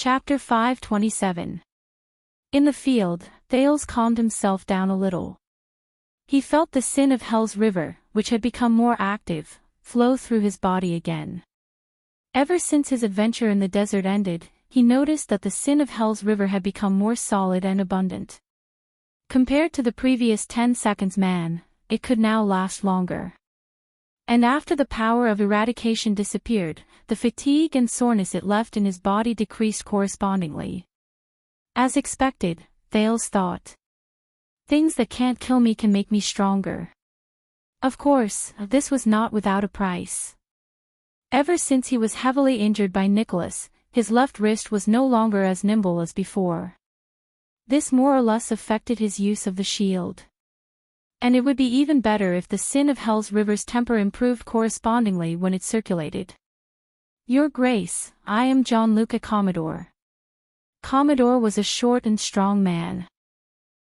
Chapter 527. In the field, Thales calmed himself down a little. He felt the sin of Hell's river, which had become more active, flow through his body again. Ever since his adventure in the desert ended, he noticed that the sin of Hell's river had become more solid and abundant. Compared to the previous 10 seconds it could now last longer. And after the power of eradication disappeared, the fatigue and soreness it left in his body decreased correspondingly. As expected, Thales thought. Things that can't kill me can make me stronger. Of course, this was not without a price. Ever since he was heavily injured by Nicholas, his left wrist was no longer as nimble as before. This more or less affected his use of the shield. And it would be even better if the sin of Hell's river's temper improved correspondingly when it circulated. Your Grace, I am John Luca Commodore. Commodore was a short and strong man.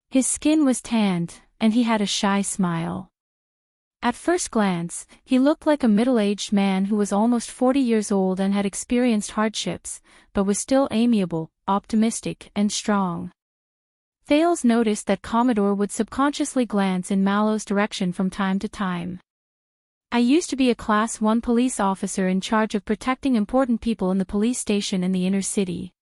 His skin was tanned, and he had a shy smile. At first glance, he looked like a middle-aged man who was almost 40 years old and had experienced hardships, but was still amiable, optimistic, and strong. Thales noticed that Commodore would subconsciously glance in Mallow's direction from time to time. I used to be a Class 1 police officer in charge of protecting important people in the police station in the inner city.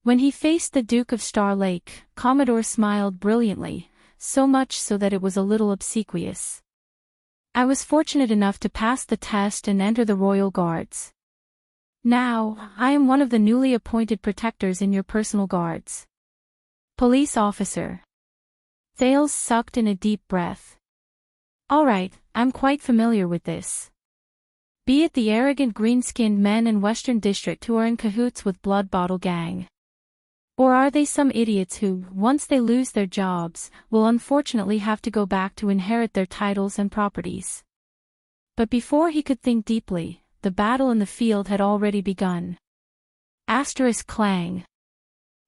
When he faced the Duke of Star Lake, Commodore smiled brilliantly, so much so that it was a little obsequious. I was fortunate enough to pass the test and enter the Royal Guards. Now, I am one of the newly appointed protectors in your personal guards. Police officer. Thales sucked in a deep breath. All right, I'm quite familiar with this. Be it the arrogant green-skinned men in Western District who are in cahoots with Blood Bottle Gang. Or are they some idiots who, once they lose their jobs, will unfortunately have to go back to inherit their titles and properties? But before he could think deeply, the battle in the field had already begun. Asterisk clang.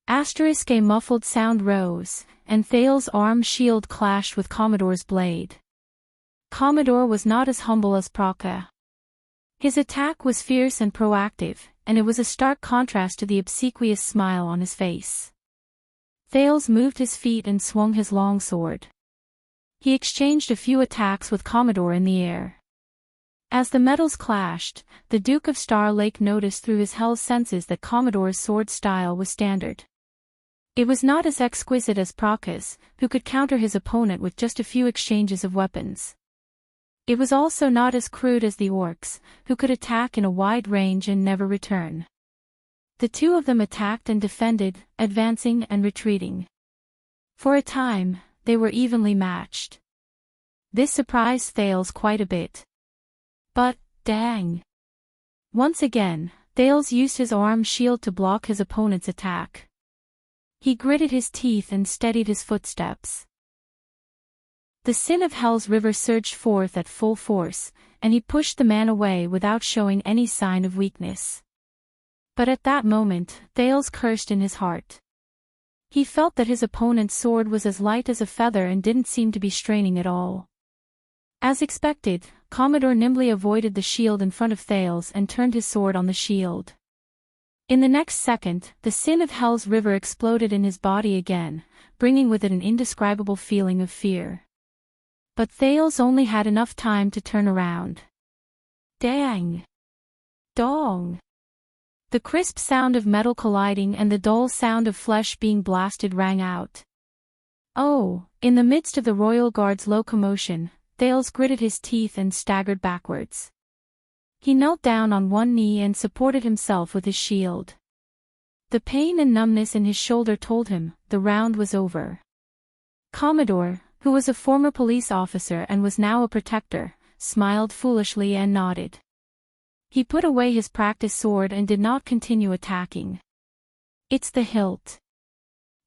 Asterisk a muffled sound rose, and Thales' arm shield clashed with Commodore's blade. Commodore was not as humble as Proca. His attack was fierce and proactive, and it was a stark contrast to the obsequious smile on his face. Thales moved his feet and swung his long sword. He exchanged a few attacks with Commodore in the air. As the metals clashed, the Duke of Star Lake noticed through his hell's senses that Commodore's sword style was standard. It was not as exquisite as Proca's, who could counter his opponent with just a few exchanges of weapons. It was also not as crude as the orcs, who could attack in a wide range and never return. The two of them attacked and defended, advancing and retreating. For a time, they were evenly matched. This surprised Thales quite a bit. But, dang! Once again, Thales used his arm shield to block his opponent's attack. He gritted his teeth and steadied his footsteps. The sin of Hell's river surged forth at full force, and he pushed the man away without showing any sign of weakness. But at that moment, Thales cursed in his heart. He felt that his opponent's sword was as light as a feather and didn't seem to be straining at all. As expected, Commodore nimbly avoided the shield in front of Thales and turned his sword on the shield. In the next second, the sin of Hell's river exploded in his body again, bringing with it an indescribable feeling of fear. But Thales only had enough time to turn around. Dang! Dong! The crisp sound of metal colliding and the dull sound of flesh being blasted rang out. Oh! In the midst of the Royal Guard's locomotion, Thales gritted his teeth and staggered backwards. He knelt down on one knee and supported himself with his shield. The pain and numbness in his shoulder told him the round was over. Commodore, who was a former police officer and was now a protector, smiled foolishly and nodded. He put away his practice sword and did not continue attacking. It's the hilt.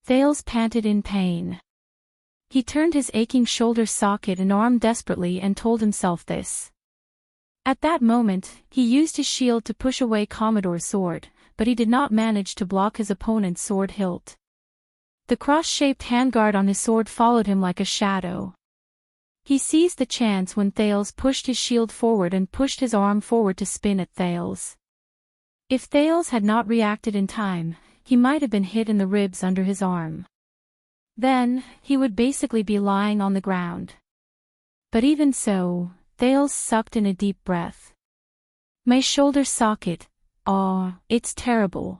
Thales panted in pain. He turned his aching shoulder socket and arm desperately and told himself this. At that moment, he used his shield to push away Commodore's sword, but he did not manage to block his opponent's sword hilt. The cross-shaped handguard on his sword followed him like a shadow. He seized the chance when Thales pushed his shield forward and pushed his arm forward to spin at Thales. If Thales had not reacted in time, he might have been hit in the ribs under his arm. Then, he would basically be lying on the ground. But even so, Thales sucked in a deep breath. My shoulder socket. Aw, it's terrible.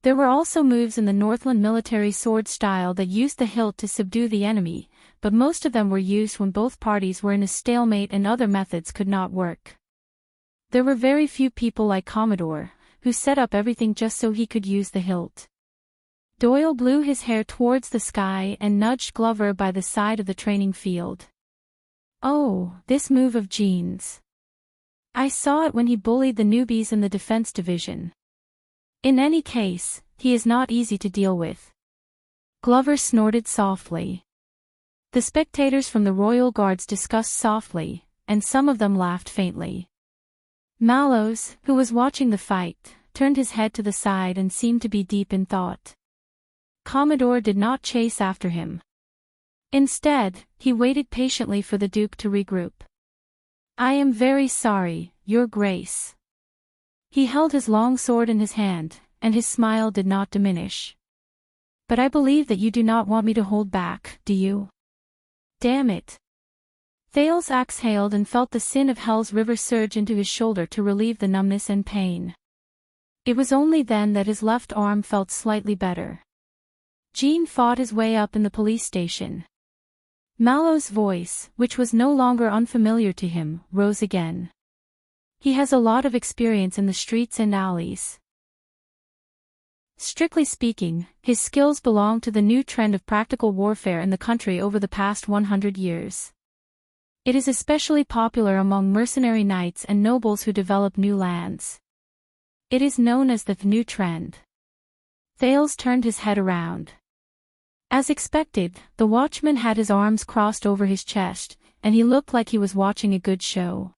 There were also moves in the Northland military sword style that used the hilt to subdue the enemy, but most of them were used when both parties were in a stalemate and other methods could not work. There were very few people like Commodore, who set up everything just so he could use the hilt. Doyle blew his hair towards the sky and nudged Glover by the side of the training field. Oh, this move of Gene's. I saw it when he bullied the newbies in the defense division. In any case, he is not easy to deal with. Glover snorted softly. The spectators from the Royal Guards discussed softly, and some of them laughed faintly. Mallows, who was watching the fight, turned his head to the side and seemed to be deep in thought. Commodore did not chase after him. Instead, he waited patiently for the Duke to regroup. I am very sorry, Your Grace. He held his long sword in his hand, and his smile did not diminish. But I believe that you do not want me to hold back, do you? Damn it. Thales exhaled and felt the sin of Hell's River surge into his shoulder to relieve the numbness and pain. It was only then that his left arm felt slightly better. Gene fought his way up in the police station. Mallow's voice, which was no longer unfamiliar to him, rose again. He has a lot of experience in the streets and alleys. Strictly speaking, his skills belong to the new trend of practical warfare in the country over the past 100 years. It is especially popular among mercenary knights and nobles who develop new lands. It is known as the new trend. Thales turned his head around. As expected, the watchman had his arms crossed over his chest, and he looked like he was watching a good show.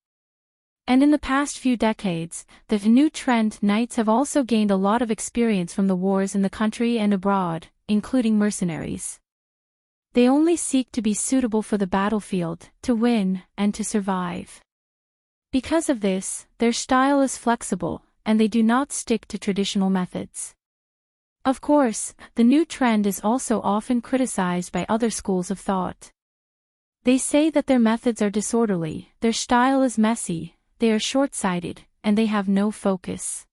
And in the past few decades, the new trend knights have also gained a lot of experience from the wars in the country and abroad, including mercenaries. They only seek to be suitable for the battlefield, to win, and to survive. Because of this, their style is flexible, and they do not stick to traditional methods. Of course, the new trend is also often criticized by other schools of thought. They say that their methods are disorderly, their style is messy, they are short-sighted, and they have no focus.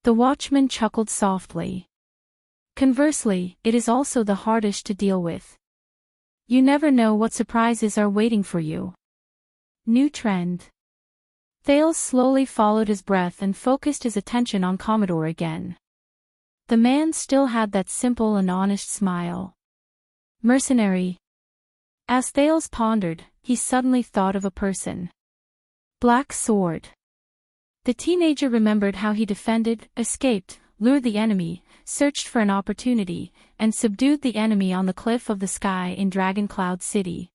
The watchman chuckled softly. Conversely, it is also the hardest to deal with. You never know what surprises are waiting for you. New trend. Thales slowly followed his breath and focused his attention on Commodore again. The man still had that simple and honest smile. Mercenary. As Thales pondered, he suddenly thought of a person. Black Sword. The teenager remembered how he defended, escaped, lured the enemy, searched for an opportunity, and subdued the enemy on the cliff of the sky in Dragon Cloud City.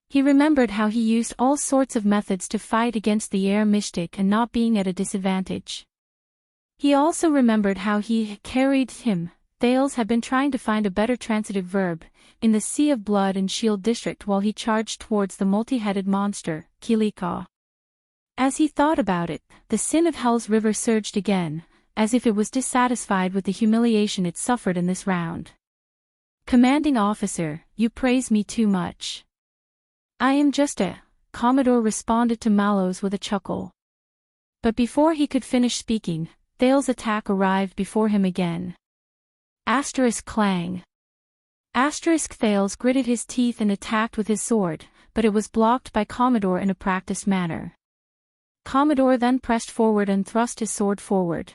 He remembered how he used all sorts of methods to fight against the air mystic and not being at a disadvantage. He also remembered how he carried him. Thales had been trying to find a better transitive verb, in the Sea of Blood and Shield district while he charged towards the multi-headed monster, Kilika. As he thought about it, the sin of Hell's River surged again, as if it was dissatisfied with the humiliation it suffered in this round. Commanding officer, you praise me too much. I am just a... Commodore responded to Mallows with a chuckle. But before he could finish speaking, Thales' attack arrived before him again. Asterisk clang. Asterisk Thales gritted his teeth and attacked with his sword, but it was blocked by Commodore in a practiced manner. Commodore then pressed forward and thrust his sword forward.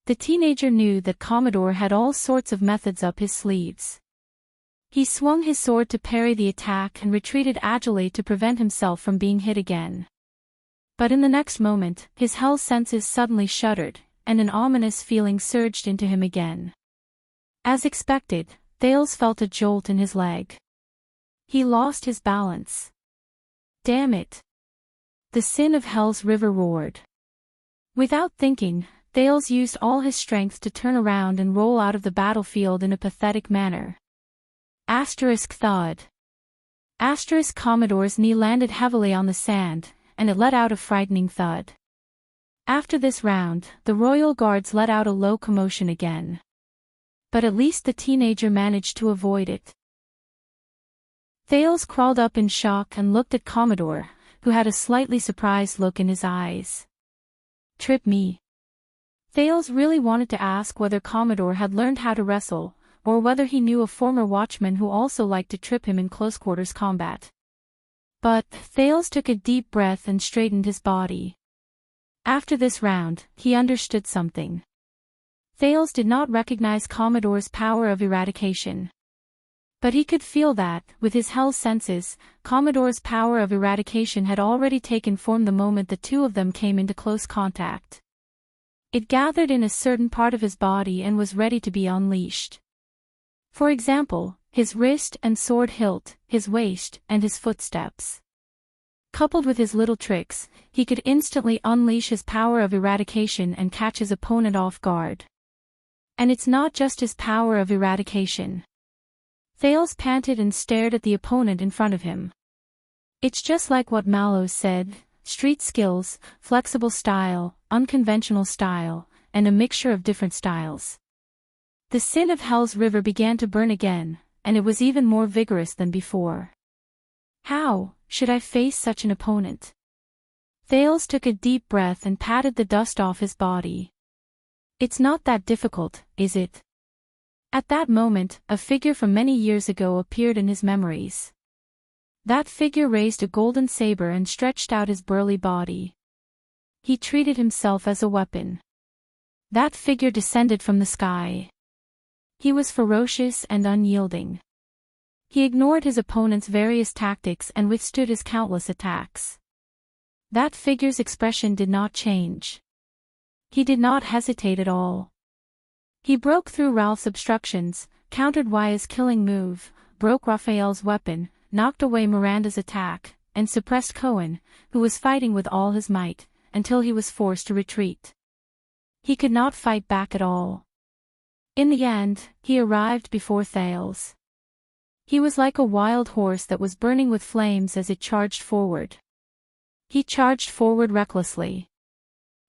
The teenager knew that Commodore had all sorts of methods up his sleeves. He swung his sword to parry the attack and retreated agilely to prevent himself from being hit again. But in the next moment, his hell senses suddenly shuddered, and an ominous feeling surged into him again. As expected, Thales felt a jolt in his leg. He lost his balance. Damn it! The sin of Hell's River roared. Without thinking, Thales used all his strength to turn around and roll out of the battlefield in a pathetic manner. Asterisk thud. Asterisk Commodore's knee landed heavily on the sand, and it let out a frightening thud. After this round, the royal guards let out a low commotion again. But at least the teenager managed to avoid it. Thales crawled up in shock and looked at Commodore, who had a slightly surprised look in his eyes. Trip me. Thales really wanted to ask whether Commodore had learned how to wrestle, or whether he knew a former watchman who also liked to trip him in close-quarters combat. But Thales took a deep breath and straightened his body. After this round, he understood something. Thales did not recognize Commodore's power of eradication. But he could feel that, with his hell senses, Commodore's power of eradication had already taken form the moment the two of them came into close contact. It gathered in a certain part of his body and was ready to be unleashed. For example, his wrist and sword hilt, his waist, and his footsteps. Coupled with his little tricks, he could instantly unleash his power of eradication and catch his opponent off guard. And it's not just his power of eradication. Thales panted and stared at the opponent in front of him. It's just like what Mallows said, street skills, flexible style, unconventional style, and a mixture of different styles. The sin of Hell's River began to burn again, and it was even more vigorous than before. How should I face such an opponent? Thales took a deep breath and patted the dust off his body. It's not that difficult, is it? At that moment, a figure from many years ago appeared in his memories. That figure raised a golden saber and stretched out his burly body. He treated himself as a weapon. That figure descended from the sky. He was ferocious and unyielding. He ignored his opponent's various tactics and withstood his countless attacks. That figure's expression did not change. He did not hesitate at all. He broke through Ralph's obstructions, countered Waya's killing move, broke Raphael's weapon, knocked away Miranda's attack, and suppressed Cohen, who was fighting with all his might, until he was forced to retreat. He could not fight back at all. In the end, he arrived before Thales. He was like a wild horse that was burning with flames as it charged forward. He charged forward recklessly.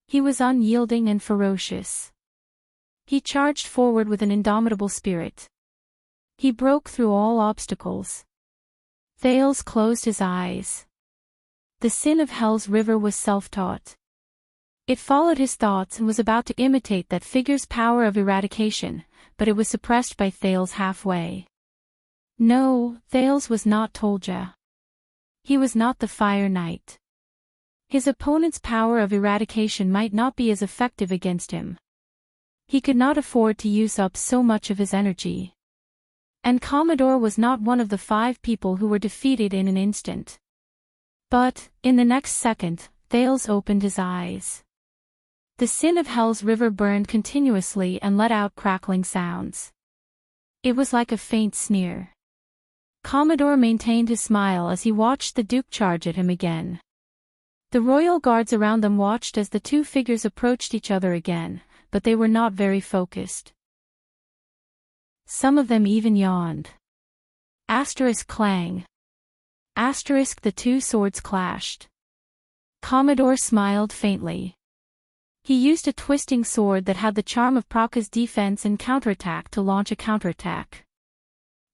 He was unyielding and ferocious. He charged forward with an indomitable spirit. He broke through all obstacles. Thales closed his eyes. The sin of Hell's River was self-taught. It followed his thoughts and was about to imitate that figure's power of eradication, but it was suppressed by Thales halfway. No, Thales was not Tolja. He was not the Fire Knight. His opponent's power of eradication might not be as effective against him. He could not afford to use up so much of his energy. And Commodore was not one of the 5 people who were defeated in an instant. But, in the next second, Thales opened his eyes. The sin of Hell's River burned continuously and let out crackling sounds. It was like a faint sneer. Commodore maintained his smile as he watched the Duke charge at him again. The royal guards around them watched as the two figures approached each other again, but they were not very focused. Some of them even yawned. Asterisk clang. Asterisk the two swords clashed. Commodore smiled faintly. He used a twisting sword that had the charm of Praka's defense and counterattack to launch a counterattack.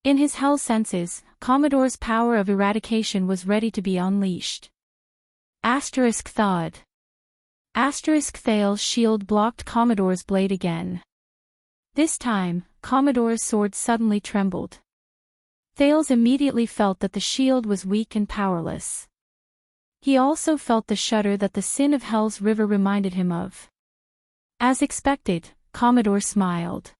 In his hell senses, Commodore's power of eradication was ready to be unleashed. Asterisk thawed. Asterisk Thales' shield blocked Commodore's blade again. This time, Commodore's sword suddenly trembled. Thales immediately felt that the shield was weak and powerless. He also felt the shudder that the sin of Hell's River reminded him of. As expected, Commodore smiled.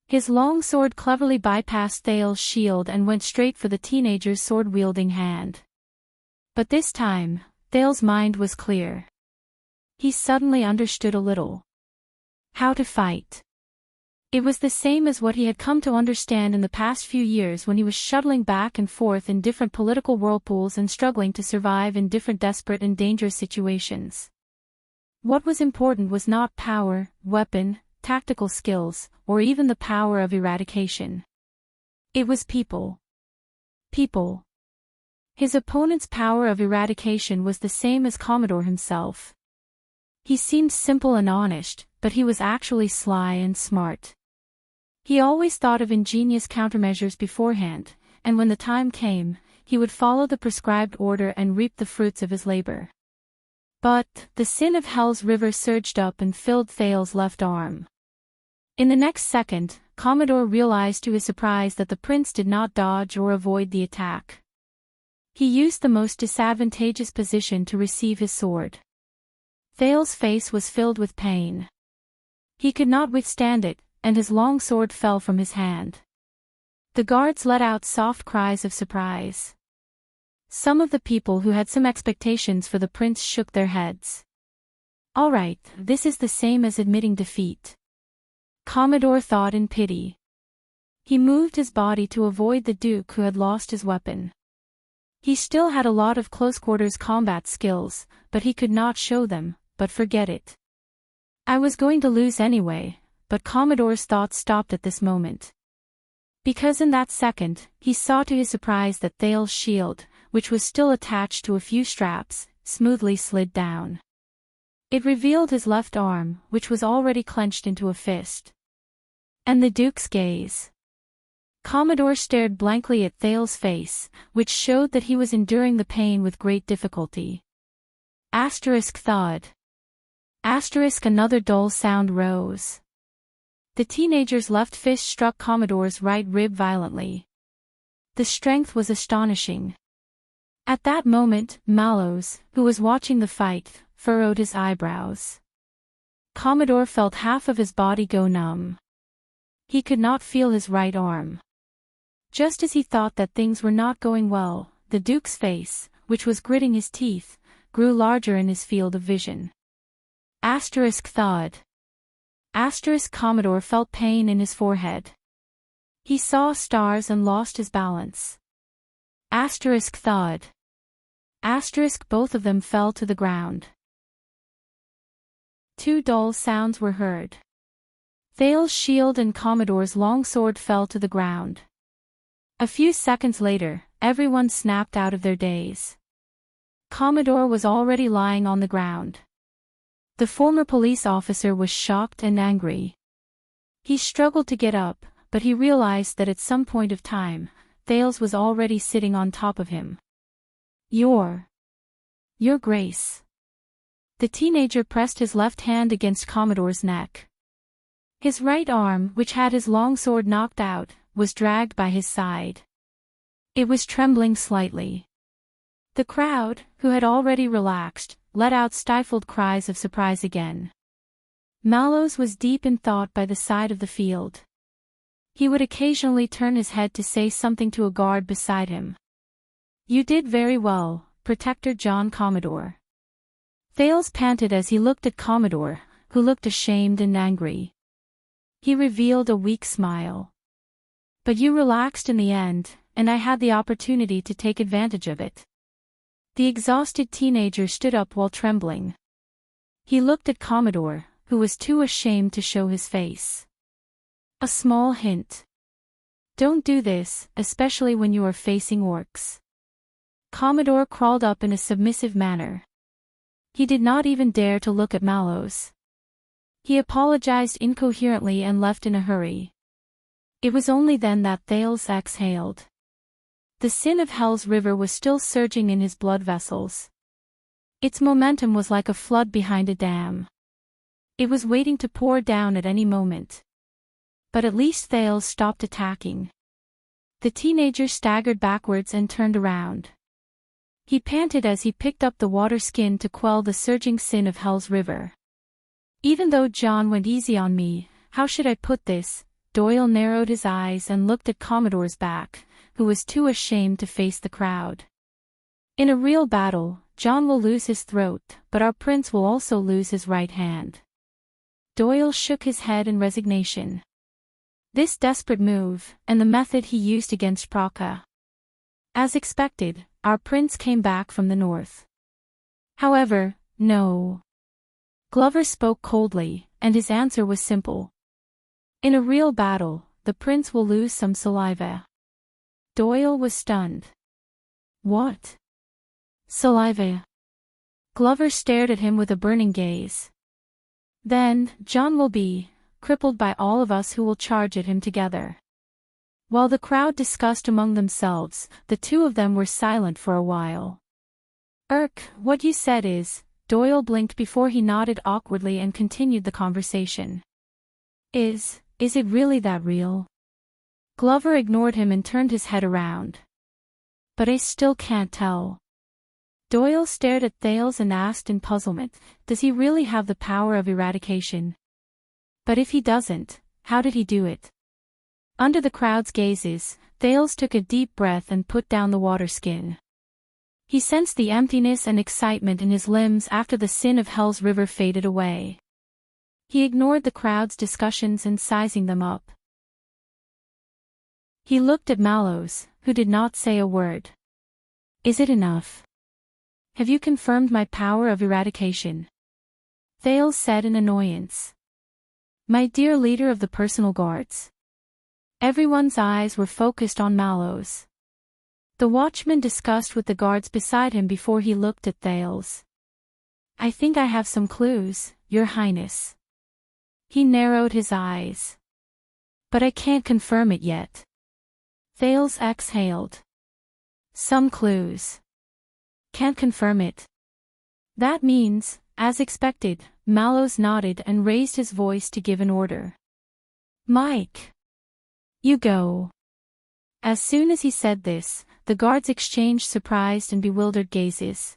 His long sword cleverly bypassed Thales' shield and went straight for the teenager's sword-wielding hand. But this time, Thales' mind was clear. He suddenly understood a little. How to fight. It was the same as what he had come to understand in the past few years when he was shuttling back and forth in different political whirlpools and struggling to survive in different desperate and dangerous situations. What was important was not power, weapon, tactical skills, or even the power of eradication. It was people. People. His opponent's power of eradication was the same as Commodore himself. He seemed simple and honest, but he was actually sly and smart. He always thought of ingenious countermeasures beforehand, and when the time came, he would follow the prescribed order and reap the fruits of his labor. But the sin of Hell's River surged up and filled Thale's left arm. In the next second, Commodore realized to his surprise that the prince did not dodge or avoid the attack. He used the most disadvantageous position to receive his sword. Thale's face was filled with pain. He could not withstand it, and his long sword fell from his hand. The guards let out soft cries of surprise. Some of the people who had some expectations for the prince shook their heads. All right, this is the same as admitting defeat. Commodore thought in pity. He moved his body to avoid the Duke who had lost his weapon. He still had a lot of close-quarters combat skills, but he could not show them, but forget it. I was going to lose anyway, but Commodore's thoughts stopped at this moment. Because in that second, he saw to his surprise that Thale's shield, which was still attached to a few straps, smoothly slid down. It revealed his left arm, which was already clenched into a fist. And the Duke's gaze. Commodore stared blankly at Thale's face, which showed that he was enduring the pain with great difficulty. Thud. Another dull sound rose. The teenager's left fist struck Commodore's right rib violently. The strength was astonishing. At that moment, Mallows, who was watching the fight, furrowed his eyebrows. Commodore felt half of his body go numb. He could not feel his right arm. Just as he thought that things were not going well, the Duke's face, which was gritting his teeth, grew larger in his field of vision. Thud. Commodore felt pain in his forehead. He saw stars and lost his balance. Thud. Both of them fell to the ground. Two dull sounds were heard. Thale's shield and Commodore's long sword fell to the ground. A few seconds later, everyone snapped out of their daze. Commodore was already lying on the ground. The former police officer was shocked and angry. He struggled to get up, but he realized that at some point of time, Thales was already sitting on top of him. Your Grace. The teenager pressed his left hand against Commodore's neck. His right arm, which had his long sword knocked out, was dragged by his side. It was trembling slightly. The crowd, who had already relaxed, let out stifled cries of surprise again. Mallows was deep in thought by the side of the field. He would occasionally turn his head to say something to a guard beside him. You did very well, Protector John Commodore. Thales panted as he looked at Commodore, who looked ashamed and angry. He revealed a weak smile. But you relaxed in the end, and I had the opportunity to take advantage of it. The exhausted teenager stood up while trembling. He looked at Commodore, who was too ashamed to show his face. A small hint. Don't do this, especially when you are facing orcs. Commodore crawled up in a submissive manner. He did not even dare to look at Mallows. He apologized incoherently and left in a hurry. It was only then that Thales exhaled. The sin of Hell's River was still surging in his blood vessels. Its momentum was like a flood behind a dam. It was waiting to pour down at any moment. But at least Thales stopped attacking. The teenager staggered backwards and turned around. He panted as he picked up the water skin to quell the surging sin of Hell's River. Even though John went easy on me, how should I put this? Doyle narrowed his eyes and looked at Commodore's back, who was too ashamed to face the crowd. In a real battle, John will lose his throat, but our prince will also lose his right hand. Doyle shook his head in resignation. This desperate move, and the method he used against Praka. As expected, our prince came back from the north. However, no. Glover spoke coldly, and his answer was simple. In a real battle, the prince will lose some saliva. Doyle was stunned. What? Saliva? Glover stared at him with a burning gaze. Then, John will be crippled by all of us who will charge at him together. While the crowd discussed among themselves, the two of them were silent for a while. What you said is, Doyle blinked before he nodded awkwardly and continued the conversation. Is it really that real? Glover ignored him and turned his head around. But I still can't tell. Doyle stared at Thales and asked in puzzlement, does he really have the power of eradication? But if he doesn't, how did he do it? Under the crowd's gazes, Thales took a deep breath and put down the water skin. He sensed the emptiness and excitement in his limbs after the sin of Hell's River faded away. He ignored the crowd's discussions and sizing them up. He looked at Mallows, who did not say a word. Is it enough? Have you confirmed my power of eradication? Thales said in annoyance. My dear leader of the personal guards. Everyone's eyes were focused on Mallows. The watchman discussed with the guards beside him before he looked at Thales. I think I have some clues, Your Highness. He narrowed his eyes. But I can't confirm it yet. Thales exhaled. Some clues. Can't confirm it. That means, as expected, Mallows nodded and raised his voice to give an order. Mike. You go. As soon as he said this, the guards exchanged surprised and bewildered gazes.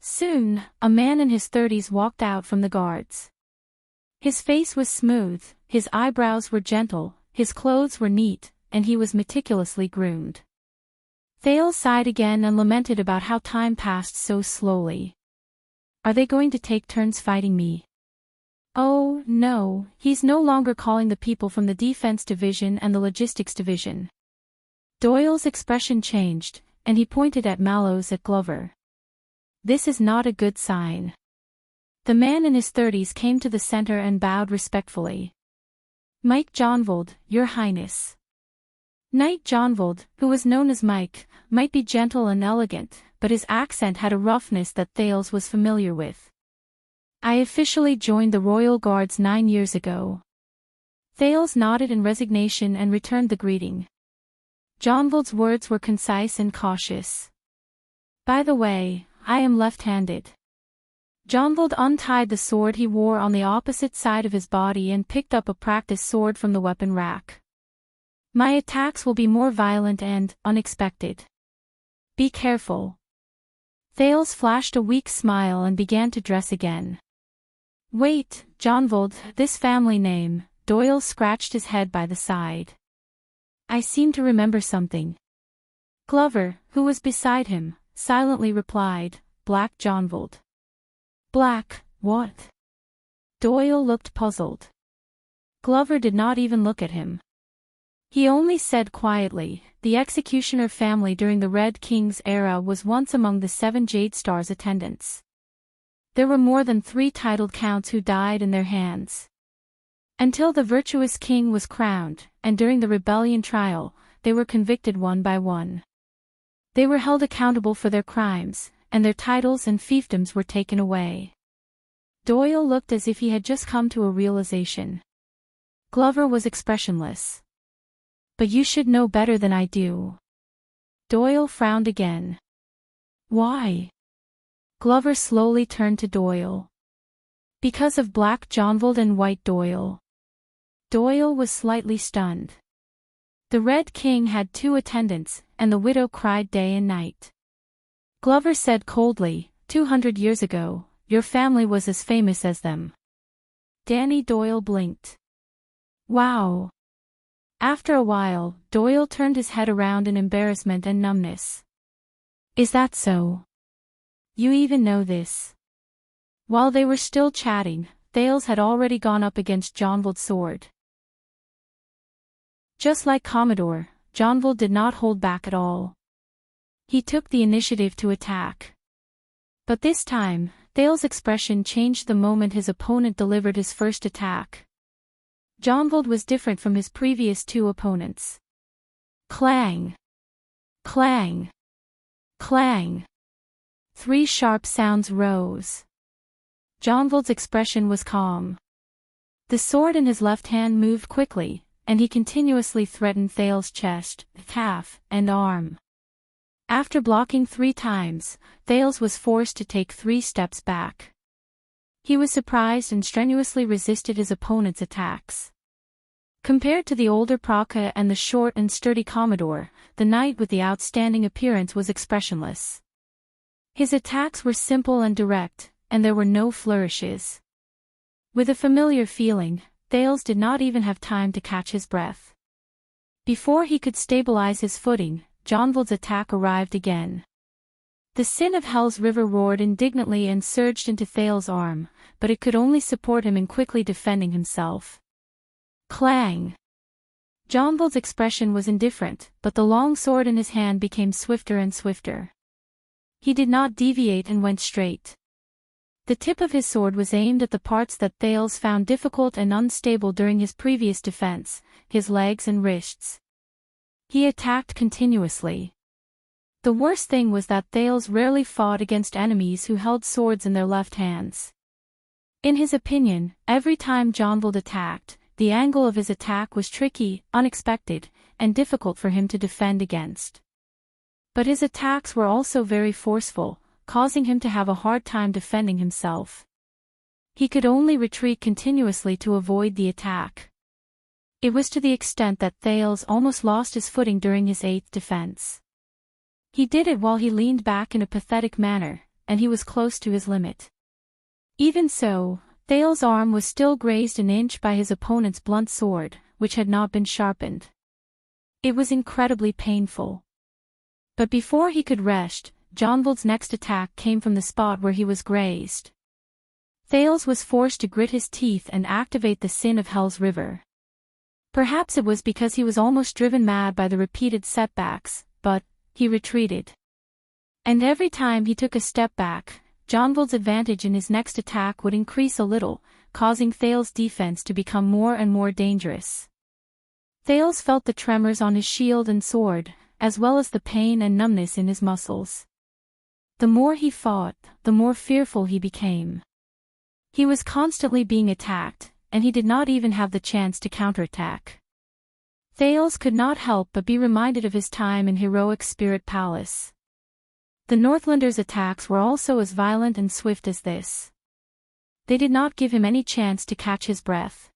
Soon, a man in his 30s walked out from the guards. His face was smooth, his eyebrows were gentle, his clothes were neat, and he was meticulously groomed. Thales sighed again and lamented about how time passed so slowly. Are they going to take turns fighting me? Oh, no, he's no longer calling the people from the Defense Division and the Logistics Division. Doyle's expression changed, and he pointed at Mallows at Glover. This is not a good sign. The man in his 30s came to the center and bowed respectfully. Mike Johnvold, Your Highness. Knight Johnvold, who was known as Mike, might be gentle and elegant, but his accent had a roughness that Thales was familiar with. I officially joined the Royal Guards 9 years ago. Thales nodded in resignation and returned the greeting. Johnvold's words were concise and cautious. By the way, I am left-handed. Johnvold untied the sword he wore on the opposite side of his body and picked up a practice sword from the weapon rack. My attacks will be more violent and unexpected. Be careful. Thales flashed a weak smile and began to dress again. Wait, Johnvold, this family name. Doyle scratched his head by the side. I seem to remember something. Glover, who was beside him, silently replied, Black Johnvold. Black, what? Doyle looked puzzled. Glover did not even look at him. He only said quietly, the executioner family during the Red King's era was once among the 7 Jade Star's attendants. There were more than 3 titled counts who died in their hands. Until the virtuous king was crowned, and during the rebellion trial, they were convicted one by one. They were held accountable for their crimes, and their titles and fiefdoms were taken away. Doyle looked as if he had just come to a realization. Glover was expressionless. But you should know better than I do. Doyle frowned again. Why? Glover slowly turned to Doyle. Because of Black Johnvold and White Doyle. Doyle was slightly stunned. The Red King had 2 attendants, and the widow cried day and night. Glover said coldly, 200 years ago, your family was as famous as them. Danny Doyle blinked. Wow. After a while, Doyle turned his head around in embarrassment and numbness. Is that so? You even know this? While they were still chatting, Thales had already gone up against Johnvold's sword. Just like Commodore, Johnvold did not hold back at all. He took the initiative to attack. But this time, Thales' expression changed the moment his opponent delivered his first attack. Johnvold was different from his previous 2 opponents. Clang! Clang! Clang! 3 sharp sounds rose. Jonvold's expression was calm. The sword in his left hand moved quickly, and he continuously threatened Thales's chest, calf, and arm. After blocking 3 times, Thales was forced to take 3 steps back. He was surprised and strenuously resisted his opponent's attacks. Compared to the older Praka and the short and sturdy Commodore, the knight with the outstanding appearance was expressionless. His attacks were simple and direct, and there were no flourishes. With a familiar feeling, Thales did not even have time to catch his breath. Before he could stabilize his footing, Jonvold's attack arrived again. The sin of Hell's River roared indignantly and surged into Thales's arm, but it could only support him in quickly defending himself. Clang! Jonvold's expression was indifferent, but the long sword in his hand became swifter and swifter. He did not deviate and went straight. The tip of his sword was aimed at the parts that Thales found difficult and unstable during his previous defense, his legs and wrists. He attacked continuously. The worst thing was that Thales rarely fought against enemies who held swords in their left hands. In his opinion, every time Jonvold attacked, the angle of his attack was tricky, unexpected, and difficult for him to defend against. But his attacks were also very forceful, causing him to have a hard time defending himself. He could only retreat continuously to avoid the attack. It was to the extent that Thales almost lost his footing during his 8th defense. He did it while he leaned back in a pathetic manner, and he was close to his limit. Even so, Thales's arm was still grazed an inch by his opponent's blunt sword, which had not been sharpened. It was incredibly painful. But before he could rest, Jonvold's next attack came from the spot where he was grazed. Thales was forced to grit his teeth and activate the sin of Hell's River. Perhaps it was because he was almost driven mad by the repeated setbacks, but he retreated. And every time he took a step back, Jonvold's advantage in his next attack would increase a little, causing Thales's defense to become more and more dangerous. Thales felt the tremors on his shield and sword, as well as the pain and numbness in his muscles. The more he fought, the more fearful he became. He was constantly being attacked, and he did not even have the chance to counterattack. Thales could not help but be reminded of his time in heroic Spirit Palace. The Northlanders' attacks were also as violent and swift as this. They did not give him any chance to catch his breath.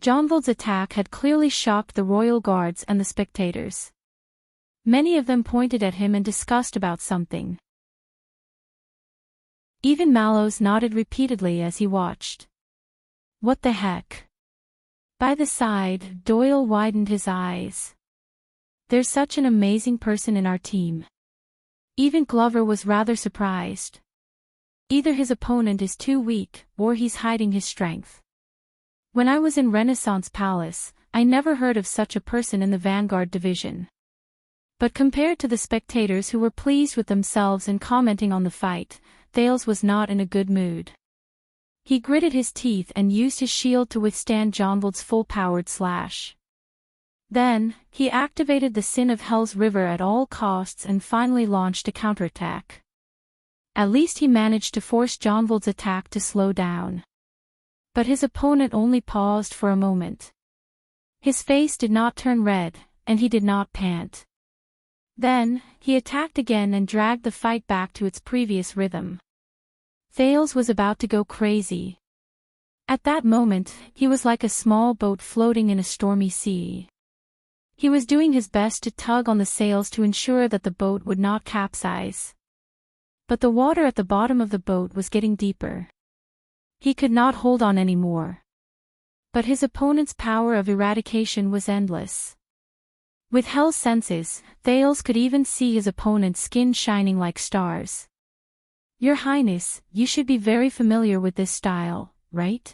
Jonvold's attack had clearly shocked the royal guards and the spectators. Many of them pointed at him and discussed about something. Even Mallows nodded repeatedly as he watched. What the heck? By the side, Doyle widened his eyes. There's such an amazing person in our team. Even Glover was rather surprised. Either his opponent is too weak, or he's hiding his strength. When I was in Renaissance Palace, I never heard of such a person in the Vanguard division. But compared to the spectators who were pleased with themselves and commenting on the fight, Thales was not in a good mood. He gritted his teeth and used his shield to withstand Jonvold's full-powered slash. Then, he activated the sin of Hell's River at all costs and finally launched a counterattack. At least he managed to force Jonvold's attack to slow down. But his opponent only paused for a moment. His face did not turn red, and he did not pant. Then, he attacked again and dragged the fight back to its previous rhythm. Thales was about to go crazy. At that moment, he was like a small boat floating in a stormy sea. He was doing his best to tug on the sails to ensure that the boat would not capsize. But the water at the bottom of the boat was getting deeper. He could not hold on anymore. But his opponent's power of eradication was endless. With Hell's senses, Thales could even see his opponent's skin shining like stars. Your Highness, you should be very familiar with this style, right?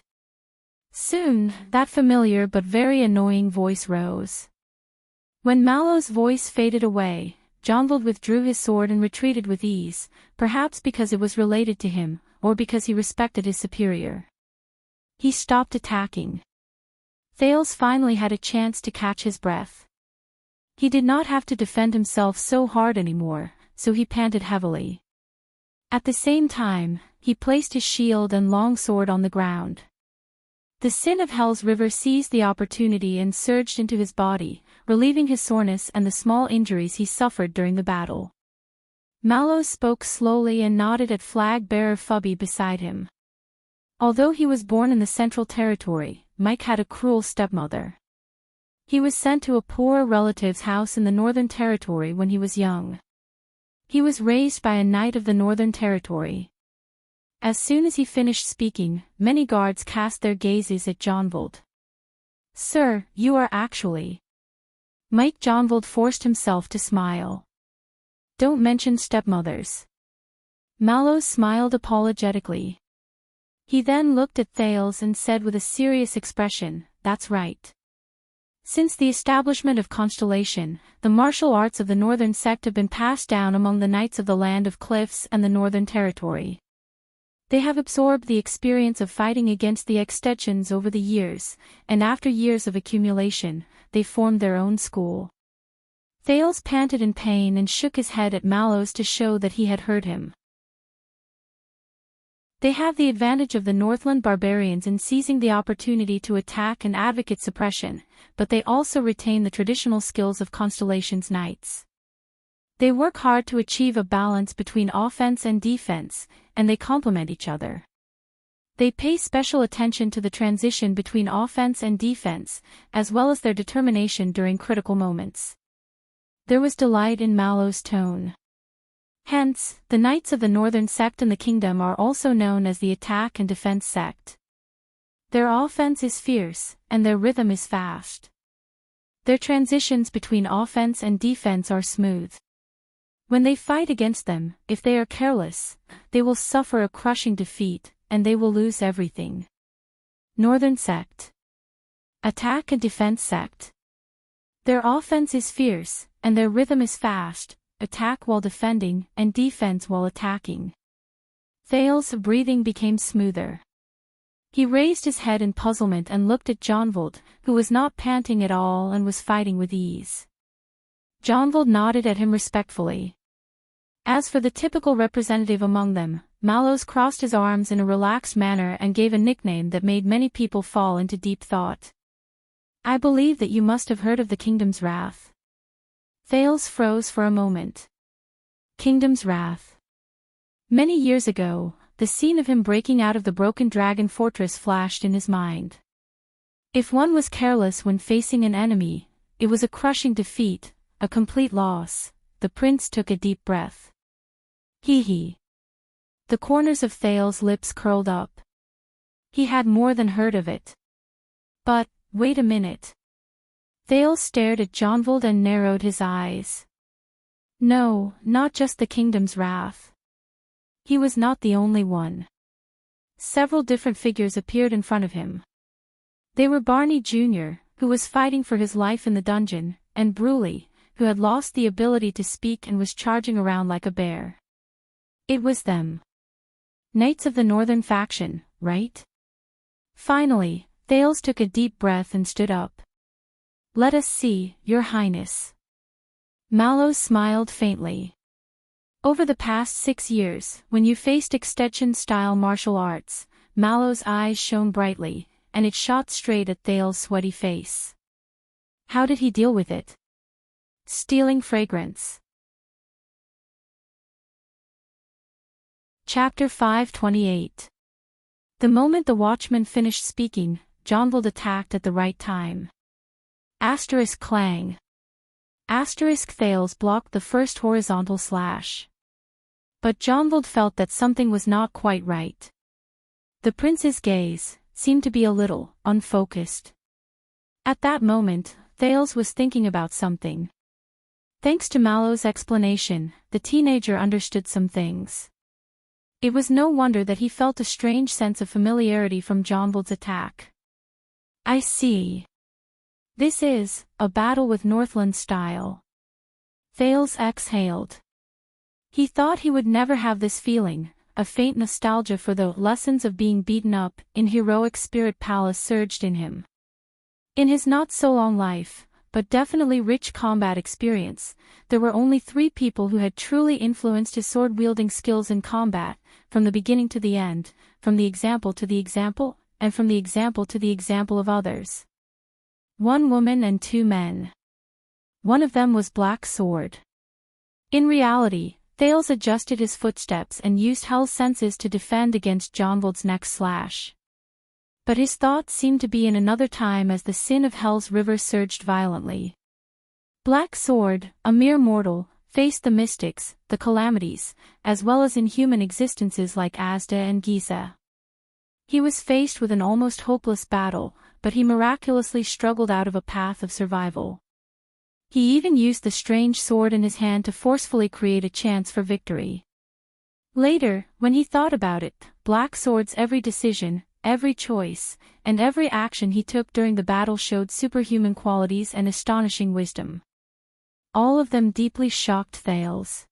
Soon, that familiar but very annoying voice rose. When Mallow's voice faded away, Jonvold withdrew his sword and retreated with ease, perhaps because it was related to him, or because he respected his superior. He stopped attacking. Thales finally had a chance to catch his breath. He did not have to defend himself so hard anymore, so he panted heavily. At the same time, he placed his shield and long sword on the ground. The sin of Hell's River seized the opportunity and surged into his body, relieving his soreness and the small injuries he suffered during the battle. Mallows spoke slowly and nodded at flag-bearer Fubby beside him. Although he was born in the Central Territory, Mike had a cruel stepmother. He was sent to a poor relative's house in the Northern Territory when he was young. He was raised by a knight of the Northern Territory. As soon as he finished speaking, many guards cast their gazes at Jonvold. "Sir, you are actually..." Mike Jonvold forced himself to smile. "Don't mention stepmothers." Mallows smiled apologetically. He then looked at Thales and said with a serious expression, "That's right. Since the establishment of Constellation, the martial arts of the Northern Sect have been passed down among the Knights of the Land of Cliffs and the Northern Territory. They have absorbed the experience of fighting against the extensions over the years, and after years of accumulation, they formed their own school." Thales panted in pain and shook his head at Mallows to show that he had heard him. "They have the advantage of the Northland barbarians in seizing the opportunity to attack and advocate suppression, but they also retain the traditional skills of Constellation's knights. They work hard to achieve a balance between offense and defense, and they complement each other. They pay special attention to the transition between offense and defense, as well as their determination during critical moments." There was delight in Mallow's tone. "Hence, the Knights of the Northern Sect in the Kingdom are also known as the Attack and Defense Sect. Their offense is fierce, and their rhythm is fast. Their transitions between offense and defense are smooth. When they fight against them, if they are careless, they will suffer a crushing defeat, and they will lose everything." Northern Sect. Attack and Defense Sect. Their offense is fierce, and their rhythm is fast, attack while defending, and defense while attacking. Thales' breathing became smoother. He raised his head in puzzlement and looked at Jonvold, who was not panting at all and was fighting with ease. Jonvold nodded at him respectfully. As for the typical representative among them, Mallows crossed his arms in a relaxed manner and gave a nickname that made many people fall into deep thought. "I believe that you must have heard of the Kingdom's Wrath." Thales froze for a moment. Kingdom's Wrath. Many years ago, the scene of him breaking out of the broken dragon fortress flashed in his mind. If one was careless when facing an enemy, it was a crushing defeat, a complete loss. The prince took a deep breath. Hee. The corners of Thales' lips curled up. He had more than heard of it. But, wait a minute. Thales stared at Jonvold and narrowed his eyes. No, not just the Kingdom's Wrath. He was not the only one. Several different figures appeared in front of him. They were Barney Jr., who was fighting for his life in the dungeon, and Bruley, who had lost the ability to speak and was charging around like a bear. It was them. Knights of the Northern faction, right? Finally, Thales took a deep breath and stood up. "Let us see, Your Highness." Mallows smiled faintly. "Over the past 6 years, when you faced extension-style martial arts," Mallows' eyes shone brightly, and it shot straight at Thales' sweaty face. "How did he deal with it?" Stealing fragrance. Chapter 528. The moment the watchman finished speaking, Jonvold attacked at the right time. Asterisk clang. Asterisk Thales blocked the first horizontal slash. But Jonvold felt that something was not quite right. The prince's gaze seemed to be a little unfocused. At that moment, Thales was thinking about something. Thanks to Mallows' explanation, the teenager understood some things. It was no wonder that he felt a strange sense of familiarity from Jonvold's attack. "I see. This is a battle with Northland style." Thales exhaled. He thought he would never have this feeling. A faint nostalgia for the lessons of being beaten up in heroic spirit palace surged in him. In his not-so-long life, but definitely rich combat experience, there were only 3 people who had truly influenced his sword-wielding skills in combat, from the beginning to the end, from the example to the example, and from the example to the example of others. 1 woman and 2 men. One of them was Black Sword. In reality, Thales adjusted his footsteps and used Hell's senses to defend against Jonvold's next slash. But his thoughts seemed to be in another time as the sin of Hell's river surged violently. Black Sword, a mere mortal, faced the mystics, the calamities, as well as inhuman existences like Asda and Giza. He was faced with an almost hopeless battle, but he miraculously struggled out of a path of survival. He even used the strange sword in his hand to forcefully create a chance for victory. Later, when he thought about it, Black Sword's every decision, every choice, and every action he took during the battle showed superhuman qualities and astonishing wisdom. All of them deeply shocked Thales.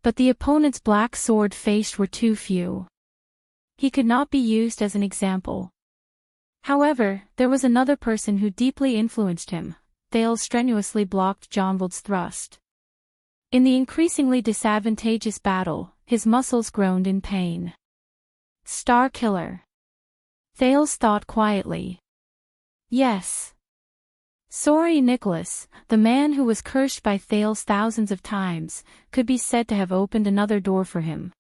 But the opponent's Black Sword faced were too few. He could not be used as an example. However, there was another person who deeply influenced him. Thales strenuously blocked Jonvold's thrust. In the increasingly disadvantageous battle, his muscles groaned in pain. Star Killer. Thales thought quietly. Yes. Sorry, Nicholas, the man who was cursed by Thales thousands of times, could be said to have opened another door for him.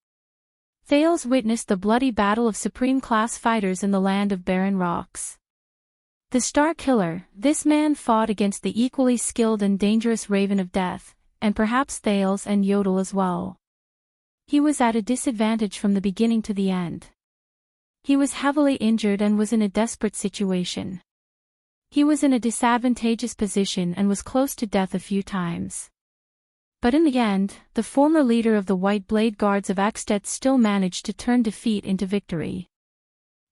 Thales witnessed the bloody battle of supreme-class fighters in the land of barren rocks. The Star Killer, this man fought against the equally skilled and dangerous Raven of Death, and perhaps Thales and Yodel as well. He was at a disadvantage from the beginning to the end. He was heavily injured and was in a desperate situation. He was in a disadvantageous position and was close to death a few times. But in the end, the former leader of the White Blade Guards of Escapades still managed to turn defeat into victory.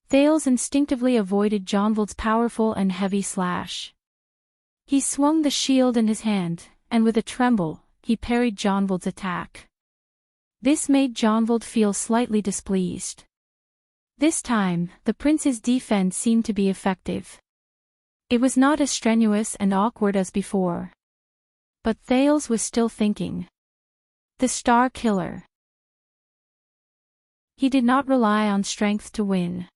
Thales instinctively avoided Jonvold's powerful and heavy slash. He swung the shield in his hand, and with a tremble, he parried Jonvold's attack. This made Jonvold feel slightly displeased. This time, the prince's defense seemed to be effective. It was not as strenuous and awkward as before. But Thales was still thinking. The Star Killer. He did not rely on strength to win.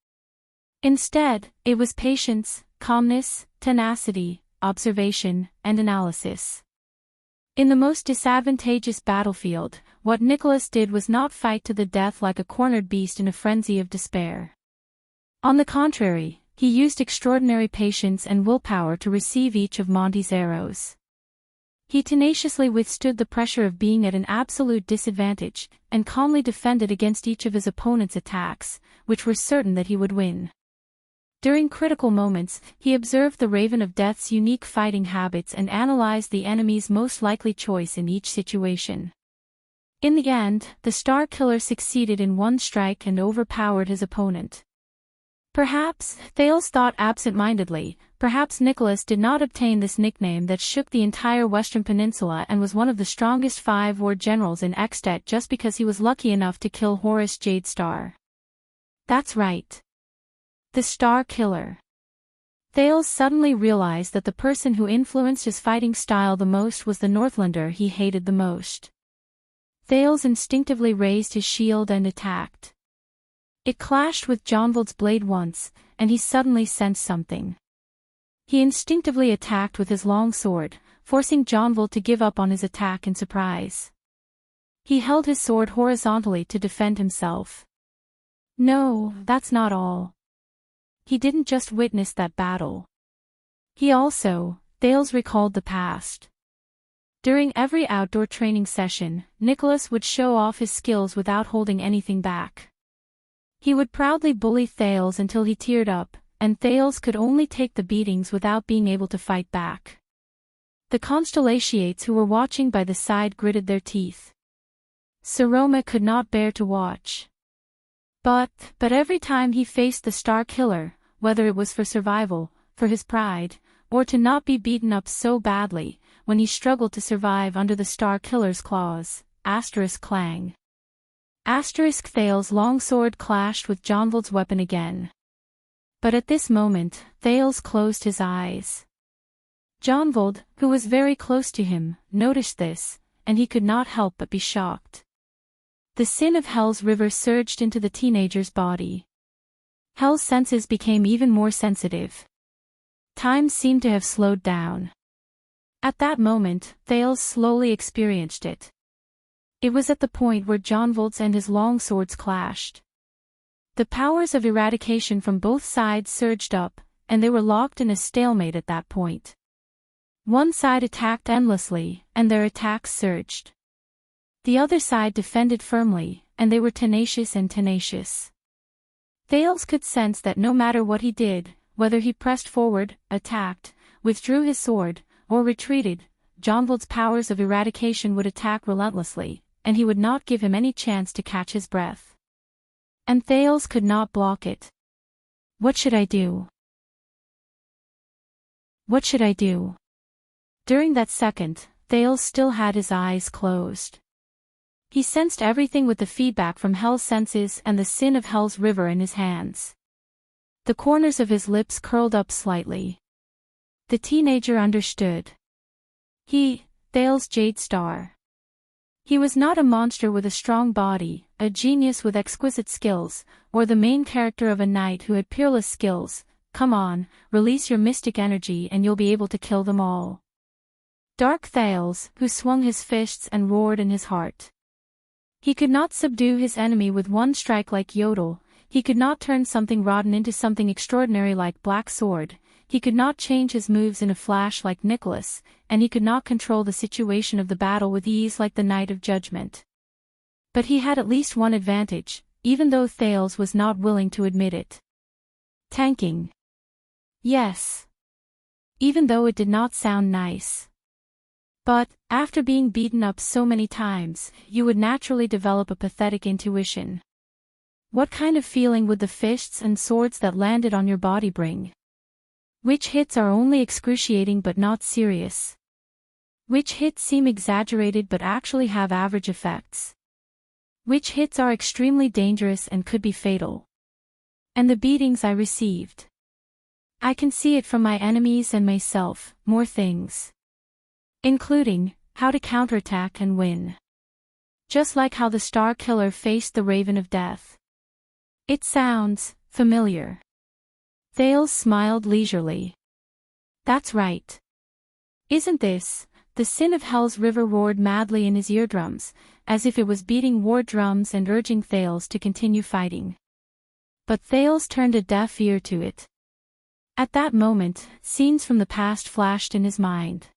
Instead, it was patience, calmness, tenacity, observation, and analysis. In the most disadvantageous battlefield, what Nicholas did was not fight to the death like a cornered beast in a frenzy of despair. On the contrary, he used extraordinary patience and willpower to receive each of Monty's arrows. He tenaciously withstood the pressure of being at an absolute disadvantage, and calmly defended against each of his opponent's attacks, which were certain that he would win. During critical moments, he observed the Raven of Death's unique fighting habits and analyzed the enemy's most likely choice in each situation. In the end, the Star Killer succeeded in one strike and overpowered his opponent. Perhaps, Thales thought absent-mindedly, perhaps Nicholas did not obtain this nickname that shook the entire Western Peninsula and was one of the strongest 5 war generals in Escapades just because he was lucky enough to kill Horus Jadestar. That's right. The Star Killer. Thales suddenly realized that the person who influenced his fighting style the most was the Northlander he hated the most. Thales instinctively raised his shield and attacked. It clashed with Jonvold's blade once, and he suddenly sensed something. He instinctively attacked with his long sword, forcing Jonvold to give up on his attack in surprise. He held his sword horizontally to defend himself. No, that's not all. He didn't just witness that battle. He also, Thales recalled the past. During every outdoor training session, Nicholas would show off his skills without holding anything back. He would proudly bully Thales until he teared up, and Thales could only take the beatings without being able to fight back. The Constellations who were watching by the side gritted their teeth. Saroma could not bear to watch. But every time he faced the Star Killer, whether it was for survival, for his pride, or to not be beaten up so badly, when he struggled to survive under the Star Killer's claws, *clang. Thales' long sword clashed with Jonvold's weapon again. But at this moment, Thales closed his eyes. Jonvold, who was very close to him, noticed this, and he could not help but be shocked. The sin of Hell's river surged into the teenager's body. Hell's senses became even more sensitive. Time seemed to have slowed down. At that moment, Thales slowly experienced it. It was at the point where Jonvold's and his long swords clashed. The powers of eradication from both sides surged up, and they were locked in a stalemate at that point. One side attacked endlessly, and their attacks surged. The other side defended firmly, and they were tenacious and tenacious. Thales could sense that no matter what he did, whether he pressed forward, attacked, withdrew his sword, or retreated, Jonvold's powers of eradication would attack relentlessly, and he would not give him any chance to catch his breath. And Thales could not block it. What should I do? What should I do? During that second, Thales still had his eyes closed. He sensed everything with the feedback from Hell's senses and the sin of Hell's river in his hands. The corners of his lips curled up slightly. The teenager understood. He, Thales Jadestar. He was not a monster with a strong body, a genius with exquisite skills, or the main character of a knight who had peerless skills. Come on, release your mystic energy and you'll be able to kill them all. Dark Thales, who swung his fists and roared in his heart. He could not subdue his enemy with one strike like Yodel, he could not turn something rotten into something extraordinary like Black Sword, he could not change his moves in a flash like Nicholas, and he could not control the situation of the battle with ease like the Knight of Judgment. But he had at least one advantage, even though Thales was not willing to admit it. Tanking. Yes. Even though it did not sound nice. But, after being beaten up so many times, you would naturally develop a pathetic intuition. What kind of feeling would the fists and swords that landed on your body bring? Which hits are only excruciating but not serious? Which hits seem exaggerated but actually have average effects? Which hits are extremely dangerous and could be fatal? And the beatings I received. I can see it from my enemies and myself, more things. Including, how to counterattack and win. Just like how the Star Killer faced the Raven of Death. It sounds familiar. Thales smiled leisurely. That's right. Isn't this? The sin of Hell's river roared madly in his eardrums, as if it was beating war drums and urging Thales to continue fighting. But Thales turned a deaf ear to it. At that moment, scenes from the past flashed in his mind.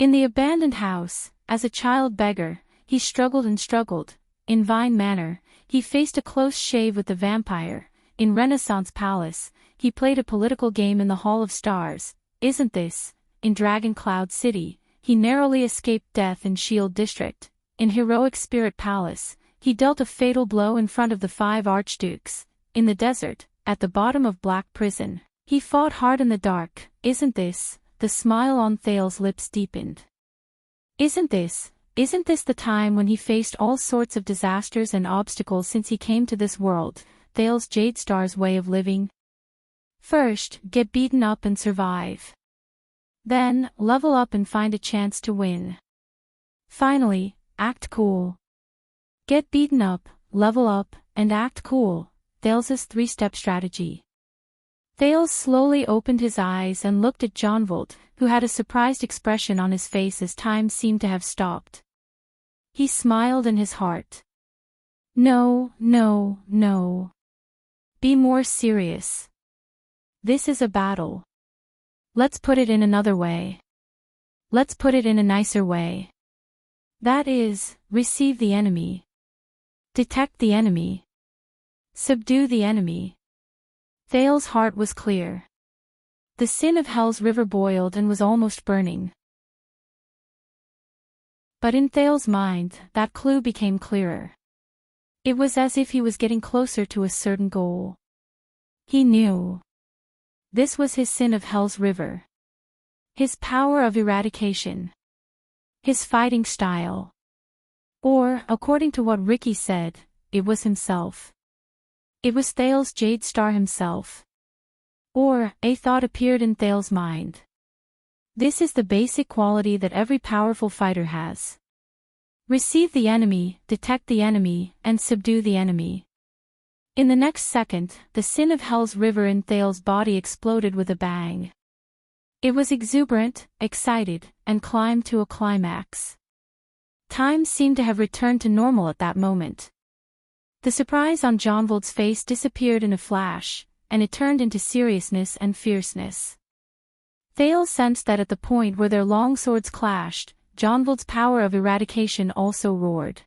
In the abandoned house, as a child beggar, he struggled and struggled. In Vine Manor, he faced a close shave with the vampire. In Renaissance Palace, he played a political game in the Hall of Stars. Isn't this? In Dragon Cloud City, he narrowly escaped death in Shield District. In Heroic Spirit Palace, he dealt a fatal blow in front of the 5 archdukes. In the desert, at the bottom of Black Prison, he fought hard in the dark. Isn't this? The smile on Thales' lips deepened. Isn't this the time when he faced all sorts of disasters and obstacles since he came to this world, Thales Jadestar's way of living? First, get beaten up and survive. Then, level up and find a chance to win. Finally, act cool. Get beaten up, level up, and act cool, Thales' 3-step strategy. Thales slowly opened his eyes and looked at Jonvold, who had a surprised expression on his face as time seemed to have stopped. He smiled in his heart. No. Be more serious. This is a battle. Let's put it in another way. Let's put it in a nicer way. That is, receive the enemy. Detect the enemy. Subdue the enemy. Thales' heart was clear. The sin of Hell's river boiled and was almost burning. But in Thales' mind, that clue became clearer. It was as if he was getting closer to a certain goal. He knew. This was his sin of Hell's river. His power of eradication. His fighting style. Or, according to what Ricky said, it was himself. It was Thales Jadestar himself. Or, a thought appeared in Thales' mind. This is the basic quality that every powerful fighter has. Receive the enemy, detect the enemy, and subdue the enemy. In the next second, the sin of Hell's river in Thale's body exploded with a bang. It was exuberant, excited, and climbed to a climax. Time seemed to have returned to normal at that moment. The surprise on Jonvold's face disappeared in a flash, and it turned into seriousness and fierceness. Thale sensed that at the point where their long swords clashed, Jonvold's power of eradication also roared.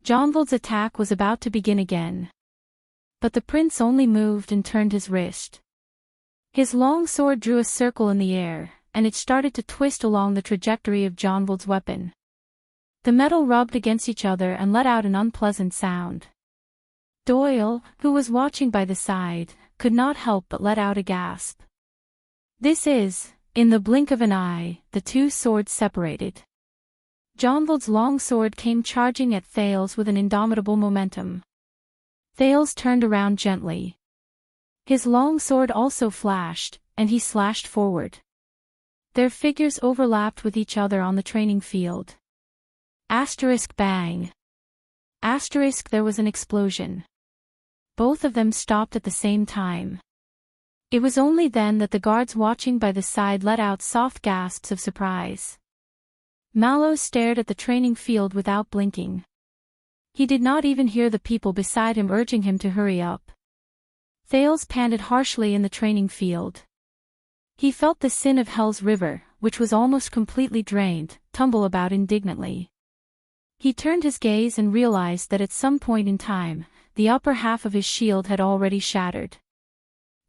Jonvold's attack was about to begin again. But the prince only moved and turned his wrist. His long sword drew a circle in the air, and it started to twist along the trajectory of Jonvold's weapon. The metal rubbed against each other and let out an unpleasant sound. Doyle, who was watching by the side, could not help but let out a gasp. In the blink of an eye, the two swords separated. Jonvold's long sword came charging at Thales with an indomitable momentum. Thales turned around gently. His long sword also flashed, and he slashed forward. Their figures overlapped with each other on the training field. Bang. There was an explosion. Both of them stopped at the same time. It was only then that the guards watching by the side let out soft gasps of surprise. Mallow stared at the training field without blinking. He did not even hear the people beside him urging him to hurry up. Thales panted harshly in the training field. He felt the sin of Hell's river, which was almost completely drained, tumble about indignantly. He turned his gaze and realized that at some point in time, the upper half of his shield had already shattered.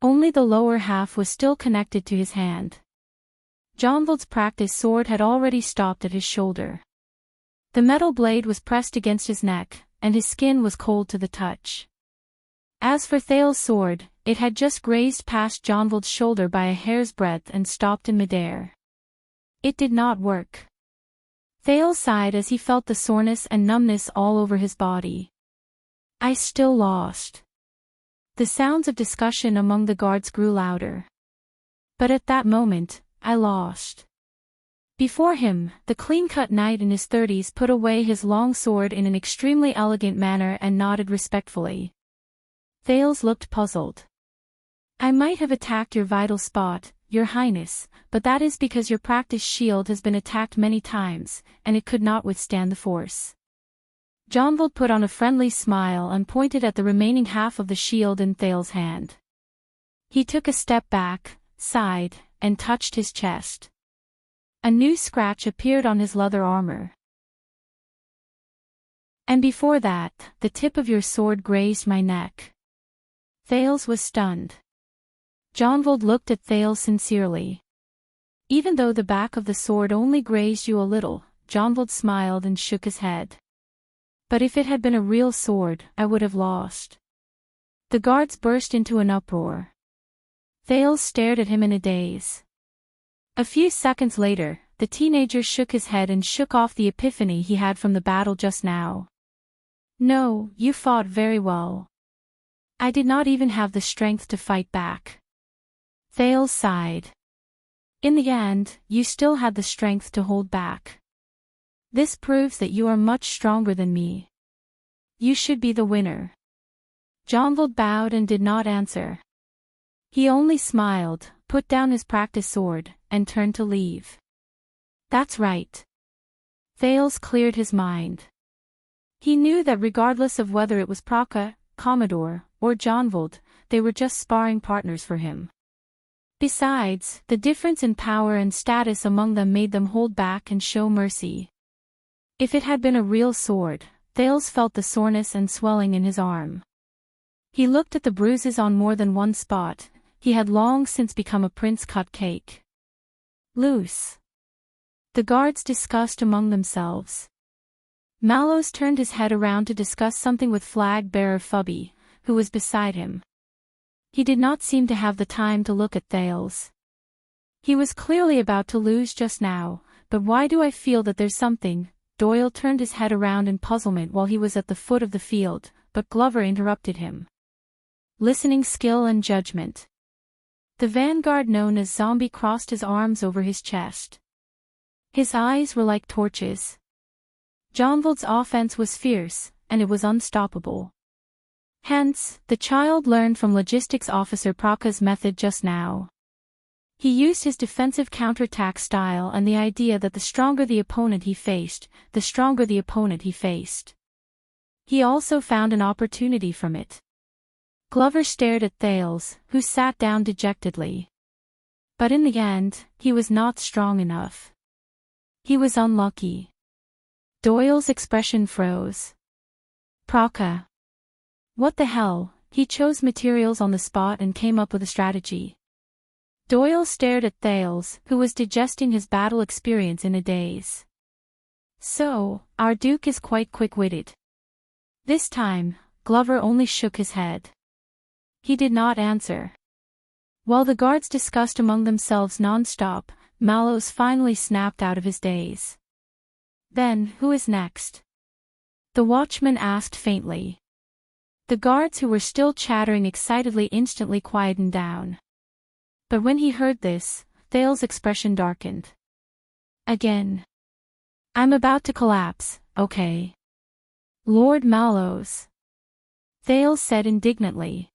Only the lower half was still connected to his hand. Jonvold's practice sword had already stopped at his shoulder. The metal blade was pressed against his neck, and his skin was cold to the touch. As for Thale's sword, it had just grazed past Jonvold's shoulder by a hair's breadth and stopped in midair. It did not work. Thale sighed as he felt the soreness and numbness all over his body. I still lost. The sounds of discussion among the guards grew louder. But at that moment, I lost. Before him, the clean-cut knight in his 30s put away his long sword in an extremely elegant manner and nodded respectfully. Thales looked puzzled. I might have attacked your vital spot, Your Highness, but that is because your practice shield has been attacked many times, and it could not withstand the force. Jonvold put on a friendly smile and pointed at the remaining half of the shield in Thale's hand. He took a step back, sighed, and touched his chest. A new scratch appeared on his leather armor. And before that, the tip of your sword grazed my neck. Thales was stunned. Jonvold looked at Thales sincerely. Even though the back of the sword only grazed you a little, Jonvold smiled and shook his head. But if it had been a real sword, I would have lost. The guards burst into an uproar. Thales stared at him in a daze. A few seconds later, the teenager shook his head and shook off the epiphany he had from the battle just now. No, you fought very well. I did not even have the strength to fight back. Thales sighed. In the end, you still had the strength to hold back. This proves that you are much stronger than me. You should be the winner. Jonvold bowed and did not answer. He only smiled, put down his practice sword, and turned to leave. That's right. Thales cleared his mind. He knew that regardless of whether it was Praka, Commodore, or Jonvold, they were just sparring partners for him. Besides, the difference in power and status among them made them hold back and show mercy. If it had been a real sword, Thales felt the soreness and swelling in his arm. He looked at the bruises on more than one spot. He had long since become a prince-cut cake. Loose. The guards discussed among themselves. Mallows turned his head around to discuss something with flag-bearer Fubby, who was beside him. He did not seem to have the time to look at Thales. He was clearly about to lose just now, but why do I feel that there's something? Doyle turned his head around in puzzlement while he was at the foot of the field, but Glover interrupted him. Listening skill and judgment. The vanguard known as Zombie crossed his arms over his chest. His eyes were like torches. Jonvold's offense was fierce, and it was unstoppable. Hence, the child learned from Logistics Officer Praka's method just now. He used his defensive counterattack style and the idea that the stronger the opponent he faced, the stronger the opponent he faced. He also found an opportunity from it. Glover stared at Thales, who sat down dejectedly. But in the end, he was not strong enough. He was unlucky. Doyle's expression froze. Praka. What the hell? He chose materials on the spot and came up with a strategy. Doyle stared at Thales, who was digesting his battle experience in a daze. So, our Duke is quite quick-witted. This time, Glover only shook his head. He did not answer. While the guards discussed among themselves non-stop, Mallows finally snapped out of his daze. Then, who is next? The watchman asked faintly. The guards who were still chattering excitedly instantly quietened down. But when he heard this, Thales' expression darkened. Again. I'm about to collapse, okay? Lord Mallows. Thales said indignantly.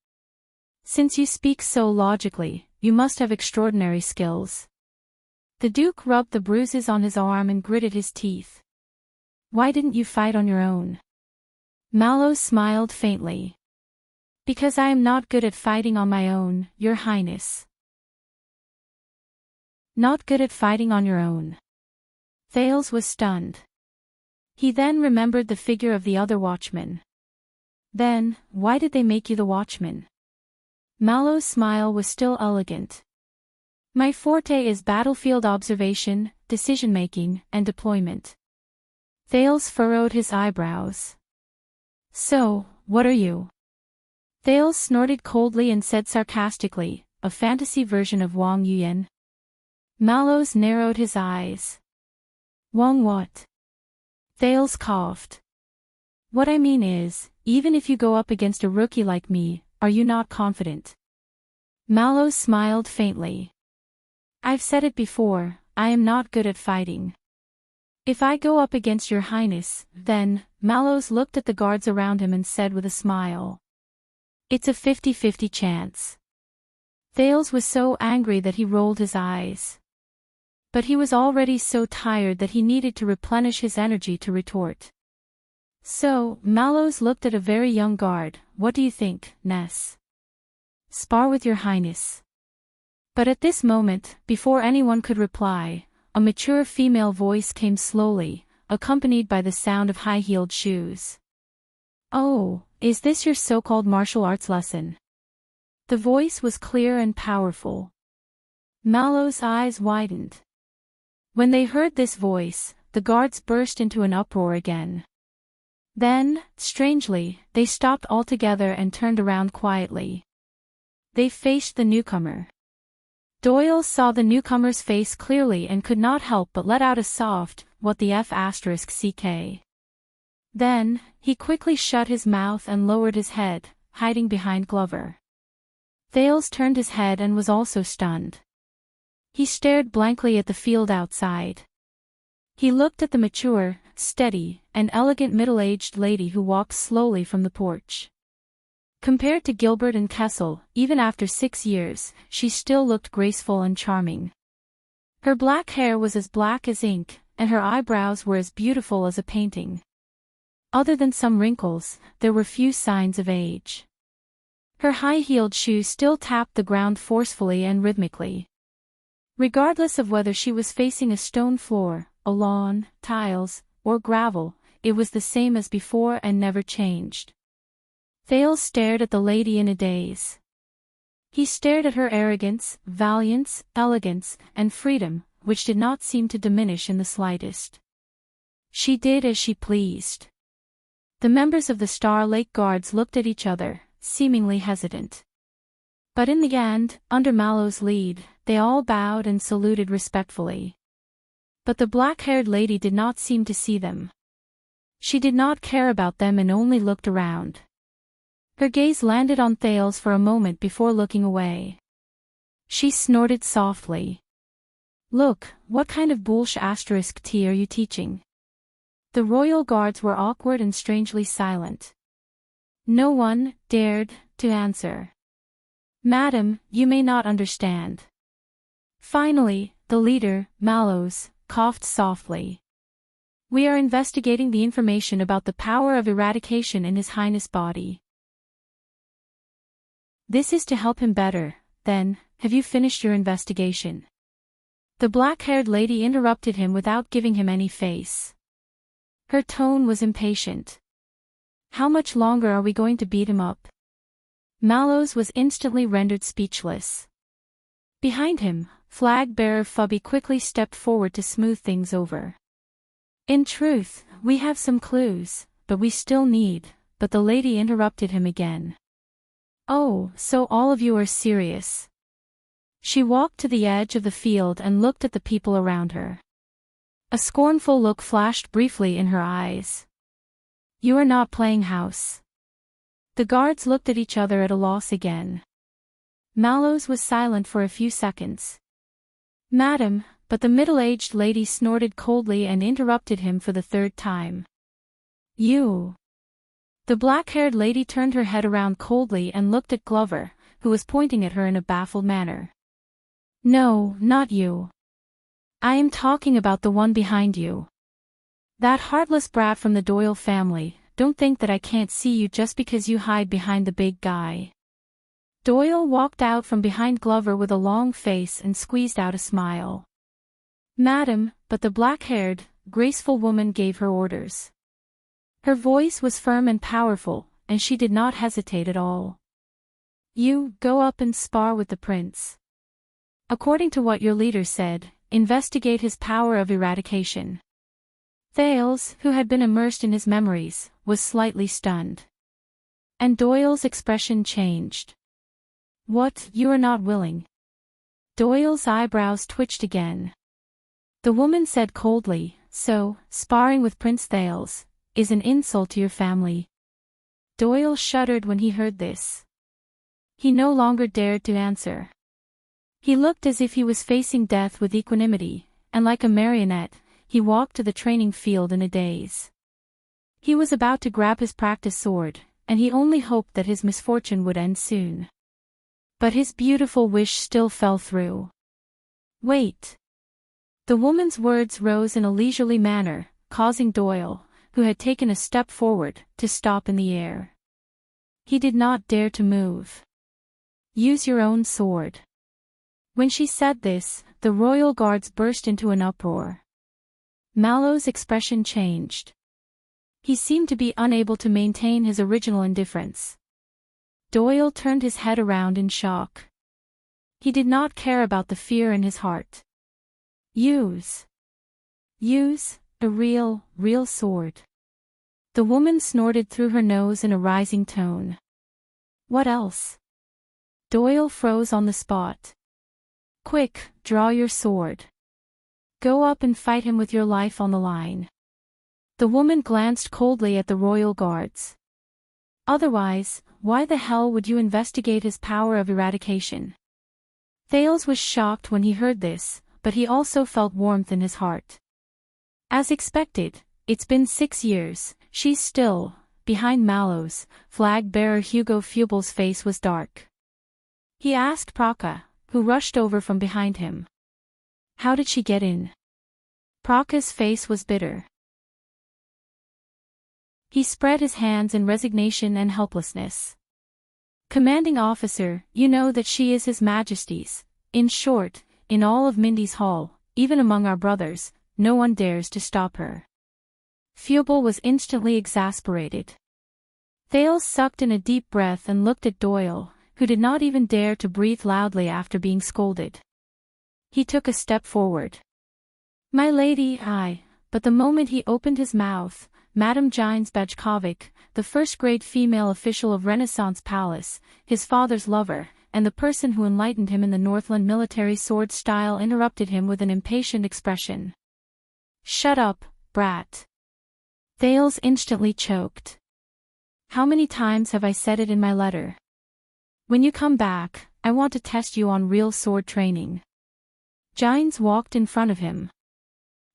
Since you speak so logically, you must have extraordinary skills. The Duke rubbed the bruises on his arm and gritted his teeth. Why didn't you fight on your own? Mallows smiled faintly. Because I am not good at fighting on my own, Your Highness. Not good at fighting on your own. Thales was stunned. He then remembered the figure of the other watchman. Then, why did they make you the watchman? Mallows' smile was still elegant. My forte is battlefield observation, decision-making, and deployment. Thales furrowed his eyebrows. So, what are you? Thales snorted coldly and said sarcastically, a fantasy version of Wang Yuan. Mallows narrowed his eyes. Wang what? Thales coughed. What I mean is, even if you go up against a rookie like me, are you not confident? Mallows smiled faintly. I've said it before, I am not good at fighting. If I go up against Your Highness, then, Mallows looked at the guards around him and said with a smile. It's a 50-50 chance. Thales was so angry that he rolled his eyes. But he was already so tired that he needed to replenish his energy to retort. So, Mallows looked at a very young guard. What do you think, Ness? Spar with Your Highness. But at this moment, before anyone could reply, a mature female voice came slowly, accompanied by the sound of high-heeled shoes. Oh, is this your so-called martial arts lesson? The voice was clear and powerful. Mallows' eyes widened. When they heard this voice, the guards burst into an uproar again. Then, strangely, they stopped altogether and turned around quietly. They faced the newcomer. Doyle saw the newcomer's face clearly and could not help but let out a soft, what the F***ck. Then, he quickly shut his mouth and lowered his head, hiding behind Glover. Thales turned his head and was also stunned. He stared blankly at the field outside. He looked at the mature, steady, and elegant middle-aged lady who walked slowly from the porch. Compared to Gilbert and Kessel, even after 6 years, she still looked graceful and charming. Her black hair was as black as ink, and her eyebrows were as beautiful as a painting. Other than some wrinkles, there were few signs of age. Her high-heeled shoes still tapped the ground forcefully and rhythmically. Regardless of whether she was facing a stone floor, a lawn, tiles, or gravel, it was the same as before and never changed. Thales stared at the lady in a daze. He stared at her arrogance, valiance, elegance, and freedom, which did not seem to diminish in the slightest. She did as she pleased. The members of the Star Lake Guards looked at each other, seemingly hesitant. But in the end, under Mallows' lead, they all bowed and saluted respectfully. But the black-haired lady did not seem to see them. She did not care about them and only looked around. Her gaze landed on Thales for a moment before looking away. She snorted softly. Look, what kind of bullsh** tea are you teaching? The royal guards were awkward and strangely silent. No one dared to answer. Madam, you may not understand. Finally, the leader, Mallows, coughed softly. We are investigating the information about the power of eradication in His Highness' body. This is to help him better. Then, have you finished your investigation? The black-haired lady interrupted him without giving him any face. Her tone was impatient. How much longer are we going to beat him up? Mallows was instantly rendered speechless. Behind him, flag-bearer Fubby quickly stepped forward to smooth things over. In truth, we have some clues, but we still need, but the lady interrupted him again. Oh, so all of you are serious. She walked to the edge of the field and looked at the people around her. A scornful look flashed briefly in her eyes. You are not playing house. The guards looked at each other at a loss again. Mallows was silent for a few seconds. Madam, but the middle-aged lady snorted coldly and interrupted him for the third time. You. The black-haired lady turned her head around coldly and looked at Glover, who was pointing at her in a baffled manner. No, not you. I am talking about the one behind you. That heartless brat from the Doyle family. Don't think that I can't see you just because you hide behind the big guy. Doyle walked out from behind Glover with a long face and squeezed out a smile. Madam, but the black-haired, graceful woman gave her orders. Her voice was firm and powerful, and she did not hesitate at all. You, go up and spar with the prince. According to what your leader said, investigate his power of eradication. Thales, who had been immersed in his memories, was slightly stunned. And Doyle's expression changed. What, you are not willing? Doyle's eyebrows twitched again. The woman said coldly, so, sparring with Prince Thales is an insult to your family. Doyle shuddered when he heard this. He no longer dared to answer. He looked as if he was facing death with equanimity, and like a marionette, he walked to the training field in a daze. He was about to grab his practice sword, and he only hoped that his misfortune would end soon. But his beautiful wish still fell through. Wait. The woman's words rose in a leisurely manner, causing Doyle, who had taken a step forward, to stop in the air. He did not dare to move. Use your own sword. When she said this, the royal guards burst into an uproar. Mallow's expression changed. He seemed to be unable to maintain his original indifference. Doyle turned his head around in shock. He did not care about the fear in his heart. Use a real sword. The woman snorted through her nose in a rising tone. What else? Doyle froze on the spot. Quick, draw your sword. Go up and fight him with your life on the line. The woman glanced coldly at the royal guards. Otherwise, why the hell would you investigate his power of eradication? Thales was shocked when he heard this, but he also felt warmth in his heart. As expected, it's been 6 years, she's still, behind Mallows. Flag-bearer Hugo Fubel's face was dark. He asked Praka, who rushed over from behind him. How did she get in? Praka's face was bitter. He spread his hands in resignation and helplessness. Commanding officer, you know that she is His Majesty's. In short, in all of Mindy's Hall, even among our brothers, no one dares to stop her. Fubel was instantly exasperated. Thales sucked in a deep breath and looked at Doyle, who did not even dare to breathe loudly after being scolded. He took a step forward. My lady, but the moment he opened his mouth, Madame Gines Bajkovic, the first-grade female official of Renaissance Palace, his father's lover, and the person who enlightened him in the Northland military sword style interrupted him with an impatient expression. Shut up, brat. Thales instantly choked. How many times have I said it in my letter? When you come back, I want to test you on real sword training. Gines walked in front of him.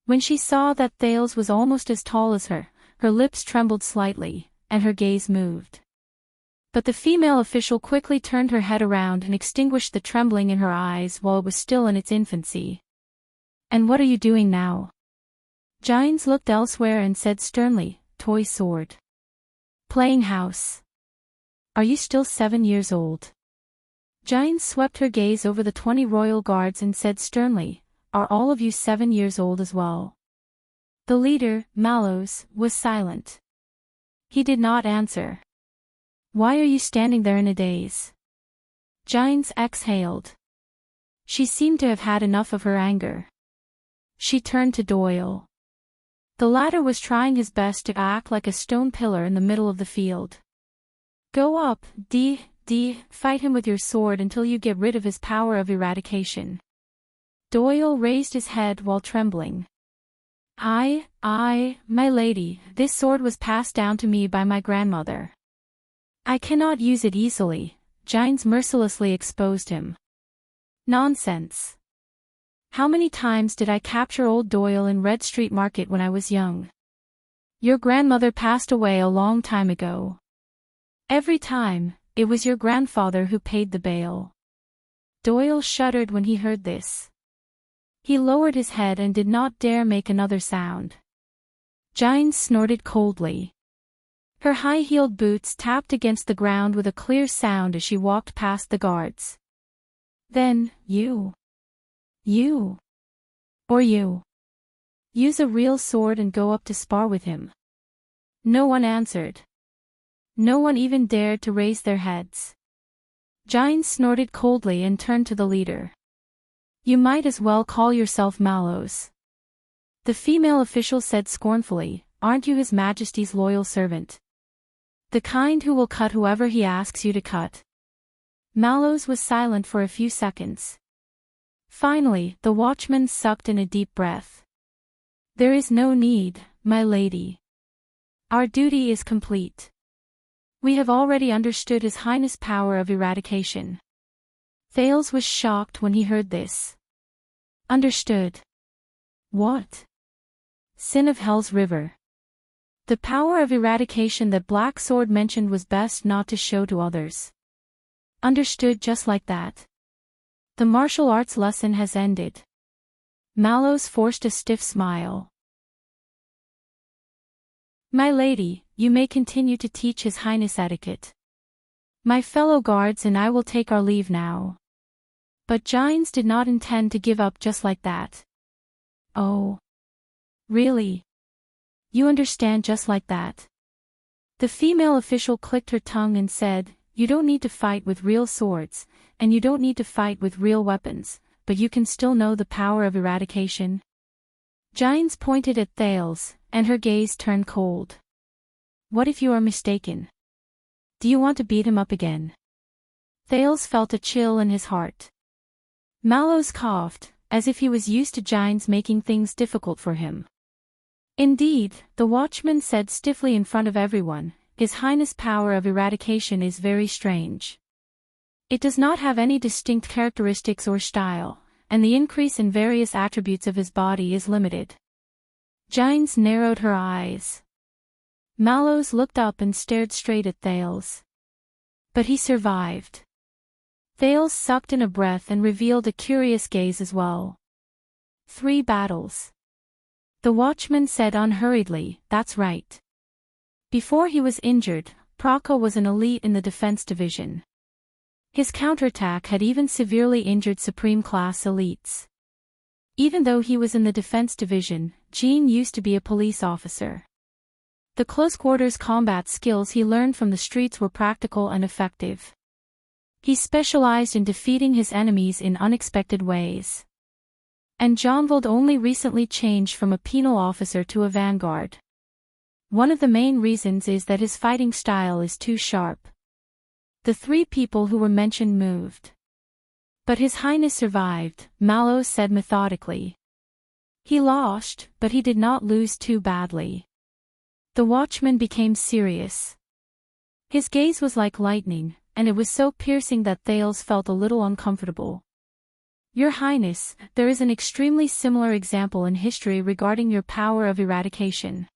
When she saw that Thales was almost as tall as her lips trembled slightly, and her gaze moved. But the female official quickly turned her head around and extinguished the trembling in her eyes while it was still in its infancy. And what are you doing now? Gines looked elsewhere and said sternly, toy sword. Playing house. Are you still 7 years old? Gines swept her gaze over the 20 royal guards and said sternly, are all of you 7 years old as well? The leader, Mallows, was silent. He did not answer. Why are you standing there in a daze? Gines exhaled. She seemed to have had enough of her anger. She turned to Doyle. The latter was trying his best to act like a stone pillar in the middle of the field. Go up, fight him with your sword until you get rid of his power of eradication. Doyle raised his head while trembling. My lady, this sword was passed down to me by my grandmother. I cannot use it easily, Gines mercilessly exposed him. Nonsense. How many times did I capture old Doyle in Red Street Market when I was young? Your grandmother passed away a long time ago. Every time, it was your grandfather who paid the bail. Doyle shuddered when he heard this. He lowered his head and did not dare make another sound. Gines snorted coldly. Her high-heeled boots tapped against the ground with a clear sound as she walked past the guards. Then, you. Use a real sword and go up to spar with him. No one answered. No one even dared to raise their heads. Gines snorted coldly and turned to the leader. You might as well call yourself Mallows. The female official said scornfully, aren't you His Majesty's loyal servant? The kind who will cut whoever he asks you to cut. Mallows was silent for a few seconds. Finally, the watchman sucked in a deep breath. There is no need, my lady. Our duty is complete. We have already understood His Highness' power of eradication. Thales was shocked when he heard this. Understood. What? Sin of Hell's River. The power of eradication that Black Sword mentioned was best not to show to others. Understood just like that. The martial arts lesson has ended. Mallows forced a stiff smile. My lady, you may continue to teach His Highness etiquette. My fellow guards and I will take our leave now. But Gines did not intend to give up just like that. Oh. Really? You understand just like that? The female official clicked her tongue and said, you don't need to fight with real swords, and you don't need to fight with real weapons, but you can still know the power of eradication. Gines pointed at Thales, and her gaze turned cold. What if you are mistaken? Do you want to beat him up again? Thales felt a chill in his heart. Mallows coughed, as if he was used to Gines making things difficult for him. Indeed, the watchman said stiffly in front of everyone, His Highness' power of eradication is very strange. It does not have any distinct characteristics or style, and the increase in various attributes of his body is limited. Gines narrowed her eyes. Mallows looked up and stared straight at Thales. But he survived. Thales sucked in a breath and revealed a curious gaze as well. 3 battles. The watchman said unhurriedly, that's right. Before he was injured, Proko was an elite in the defense division. His counterattack had even severely injured supreme-class elites. Even though he was in the defense division, Jean used to be a police officer. The close-quarters combat skills he learned from the streets were practical and effective. He specialized in defeating his enemies in unexpected ways. And Jonvald only recently changed from a penal officer to a vanguard. One of the main reasons is that his fighting style is too sharp. The 3 people who were mentioned moved. But His Highness survived, Mallows said methodically. He lost, but he did not lose too badly. The watchman became serious. His gaze was like lightning, and it was so piercing that Thales felt a little uncomfortable. Your Highness, there is an extremely similar example in history regarding your power of eradication.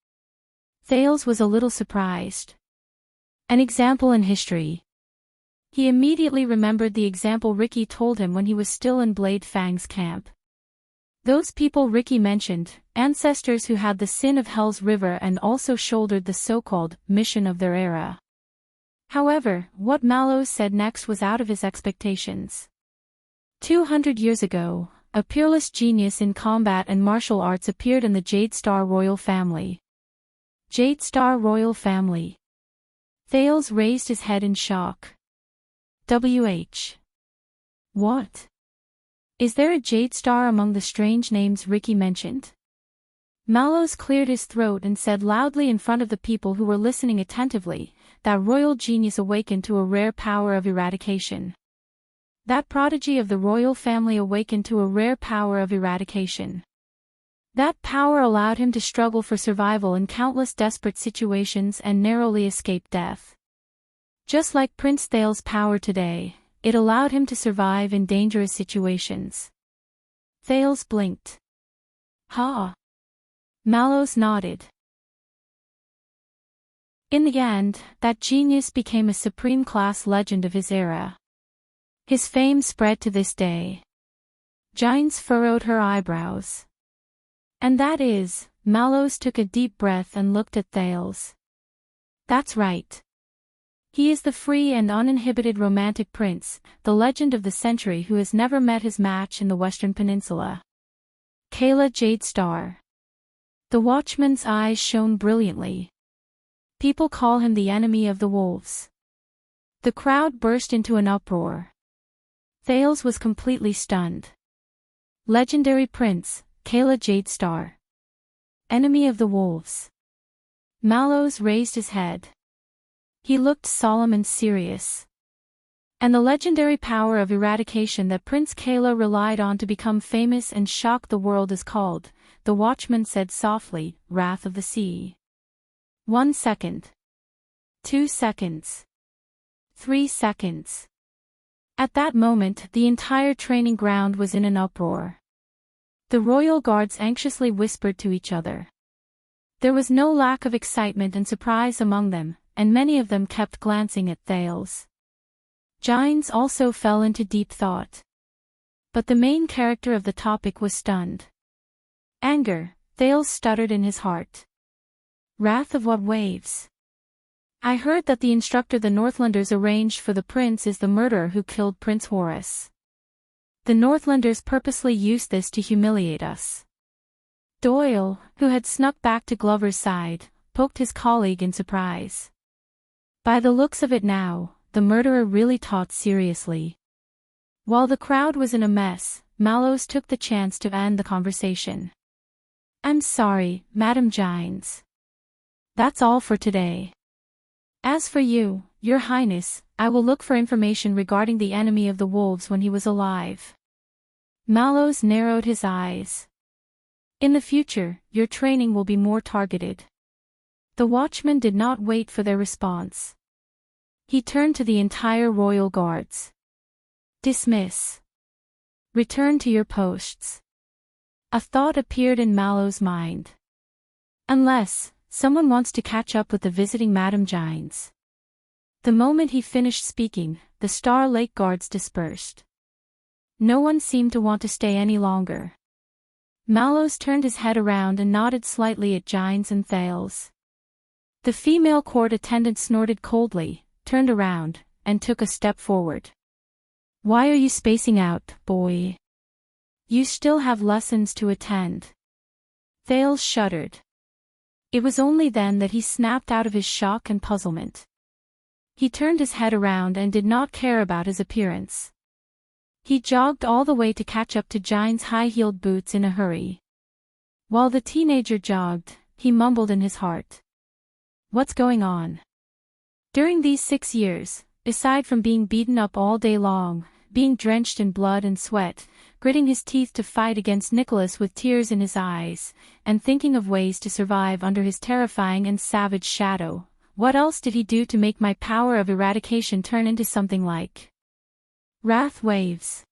Thales was a little surprised. An example in history. He immediately remembered the example Ricky told him when he was still in Blade Fang's camp. Those people Ricky mentioned, ancestors who had the sin of Hell's River and also shouldered the so-called mission of their era. However, what Mallows said next was out of his expectations. 200 years ago, a peerless genius in combat and martial arts appeared in the Jade Star royal family. Jade Star royal family. Thales raised his head in shock. What? Is there a Jade Star among the strange names Ricky mentioned? Mallows cleared his throat and said loudly in front of the people who were listening attentively, that royal genius awakened to a rare power of eradication. That prodigy of the royal family awakened to a rare power of eradication. That power allowed him to struggle for survival in countless desperate situations and narrowly escape death. Just like Prince Thales' power today, it allowed him to survive in dangerous situations. Thales blinked. Ha! Mallows nodded. In the end, that genius became a supreme-class legend of his era. His fame spread to this day. Gines furrowed her eyebrows. And that is, Mallows took a deep breath and looked at Thales. That's right. He is the free and uninhibited romantic prince, the legend of the century who has never met his match in the Western Peninsula. Kayla Jade Star. The watchman's eyes shone brilliantly. People call him the enemy of the wolves. The crowd burst into an uproar. Thales was completely stunned. Legendary prince, Kayla Jade Star. Enemy of the wolves. Mallows raised his head. He looked solemn and serious. And the legendary power of eradication that Prince Kayla relied on to become famous and shock the world is called, the watchman said softly, Wrath of the Sea. 1 second. 2 seconds. 3 seconds. At that moment, the entire training ground was in an uproar. The royal guards anxiously whispered to each other. There was no lack of excitement and surprise among them, and many of them kept glancing at Thales. Gines also fell into deep thought. But the main character of the topic was stunned. Anger, Thales stuttered in his heart. Wrath of what waves? I heard that the instructor the Northlanders arranged for the prince is the murderer who killed Prince Horus. The Northlanders purposely used this to humiliate us. Doyle, who had snuck back to Glover's side, poked his colleague in surprise. By the looks of it now, the murderer really taught seriously. While the crowd was in a mess, Mallows took the chance to end the conversation. I'm sorry, Madam Gines. That's all for today. As for you, Your Highness, I will look for information regarding the enemy of the wolves when he was alive. Mallows narrowed his eyes. In the future, your training will be more targeted. The watchman did not wait for their response. He turned to the entire royal guards. Dismiss. Return to your posts. A thought appeared in Mallows' mind. Unless, someone wants to catch up with the visiting Madame Gines. The moment he finished speaking, the Star Lake guards dispersed. No one seemed to want to stay any longer. Mallows turned his head around and nodded slightly at Gines and Thales. The female court attendant snorted coldly, turned around, and took a step forward. Why are you spacing out, boy? You still have lessons to attend. Thales shuddered. It was only then that he snapped out of his shock and puzzlement. He turned his head around and did not care about his appearance. He jogged all the way to catch up to Gines' high-heeled boots in a hurry. While the teenager jogged, he mumbled in his heart. What's going on? During these 6 years, aside from being beaten up all day long, being drenched in blood and sweat, gritting his teeth to fight against Nicholas with tears in his eyes, and thinking of ways to survive under his terrifying and savage shadow, what else did he do to make my power of eradication turn into something like wrath waves?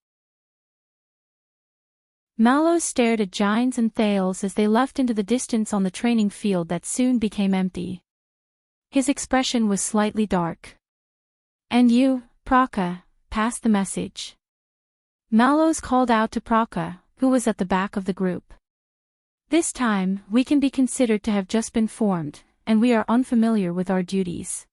Mallows stared at Gines and Thales as they left into the distance on the training field that soon became empty. His expression was slightly dark. And you, Praka, pass the message. Mallows called out to Praka, who was at the back of the group. This time, we can be considered to have just been formed, and we are unfamiliar with our duties.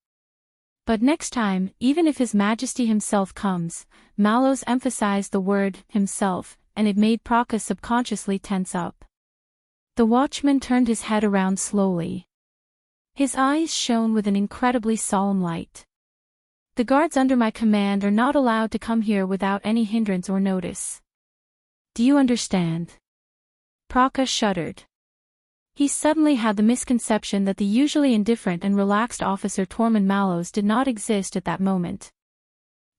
But next time, even if His Majesty himself comes, Mallows emphasized the word himself, and it made Praka subconsciously tense up. The watchman turned his head around slowly. His eyes shone with an incredibly solemn light. The guards under my command are not allowed to come here without any hindrance or notice. Do you understand? Praka shuddered. He suddenly had the misconception that the usually indifferent and relaxed officer Tormund Mallows did not exist at that moment.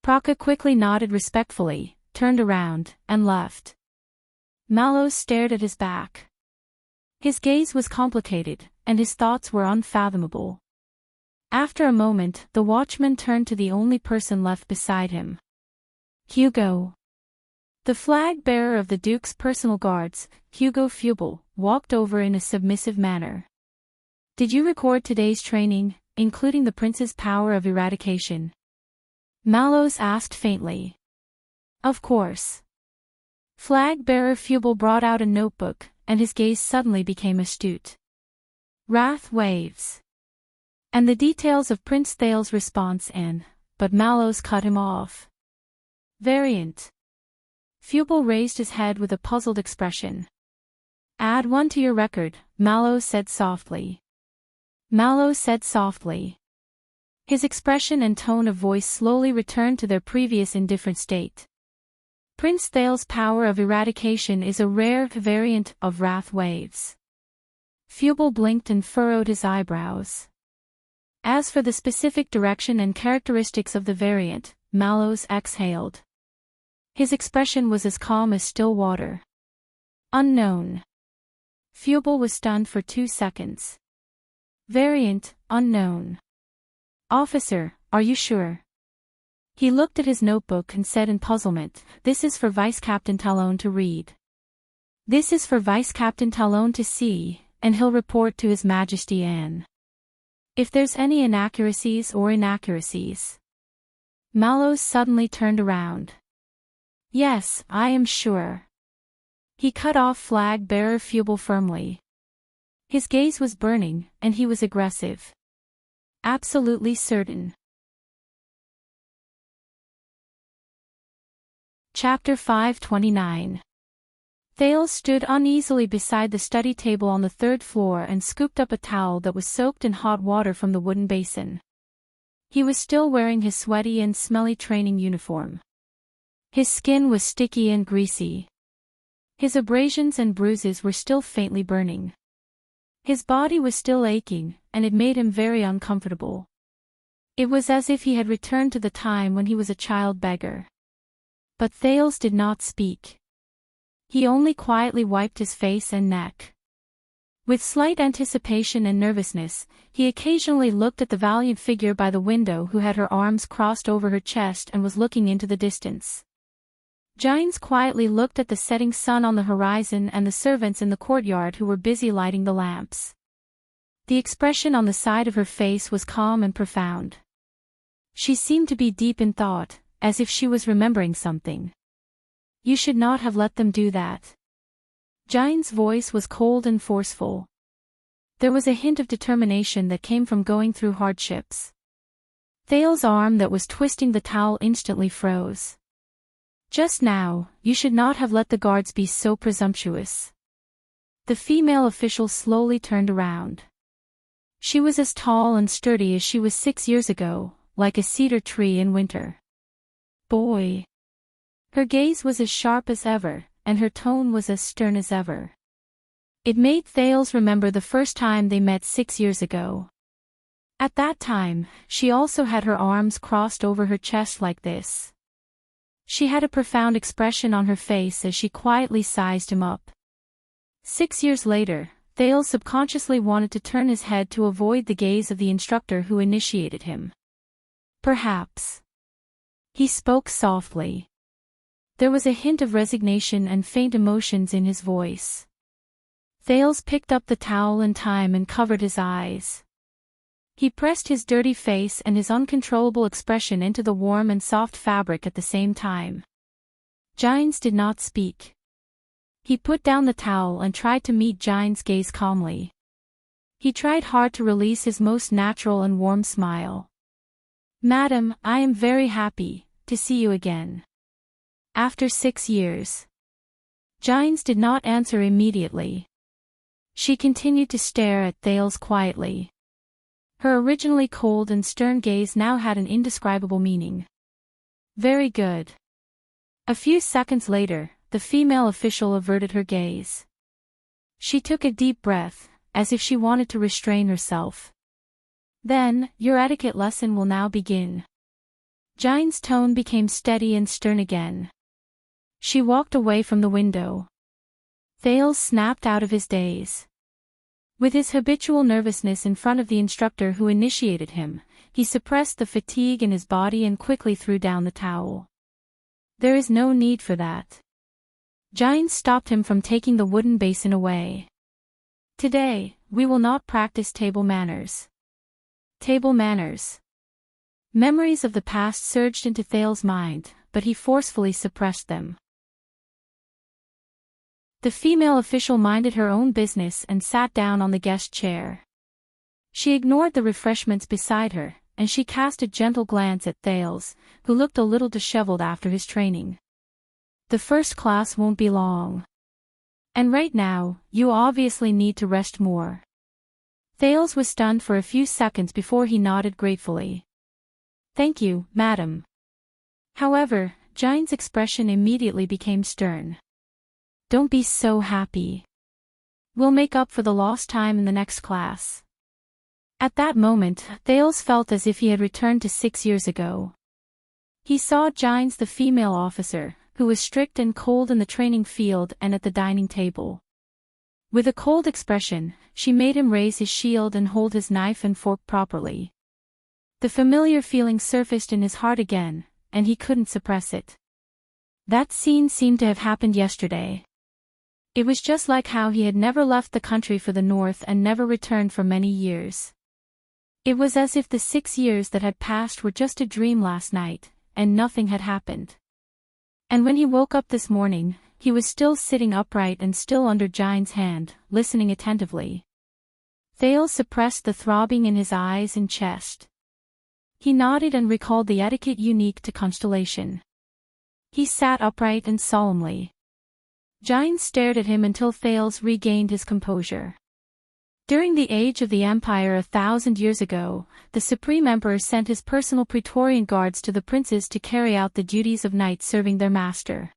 Praka quickly nodded respectfully, turned around, and left. Mallows stared at his back. His gaze was complicated, and his thoughts were unfathomable. After a moment, the watchman turned to the only person left beside him. Hugo. The flag-bearer of the Duke's personal guards, Hugo Fubel, walked over in a submissive manner. Did you record today's training, including the prince's power of eradication? Mallows asked faintly. Of course. Flag-bearer Fubel brought out a notebook, and his gaze suddenly became astute. Wrath waves. And the details of Prince Thales' response but Mallows cut him off. Variant. Fubel raised his head with a puzzled expression. Add 1 to your record, Mallows said softly. Mallows said softly. His expression and tone of voice slowly returned to their previous indifferent state. Prince Thales' power of eradication is a rare variant of wrath waves. Fubel blinked and furrowed his eyebrows. As for the specific direction and characteristics of the variant, Mallows exhaled. His expression was as calm as still water. Unknown. Fubel was stunned for 2 seconds. Variant, unknown. Officer, are you sure? He looked at his notebook and said in puzzlement, This is for Vice Captain Talon to read. This is for Vice Captain Talon to see, and he'll report to His Majesty Anne. If there's any inaccuracies. Mallows suddenly turned around. Yes, I am sure. He cut off flag-bearer Fubel firmly. His gaze was burning, and he was aggressive. Absolutely certain. Chapter 529. Thales stood uneasily beside the study table on the 3rd floor and scooped up a towel that was soaked in hot water from the wooden basin. He was still wearing his sweaty and smelly training uniform. His skin was sticky and greasy. His abrasions and bruises were still faintly burning. His body was still aching, and it made him very uncomfortable. It was as if he had returned to the time when he was a child beggar. But Thales did not speak. He only quietly wiped his face and neck. With slight anticipation and nervousness, he occasionally looked at the valiant figure by the window who had her arms crossed over her chest and was looking into the distance. Gines quietly looked at the setting sun on the horizon and the servants in the courtyard who were busy lighting the lamps. The expression on the side of her face was calm and profound. She seemed to be deep in thought, as if she was remembering something. You should not have let them do that. Gines' voice was cold and forceful. There was a hint of determination that came from going through hardships. Thales' arm that was twisting the towel instantly froze. Just now, you should not have let the guards be so presumptuous. The female official slowly turned around. She was as tall and sturdy as she was 6 years ago, like a cedar tree in winter. Boy. Her gaze was as sharp as ever, and her tone was as stern as ever. It made Thales remember the first time they met 6 years ago. At that time, she also had her arms crossed over her chest like this. She had a profound expression on her face as she quietly sized him up. 6 years later, Thales subconsciously wanted to turn his head to avoid the gaze of the instructor who initiated him. Perhaps. He spoke softly. There was a hint of resignation and faint emotions in his voice. Thales picked up the towel in time and covered his eyes. He pressed his dirty face and his uncontrollable expression into the warm and soft fabric at the same time. Giles did not speak. He put down the towel and tried to meet Giles' gaze calmly. He tried hard to release his most natural and warm smile. "Madam, I am very happy to see you again. After 6 years." Giles did not answer immediately. She continued to stare at Thales quietly. Her originally cold and stern gaze now had an indescribable meaning. "Very good." A few seconds later, the female official averted her gaze. She took a deep breath, as if she wanted to restrain herself. "Then, your etiquette lesson will now begin." Giles' tone became steady and stern again. She walked away from the window. Thales snapped out of his daze. With his habitual nervousness in front of the instructor who initiated him, he suppressed the fatigue in his body and quickly threw down the towel. "There is no need for that." Giles stopped him from taking the wooden basin away. "Today, we will not practice table manners." Table manners. Memories of the past surged into Thales' mind, but he forcefully suppressed them. The female official minded her own business and sat down on the guest chair. She ignored the refreshments beside her, and she cast a gentle glance at Thales, who looked a little disheveled after his training. "The first class won't be long. And right now, you obviously need to rest more." Thales was stunned for a few seconds before he nodded gratefully. "Thank you, madam." However, Giles' expression immediately became stern. "Don't be so happy. We'll make up for the lost time in the next class." At that moment, Thales felt as if he had returned to 6 years ago. He saw Giles, the female officer, who was strict and cold in the training field and at the dining table. With a cold expression, she made him raise his shield and hold his knife and fork properly. The familiar feeling surfaced in his heart again, and he couldn't suppress it. That scene seemed to have happened yesterday. It was just like how he had never left the country for the north and never returned for many years. It was as if the 6 years that had passed were just a dream last night, and nothing had happened. And when he woke up this morning, he was still sitting upright and still under Giles' hand, listening attentively. Thales suppressed the throbbing in his eyes and chest. He nodded and recalled the etiquette unique to Constellation. He sat upright and solemnly. Giles stared at him until Thales regained his composure. During the age of the Empire 1,000 years ago, the Supreme Emperor sent his personal Praetorian guards to the princes to carry out the duties of knights serving their master.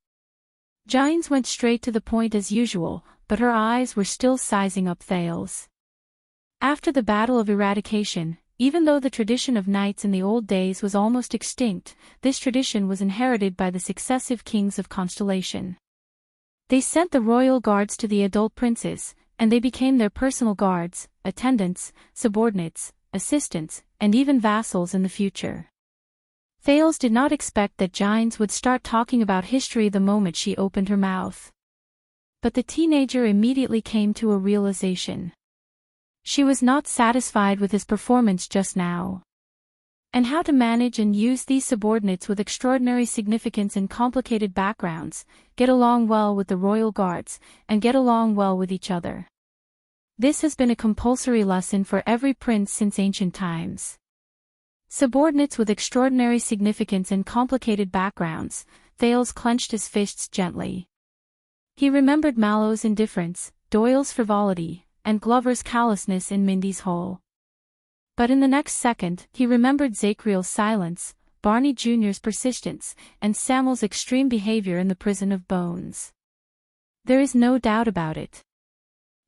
Giles went straight to the point as usual, but her eyes were still sizing up Thales. After the Battle of Eradication, even though the tradition of knights in the old days was almost extinct, this tradition was inherited by the successive kings of Constellation. They sent the royal guards to the adult princes, and they became their personal guards, attendants, subordinates, assistants, and even vassals in the future. Thales did not expect that Giles would start talking about history the moment she opened her mouth. But the teenager immediately came to a realization. She was not satisfied with his performance just now. And how to manage and use these subordinates with extraordinary significance and complicated backgrounds, get along well with the royal guards, and get along well with each other. This has been a compulsory lesson for every prince since ancient times. Subordinates with extraordinary significance and complicated backgrounds. Thales clenched his fists gently. He remembered Mallow's indifference, Doyle's frivolity, and Glover's callousness in Mindy's hole. But in the next second, he remembered Zachriel's silence, Barney Jr.'s persistence, and Samuel's extreme behavior in the prison of bones. There is no doubt about it.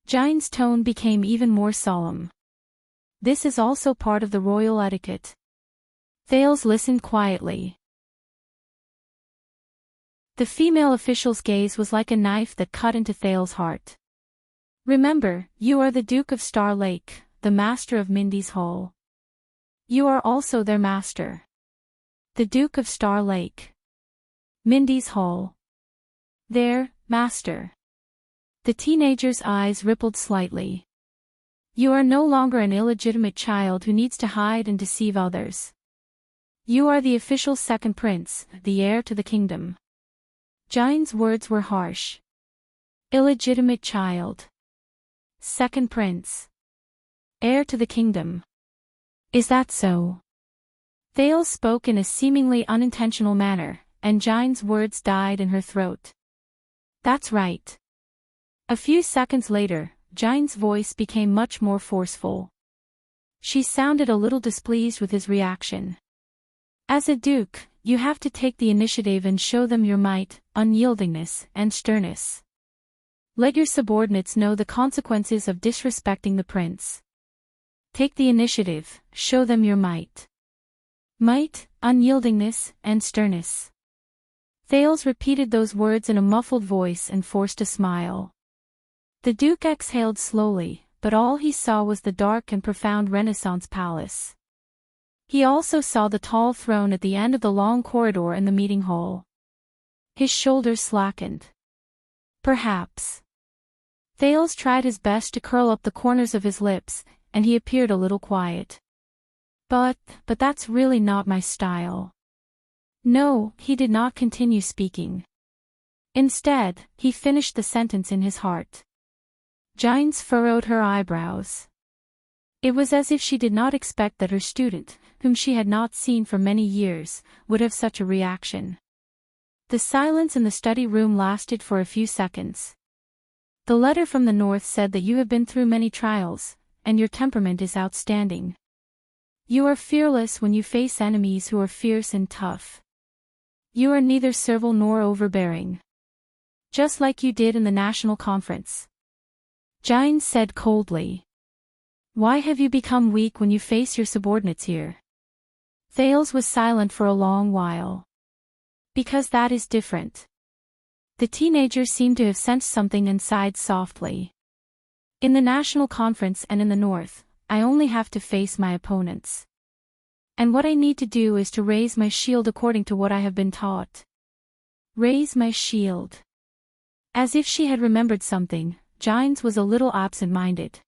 Giles' tone became even more solemn. This is also part of the royal etiquette. Thales listened quietly. The female official's gaze was like a knife that cut into Thales' heart. Remember, you are the Duke of Star Lake, the master of Mindy's Hall. You are also their master. The Duke of Star Lake. Mindy's Hall. Their master. The teenager's eyes rippled slightly. You are no longer an illegitimate child who needs to hide and deceive others. You are the official second prince, the heir to the kingdom. Jine's words were harsh. Illegitimate child. Second prince. Heir to the kingdom. Is that so? Thales spoke in a seemingly unintentional manner, and Jine's words died in her throat. That's right. A few seconds later, Jine's voice became much more forceful. She sounded a little displeased with his reaction. As a duke, you have to take the initiative and show them your might, unyieldingness, and sternness. Let your subordinates know the consequences of disrespecting the prince. Take the initiative, show them your might. Might, unyieldingness, and sternness. Thales repeated those words in a muffled voice and forced a smile. The Duke exhaled slowly, but all he saw was the dark and profound Renaissance palace. He also saw the tall throne at the end of the long corridor in the meeting hall. His shoulders slackened. Perhaps. Thales tried his best to curl up the corners of his lips, and he appeared a little quiet. But that's really not my style. No, he did not continue speaking. Instead, he finished the sentence in his heart. Jines furrowed her eyebrows. It was as if she did not expect that her student, whom she had not seen for many years, would have such a reaction. The silence in the study room lasted for a few seconds. The letter from the north said that you have been through many trials, and your temperament is outstanding. You are fearless when you face enemies who are fierce and tough. You are neither servile nor overbearing. Just like you did in the national conference. Jines said coldly. Why have you become weak when you face your subordinates here? Thales was silent for a long while. Because that is different. The teenager seemed to have sensed something and sighed softly. In the national conference and in the north, I only have to face my opponents. And what I need to do is to raise my shield according to what I have been taught. Raise my shield. As if she had remembered something, Jines was a little absent-minded.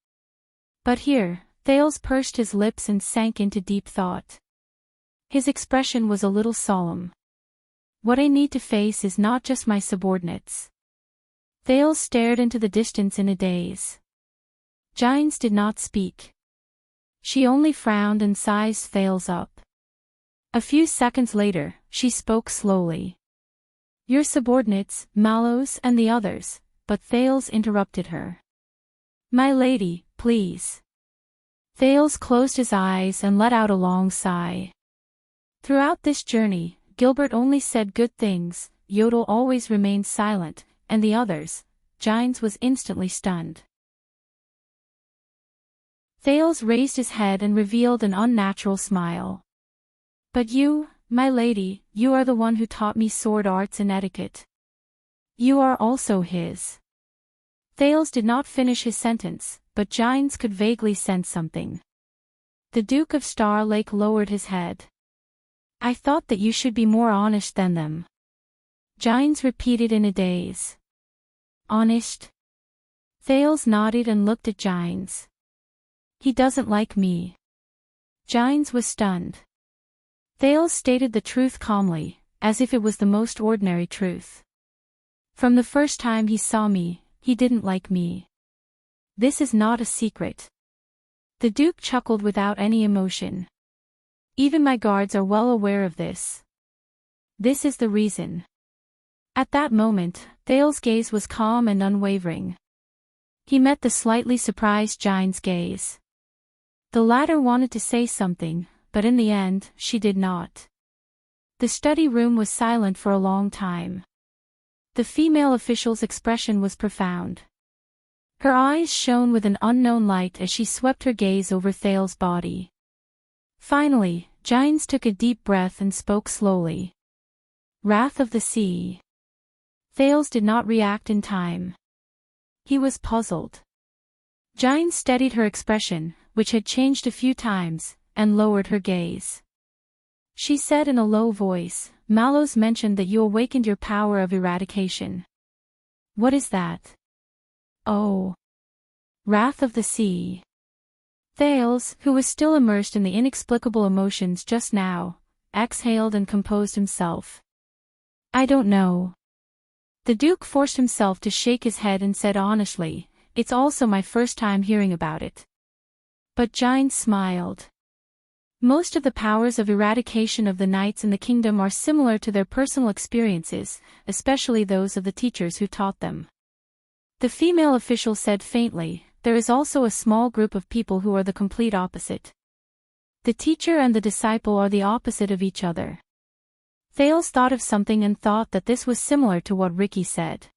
But here, Thales pursed his lips and sank into deep thought. His expression was a little solemn. What I need to face is not just my subordinates. Thales stared into the distance in a daze. Jines did not speak. She only frowned and sized Thales up. A few seconds later, she spoke slowly. Your subordinates, Mallows and the others, but Thales interrupted her. My lady, please. Thales closed his eyes and let out a long sigh. Throughout this journey, Gilbert only said good things, Yodel always remained silent, and the others, Jines was instantly stunned. Thales raised his head and revealed an unnatural smile. But you, my lady, you are the one who taught me sword arts and etiquette. You are also his. Thales did not finish his sentence, but Jines could vaguely sense something. The Duke of Star Lake lowered his head. I thought that you should be more honest than them. Jines repeated in a daze. Honest? Thales nodded and looked at Jines. He doesn't like me. Jines was stunned. Thales stated the truth calmly, as if it was the most ordinary truth. From the first time he saw me, he didn't like me. This is not a secret. The Duke chuckled without any emotion. Even my guards are well aware of this. This is the reason. At that moment, Thales' gaze was calm and unwavering. He met the slightly surprised Jines' gaze. The latter wanted to say something, but in the end, she did not. The study room was silent for a long time. The female official's expression was profound. Her eyes shone with an unknown light as she swept her gaze over Thales' body. Finally, Jines took a deep breath and spoke slowly. Wrath of the Sea. Thales did not react in time. He was puzzled. Jine steadied her expression, which had changed a few times, and lowered her gaze. She said in a low voice, "Mallows mentioned that you awakened your power of eradication. What is that?" "Oh. Wrath of the Sea." Thales, who was still immersed in the inexplicable emotions just now, exhaled and composed himself. "I don't know." The Duke forced himself to shake his head and said honestly, "It's also my first time hearing about it." But Jine smiled. Most of the powers of eradication of the knights in the kingdom are similar to their personal experiences, especially those of the teachers who taught them. The female official said faintly, "There is also a small group of people who are the complete opposite. The teacher and the disciple are the opposite of each other." Thales thought of something and thought that this was similar to what Ricky said.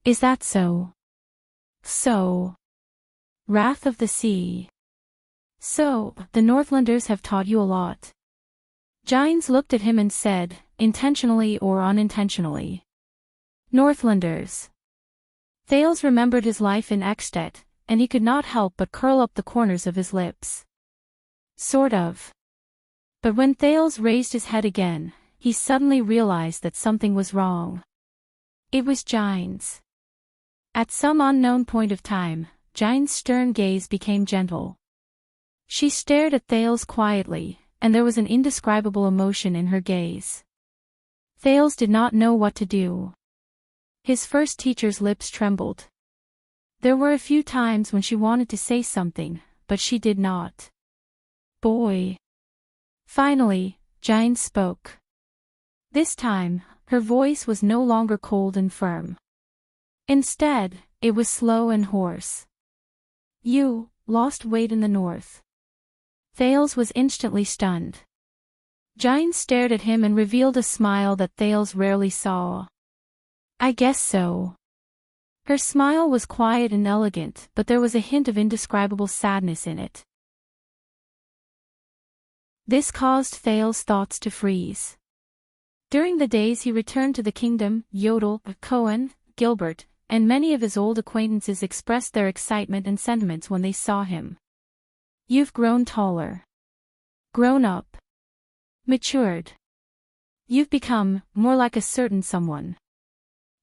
"Is that so?" "So. Wrath of the Sea. So, the Northlanders have taught you a lot." Gines looked at him and said, "Intentionally or unintentionally?" "Northlanders." Thales remembered his life in Ekstedt, and he could not help but curl up the corners of his lips. "Sort of." But when Thales raised his head again, he suddenly realized that something was wrong. It was Gines. At some unknown point of time, Gine's stern gaze became gentle. She stared at Thales quietly, and there was an indescribable emotion in her gaze. Thales did not know what to do. His first teacher's lips trembled. There were a few times when she wanted to say something, but she did not. "Boy." Finally, Gine spoke. This time, her voice was no longer cold and firm. Instead, it was slow and hoarse. "You lost weight in the north." Thales was instantly stunned. Gine stared at him and revealed a smile that Thales rarely saw. "I guess so." Her smile was quiet and elegant, but there was a hint of indescribable sadness in it. This caused Thales' thoughts to freeze. During the days he returned to the kingdom, Yodel, Cohen, Gilbert, and many of his old acquaintances expressed their excitement and sentiments when they saw him. "You've grown taller. Grown up. Matured. You've become more like a certain someone.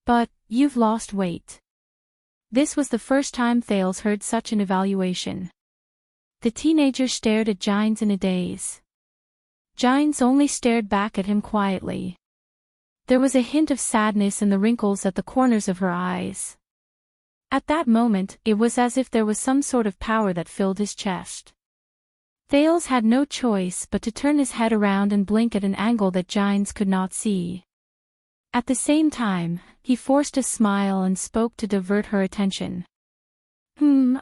But you've lost weight." This was the first time Thales heard such an evaluation. The teenager stared at Gines in a daze. Gines only stared back at him quietly. There was a hint of sadness in the wrinkles at the corners of her eyes. At that moment, it was as if there was some sort of power that filled his chest. Thales had no choice but to turn his head around and blink at an angle that Gines could not see. At the same time, he forced a smile and spoke to divert her attention.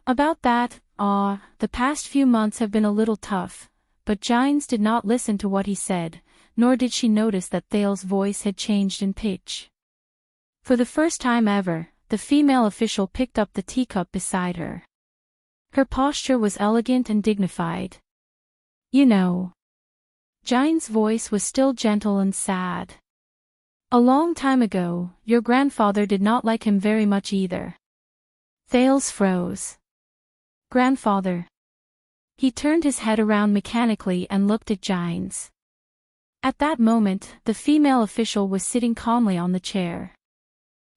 About that, the past few months have been a little tough," but Gines did not listen to what he said, nor did she notice that Thales' voice had changed in pitch. For the first time ever, the female official picked up the teacup beside her. Her posture was elegant and dignified. "You know." Gines' voice was still gentle and sad. "A long time ago, your grandfather did not like him very much either." Thales froze. "Grandfather?" He turned his head around mechanically and looked at Gines. At that moment, the female official was sitting calmly on the chair.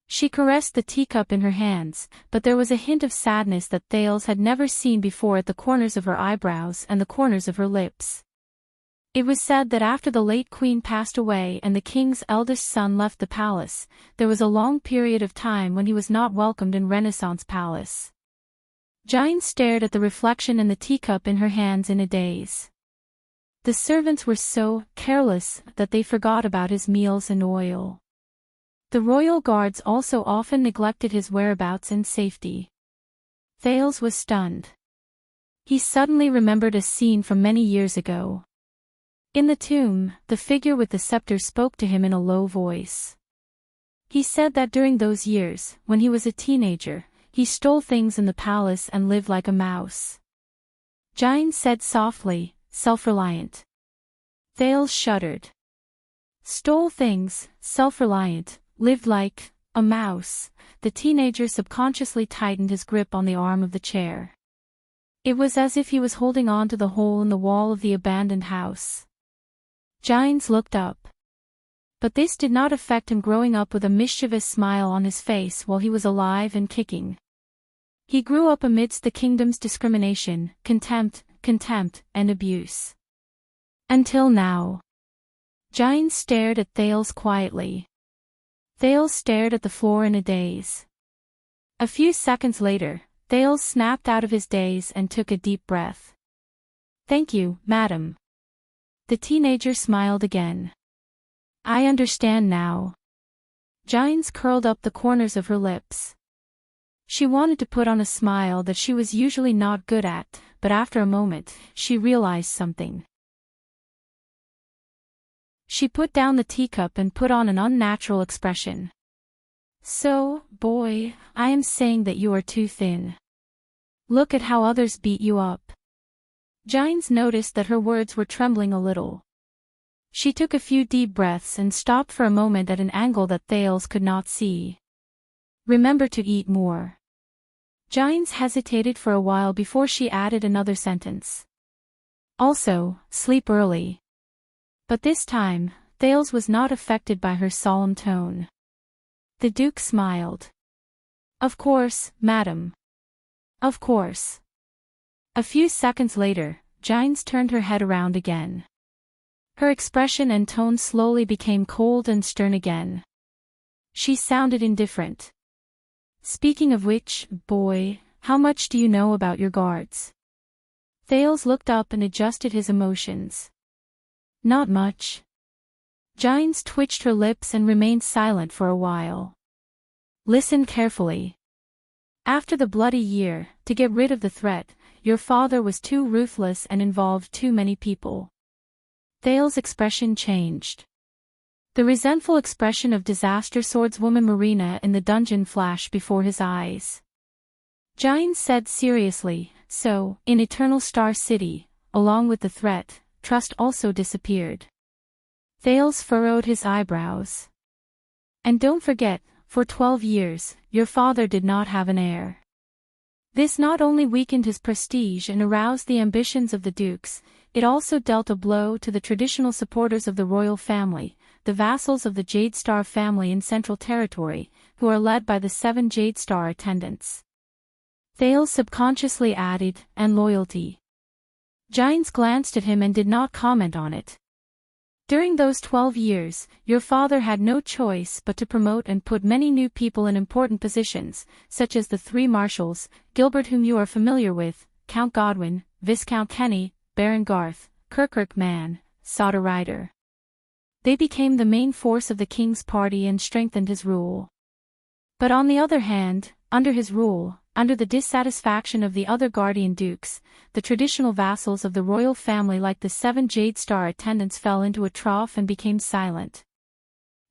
She caressed the teacup in her hands, but there was a hint of sadness that Thales had never seen before at the corners of her eyebrows and the corners of her lips. It was said that after the late queen passed away and the king's eldest son left the palace, there was a long period of time when he was not welcomed in Renaissance Palace. Gines stared at the reflection in the teacup in her hands in a daze. The servants were so careless that they forgot about his meals and oil. The royal guards also often neglected his whereabouts and safety. Thales was stunned. He suddenly remembered a scene from many years ago. In the tomb, the figure with the scepter spoke to him in a low voice. He said that during those years, when he was a teenager, he stole things in the palace and lived like a mouse. Gines said softly, "Self-reliant." Thales shuddered. "Stole things, self-reliant, lived like, A mouse. The teenager subconsciously tightened his grip on the arm of the chair. It was as if he was holding on to the hole in the wall of the abandoned house. Giles looked up. But this did not affect him, growing up with a mischievous smile on his face while he was alive and kicking. He grew up amidst the kingdom's discrimination, contempt, and abuse. Until now. Giles stared at Thales quietly. Thales stared at the floor in a daze. A few seconds later, Thales snapped out of his daze and took a deep breath. "Thank you, madam." The teenager smiled again. "I understand now." Giles curled up the corners of her lips. She wanted to put on a smile that she was usually not good at, but after a moment, she realized something. She put down the teacup and put on an unnatural expression. "So, boy, I am saying that you are too thin. Look at how others beat you up." Giles noticed that her words were trembling a little. She took a few deep breaths and stopped for a moment at an angle that Thales could not see. "Remember to eat more." Giles hesitated for a while before she added another sentence. "Also, sleep early." But this time, Thales was not affected by her solemn tone. The Duke smiled. "Of course, madam. Of course." A few seconds later, Giles turned her head around again. Her expression and tone slowly became cold and stern again. She sounded indifferent. "Speaking of which, boy, how much do you know about your guards?" Thales looked up and adjusted his emotions. "Not much." Giles twitched her lips and remained silent for a while. "Listen carefully. After the bloody year, to get rid of the threat, your father was too ruthless and involved too many people." Thales' expression changed. The resentful expression of disaster swordswoman Marina in the dungeon flashed before his eyes. Giles said seriously, "So, in Eternal Star City, along with the threat, trust also disappeared." Thales furrowed his eyebrows. "And don't forget, for 12 years, your father did not have an heir." This not only weakened his prestige and aroused the ambitions of the dukes, it also dealt a blow to the traditional supporters of the royal family, the vassals of the Jade Star family in Central Territory, who are led by the 7 Jade Star attendants. Thales subconsciously added, "and loyalty." Giles glanced at him and did not comment on it. "During those 12 years, your father had no choice but to promote and put many new people in important positions, such as the 3 marshals, Gilbert, whom you are familiar with, Count Godwin, Viscount Kenny, Baron Garth, Kirkirk Man, Sodder Ryder. They became the main force of the king's party and strengthened his rule. But on the other hand, under his rule, under the dissatisfaction of the other guardian dukes, the traditional vassals of the royal family like the 7 Jade Star attendants fell into a trough and became silent.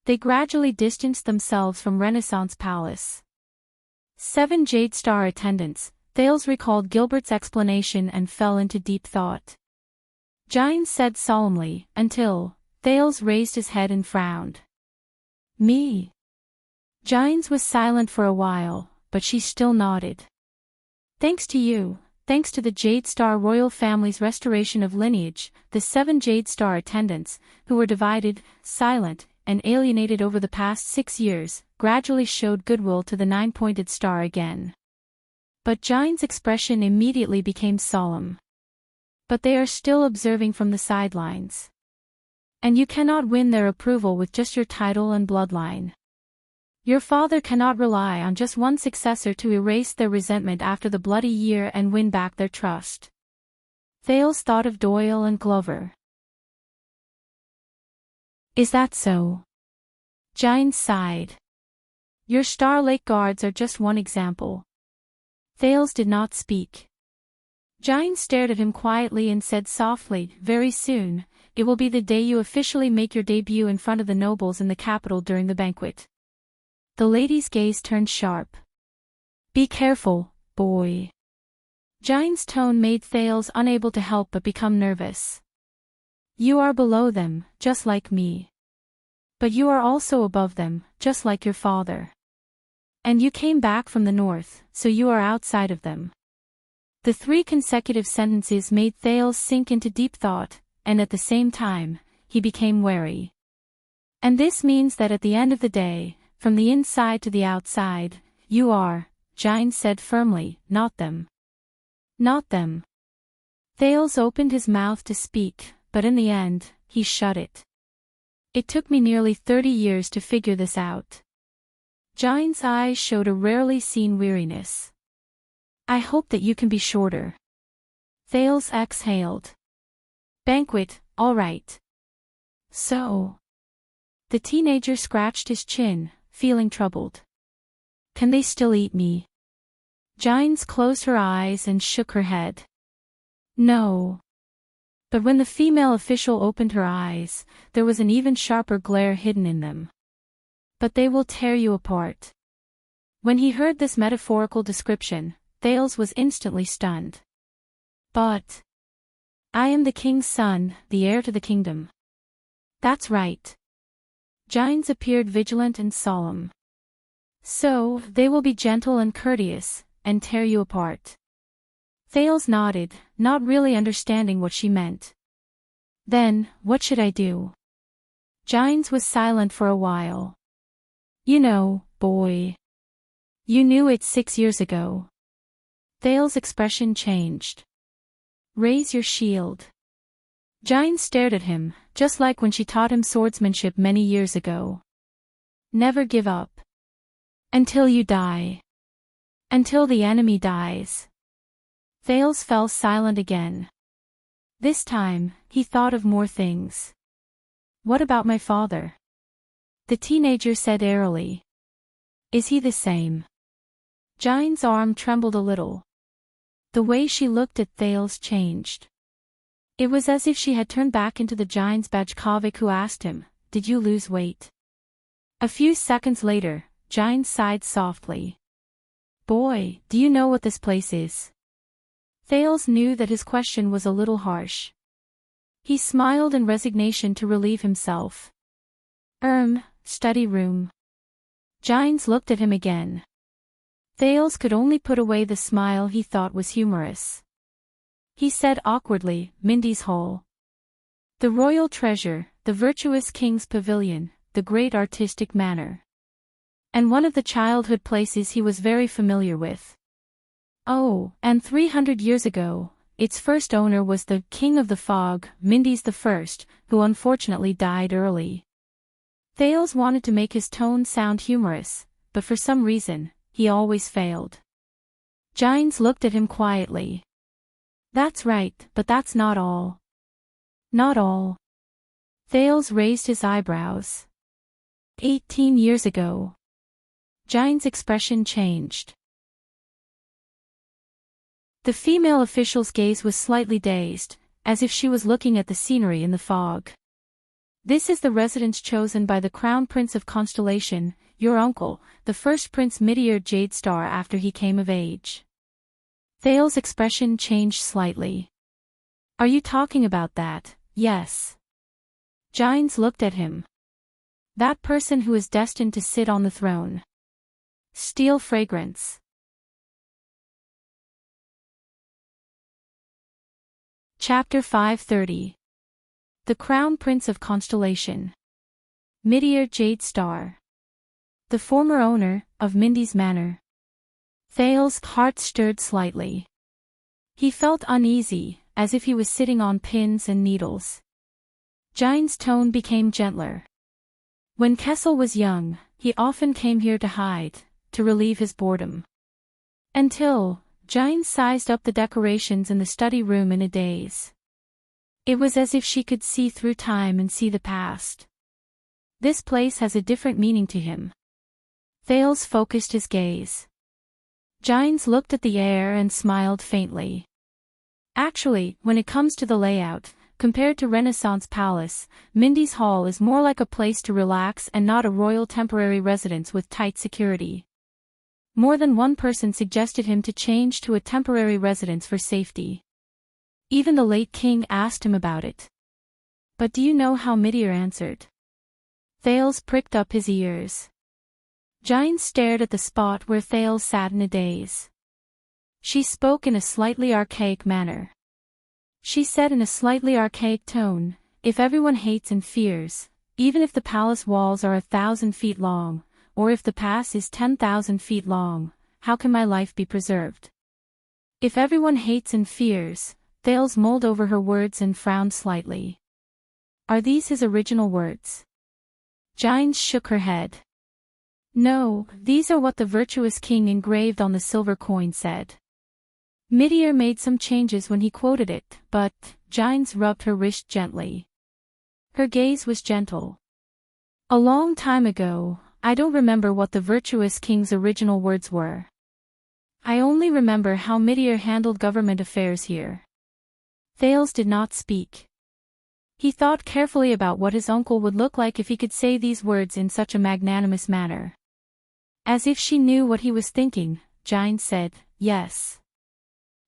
They gradually distanced themselves from Renaissance Palace. 7 Jade Star attendants, Thales recalled Gilbert's explanation and fell into deep thought. Giles said solemnly, "Until." Thales raised his head and frowned. "Me?" Giles was silent for a while, but she still nodded. "Thanks to you, thanks to the Jade Star royal family's restoration of lineage, the 7 Jade Star attendants, who were divided, silent, and alienated over the past 6 years, gradually showed goodwill to the 9-pointed star again." But Giles' expression immediately became solemn. "But they are still observing from the sidelines. And you cannot win their approval with just your title and bloodline. Your father cannot rely on just one successor to erase their resentment after the bloody year and win back their trust." Thales thought of Doyle and Glover. "Is that so?" Giles sighed. "Your Star Lake guards are just one example." Thales did not speak. Giles stared at him quietly and said softly, "Very soon, it will be the day you officially make your debut in front of the nobles in the capital during the banquet." The lady's gaze turned sharp. "Be careful, boy." Giles' tone made Thales unable to help but become nervous. "You are below them, just like me. But you are also above them, just like your father." And you came back from the north, so you are outside of them. The 3 consecutive sentences made Thales sink into deep thought, and at the same time, he became wary. And this means that at the end of the day, from the inside to the outside, you are, Giles said firmly, not them. Not them. Thales opened his mouth to speak, but in the end, he shut it. It took me nearly 30 years to figure this out. Giles' eyes showed a rarely seen weariness. I hope that you can be shorter. Thales exhaled. Banquet, all right. So. The teenager scratched his chin, feeling troubled. Can they still eat me? Giles closed her eyes and shook her head. No. But when the female official opened her eyes, there was an even sharper glare hidden in them. But they will tear you apart. When he heard this metaphorical description, Thales was instantly stunned. But I am the king's son, the heir to the kingdom. That's right. Giles appeared vigilant and solemn. So, they will be gentle and courteous, and tear you apart. Thales nodded, not really understanding what she meant. Then, what should I do? Giles was silent for a while. You know, boy. You knew it 6 years ago. Thales' expression changed. Raise your shield. Giles stared at him, just like when she taught him swordsmanship many years ago. Never give up. Until you die. Until the enemy dies. Thales fell silent again. This time, he thought of more things. What about my father? The teenager said airily. Is he the same? Giles' arm trembled a little. The way she looked at Thales changed. It was as if she had turned back into the Giles Bajkovic who asked him, did you lose weight? A few seconds later, Giles sighed softly. Boy, do you know what this place is? Thales knew that his question was a little harsh. He smiled in resignation to relieve himself. Study room. Giles looked at him again. Thales could only put away the smile he thought was humorous. He said awkwardly, Mindy's hall. The royal treasure, the virtuous king's pavilion, the great artistic manor. And one of the childhood places he was very familiar with. Oh, and 300 years ago, its first owner was the King of the Fog, Mindy's the First, who unfortunately died early. Thales wanted to make his tone sound humorous, but for some reason, he always failed. Giles looked at him quietly. That's right, but that's not all. Not all. Thales raised his eyebrows. 18 years ago. Giles' expression changed. The female official's gaze was slightly dazed, as if she was looking at the scenery in the fog. This is the residence chosen by the Crown Prince of Constellation, your uncle, the first Prince Midier Jadestar after he came of age. Thales' expression changed slightly. Are you talking about that? Yes. Giles looked at him. That person who is destined to sit on the throne. Steel fragrance. Chapter 530. The Crown Prince of Constellation. Midier Jadestar. The former owner of Mindy's Manor. Thales' heart stirred slightly. He felt uneasy, as if he was sitting on pins and needles. Giles' tone became gentler. When Kessel was young, he often came here to hide, to relieve his boredom. Until, Giles sized up the decorations in the study room in a daze. It was as if she could see through time and see the past. This place has a different meaning to him. Thales focused his gaze. Giles looked at the air and smiled faintly. Actually, when it comes to the layout, compared to Renaissance Palace, Mindy's Hall is more like a place to relax and not a royal temporary residence with tight security. More than one person suggested him to change to a temporary residence for safety. Even the late king asked him about it. But do you know how Midier answered? Thales pricked up his ears. Giles stared at the spot where Thales sat in a daze. She spoke in a slightly archaic manner. She said in a slightly archaic tone, "If everyone hates and fears, even if the palace walls are 1,000 feet long, or if the pass is 10,000 feet long, how can my life be preserved?" If everyone hates and fears, Thales mulled over her words and frowned slightly. Are these his original words? Giles shook her head. No, these are what the virtuous king engraved on the silver coin said. Midir made some changes when he quoted it, but Giles rubbed her wrist gently. Her gaze was gentle. A long time ago, I don't remember what the virtuous king's original words were. I only remember how Midir handled government affairs here. Thales did not speak. He thought carefully about what his uncle would look like if he could say these words in such a magnanimous manner. As if she knew what he was thinking, Giles said, "Yes."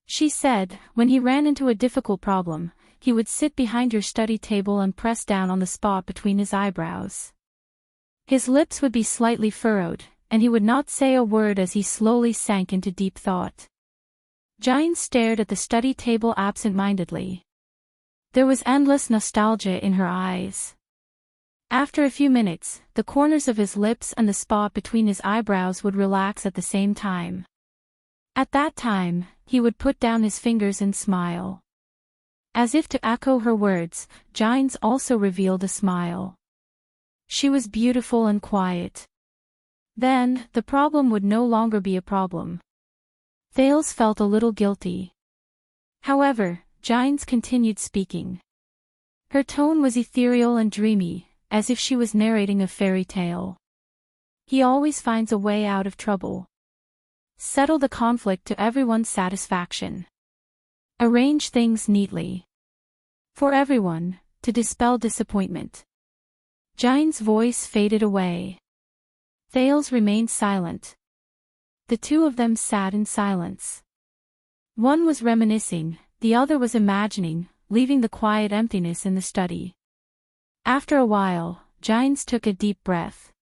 She said, when he ran into a difficult problem, he would sit behind your study table and press down on the spot between his eyebrows. His lips would be slightly furrowed, and he would not say a word as he slowly sank into deep thought. Giles stared at the study table absent-mindedly. There was endless nostalgia in her eyes. After a few minutes, the corners of his lips and the spot between his eyebrows would relax at the same time. At that time, he would put down his fingers and smile. As if to echo her words, Giles also revealed a smile. She was beautiful and quiet. Then, the problem would no longer be a problem. Thales felt a little guilty. However, Giles continued speaking. Her tone was ethereal and dreamy, as if she was narrating a fairy tale. He always finds a way out of trouble. Settle the conflict to everyone's satisfaction. Arrange things neatly. For everyone, to dispel disappointment. Giles' voice faded away. Thales remained silent. The two of them sat in silence. One was reminiscing, the other was imagining, leaving the quiet emptiness in the study. After a while, Giles took a deep breath.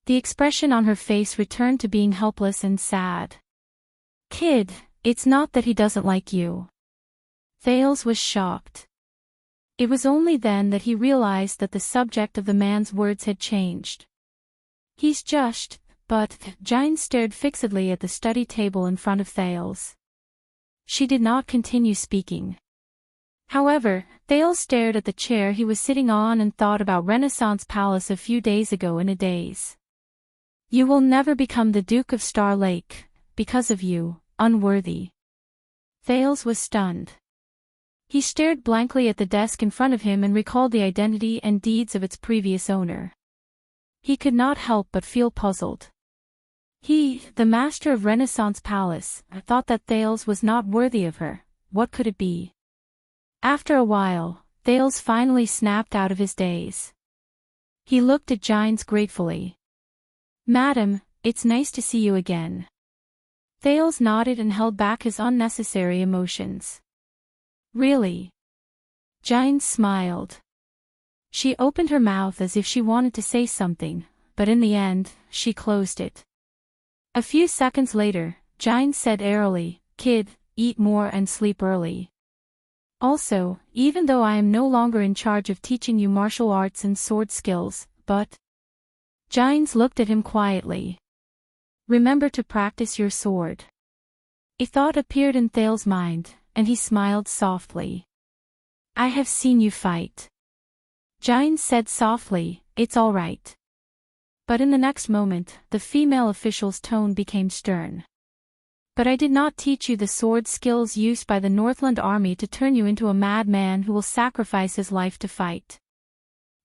The expression on her face returned to being helpless and sad. "Kid, it's not that he doesn't like you." Thales was shocked. It was only then that he realized that the subject of the man's words had changed. "He's just," but Giles stared fixedly at the study table in front of Thales. She did not continue speaking. However, Thales stared at the chair he was sitting on and thought about Renaissance Palace a few days ago in a daze. "You will never become the Duke of Star Lake, because of you, unworthy." Thales was stunned. He stared blankly at the desk in front of him and recalled the identity and deeds of its previous owner. He could not help but feel puzzled. He, the master of Renaissance Palace, thought that Thales was not worthy of her. What could it be? After a while, Thales finally snapped out of his daze. He looked at Giles gratefully. "Madam, it's nice to see you again." Thales nodded and held back his unnecessary emotions. "Really?" Giles smiled. She opened her mouth as if she wanted to say something, but in the end, she closed it. A few seconds later, Giles said airily, "Kid, eat more and sleep early. Also, even though I am no longer in charge of teaching you martial arts and sword skills, but..." Giles looked at him quietly. "Remember to practice your sword." A thought appeared in Thales' mind, and he smiled softly. "I have seen you fight." Giles said softly, "It's all right." But in the next moment, the female official's tone became stern. "But I did not teach you the sword skills used by the Northland army to turn you into a madman who will sacrifice his life to fight."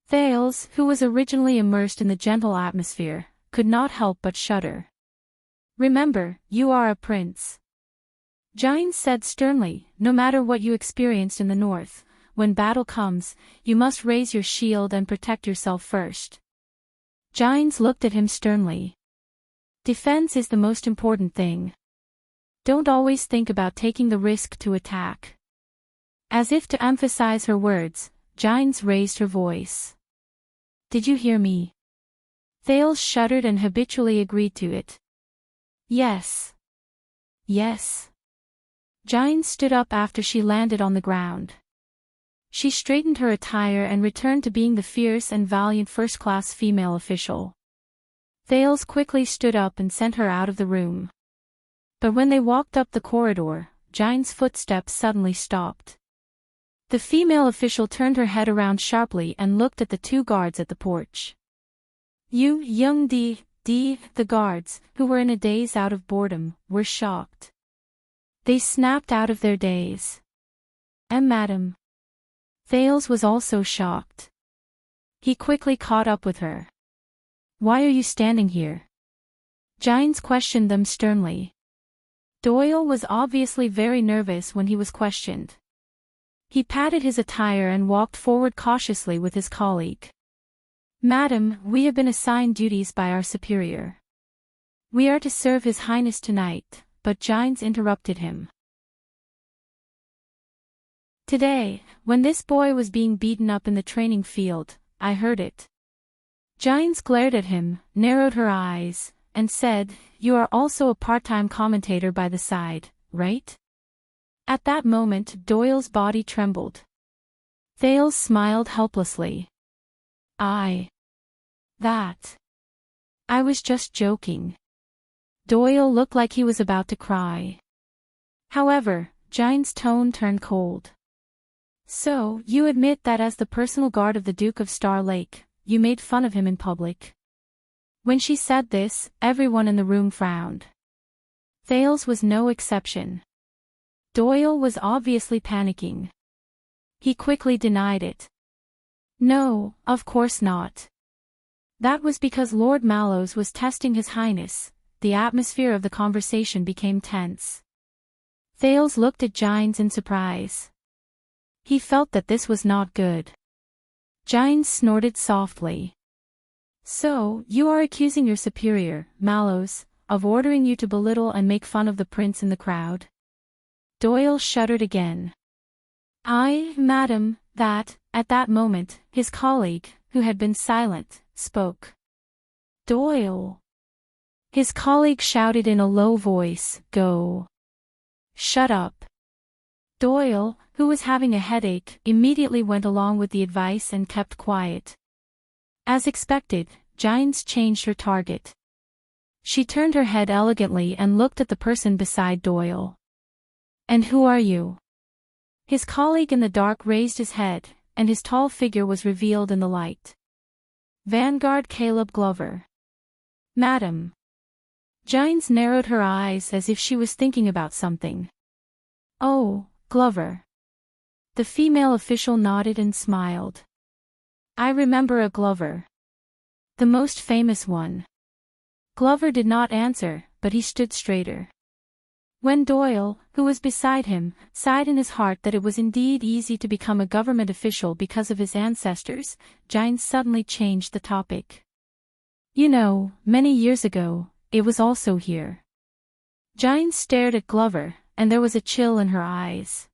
Thales, who was originally immersed in the gentle atmosphere, could not help but shudder. "Remember, you are a prince." Giles said sternly, "No matter what you experienced in the north, when battle comes, you must raise your shield and protect yourself first." Giles looked at him sternly. "Defense is the most important thing. Don't always think about taking the risk to attack." As if to emphasize her words, Giles raised her voice. "Did you hear me? Thales shuddered and habitually agreed to it. Yes. Yes. Giles stood up after she landed on the ground. She straightened her attire and returned to being the fierce and valiant first-class female official. Thales quickly stood up and sent her out of the room. But when they walked up the corridor, Giles' footsteps suddenly stopped. The female official turned her head around sharply and looked at the two guards at the porch. You, young the guards, who were in a daze out of boredom, were shocked. They snapped out of their daze. Madam. Thales was also shocked. He quickly caught up with her. Why are you standing here? Giles questioned them sternly. Doyle was obviously very nervous when he was questioned. He patted his attire and walked forward cautiously with his colleague. Madam, we have been assigned duties by our superior. We are to serve His Highness tonight, but Giles interrupted him. Today, when this boy was being beaten up in the training field, I heard it. Giles glared at him, narrowed her eyes, and said, You are also a part-time commentator by the side, right? At that moment Doyle's body trembled. Thales smiled helplessly. I was just joking. Doyle looked like he was about to cry. However, Giles' tone turned cold. So, you admit that as the personal guard of the Duke of Star Lake, you made fun of him in public. When she said this, everyone in the room frowned. Thales was no exception. Doyle was obviously panicking. He quickly denied it. No, of course not. That was because Lord Mallows was testing His Highness. The atmosphere of the conversation became tense. Thales looked at Giles in surprise. He felt that this was not good. Giles snorted softly. So, you are accusing your superior, Mallows, of ordering you to belittle and make fun of the prince in the crowd? Doyle shuddered again. Madam, that, at that moment, his colleague, who had been silent, spoke. Doyle. His colleague shouted in a low voice, Go. Shut up. Doyle, who was having a headache, immediately went along with the advice and kept quiet. As expected, Giles changed her target. She turned her head elegantly and looked at the person beside Doyle. And who are you? His colleague in the dark raised his head, and his tall figure was revealed in the light. Vanguard Caleb Glover. Madam. Giles narrowed her eyes as if she was thinking about something. Oh, Glover. The female official nodded and smiled. I remember a Glover. The most famous one. Glover did not answer, but he stood straighter. When Doyle, who was beside him, sighed in his heart that it was indeed easy to become a government official because of his ancestors, Giles suddenly changed the topic. You know, many years ago, it was also here. Giles stared at Glover, and there was a chill in her eyes.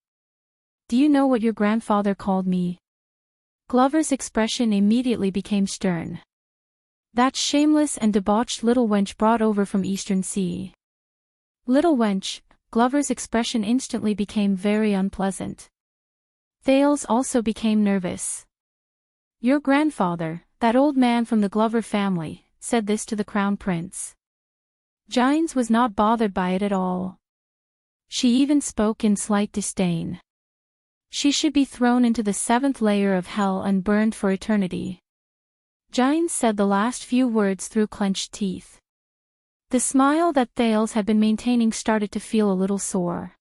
Do you know what your grandfather called me? Glover's expression immediately became stern. That shameless and debauched little wench brought over from Eastern Sea. Little wench, Glover's expression instantly became very unpleasant. Thales also became nervous. Your grandfather, that old man from the Glover family, said this to the Crown Prince. Giles was not bothered by it at all. She even spoke in slight disdain. She should be thrown into the 7th layer of hell and burned for eternity. Giles said the last few words through clenched teeth. The smile that Thales had been maintaining started to feel a little sore.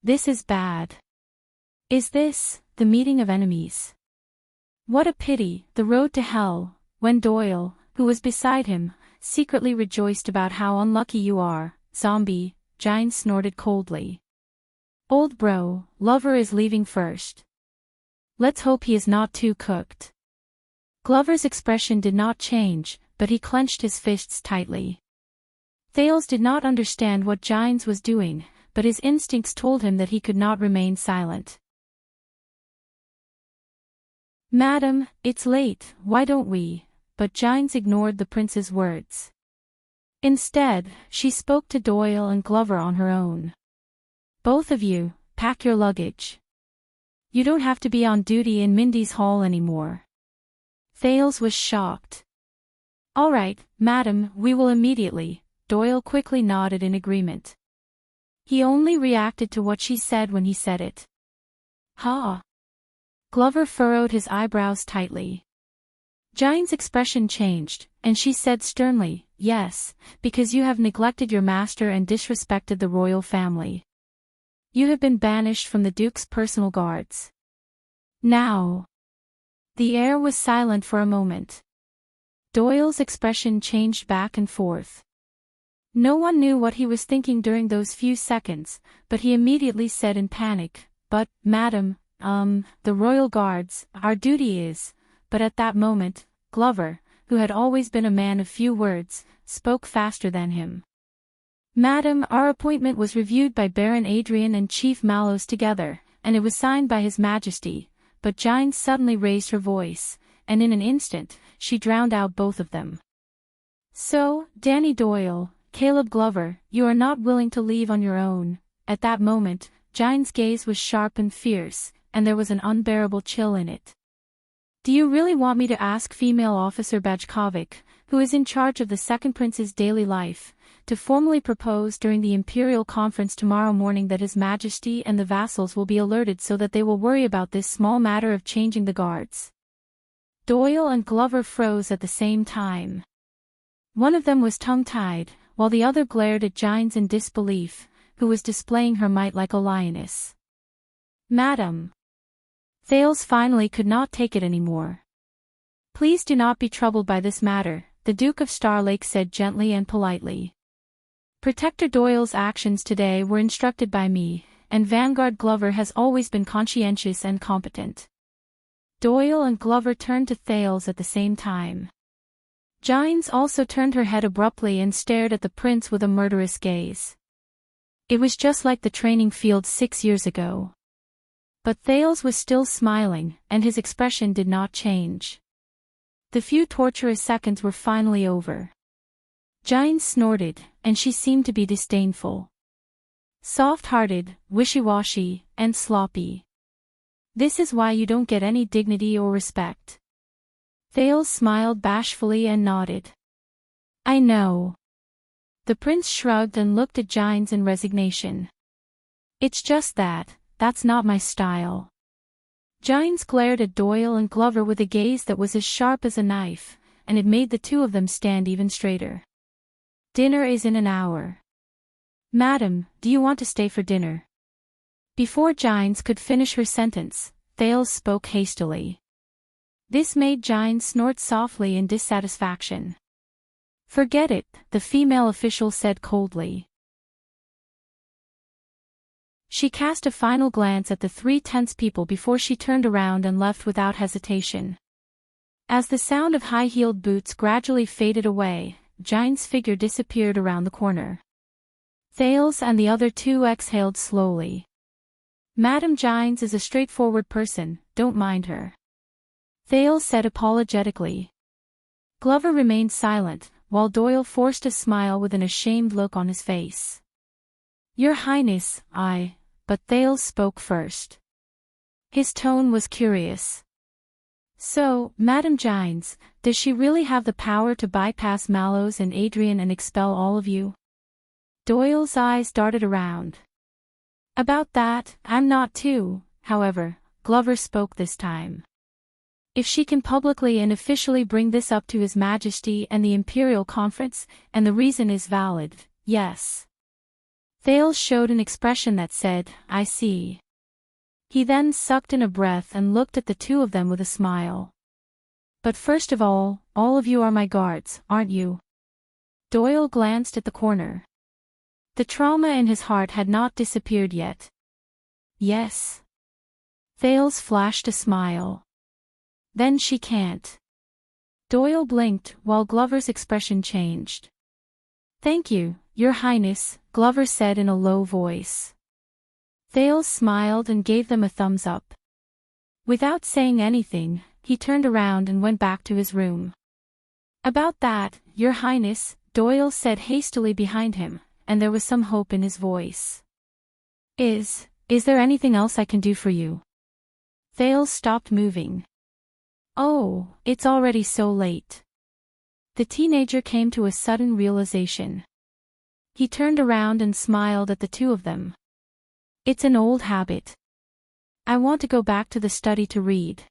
This is bad. Is this the meeting of enemies? What a pity, the road to hell, when Doyle, who was beside him, secretly rejoiced about how unlucky you are, zombie, Giles snorted coldly. Old bro, Lover is leaving first. Let's hope he is not too cooked. Glover's expression did not change, but he clenched his fists tightly. Thales did not understand what Giles was doing, but his instincts told him that he could not remain silent. Madam, it's late, why don't we but Giles ignored the prince's words. Instead, she spoke to Doyle and Glover on her own. Both of you, pack your luggage. You don't have to be on duty in Mindy's hall anymore. Thales was shocked. All right, madam, we will immediately. Doyle quickly nodded in agreement. He only reacted to what she said when he said it. Ha! Glover furrowed his eyebrows tightly. Giles' expression changed, and she said sternly, yes, because you have neglected your master and disrespected the royal family. You have been banished from the Duke's personal guards. Now. The air was silent for a moment. Doyle's expression changed back and forth. No one knew what he was thinking during those few seconds, but he immediately said in panic, but, madam, the royal guards, our duty is. But at that moment, Glover, who had always been a man of few words, spoke faster than him. Madam, our appointment was reviewed by Baron Adrian and Chief Mallows together, and it was signed by His Majesty, but Giles suddenly raised her voice, and in an instant, she drowned out both of them. So, Danny Doyle, Caleb Glover, you are not willing to leave on your own. At that moment, Giles' gaze was sharp and fierce, and there was an unbearable chill in it. Do you really want me to ask female officer Bajkovic, who is in charge of the second prince's daily life, to formally propose during the imperial conference tomorrow morning that His Majesty and the vassals will be alerted so that they will worry about this small matter of changing the guards? Doyle and Glover froze at the same time. One of them was tongue-tied, while the other glared at Giles in disbelief, who was displaying her might like a lioness. Madam. Thales finally could not take it anymore. Please do not be troubled by this matter, the Duke of Starlake said gently and politely. Protector Doyle's actions today were instructed by me, and Vanguard Glover has always been conscientious and competent. Doyle and Glover turned to Thales at the same time. Giles also turned her head abruptly and stared at the prince with a murderous gaze. It was just like the training field 6 years ago. But Thales was still smiling, and his expression did not change. The few torturous seconds were finally over. Giles snorted, and she seemed to be disdainful. Soft-hearted, wishy-washy, and sloppy. This is why you don't get any dignity or respect. Thales smiled bashfully and nodded. I know. The prince shrugged and looked at Giles in resignation. It's just that, that's not my style. Giles glared at Doyle and Glover with a gaze that was as sharp as a knife, and it made the two of them stand even straighter. Dinner is in an hour. Madam, do you want to stay for dinner? Before Giles could finish her sentence, Thales spoke hastily. This made Giles snort softly in dissatisfaction. Forget it, the female official said coldly. She cast a final glance at the 3 tense people before she turned around and left without hesitation. As the sound of high-heeled boots gradually faded away, Giles' figure disappeared around the corner. Thales and the other 2 exhaled slowly. Madam Giles is a straightforward person, don't mind her. Thales said apologetically. Glover remained silent, while Doyle forced a smile with an ashamed look on his face. Your Highness, but Thales spoke first. His tone was curious. So, Madam Giles, does she really have the power to bypass Mallows and Adrian and expel all of you? Doyle's eyes darted around. About that, I'm not too, however, Glover spoke this time. If she can publicly and officially bring this up to His Majesty and the Imperial Conference, and the reason is valid, yes. Thales showed an expression that said, I see. He then sucked in a breath and looked at the 2 of them with a smile. But first of all of you are my guards, aren't you? Doyle glanced at the corner. The trauma in his heart had not disappeared yet. Yes. Thales flashed a smile. Then she can't. Doyle blinked, while Glover's expression changed. Thank you, Your Highness, Glover said in a low voice. Thales smiled and gave them a thumbs up. Without saying anything, he turned around and went back to his room. About that, Your Highness, Doyle said hastily behind him, and there was some hope in his voice. Is there anything else I can do for you? Thales stopped moving. Oh, it's already so late. The teenager came to a sudden realization. He turned around and smiled at the two of them. It's an old habit. I want to go back to the study to read.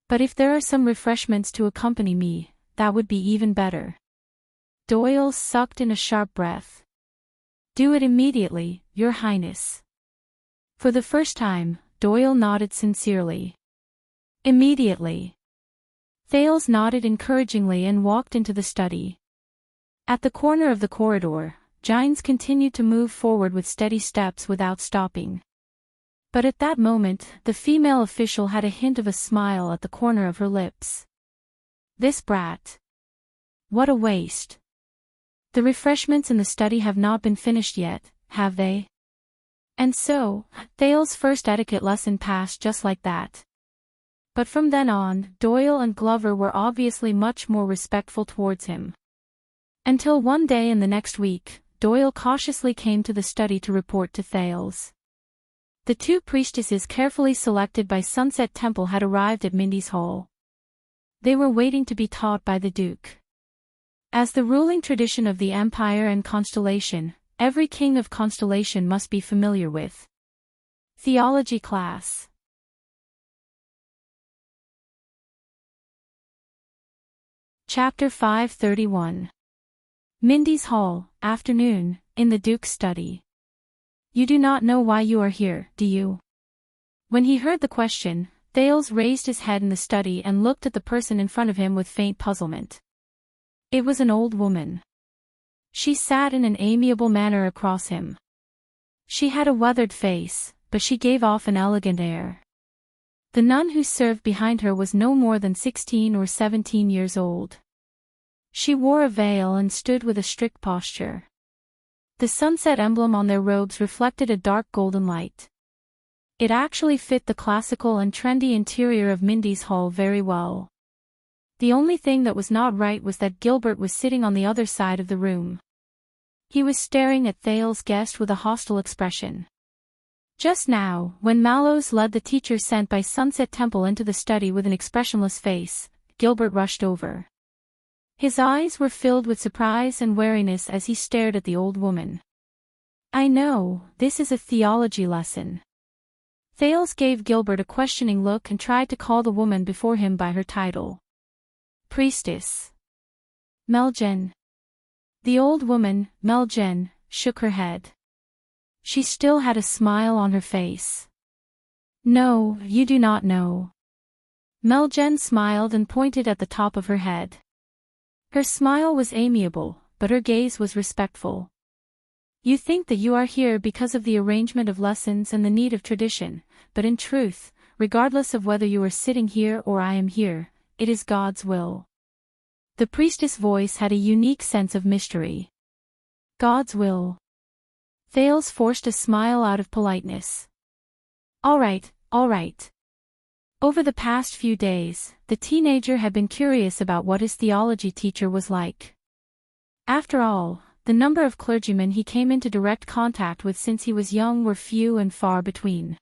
But if there are some refreshments to accompany me, that would be even better. Doyle sucked in a sharp breath. Do it immediately, Your Highness. For the first time, Doyle nodded sincerely. Immediately. Thales nodded encouragingly and walked into the study. At the corner of the corridor, Gines continued to move forward with steady steps without stopping. But at that moment, the female official had a hint of a smile at the corner of her lips. This brat. What a waste. The refreshments in the study have not been finished yet, have they? And so, Thales' first etiquette lesson passed just like that. But from then on, Doyle and Glover were obviously much more respectful towards him. Until one day in the next week, Doyle cautiously came to the study to report to Thales. The two priestesses carefully selected by Sunset Temple had arrived at Mindy's Hall. They were waiting to be taught by the Duke. As the ruling tradition of the Empire and Constellation, every king of Constellation must be familiar with theology class. Chapter 531. Mindy's Hall, afternoon, in the Duke's study. You do not know why you are here, do you? When he heard the question, Thales raised his head in the study and looked at the person in front of him with faint puzzlement. It was an old woman. She sat in an amiable manner across him. She had a weathered face, but she gave off an elegant air. The nun who served behind her was no more than 16 or 17 years old. She wore a veil and stood with a strict posture. The sunset emblem on their robes reflected a dark golden light. It actually fit the classical and trendy interior of Mindy's Hall very well. The only thing that was not right was that Gilbert was sitting on the other side of the room. He was staring at Thales' guest with a hostile expression. Just now, when Mallows led the teacher sent by Sunset Temple into the study with an expressionless face, Gilbert rushed over. His eyes were filled with surprise and wariness as he stared at the old woman. I know, this is a theology lesson. Thales gave Gilbert a questioning look and tried to call the woman before him by her title. Priestess. Meljen. The old woman, Meljen, shook her head. She still had a smile on her face. No, you do not know. Meljen smiled and pointed at the top of her head. Her smile was amiable, but her gaze was respectful. You think that you are here because of the arrangement of lessons and the need of tradition, but in truth, regardless of whether you are sitting here or I am here, it is God's will. The priestess' voice had a unique sense of mystery. God's will. Thales forced a smile out of politeness. All right. Over the past few days, the teenager had been curious about what his theology teacher was like. After all, the number of clergymen he came into direct contact with since he was young were few and far between.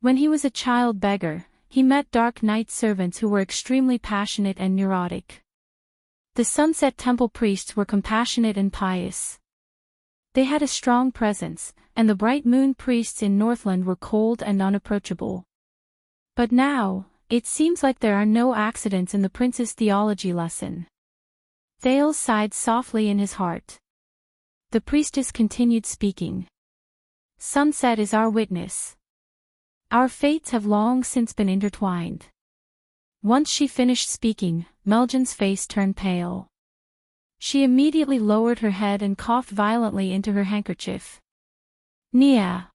When he was a child beggar, he met dark night servants who were extremely passionate and neurotic. The Sunset Temple priests were compassionate and pious. They had a strong presence, and the Bright Moon priests in Northland were cold and unapproachable. But now, it seems like there are no accidents in the prince's theology lesson. Thales sighed softly in his heart. The priestess continued speaking. Sunset is our witness. Our fates have long since been intertwined. Once she finished speaking, Meljen's face turned pale. She immediately lowered her head and coughed violently into her handkerchief. Nia.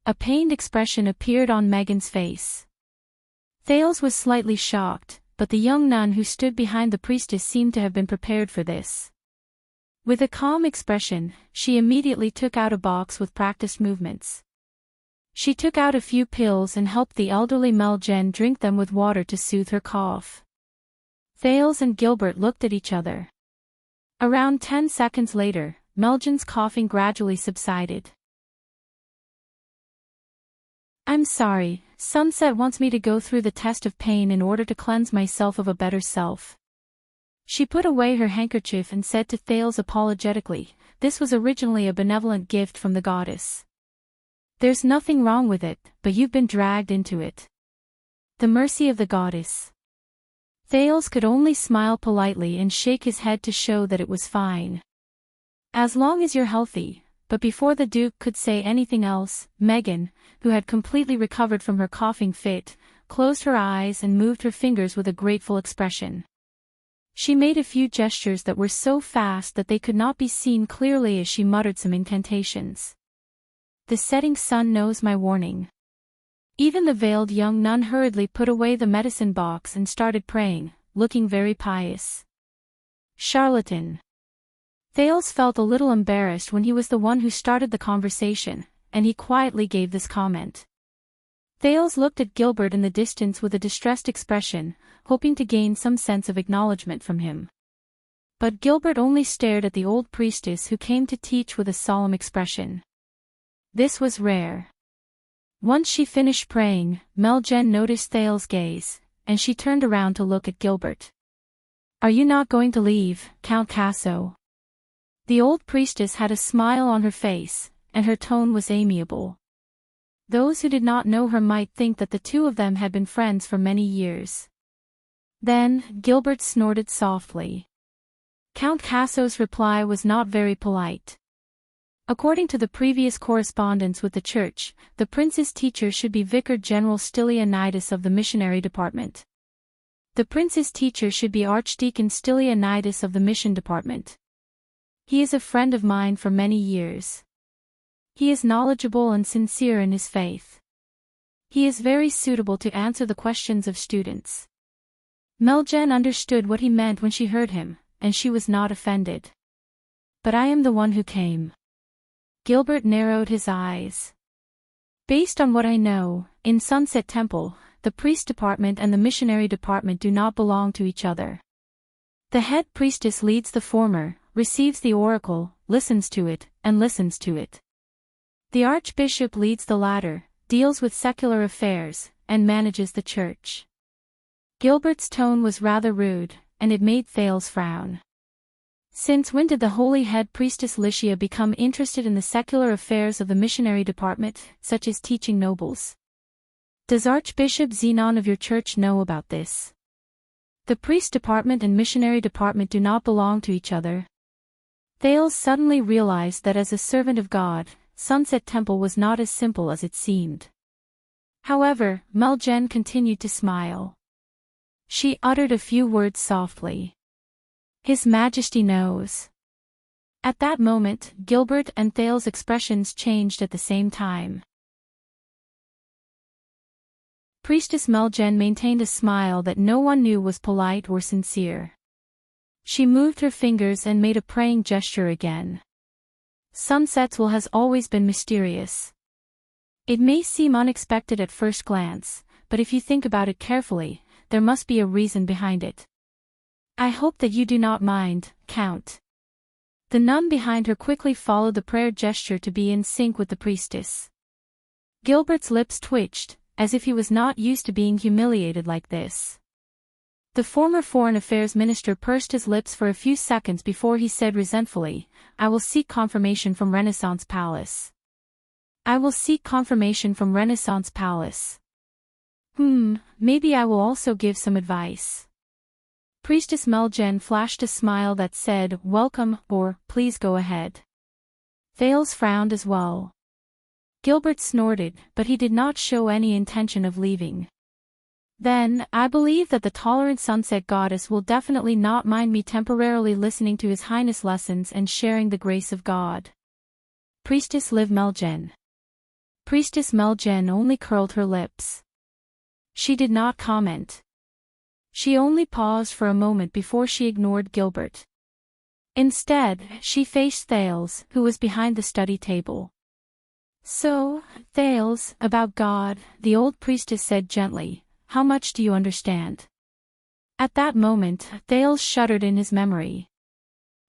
A pained expression appeared on Megan's face. Thales was slightly shocked, but the young nun who stood behind the priestess seemed to have been prepared for this. With a calm expression, she immediately took out a box with practiced movements. She took out a few pills and helped the elderly Meljen drink them with water to soothe her cough. Thales and Gilbert looked at each other. Around 10 seconds later, Melgen's coughing gradually subsided. I'm sorry, Sunset wants me to go through the test of pain in order to cleanse myself of a better self. She put away her handkerchief and said to Thales apologetically, this was originally a benevolent gift from the goddess. There's nothing wrong with it, but you've been dragged into it. The mercy of the goddess. Thales could only smile politely and shake his head to show that it was fine. As long as you're healthy. But before the Duke could say anything else, Megan, who had completely recovered from her coughing fit, closed her eyes and moved her fingers with a grateful expression. She made a few gestures that were so fast that they could not be seen clearly as she muttered some incantations. The setting sun knows my warning. Even the veiled young nun hurriedly put away the medicine box and started praying, looking very pious. Charlatan. Thales felt a little embarrassed when he was the one who started the conversation, and he quietly gave this comment. Thales looked at Gilbert in the distance with a distressed expression, hoping to gain some sense of acknowledgement from him. But Gilbert only stared at the old priestess who came to teach with a solemn expression. This was rare. Once she finished praying, Melgen noticed Thales' gaze, and she turned around to look at Gilbert. Are you not going to leave, Count Casso? The old priestess had a smile on her face, and her tone was amiable. Those who did not know her might think that the two of them had been friends for many years. Then, Gilbert snorted softly. Count Casso's reply was not very polite. According to the previous correspondence with the church, the prince's teacher should be Vicar General Stylianides of the missionary department. The prince's teacher should be Archdeacon Stylianides of the mission department. He is a friend of mine for many years. He is knowledgeable and sincere in his faith. He is very suitable to answer the questions of students. Melgen understood what he meant when she heard him, and she was not offended. But I am the one who came. Gilbert narrowed his eyes. Based on what I know, in Sunset Temple, the priest department and the missionary department do not belong to each other. The head priestess leads the former, receives the oracle, listens to it, and listens to it. The archbishop leads the latter, deals with secular affairs, and manages the church. Gilbert's tone was rather rude, and it made Thales frown. Since when did the holy head priestess Lycia become interested in the secular affairs of the missionary department, such as teaching nobles? Does Archbishop Zenon of your church know about this? The priest department and missionary department do not belong to each other. Thales suddenly realized that as a servant of God, Sunset Temple was not as simple as it seemed. However, Melgen continued to smile. She uttered a few words softly. His Majesty knows. At that moment, Gilbert and Thales' expressions changed at the same time. Priestess Melgen maintained a smile that no one knew was polite or sincere. She moved her fingers and made a praying gesture again. Sunsetwell has always been mysterious. It may seem unexpected at first glance, but if you think about it carefully, there must be a reason behind it. I hope that you do not mind, Count. The nun behind her quickly followed the prayer gesture to be in sync with the priestess. Gilbert's lips twitched, as if he was not used to being humiliated like this. The former Foreign Affairs Minister pursed his lips for a few seconds before he said resentfully, I will seek confirmation from Renaissance Palace. I will seek confirmation from Renaissance Palace. Maybe I will also give some advice. Priestess Melgen flashed a smile that said, welcome, or, please go ahead. Thales frowned as well. Gilbert snorted, but he did not show any intention of leaving. Then, I believe that the tolerant sunset goddess will definitely not mind me temporarily listening to His Highness' lessons and sharing the grace of God. Priestess Liv Melgen. Priestess Melgen only curled her lips. She did not comment. She only paused for a moment before she ignored Gilbert. Instead, she faced Thales, who was behind the study table. So, Thales, about God, the old priestess said gently, how much do you understand? At that moment, Thales shuddered in his memory.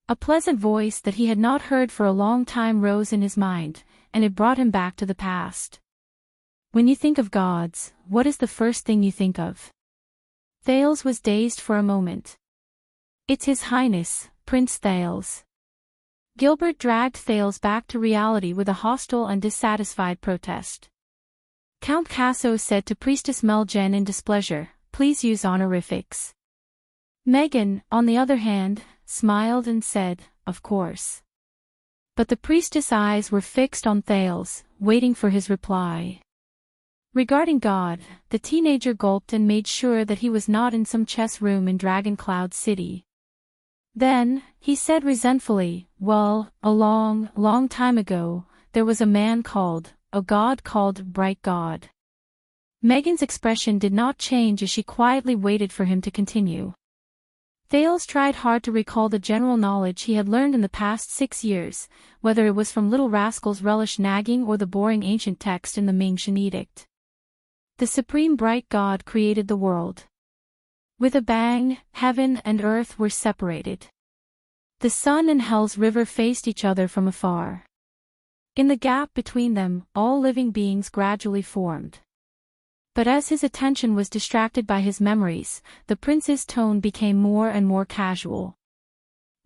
A pleasant voice that he had not heard for a long time rose in his mind, and it brought him back to the past. When you think of gods, what is the first thing you think of? Thales was dazed for a moment. It's His Highness, Prince Thales. Gilbert dragged Thales back to reality with a hostile and dissatisfied protest. Count Casso said to Priestess Melgen in displeasure, "Please use honorifics." Megan, on the other hand, smiled and said, "Of course." But the priestess' eyes were fixed on Thales, waiting for his reply. Regarding God, the teenager gulped and made sure that he was not in some chess room in Dragon Cloud City. Then, he said resentfully, "Well, a long, long time ago, there was a man called, a god called Bright God." Megan's expression did not change as she quietly waited for him to continue. Thales tried hard to recall the general knowledge he had learned in the past 6 years, whether it was from Little Rascal's relish nagging or the boring ancient text in the Ming Shan Edict. The supreme bright God created the world. With a bang, heaven and earth were separated. The sun and hell's river faced each other from afar. In the gap between them, all living beings gradually formed. But as his attention was distracted by his memories, the prince's tone became more and more casual.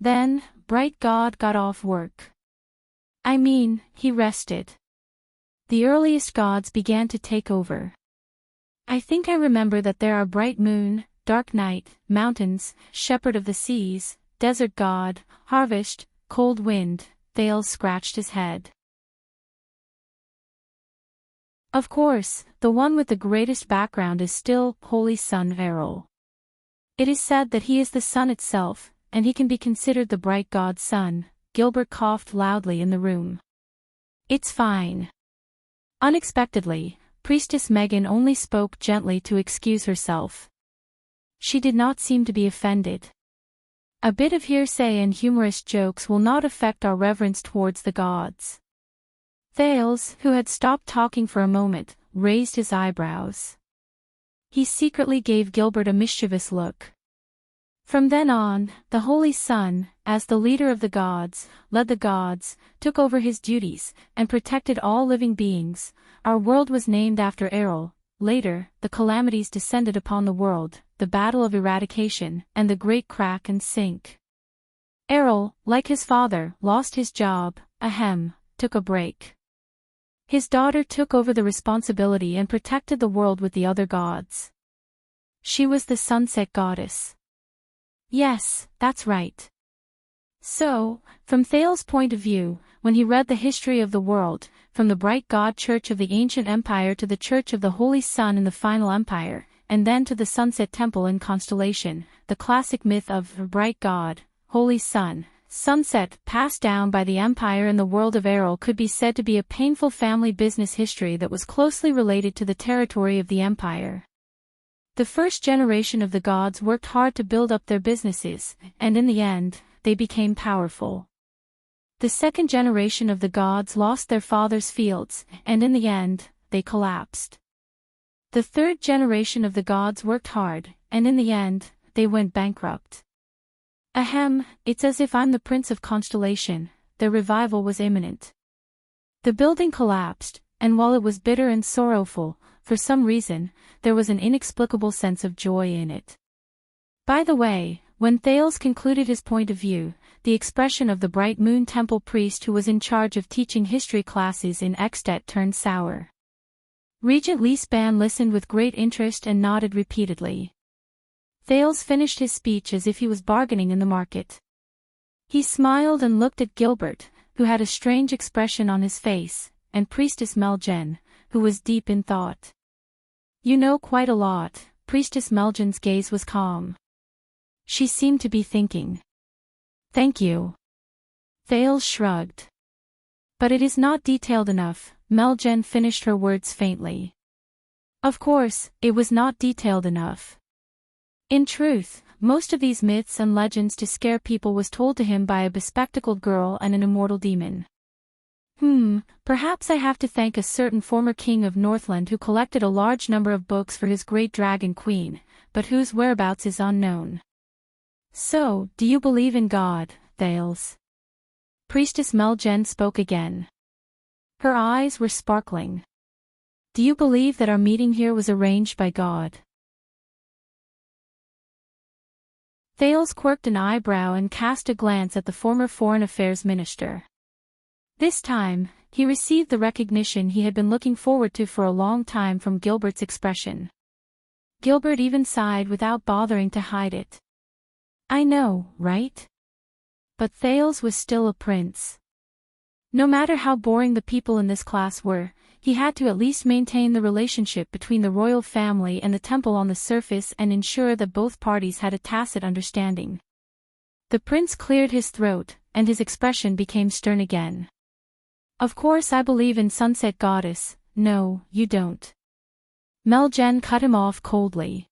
Then, Bright God got off work. I mean, he rested. The earliest gods began to take over. I think I remember that there are bright moon, dark night, mountains, shepherd of the seas, desert god, harvest, cold wind. Thales scratched his head. Of course, the one with the greatest background is still Holy Sun Errol. It is said that he is the sun itself, and he can be considered the bright god's son. Gilbert coughed loudly in the room. It's fine. Unexpectedly, Priestess Megan only spoke gently to excuse herself. She did not seem to be offended. A bit of hearsay and humorous jokes will not affect our reverence towards the gods. Thales, who had stopped talking for a moment, raised his eyebrows. He secretly gave Gilbert a mischievous look. From then on, the Holy Sun, as the leader of the gods, led the gods, took over his duties, and protected all living beings. Our world was named after Errol. Later, the calamities descended upon the world, the Battle of Eradication, and the Great Crack and Sink. Errol, like his father, lost his job, took a break. His daughter took over the responsibility and protected the world with the other gods. She was the sunset goddess. Yes, that's right. So, from Thales' point of view, when he read the history of the world, from the bright god church of the ancient empire to the church of the Holy Sun in the final empire, and then to the sunset temple in Constellation, the classic myth of the bright god, Holy Sun, sunset, passed down by the empire in the world of Errol could be said to be a painful family business history that was closely related to the territory of the empire. The first generation of the gods worked hard to build up their businesses, and in the end, they became powerful. The second generation of the gods lost their father's fields, and in the end, they collapsed. The third generation of the gods worked hard, and in the end, they went bankrupt. It's as if I'm the Prince of Constellation. Their revival was imminent. The building collapsed, and while it was bitter and sorrowful, for some reason, there was an inexplicable sense of joy in it. By the way, when Thales concluded his point of view, the expression of the Bright Moon Temple priest who was in charge of teaching history classes in Extet turned sour. Regent Leespan listened with great interest and nodded repeatedly. Thales finished his speech as if he was bargaining in the market. He smiled and looked at Gilbert, who had a strange expression on his face, and Priestess Melgen, who was deep in thought. You know quite a lot. Priestess Melgen's gaze was calm. She seemed to be thinking. Thank you. Thales shrugged. But it is not detailed enough. Melgen finished her words faintly. Of course, it was not detailed enough. In truth, most of these myths and legends to scare people was told to him by a bespectacled girl and an immortal demon. Perhaps I have to thank a certain former king of Northland who collected a large number of books for his great dragon queen, but whose whereabouts is unknown. So, do you believe in God, Thales? Priestess Melgen spoke again. Her eyes were sparkling. Do you believe that our meeting here was arranged by God? Thales quirked an eyebrow and cast a glance at the former Foreign Affairs Minister. This time, he received the recognition he had been looking forward to for a long time from Gilbert's expression. Gilbert even sighed without bothering to hide it. I know, right? But Thales was still a prince. No matter how boring the people in this class were, he had to at least maintain the relationship between the royal family and the temple on the surface and ensure that both parties had a tacit understanding. The prince cleared his throat, and his expression became stern again. Of course I believe in Sunset Goddess. No, you don't. Melgen cut him off coldly.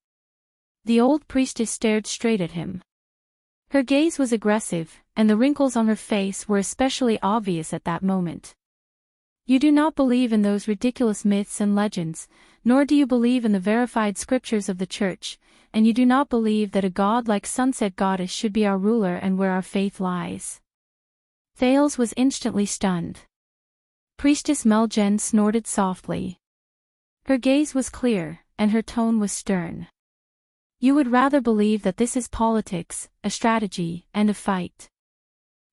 The old priestess stared straight at him. Her gaze was aggressive, and the wrinkles on her face were especially obvious at that moment. You do not believe in those ridiculous myths and legends, nor do you believe in the verified scriptures of the Church, and you do not believe that a god like Sunset Goddess should be our ruler and where our faith lies. Thales was instantly stunned. Priestess Melgen snorted softly. Her gaze was clear, and her tone was stern. You would rather believe that this is politics, a strategy, and a fight.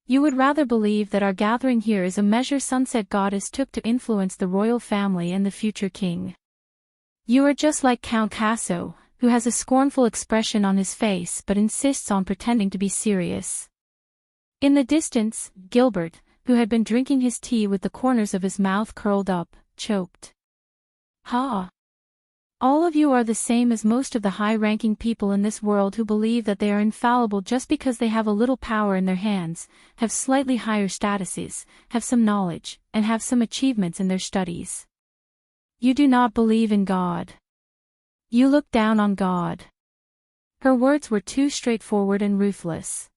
You would rather believe that our gathering here is a measure Sunset Goddess took to influence the royal family and the future king. You are just like Count Casso, who has a scornful expression on his face but insists on pretending to be serious. In the distance, Gilbert, who had been drinking his tea with the corners of his mouth curled up, choked. Ha! All of you are the same as most of the high-ranking people in this world who believe that they are infallible just because they have a little power in their hands, have slightly higher statuses, have some knowledge, and have some achievements in their studies. You do not believe in God. You look down on God. Her words were too straightforward and ruthless.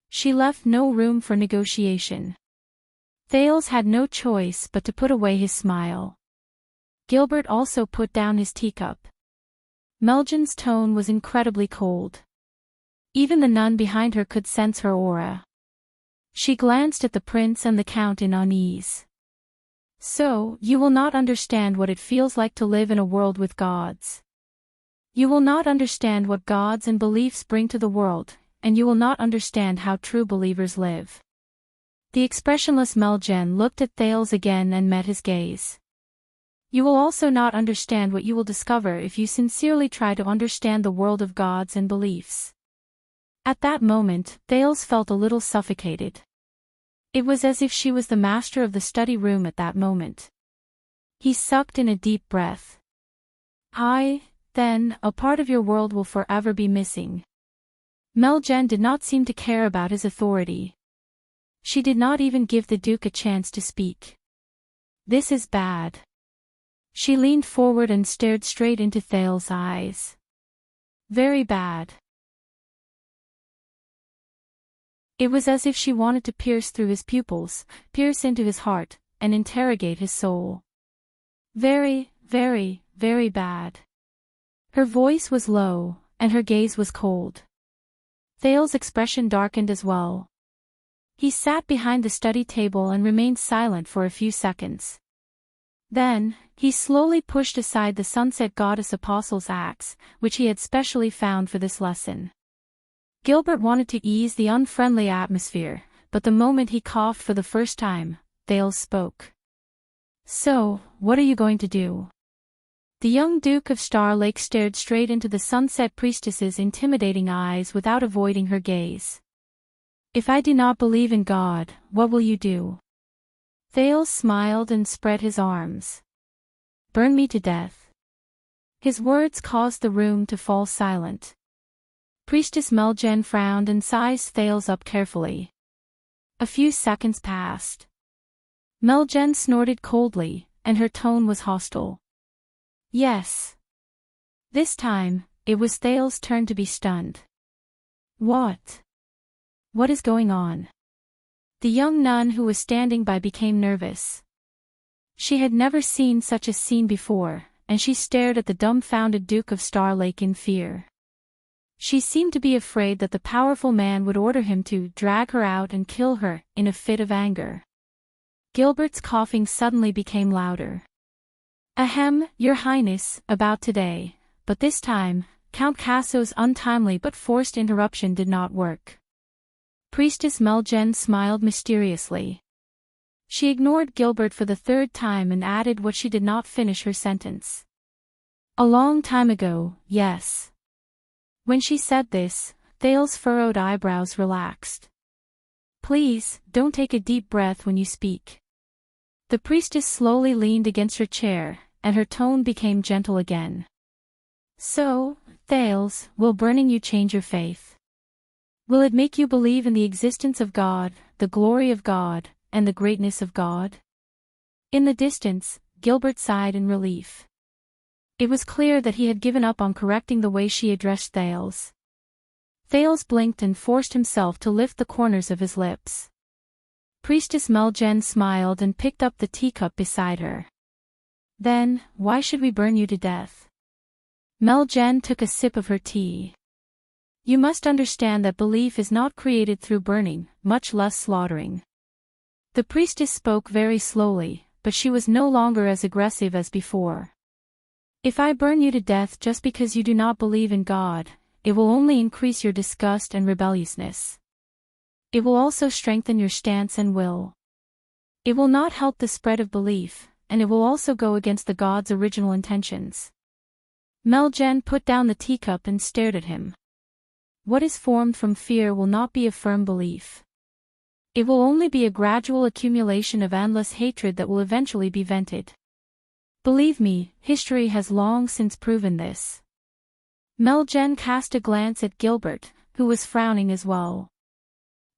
She left no room for negotiation. Thales had no choice but to put away his smile. Gilbert also put down his teacup. Melgen's tone was incredibly cold. Even the nun behind her could sense her aura. She glanced at the prince and the count in unease. So, you will not understand what it feels like to live in a world with gods. You will not understand what gods and beliefs bring to the world, and you will not understand how true believers live. The expressionless Melgen looked at Thales again and met his gaze. You will also not understand what you will discover if you sincerely try to understand the world of gods and beliefs. At that moment, Thales felt a little suffocated. It was as if she was the master of the study room at that moment. He sucked in a deep breath. Then, a part of your world will forever be missing. Melgen did not seem to care about his authority. She did not even give the Duke a chance to speak. This is bad. She leaned forward and stared straight into Thales' eyes. Very bad. It was as if she wanted to pierce through his pupils, pierce into his heart, and interrogate his soul. Very, very, very bad. Her voice was low, and her gaze was cold. Thales' expression darkened as well. He sat behind the study table and remained silent for a few seconds. Then, he slowly pushed aside the Sunset Goddess Apostle's axe, which he had specially found for this lesson. Gilbert wanted to ease the unfriendly atmosphere, but the moment he coughed for the first time, Thales spoke. So, what are you going to do? The young Duke of Star Lake stared straight into the Sunset Priestess's intimidating eyes without avoiding her gaze. If I do not believe in God, what will you do? Thales smiled and spread his arms. Burn me to death. His words caused the room to fall silent. Priestess Melgen frowned and sized Thales up carefully. A few seconds passed. Melgen snorted coldly, and her tone was hostile. Yes. This time, it was Thales' turn to be stunned. What? What is going on? The young nun who was standing by became nervous. She had never seen such a scene before, and she stared at the dumbfounded Duke of Star Lake in fear. She seemed to be afraid that the powerful man would order him to drag her out and kill her, in a fit of anger. Gilbert's coughing suddenly became louder. Ahem, Your Highness, about today, but this time, Count Casso's untimely but forced interruption did not work. Priestess Melgen smiled mysteriously. She ignored Gilbert for the third time and added what she did not finish her sentence. A long time ago, yes. When she said this, Thale's furrowed eyebrows relaxed. Please, don't take a deep breath when you speak. The priestess slowly leaned against her chair, and her tone became gentle again. So, Thales, will burning you change your faith? Will it make you believe in the existence of God, the glory of God, and the greatness of God? In the distance, Gilbert sighed in relief. It was clear that he had given up on correcting the way she addressed Thales. Thales blinked and forced himself to lift the corners of his lips. Priestess Melgen smiled and picked up the teacup beside her. Then, why should we burn you to death? Melgen took a sip of her tea. You must understand that belief is not created through burning, much less slaughtering. The priestess spoke very slowly, but she was no longer as aggressive as before. If I burn you to death just because you do not believe in God, it will only increase your disgust and rebelliousness. It will also strengthen your stance and will. It will not help the spread of belief, and it will also go against the God's original intentions. Melgen put down the teacup and stared at him. What is formed from fear will not be a firm belief. It will only be a gradual accumulation of endless hatred that will eventually be vented. Believe me, history has long since proven this. Melgen cast a glance at Gilbert, who was frowning as well.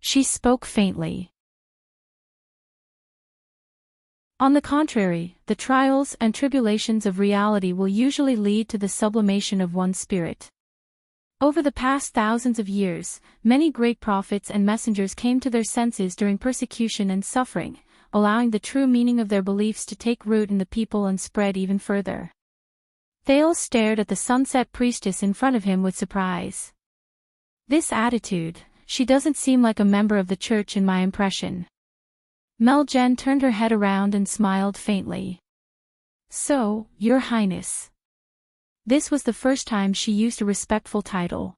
She spoke faintly. On the contrary, the trials and tribulations of reality will usually lead to the sublimation of one's spirit. Over the past thousands of years, many great prophets and messengers came to their senses during persecution and suffering, allowing the true meaning of their beliefs to take root in the people and spread even further. Thales stared at the sunset priestess in front of him with surprise. This attitude, she doesn't seem like a member of the church in my impression. Melgen turned her head around and smiled faintly. So, Your Highness. This was the first time she used a respectful title.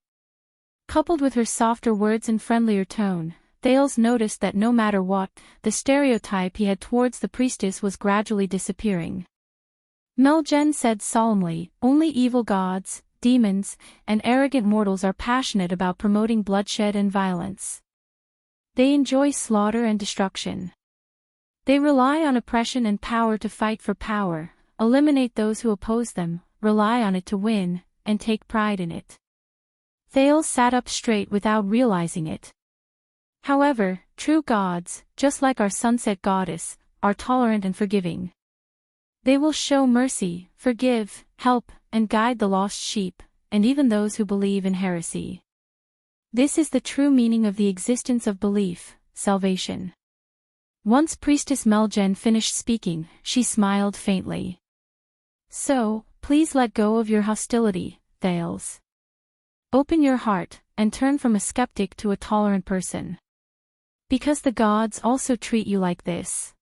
Coupled with her softer words and friendlier tone, Thales noticed that no matter what, the stereotype he had towards the priestess was gradually disappearing. Melgen said solemnly, only evil gods, demons, and arrogant mortals are passionate about promoting bloodshed and violence. They enjoy slaughter and destruction. They rely on oppression and power to fight for power, eliminate those who oppose them, rely on it to win, and take pride in it. Thales sat up straight without realizing it. However, true gods, just like our sunset goddess, are tolerant and forgiving. They will show mercy, forgive, help, and guide the lost sheep, and even those who believe in heresy. This is the true meaning of the existence of belief, salvation. Once Priestess Melgen finished speaking, she smiled faintly. So, please let go of your hostility, Thales. Open your heart, and turn from a skeptic to a tolerant person. Because the gods also treat you like this.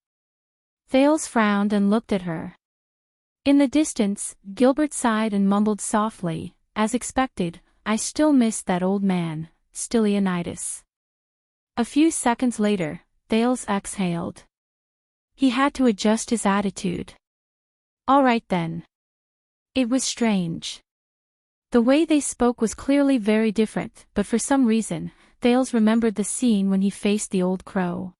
Thales frowned and looked at her. In the distance, Gilbert sighed and mumbled softly, as expected, I still miss that old man, Stylianides. A few seconds later, Thales exhaled. He had to adjust his attitude. All right then. It was strange. The way they spoke was clearly very different, but for some reason, Thales remembered the scene when he faced the old crow.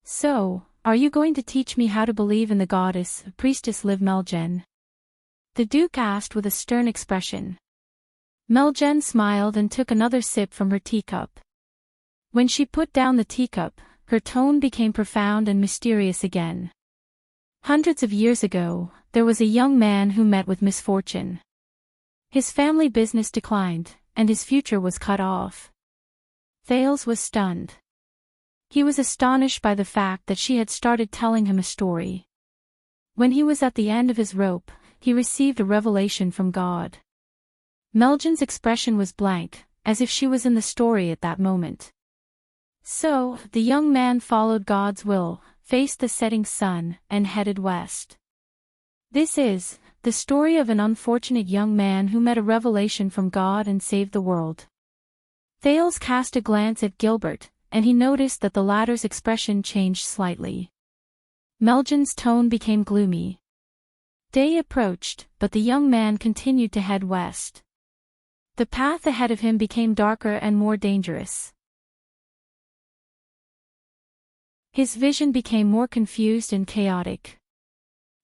So, are you going to teach me how to believe in the goddess, Priestess Liv Melgen? The Duke asked with a stern expression. Melgen smiled and took another sip from her teacup. When she put down the teacup, her tone became profound and mysterious again. Hundreds of years ago, there was a young man who met with misfortune. His family business declined, and his future was cut off. Thales was stunned. He was astonished by the fact that she had started telling him a story. When he was at the end of his rope, he received a revelation from God. Melgen's expression was blank, as if she was in the story at that moment. So, the young man followed God's will, faced the setting sun, and headed west. This is the story of an unfortunate young man who met a revelation from God and saved the world. Thales cast a glance at Gilbert, and he noticed that the latter's expression changed slightly. Melgen's tone became gloomy. Day approached, but the young man continued to head west. The path ahead of him became darker and more dangerous. His vision became more confused and chaotic.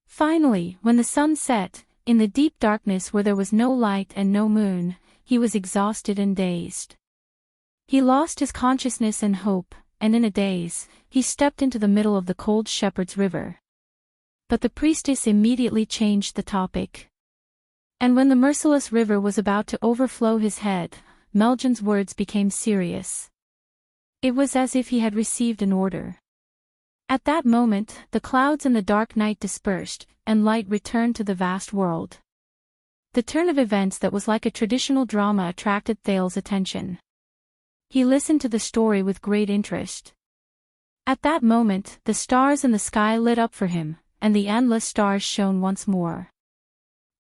Finally, when the sun set, in the deep darkness where there was no light and no moon, he was exhausted and dazed. He lost his consciousness and hope, and in a daze, he stepped into the middle of the cold shepherd's river. But the priestess immediately changed the topic. And when the merciless river was about to overflow his head, Melgen's words became serious. It was as if he had received an order. At that moment, the clouds in the dark night dispersed, and light returned to the vast world. The turn of events that was like a traditional drama attracted Thales' attention. He listened to the story with great interest. At that moment, the stars in the sky lit up for him, and the endless stars shone once more.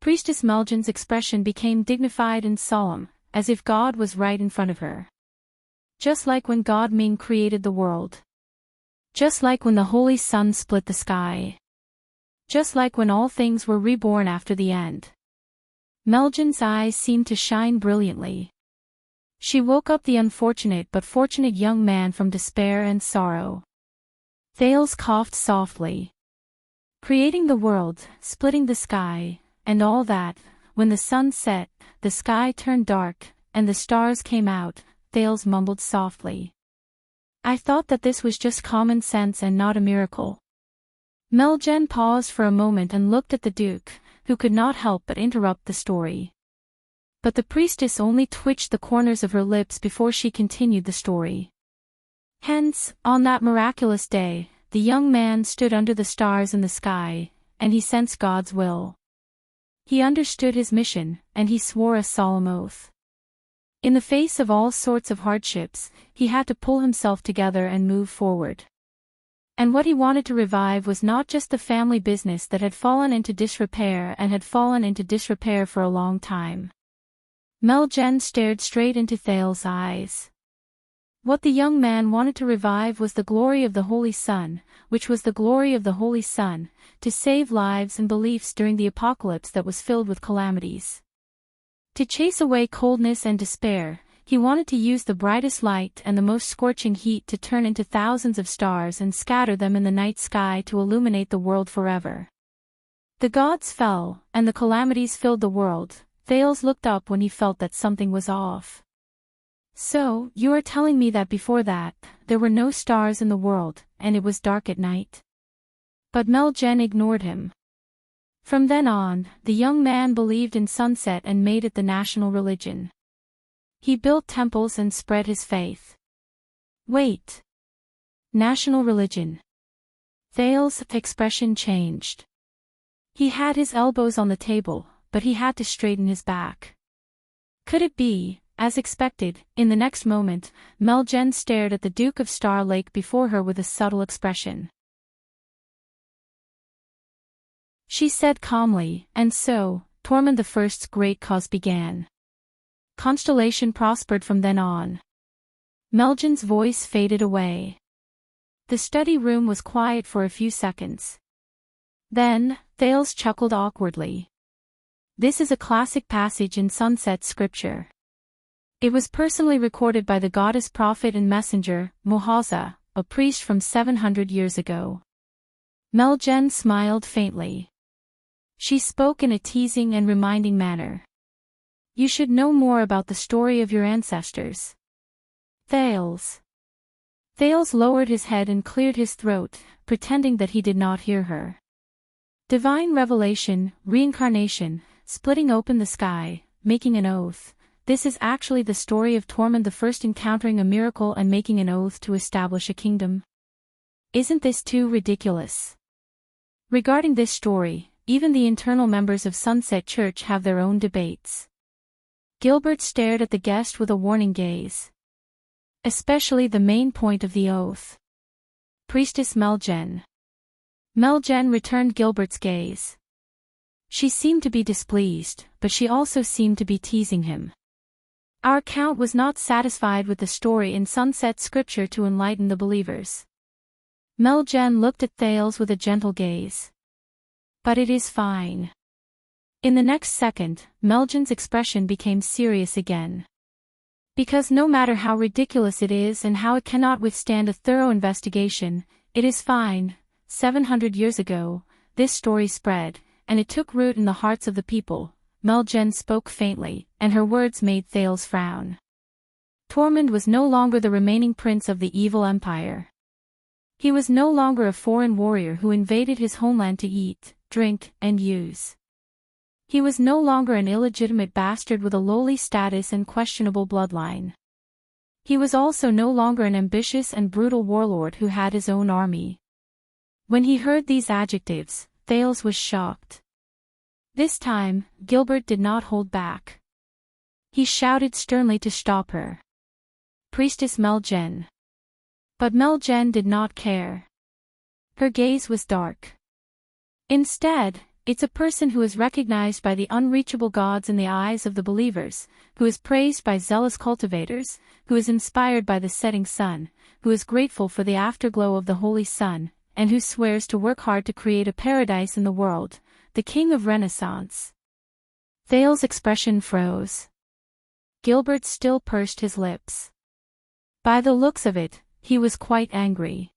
Priestess Melgen's expression became dignified and solemn, as if God was right in front of her. Just like when God Ming created the world. Just like when the holy sun split the sky. Just like when all things were reborn after the end. Melgen's eyes seemed to shine brilliantly. She woke up the unfortunate but fortunate young man from despair and sorrow. Thales coughed softly. Creating the world, splitting the sky, and all that, when the sun set, the sky turned dark, and the stars came out, Thales mumbled softly. I thought that this was just common sense and not a miracle. Melgen paused for a moment and looked at the Duke, who could not help but interrupt the story. But the priestess only twitched the corners of her lips before she continued the story. Hence, on that miraculous day, the young man stood under the stars in the sky, and he sensed God's will. He understood his mission, and he swore a solemn oath. In the face of all sorts of hardships, he had to pull himself together and move forward. And what he wanted to revive was not just the family business that had fallen into disrepair for a long time. Melgen stared straight into Thales' eyes. What the young man wanted to revive was the glory of the Holy Sun, which was the glory of the Holy Sun, to save lives and beliefs during the apocalypse that was filled with calamities. To chase away coldness and despair, he wanted to use the brightest light and the most scorching heat to turn into thousands of stars and scatter them in the night sky to illuminate the world forever. The gods fell, and the calamities filled the world. Thales looked up when he felt that something was off. So, you are telling me that before that, there were no stars in the world, and it was dark at night? But Melgen ignored him. From then on, the young man believed in sunset and made it the national religion. He built temples and spread his faith. Wait. National religion. Thales' expression changed. He had his elbows on the table, but he had to straighten his back. Could it be, as expected, in the next moment, Melgen stared at the Duke of Star Lake before her with a subtle expression. She said calmly, and so, Tormund I's great cause began. Constellation prospered from then on. Melgen's voice faded away. The study room was quiet for a few seconds. Then, Thales chuckled awkwardly. This is a classic passage in sunset scripture. It was personally recorded by the goddess prophet and messenger, Mohaza, a priest from 700 years ago. Melgen smiled faintly. She spoke in a teasing and reminding manner. You should know more about the story of your ancestors. Thales. Thales lowered his head and cleared his throat, pretending that he did not hear her. Divine revelation, reincarnation, splitting open the sky, making an oath. This is actually the story of Tormund I encountering a miracle and making an oath to establish a kingdom. Isn't this too ridiculous? Regarding this story, even the internal members of Sunset Church have their own debates. Gilbert stared at the guest with a warning gaze. Especially the main point of the oath. Priestess Meljen. Meljen returned Gilbert's gaze. She seemed to be displeased, but she also seemed to be teasing him. Our count was not satisfied with the story in Sunset Scripture to enlighten the believers. Meljen looked at Thales with a gentle gaze. But it is fine. In the next second, Meljen's expression became serious again. Because no matter how ridiculous it is and how it cannot withstand a thorough investigation, it is fine. 700 years ago, this story spread, and it took root in the hearts of the people. Meljen spoke faintly, and her words made Thales frown. Tormund was no longer the remaining prince of the evil empire. He was no longer a foreign warrior who invaded his homeland to eat, drink, and use. He was no longer an illegitimate bastard with a lowly status and questionable bloodline. He was also no longer an ambitious and brutal warlord who had his own army. When he heard these adjectives, Thales was shocked. This time, Gilbert did not hold back. He shouted sternly to stop her. Priestess Meljen. But Meljen did not care. Her gaze was dark. Instead, it's a person who is recognized by the unreachable gods in the eyes of the believers, who is praised by zealous cultivators, who is inspired by the setting sun, who is grateful for the afterglow of the holy sun, and who swears to work hard to create a paradise in the world, the king of Renaissance. Thales' expression froze. Gilbert still pursed his lips. By the looks of it, he was quite angry.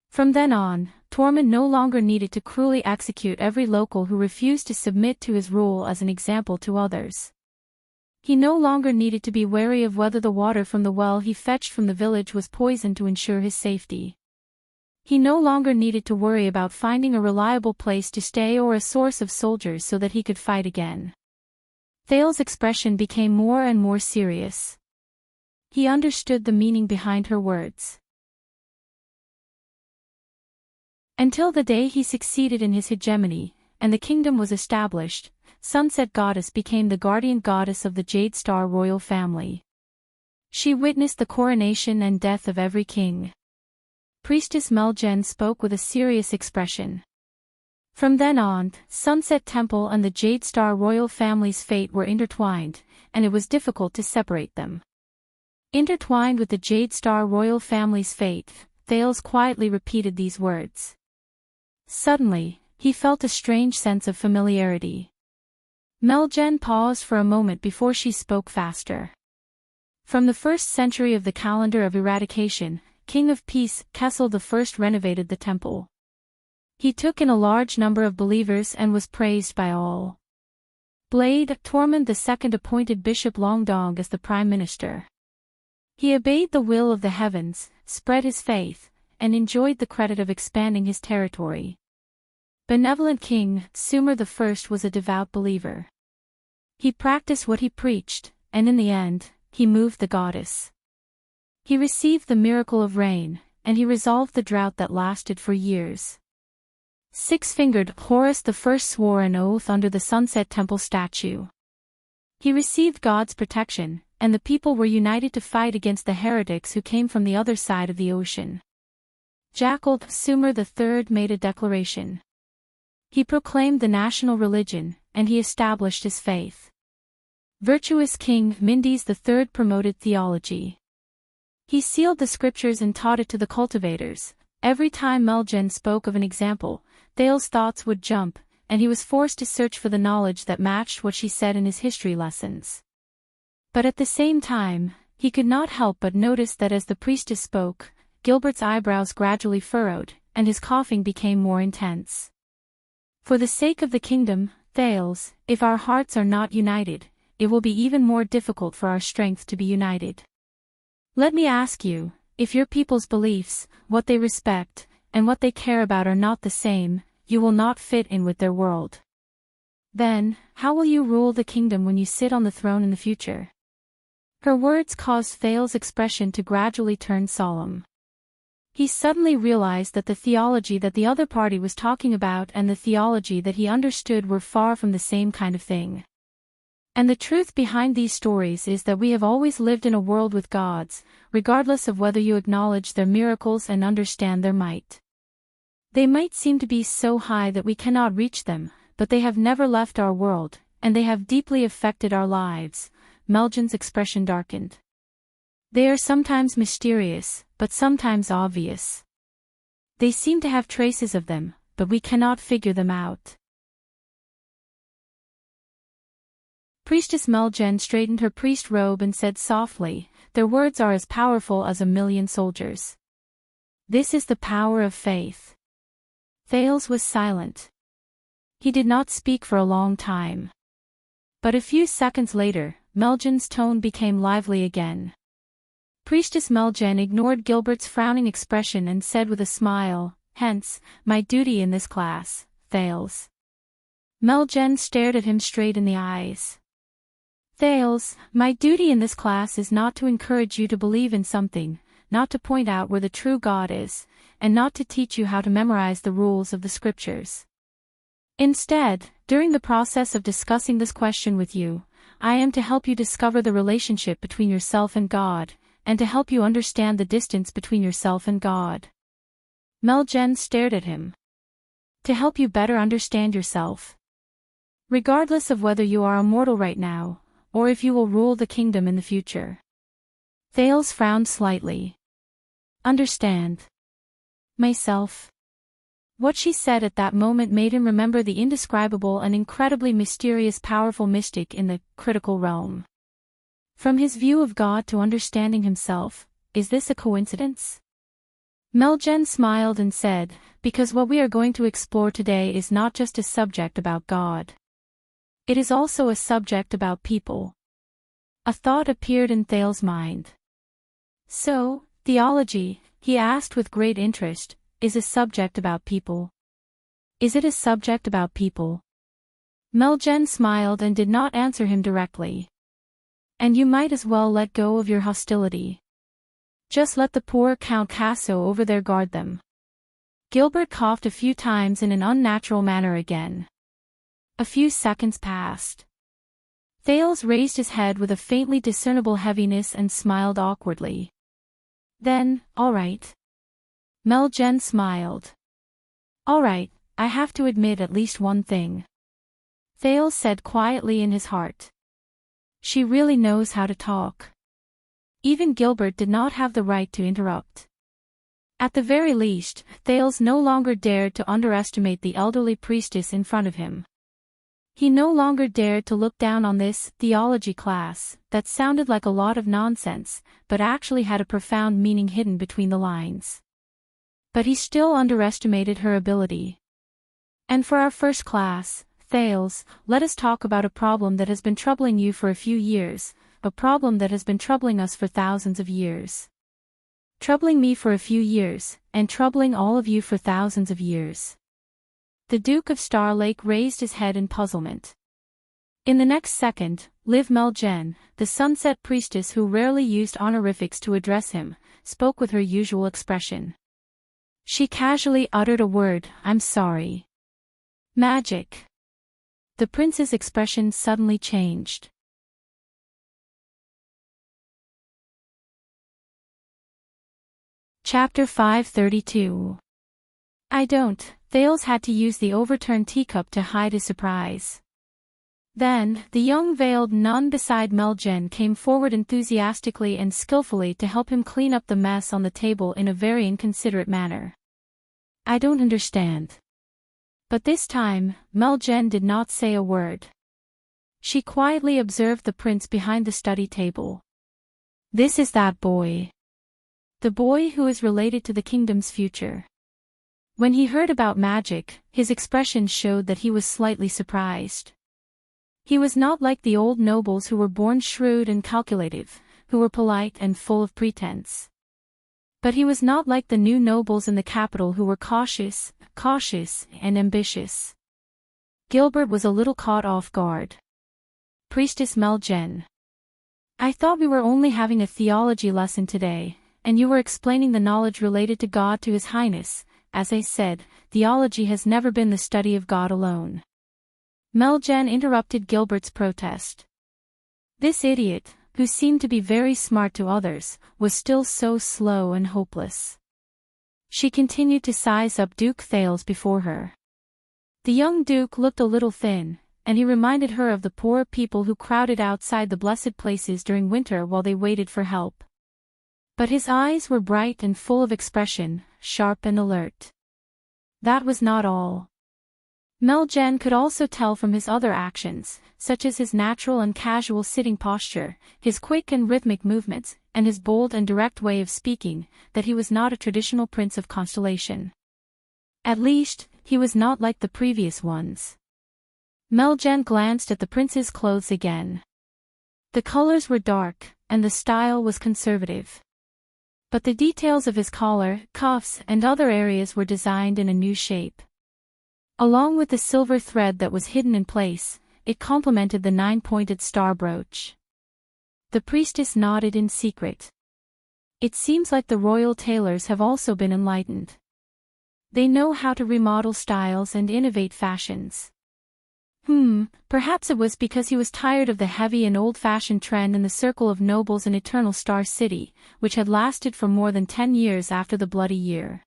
From then on, Tormund no longer needed to cruelly execute every local who refused to submit to his rule as an example to others. He no longer needed to be wary of whether the water from the well he fetched from the village was poisoned to ensure his safety. He no longer needed to worry about finding a reliable place to stay or a source of soldiers so that he could fight again. Thales' expression became more and more serious. He understood the meaning behind her words. Until the day he succeeded in his hegemony, and the kingdom was established, Sunset Goddess became the guardian goddess of the Jade Star royal family. She witnessed the coronation and death of every king. Priestess Meljen spoke with a serious expression. From then on, Sunset Temple and the Jade Star royal family's fate were intertwined, and it was difficult to separate them. Intertwined with the Jade Star royal family's fate, Thales quietly repeated these words. Suddenly, he felt a strange sense of familiarity. Meljen paused for a moment before she spoke faster. From the 1st century of the calendar of eradication, King of Peace, Kessel I renovated the temple. He took in a large number of believers and was praised by all. Blade, Tormund II appointed Bishop Longdong as the prime minister. He obeyed the will of the heavens, spread his faith, and enjoyed the credit of expanding his territory. Benevolent King, Sumer I was a devout believer. He practiced what he preached, and in the end, he moved the goddess. He received the miracle of rain, and he resolved the drought that lasted for years. Six-fingered Horus I swore an oath under the Sunset Temple statue. He received God's protection, and the people were united to fight against the heretics who came from the other side of the ocean. Jackal, Sumer III made a declaration. He proclaimed the national religion, and he established his faith. Virtuous King Mindes III promoted theology. He sealed the scriptures and taught it to the cultivators. Every time Meljen spoke of an example, Thales' thoughts would jump, and he was forced to search for the knowledge that matched what she said in his history lessons. But at the same time, he could not help but notice that as the priestess spoke, Gilbert's eyebrows gradually furrowed, and his coughing became more intense. For the sake of the kingdom, Thales, if our hearts are not united, it will be even more difficult for our strength to be united. Let me ask you, if your people's beliefs, what they respect, and what they care about are not the same, you will not fit in with their world. Then, how will you rule the kingdom when you sit on the throne in the future? Her words caused Thales' expression to gradually turn solemn. He suddenly realized that the theology that the other party was talking about and the theology that he understood were far from the same kind of thing. And the truth behind these stories is that we have always lived in a world with gods, regardless of whether you acknowledge their miracles and understand their might. They might seem to be so high that we cannot reach them, but they have never left our world, and they have deeply affected our lives. Melgen's expression darkened. They are sometimes mysterious, but sometimes obvious. They seem to have traces of them, but we cannot figure them out. Priestess Melgen straightened her priest robe and said softly, "Their words are as powerful as 1,000,000 soldiers. This is the power of faith." Thales was silent. He did not speak for a long time. But a few seconds later, Melgen's tone became lively again. Priestess Melgen ignored Gilbert's frowning expression and said with a smile, "Hence, my duty in this class, Thales." Melgen stared at him straight in the eyes. "Thales, my duty in this class is not to encourage you to believe in something, not to point out where the true God is, and not to teach you how to memorize the rules of the scriptures. Instead, during the process of discussing this question with you, I am to help you discover the relationship between yourself and God, and to help you understand the distance between yourself and God." Melgen stared at him. "To help you better understand yourself. Regardless of whether you are immortal right now, or if you will rule the kingdom in the future." Thales frowned slightly. "Understand myself." What she said at that moment made him remember the indescribable and incredibly mysterious powerful mystic in the critical realm. From his view of God to understanding himself, is this a coincidence? Melgen smiled and said, "Because what we are going to explore today is not just a subject about God. It is also a subject about people." A thought appeared in Thales' mind. "So, theology," he asked with great interest, "is a subject about people? Is it a subject about people?" Melgen smiled and did not answer him directly. "And you might as well let go of your hostility. Just let the poor Count Casso over there guard them." Gilbert coughed a few times in an unnatural manner again. A few seconds passed. Thales raised his head with a faintly discernible heaviness and smiled awkwardly. "Then, all right." Melgen smiled. "All right, I have to admit at least one thing," Thales said quietly in his heart. "She really knows how to talk." Even Gilbert did not have the right to interrupt. At the very least, Thales no longer dared to underestimate the elderly priestess in front of him. He no longer dared to look down on this theology class that sounded like a lot of nonsense, but actually had a profound meaning hidden between the lines. But he still underestimated her ability. "And for our first class, Thales, let us talk about a problem that has been troubling you for a few years, a problem that has been troubling us for thousands of years. Troubling me for a few years, and troubling all of you for thousands of years." The Duke of Star Lake raised his head in puzzlement. In the next second, Liv Melgen, the sunset priestess who rarely used honorifics to address him, spoke with her usual expression. She casually uttered a word, "I'm sorry." "Magic." The prince's expression suddenly changed. Chapter 532. "I don't." Thales had to use the overturned teacup to hide his surprise. Then, the young veiled nun beside Melgen came forward enthusiastically and skillfully to help him clean up the mess on the table in a very inconsiderate manner. "I don't understand." But this time, Melgen did not say a word. She quietly observed the prince behind the study table. "This is that boy. The boy who is related to the kingdom's future." When he heard about magic, his expression showed that he was slightly surprised. He was not like the old nobles who were born shrewd and calculative, who were polite and full of pretense. But he was not like the new nobles in the capital who were cautious, and ambitious. Gilbert was a little caught off guard. "Priestess Melgen. I thought we were only having a theology lesson today, and you were explaining the knowledge related to God to His Highness. As I said, theology has never been the study of God alone. Meljen interrupted Gilbert's protest. This idiot, who seemed to be very smart to others, was still so slow and hopeless. She continued to size up Duke Thales before her. The young Duke looked a little thin, and he reminded her of the poor people who crowded outside the blessed places during winter while they waited for help. But his eyes were bright and full of expression, sharp and alert. That was not all. Meljen could also tell from his other actions, such as his natural and casual sitting posture, his quick and rhythmic movements, and his bold and direct way of speaking, that he was not a traditional prince of constellation. At least, he was not like the previous ones. Meljen glanced at the prince's clothes again. The colors were dark, and the style was conservative. But the details of his collar, cuffs, and other areas were designed in a new shape. Along with the silver thread that was hidden in place, it complemented the 9-pointed star brooch. The priestess nodded in secret. It seems like the royal tailors have also been enlightened. They know how to remodel styles and innovate fashions. Perhaps it was because he was tired of the heavy and old-fashioned trend in the circle of nobles in Eternal Star City, which had lasted for more than 10 years after the Bloody Year.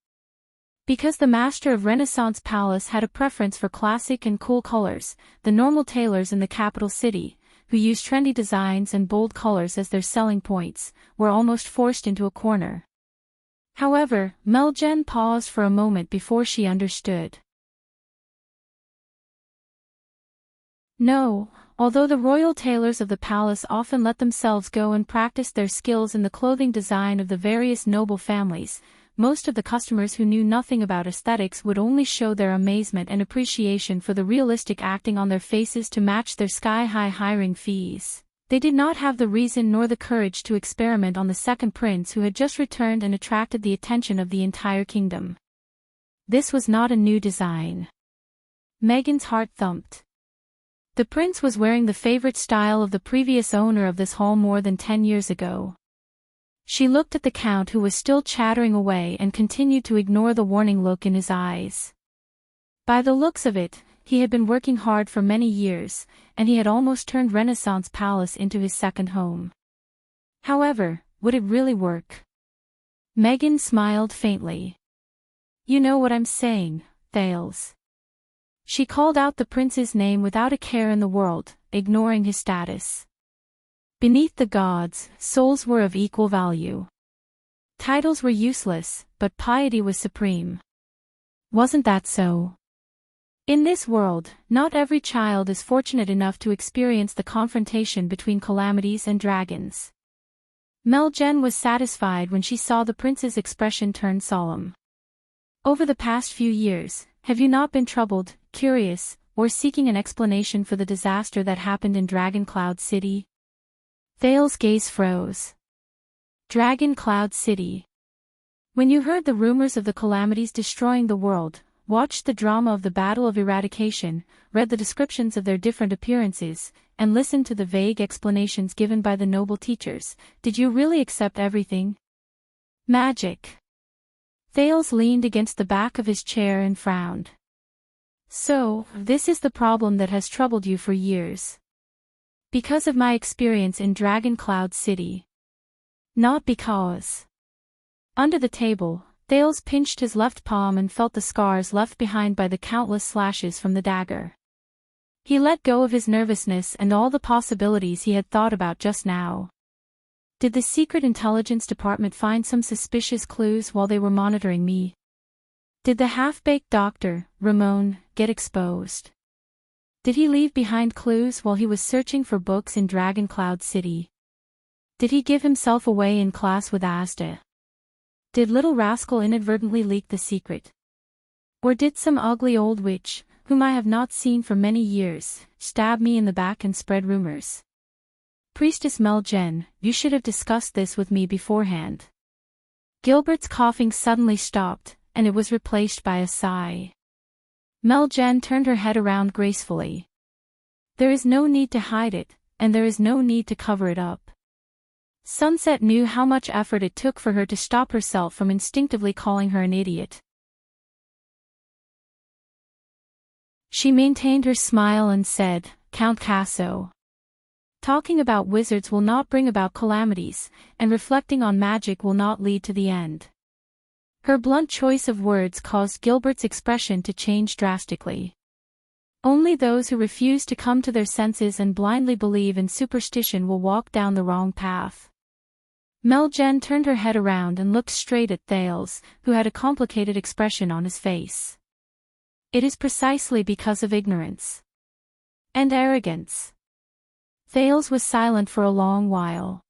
Because the master of Renaissance Palace had a preference for classic and cool colors, the normal tailors in the capital city, who used trendy designs and bold colors as their selling points, were almost forced into a corner. However, Meljen paused for a moment before she understood. No, although the royal tailors of the palace often let themselves go and practice their skills in the clothing design of the various noble families, most of the customers who knew nothing about aesthetics would only show their amazement and appreciation for the realistic acting on their faces to match their sky-high hiring fees. They did not have the reason nor the courage to experiment on the second prince who had just returned and attracted the attention of the entire kingdom. This was not a new design. Megan's heart thumped. The prince was wearing the favorite style of the previous owner of this hall more than 10 years ago. She looked at the count who was still chattering away and continued to ignore the warning look in his eyes. By the looks of it, he had been working hard for many years, and he had almost turned Renaissance Palace into his second home. However, would it really work? Megan smiled faintly. You know what I'm saying, Thales. She called out the prince's name without a care in the world, ignoring his status. Beneath the gods, souls were of equal value. Titles were useless, but piety was supreme. Wasn't that so? In this world, not every child is fortunate enough to experience the confrontation between calamities and dragons. Meljen was satisfied when she saw the prince's expression turn solemn. Over the past few years, have you not been troubled, curious, or seeking an explanation for the disaster that happened in Dragon Cloud City? Thales' gaze froze. Dragon Cloud City. When you heard the rumors of the calamities destroying the world, watched the drama of the Battle of Eradication, read the descriptions of their different appearances, and listened to the vague explanations given by the noble teachers, did you really accept everything? Magic. Thales leaned against the back of his chair and frowned. So, this is the problem that has troubled you for years. Because of my experience in Dragon Cloud City. Not because. Under the table, Thales pinched his left palm and felt the scars left behind by the countless slashes from the dagger. He let go of his nervousness and all the possibilities he had thought about just now. Did the Secret Intelligence Department find some suspicious clues while they were monitoring me? Did the half-baked doctor, Ramon, get exposed? Did he leave behind clues while he was searching for books in Dragon Cloud City? Did he give himself away in class with Asda? Did little rascal inadvertently leak the secret? Or did some ugly old witch, whom I have not seen for many years, stab me in the back and spread rumors? Priestess Meljen, you should have discussed this with me beforehand. Gilbert's coughing suddenly stopped, and it was replaced by a sigh. Meljen turned her head around gracefully. There is no need to hide it, and there is no need to cover it up. Sunset knew how much effort it took for her to stop herself from instinctively calling her an idiot. She maintained her smile and said, "Count Casso. Talking about wizards will not bring about calamities, and reflecting on magic will not lead to the end." Her blunt choice of words caused Gilbert's expression to change drastically. Only those who refuse to come to their senses and blindly believe in superstition will walk down the wrong path. Meljen turned her head around and looked straight at Thales, who had a complicated expression on his face. "It is precisely because of ignorance and arrogance." Thales was silent for a long while.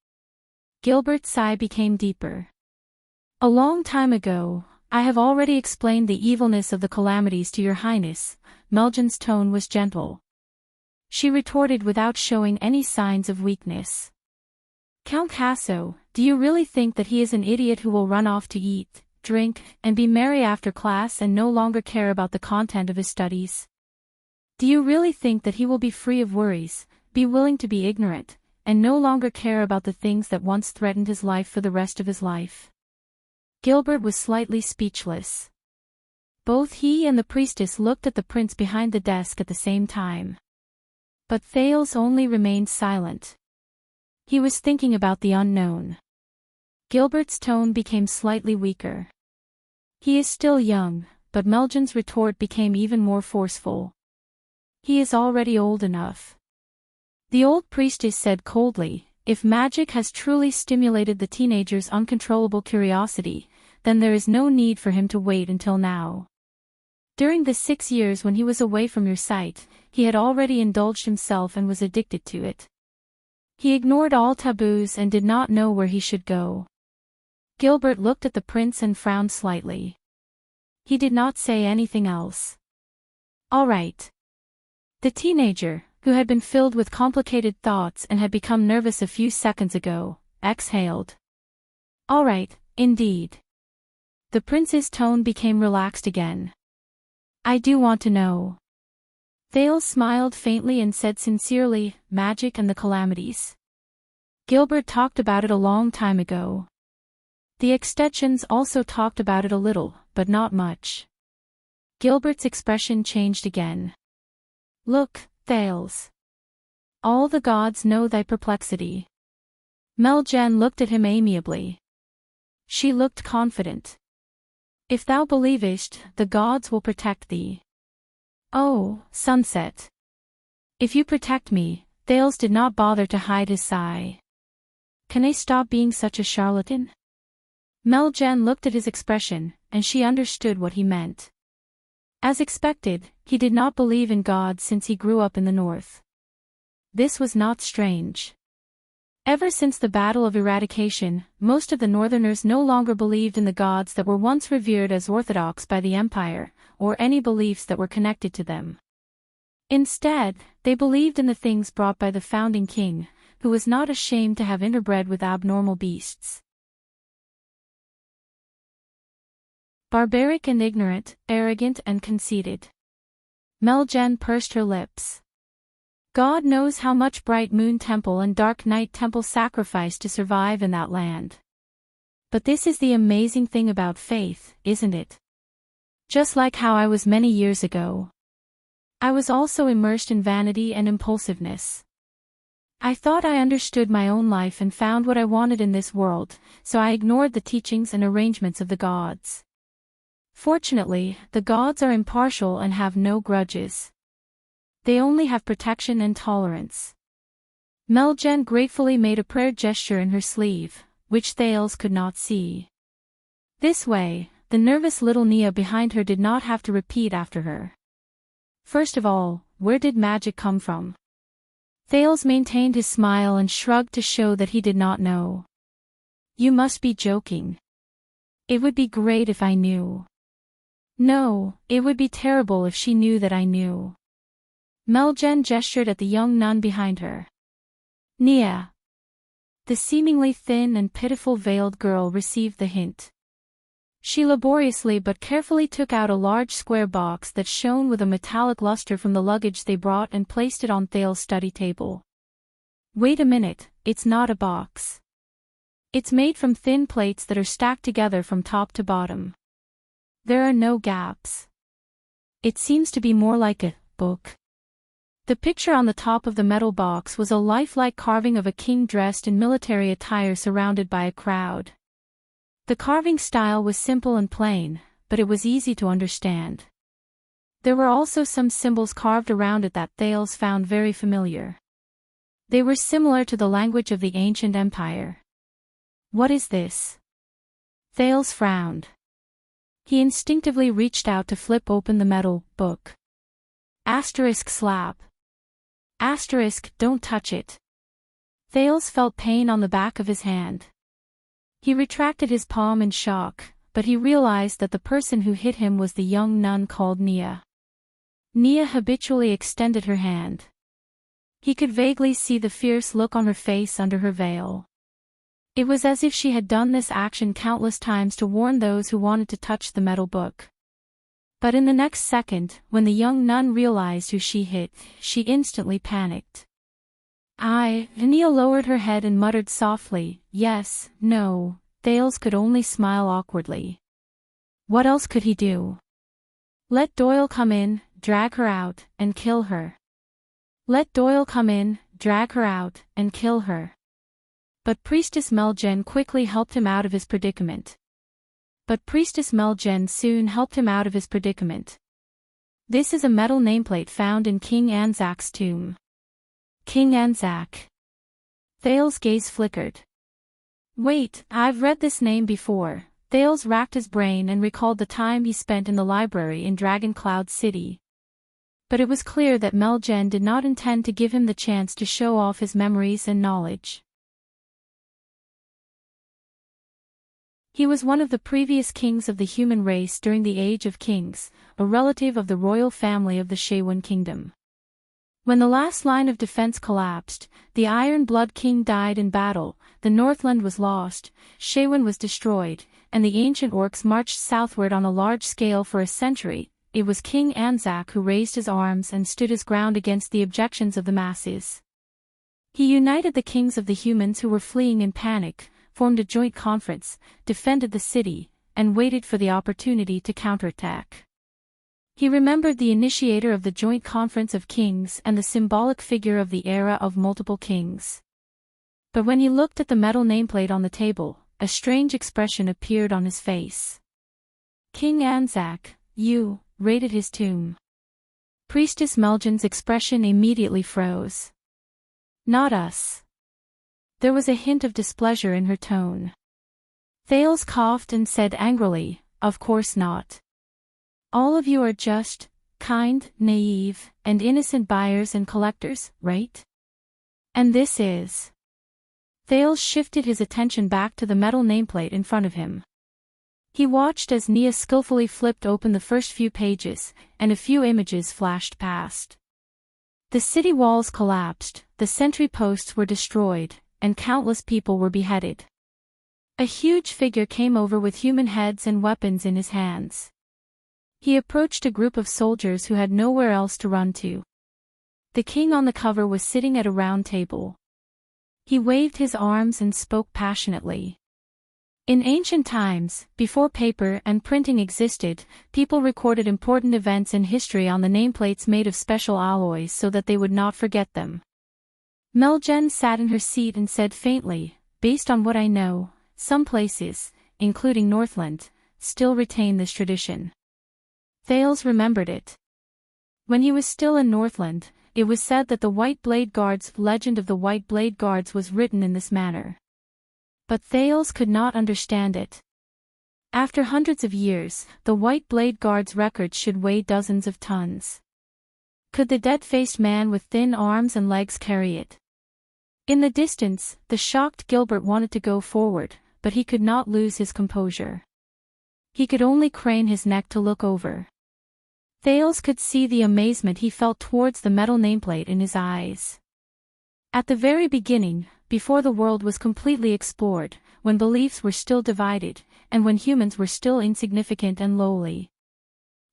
Gilbert's sigh became deeper. "A long time ago, I have already explained the evilness of the calamities to your highness." Meljen's tone was gentle. She retorted without showing any signs of weakness. "Count Casso, do you really think that he is an idiot who will run off to eat, drink, and be merry after class and no longer care about the content of his studies? Do you really think that he will be free of worries, be willing to be ignorant, and no longer care about the things that once threatened his life for the rest of his life?" Gilbert was slightly speechless. Both he and the priestess looked at the prince behind the desk at the same time. But Thales only remained silent. He was thinking about the unknown. Gilbert's tone became slightly weaker. "He is still young," but Meljen's retort became even more forceful. "He is already old enough." The old priestess said coldly, "If magic has truly stimulated the teenager's uncontrollable curiosity, then there is no need for him to wait until now. During the 6 years when he was away from your sight, he had already indulged himself and was addicted to it. He ignored all taboos and did not know where he should go." Gilbert looked at the prince and frowned slightly. He did not say anything else. "All right." The teenager, who had been filled with complicated thoughts and had become nervous a few seconds ago, exhaled. "All right, indeed." The prince's tone became relaxed again. "I do want to know." Thales smiled faintly and said sincerely, "Magic and the calamities. Gilbert talked about it a long time ago. The extensions also talked about it a little, but not much." Gilbert's expression changed again. "Look, Thales. All the gods know thy perplexity." Meljen looked at him amiably. She looked confident. "If thou believest, the gods will protect thee." "Oh, Sunset. If you protect me," Thales did not bother to hide his sigh. "Can I stop being such a charlatan?" Meljen looked at his expression, and she understood what he meant. As expected, he did not believe in God since he grew up in the north. This was not strange. Ever since the Battle of Eradication, most of the Northerners no longer believed in the gods that were once revered as orthodox by the Empire, or any beliefs that were connected to them. Instead, they believed in the things brought by the founding king, who was not ashamed to have interbred with abnormal beasts. Barbaric and ignorant, arrogant and conceited. Meljen pursed her lips. God knows how much Bright Moon Temple and Dark Night Temple sacrificed to survive in that land. But this is the amazing thing about faith, isn't it? Just like how I was many years ago. I was also immersed in vanity and impulsiveness. I thought I understood my own life and found what I wanted in this world, so I ignored the teachings and arrangements of the gods. Fortunately, the gods are impartial and have no grudges. They only have protection and tolerance. Meljen gratefully made a prayer gesture in her sleeve, which Thales could not see. This way, the nervous little Nia behind her did not have to repeat after her. First of all, where did magic come from? Thales maintained his smile and shrugged to show that he did not know. "You must be joking. It would be great if I knew." "No, it would be terrible if she knew that I knew." Meljen gestured at the young nun behind her. "Nia." The seemingly thin and pitiful veiled girl received the hint. She laboriously but carefully took out a large square box that shone with a metallic luster from the luggage they brought and placed it on Thales' study table. "Wait a minute, it's not a box. It's made from thin plates that are stacked together from top to bottom. There are no gaps. It seems to be more like a book. The picture on the top of the metal box was a lifelike carving of a king dressed in military attire surrounded by a crowd. The carving style was simple and plain, but it was easy to understand. There were also some symbols carved around it that Thales found very familiar. They were similar to the language of the ancient empire. What is this? Thales frowned. He instinctively reached out to flip open the metal book. Asterisk slap. Asterisk, don't touch it. Thales felt pain on the back of his hand. He retracted his palm in shock, but he realized that the person who hit him was the young nun called Nia. Nia habitually extended her hand. He could vaguely see the fierce look on her face under her veil. It was as if she had done this action countless times to warn those who wanted to touch the metal book. But in the next second, when the young nun realized who she hit, she instantly panicked. Nia lowered her head and muttered softly, yes, no. Thales could only smile awkwardly. What else could he do? Let Doyle come in, drag her out, and kill her. Let Doyle come in, drag her out, and kill her. But Priestess Meljen quickly helped him out of his predicament. This is a metal nameplate found in King Anzac's tomb. King Anzac. Thales' gaze flickered. Wait, I've read this name before. Thales racked his brain and recalled the time he spent in the library in Dragon Cloud City. But it was clear that Meljen did not intend to give him the chance to show off his memories and knowledge. He was one of the previous kings of the human race during the Age of Kings, a relative of the royal family of the Shaywin Kingdom. When the last line of defense collapsed, the Iron Blood King died in battle, the Northland was lost, Shaywin was destroyed, and the ancient orcs marched southward on a large scale for a century. It was King Anzac who raised his arms and stood his ground against the objections of the masses. He united the kings of the humans who were fleeing in panic, formed a joint conference, defended the city, and waited for the opportunity to counterattack. He remembered the initiator of the Joint Conference of Kings and the symbolic figure of the era of multiple kings. But when he looked at the metal nameplate on the table, a strange expression appeared on his face. King Anzac, you raided his tomb. Priestess Meljen's expression immediately froze. Not us. There was a hint of displeasure in her tone. Thales coughed and said angrily, of course not. All of you are just, kind, naive, and innocent buyers and collectors, right? And this is... Thales shifted his attention back to the metal nameplate in front of him. He watched as Nia skillfully flipped open the first few pages, and a few images flashed past. The city walls collapsed, the sentry posts were destroyed, and countless people were beheaded. A huge figure came over with human heads and weapons in his hands. He approached a group of soldiers who had nowhere else to run to. The king on the cover was sitting at a round table. He waved his arms and spoke passionately. In ancient times, before paper and printing existed, people recorded important events in history on the nameplates made of special alloys so that they would not forget them. Meljen sat in her seat and said faintly, based on what I know, some places, including Northland, still retain this tradition. Thales remembered it. When he was still in Northland, it was said that the White Blade Guard's legend of the White Blade Guards was written in this manner. But Thales could not understand it. After hundreds of years, the White Blade Guard's records should weigh dozens of tons. Could the dead-faced man with thin arms and legs carry it? In the distance, the shocked Gilbert wanted to go forward, but he could not lose his composure. He could only crane his neck to look over. Thales could see the amazement he felt towards the metal nameplate in his eyes. At the very beginning, before the world was completely explored, when beliefs were still divided, and when humans were still insignificant and lowly.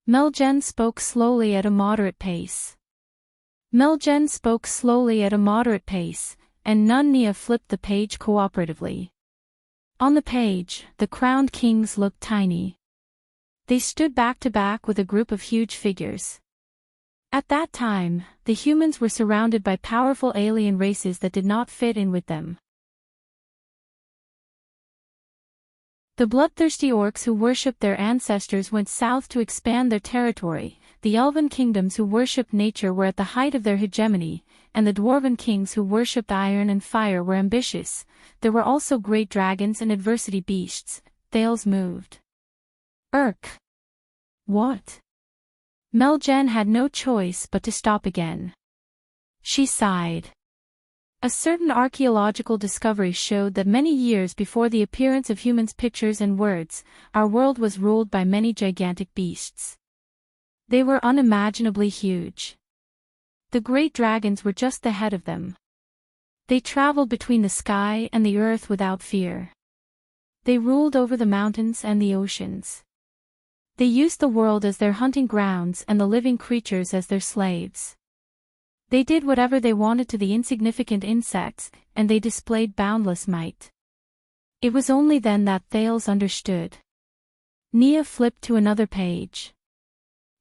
Meljen spoke slowly at a moderate pace. And Nun Nia flipped the page cooperatively. On the page, the crowned kings looked tiny. They stood back to back with a group of huge figures. At that time, the humans were surrounded by powerful alien races that did not fit in with them. The bloodthirsty orcs who worshipped their ancestors went south to expand their territory, the elven kingdoms who worshipped nature were at the height of their hegemony, and the dwarven kings who worshipped iron and fire were ambitious. There were also great dragons and adversity beasts. Thales moved. What? Meljen had no choice but to stop again. She sighed. A certain archaeological discovery showed that many years before the appearance of humans' pictures and words, our world was ruled by many gigantic beasts. They were unimaginably huge. The great dragons were just the head of them. They traveled between the sky and the earth without fear. They ruled over the mountains and the oceans. They used the world as their hunting grounds and the living creatures as their slaves. They did whatever they wanted to the insignificant insects, and they displayed boundless might. It was only then that Thales understood. Nia flipped to another page.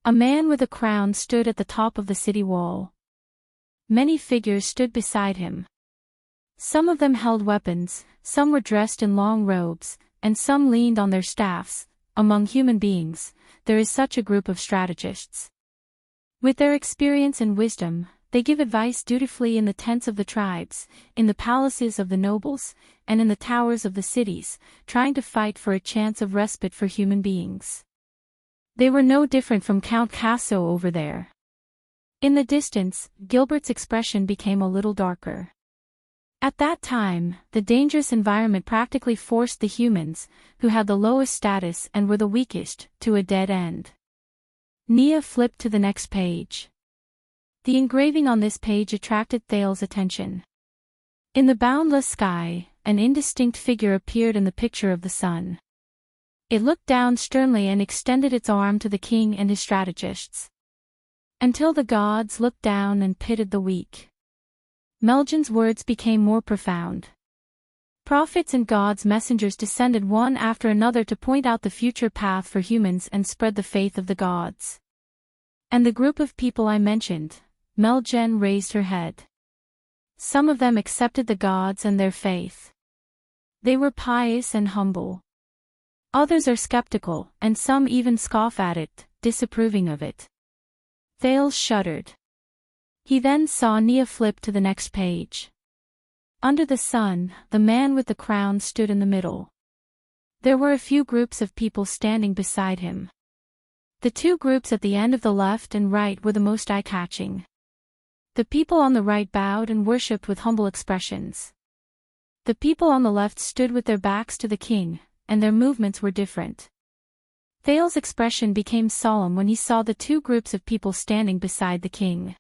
A man with a crown stood at the top of the city wall. Many figures stood beside him. Some of them held weapons, some were dressed in long robes, and some leaned on their staffs. Among human beings, there is such a group of strategists. With their experience and wisdom, they give advice dutifully in the tents of the tribes, in the palaces of the nobles, and in the towers of the cities, trying to fight for a chance of respite for human beings. They were no different from Count Casso over there. In the distance, Gilbert's expression became a little darker. At that time, the dangerous environment practically forced the humans, who had the lowest status and were the weakest, to a dead end. Nia flipped to the next page. The engraving on this page attracted Thales' attention. In the boundless sky, an indistinct figure appeared in the picture of the sun. It looked down sternly and extended its arm to the king and his strategists. Until the gods looked down and pitied the weak. Meljen's words became more profound. Prophets and God's messengers descended one after another to point out the future path for humans and spread the faith of the gods. And the group of people I mentioned, Meljen raised her head. Some of them accepted the gods and their faith. They were pious and humble. Others are skeptical, and some even scoff at it, disapproving of it. Thales shuddered. He then saw Nia flip to the next page. Under the sun, the man with the crown stood in the middle. There were a few groups of people standing beside him. The two groups at the end of the left and right were the most eye-catching. The people on the right bowed and worshipped with humble expressions. The people on the left stood with their backs to the king, and their movements were different. Thales' expression became solemn when he saw the two groups of people standing beside the king.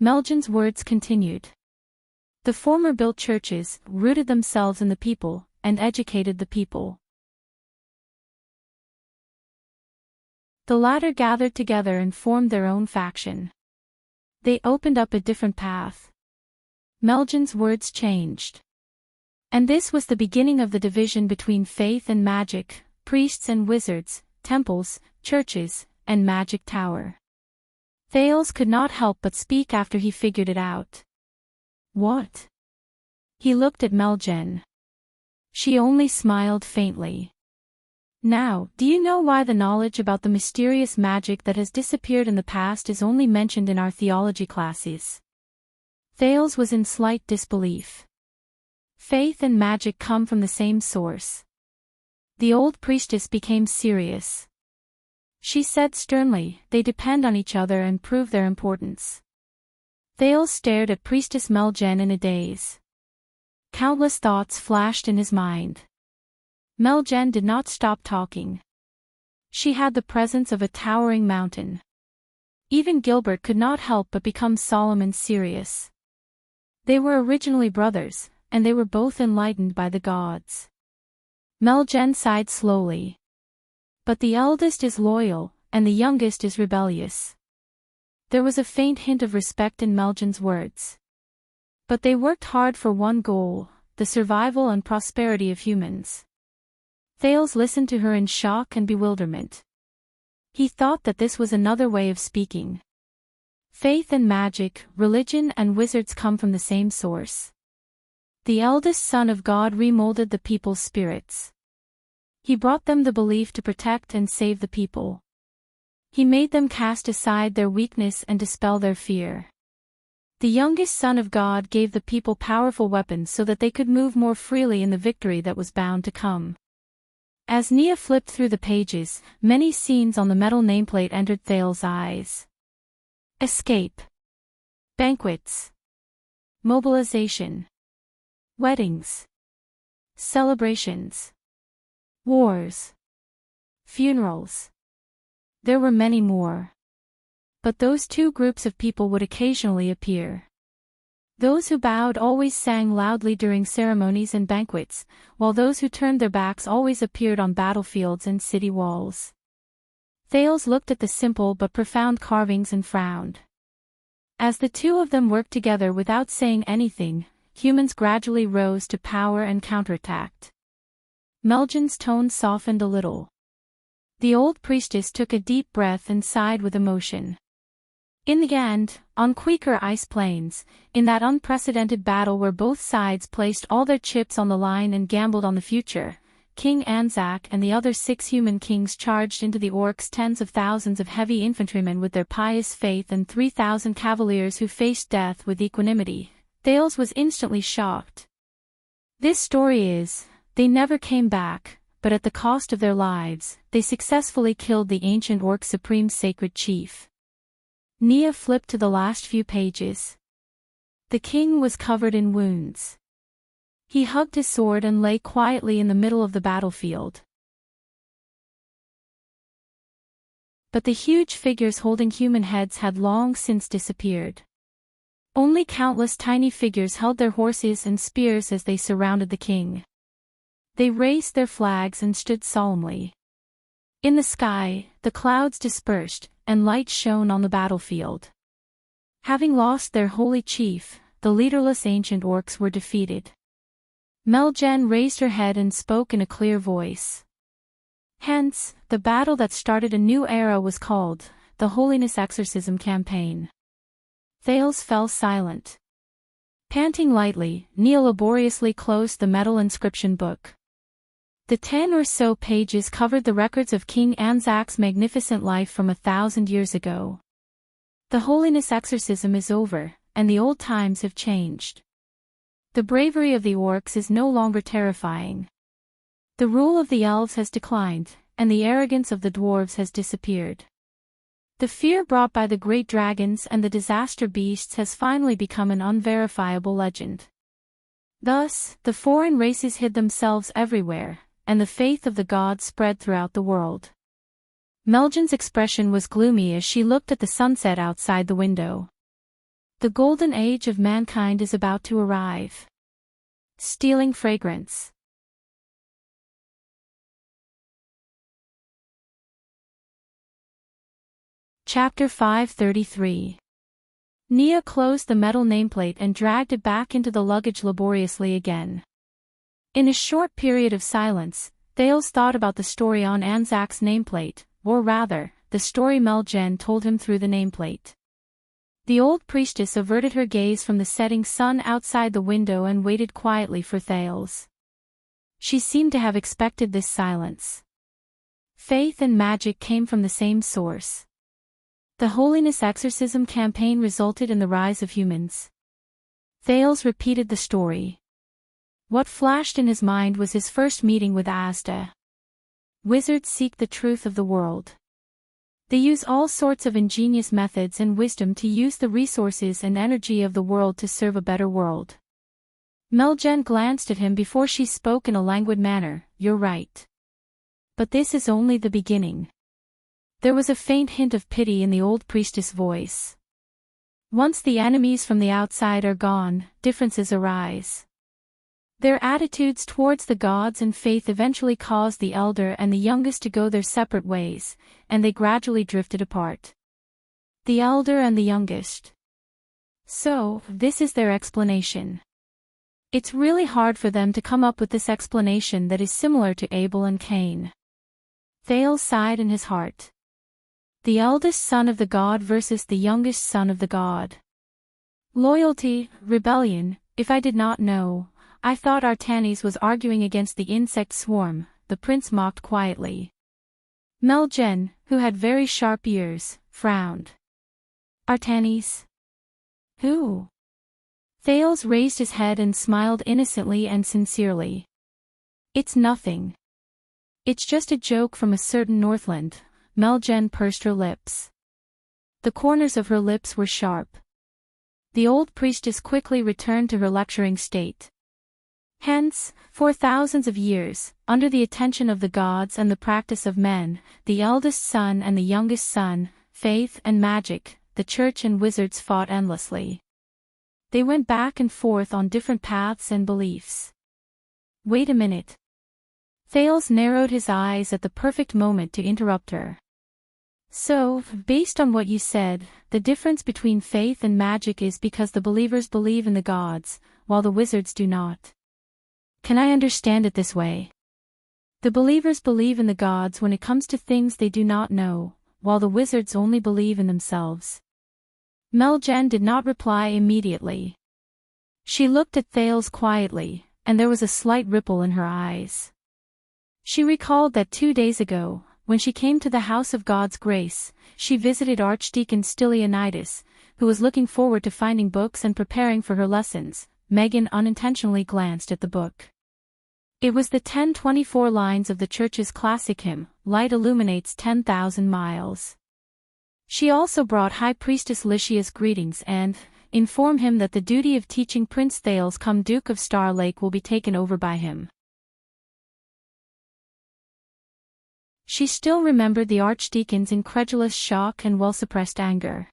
Meljen's words continued. The former built churches, rooted themselves in the people, and educated the people. The latter gathered together and formed their own faction. They opened up a different path. Meljen's words changed. And this was the beginning of the division between faith and magic, priests and wizards, temples, churches, and magic tower. Thales could not help but speak after he figured it out. What? He looked at Meljen. She only smiled faintly. Now, do you know why the knowledge about the mysterious magic that has disappeared in the past is only mentioned in our theology classes? Thales was in slight disbelief. Faith and magic come from the same source. The old priestess became serious. She said sternly, they depend on each other and prove their importance. Thales stared at Priestess Meljen in a daze. Countless thoughts flashed in his mind. Meljen did not stop talking. She had the presence of a towering mountain. Even Gilbert could not help but become solemn and serious. They were originally brothers, and they were both enlightened by the gods. Meljen sighed slowly. But the eldest is loyal, and the youngest is rebellious. There was a faint hint of respect in Meljen's words. But they worked hard for one goal, the survival and prosperity of humans. Thales listened to her in shock and bewilderment. He thought that this was another way of speaking. Faith and magic, religion and wizards come from the same source. The eldest son of God remolded the people's spirits. He brought them the belief to protect and save the people. He made them cast aside their weakness and dispel their fear. The youngest son of God gave the people powerful weapons so that they could move more freely in the victory that was bound to come. As Nia flipped through the pages, many scenes on the metal nameplate entered Thales' eyes. Escape. Banquets. Mobilization. Weddings. Celebrations. Wars. Funerals. There were many more. But those two groups of people would occasionally appear. Those who bowed always sang loudly during ceremonies and banquets, while those who turned their backs always appeared on battlefields and city walls. Thales looked at the simple but profound carvings and frowned. As the two of them worked together without saying anything, humans gradually rose to power and counterattacked. Melgen's tone softened a little. The old priestess took a deep breath and sighed with emotion. In the end, on Quaker ice plains, in that unprecedented battle where both sides placed all their chips on the line and gambled on the future, King Anzac and the other 6 human kings charged into the orcs, tens of thousands of heavy infantrymen with their pious faith and 3,000 cavaliers who faced death with equanimity. Thales was instantly shocked. This story is, they never came back, but at the cost of their lives, they successfully killed the ancient orc supreme sacred chief. Nia flipped to the last few pages. The king was covered in wounds. He hugged his sword and lay quietly in the middle of the battlefield. But the huge figures holding human heads had long since disappeared. Only countless tiny figures held their horses and spears as they surrounded the king. They raised their flags and stood solemnly. In the sky, the clouds dispersed, and light shone on the battlefield. Having lost their holy chief, the leaderless ancient orcs were defeated. Melgen raised her head and spoke in a clear voice. Hence, the battle that started a new era was called the Holiness Exorcism Campaign. Thales fell silent. Panting lightly, Nia laboriously closed the metal inscription book. The 10 or so pages covered the records of King Anzac's magnificent life from 1,000 years ago. The Holiness Exorcism is over, and the old times have changed. The bravery of the orcs is no longer terrifying. The rule of the elves has declined, and the arrogance of the dwarves has disappeared. The fear brought by the great dragons and the disaster beasts has finally become an unverifiable legend. Thus, the foreign races hid themselves everywhere, and the faith of the gods spread throughout the world. Melgen's expression was gloomy as she looked at the sunset outside the window. The golden age of mankind is about to arrive. Stealing fragrance. Chapter 533. Nia closed the metal nameplate and dragged it back into the luggage laboriously again. In a short period of silence, Thales thought about the story on Anzac's nameplate, or rather, the story Melgen told him through the nameplate. The old priestess averted her gaze from the setting sun outside the window and waited quietly for Thales. She seemed to have expected this silence. Faith and magic came from the same source. The Holiness Exorcism Campaign resulted in the rise of humans. Thales repeated the story. What flashed in his mind was his first meeting with Asda. Wizards seek the truth of the world. They use all sorts of ingenious methods and wisdom to use the resources and energy of the world to serve a better world. Melgen glanced at him before she spoke in a languid manner. You're right. But this is only the beginning. There was a faint hint of pity in the old priestess' voice. Once the enemies from the outside are gone, differences arise. Their attitudes towards the gods and faith eventually caused the elder and the youngest to go their separate ways, and they gradually drifted apart. The elder and the youngest. So, this is their explanation. It's really hard for them to come up with this explanation that is similar to Abel and Cain. Thales sighed in his heart. The eldest son of the god versus the youngest son of the god. Loyalty, rebellion, if I did not know, I thought Artanes was arguing against the insect swarm, the prince mocked quietly. Melgen, who had very sharp ears, frowned. Artanes? Who? Thales raised his head and smiled innocently and sincerely. It's nothing. It's just a joke from a certain Northland. Melgen pursed her lips. The corners of her lips were sharp. The old priestess quickly returned to her lecturing state. Hence, for thousands of years, under the attention of the gods and the practice of men, the eldest son and the youngest son, faith and magic, the church and wizards fought endlessly. They went back and forth on different paths and beliefs. Wait a minute. Thales narrowed his eyes at the perfect moment to interrupt her. So, based on what you said, the difference between faith and magic is because the believers believe in the gods, while the wizards do not. Can I understand it this way? The believers believe in the gods when it comes to things they do not know, while the wizards only believe in themselves. Melgen did not reply immediately. She looked at Thales quietly, and there was a slight ripple in her eyes. She recalled that 2 days ago, when she came to the house of God's grace, she visited Archdeacon Stylianides, who was looking forward to finding books and preparing for her lessons. Megan unintentionally glanced at the book. It was the 1024 lines of the church's classic hymn, Light Illuminates 10,000 Miles. She also brought High Priestess Lycia's greetings and informed him that the duty of teaching Prince Thales come Duke of Star Lake will be taken over by him. She still remembered the archdeacon's incredulous shock and well-suppressed anger.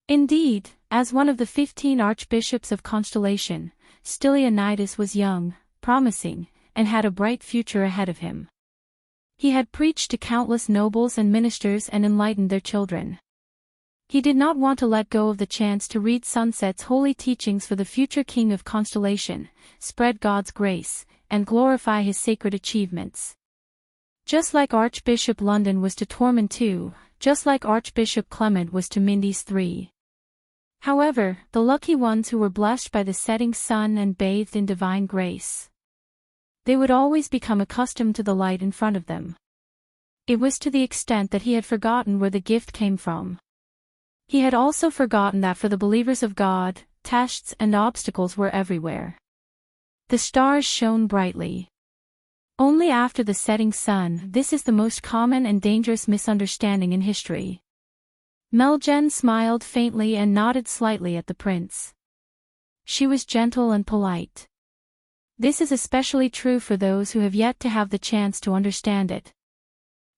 Indeed, as one of the 15 archbishops of Constellation, Stylianides was young, promising, and had a bright future ahead of him. He had preached to countless nobles and ministers and enlightened their children. He did not want to let go of the chance to read Sunset's holy teachings for the future king of Constellation, spread God's grace, and glorify his sacred achievements. Just like Archbishop London was to Tormund II, just like Archbishop Clement was to Mindy's 3. However, the lucky ones who were blessed by the setting sun and bathed in divine grace. They would always become accustomed to the light in front of them. It was to the extent that he had forgotten where the gift came from. He had also forgotten that for the believers of God, tests and obstacles were everywhere. The stars shone brightly. Only after the setting sun. This is the most common and dangerous misunderstanding in history. Melgen smiled faintly and nodded slightly at the prince. She was gentle and polite. This is especially true for those who have yet to have the chance to understand it.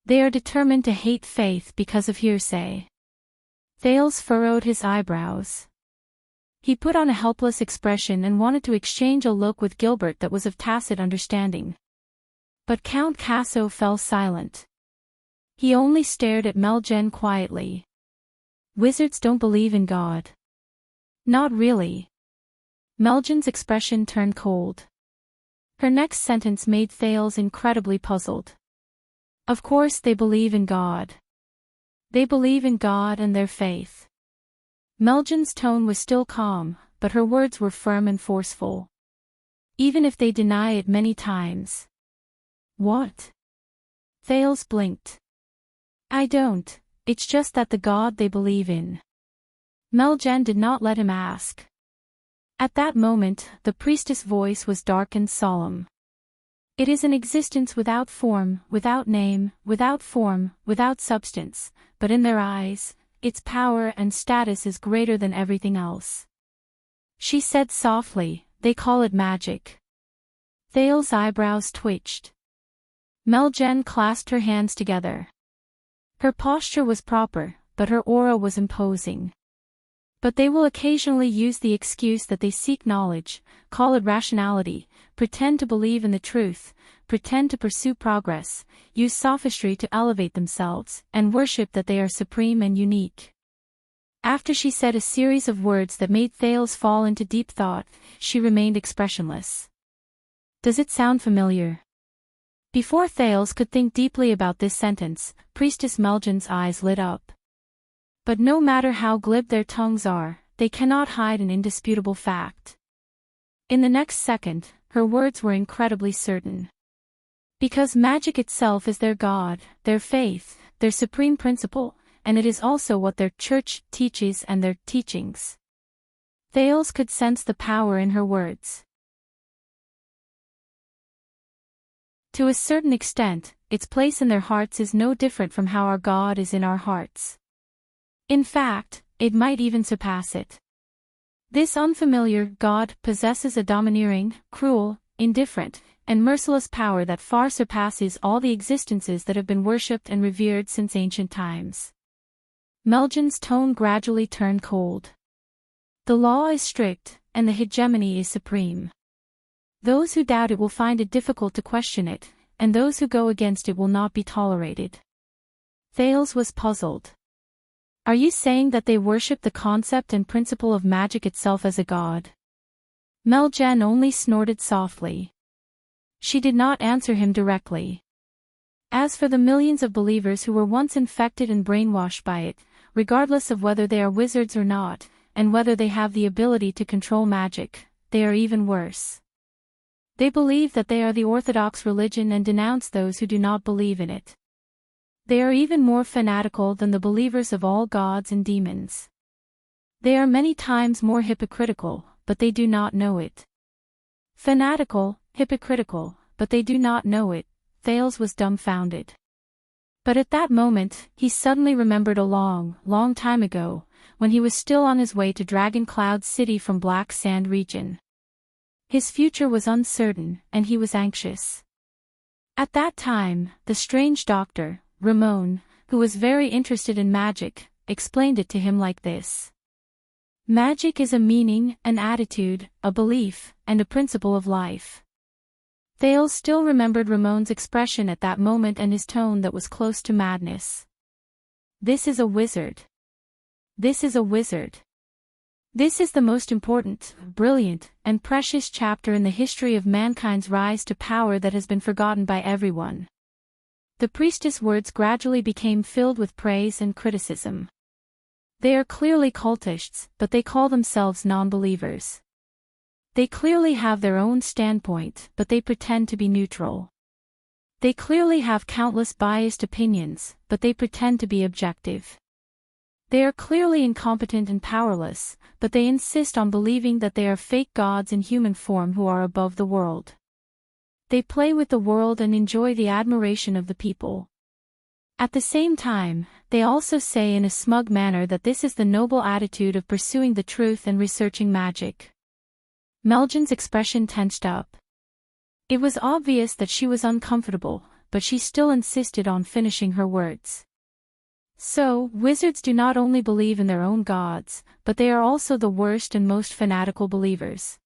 They are determined to hate faith because of hearsay. Thales furrowed his eyebrows. He put on a helpless expression and wanted to exchange a look with Gilbert that was of tacit understanding. But Count Casso fell silent. He only stared at Melgen quietly. Wizards don't believe in God. Not really. Melgen's expression turned cold. Her next sentence made Thales incredibly puzzled. Of course they believe in God. They believe in God and their faith. Melgen's tone was still calm, but her words were firm and forceful. Even if they deny it many times. What? Thales blinked. I don't, it's just that the God they believe in. Melgen did not let him ask. At that moment, the priestess' voice was dark and solemn. It is an existence without form, without name, without form, without substance, but in their eyes, its power and status is greater than everything else. She said softly, they call it magic. Thales' eyebrows twitched. Melgen clasped her hands together. Her posture was proper, but her aura was imposing. But they will occasionally use the excuse that they seek knowledge, call it rationality, pretend to believe in the truth, pretend to pursue progress, use sophistry to elevate themselves, and worship that they are supreme and unique. After she said a series of words that made Thales fall into deep thought, she remained expressionless. Does it sound familiar? Before Thales could think deeply about this sentence, Priestess Melgen's eyes lit up. But no matter how glib their tongues are, they cannot hide an indisputable fact. In the next second, her words were incredibly certain. Because magic itself is their God, their faith, their supreme principle, and it is also what their church teaches and their teachings. Thales could sense the power in her words. To a certain extent, its place in their hearts is no different from how our God is in our hearts. In fact, it might even surpass it. This unfamiliar God possesses a domineering, cruel, indifferent, and merciless power that far surpasses all the existences that have been worshipped and revered since ancient times. Melgen's tone gradually turned cold. The law is strict, and the hegemony is supreme. Those who doubt it will find it difficult to question it, and those who go against it will not be tolerated. Thales was puzzled. Are you saying that they worship the concept and principle of magic itself as a god? Melgen only snorted softly. She did not answer him directly. As for the millions of believers who were once infected and brainwashed by it, regardless of whether they are wizards or not, and whether they have the ability to control magic, they are even worse. They believe that they are the orthodox religion and denounce those who do not believe in it. They are even more fanatical than the believers of all gods and demons. They are many times more hypocritical, but they do not know it. Fanatical, hypocritical, but they do not know it. Thales was dumbfounded. But at that moment, he suddenly remembered a long, long time ago, when he was still on his way to Dragon Cloud City from Black Sand region. His future was uncertain, and he was anxious. At that time, the strange doctor, Ramon, who was very interested in magic, explained it to him like this. Magic is a meaning, an attitude, a belief, and a principle of life. Thales still remembered Ramon's expression at that moment and his tone that was close to madness. This is a wizard. This is a wizard. This is the most important, brilliant, and precious chapter in the history of mankind's rise to power that has been forgotten by everyone. The priestess' words gradually became filled with praise and criticism. They are clearly cultists, but they call themselves non-believers. They clearly have their own standpoint, but they pretend to be neutral. They clearly have countless biased opinions, but they pretend to be objective. They are clearly incompetent and powerless, but they insist on believing that they are fake gods in human form who are above the world. They play with the world and enjoy the admiration of the people. At the same time, they also say in a smug manner that this is the noble attitude of pursuing the truth and researching magic. Melgen's expression tensed up. It was obvious that she was uncomfortable, but she still insisted on finishing her words. So, wizards do not only believe in their own gods, but they are also the worst and most fanatical believers.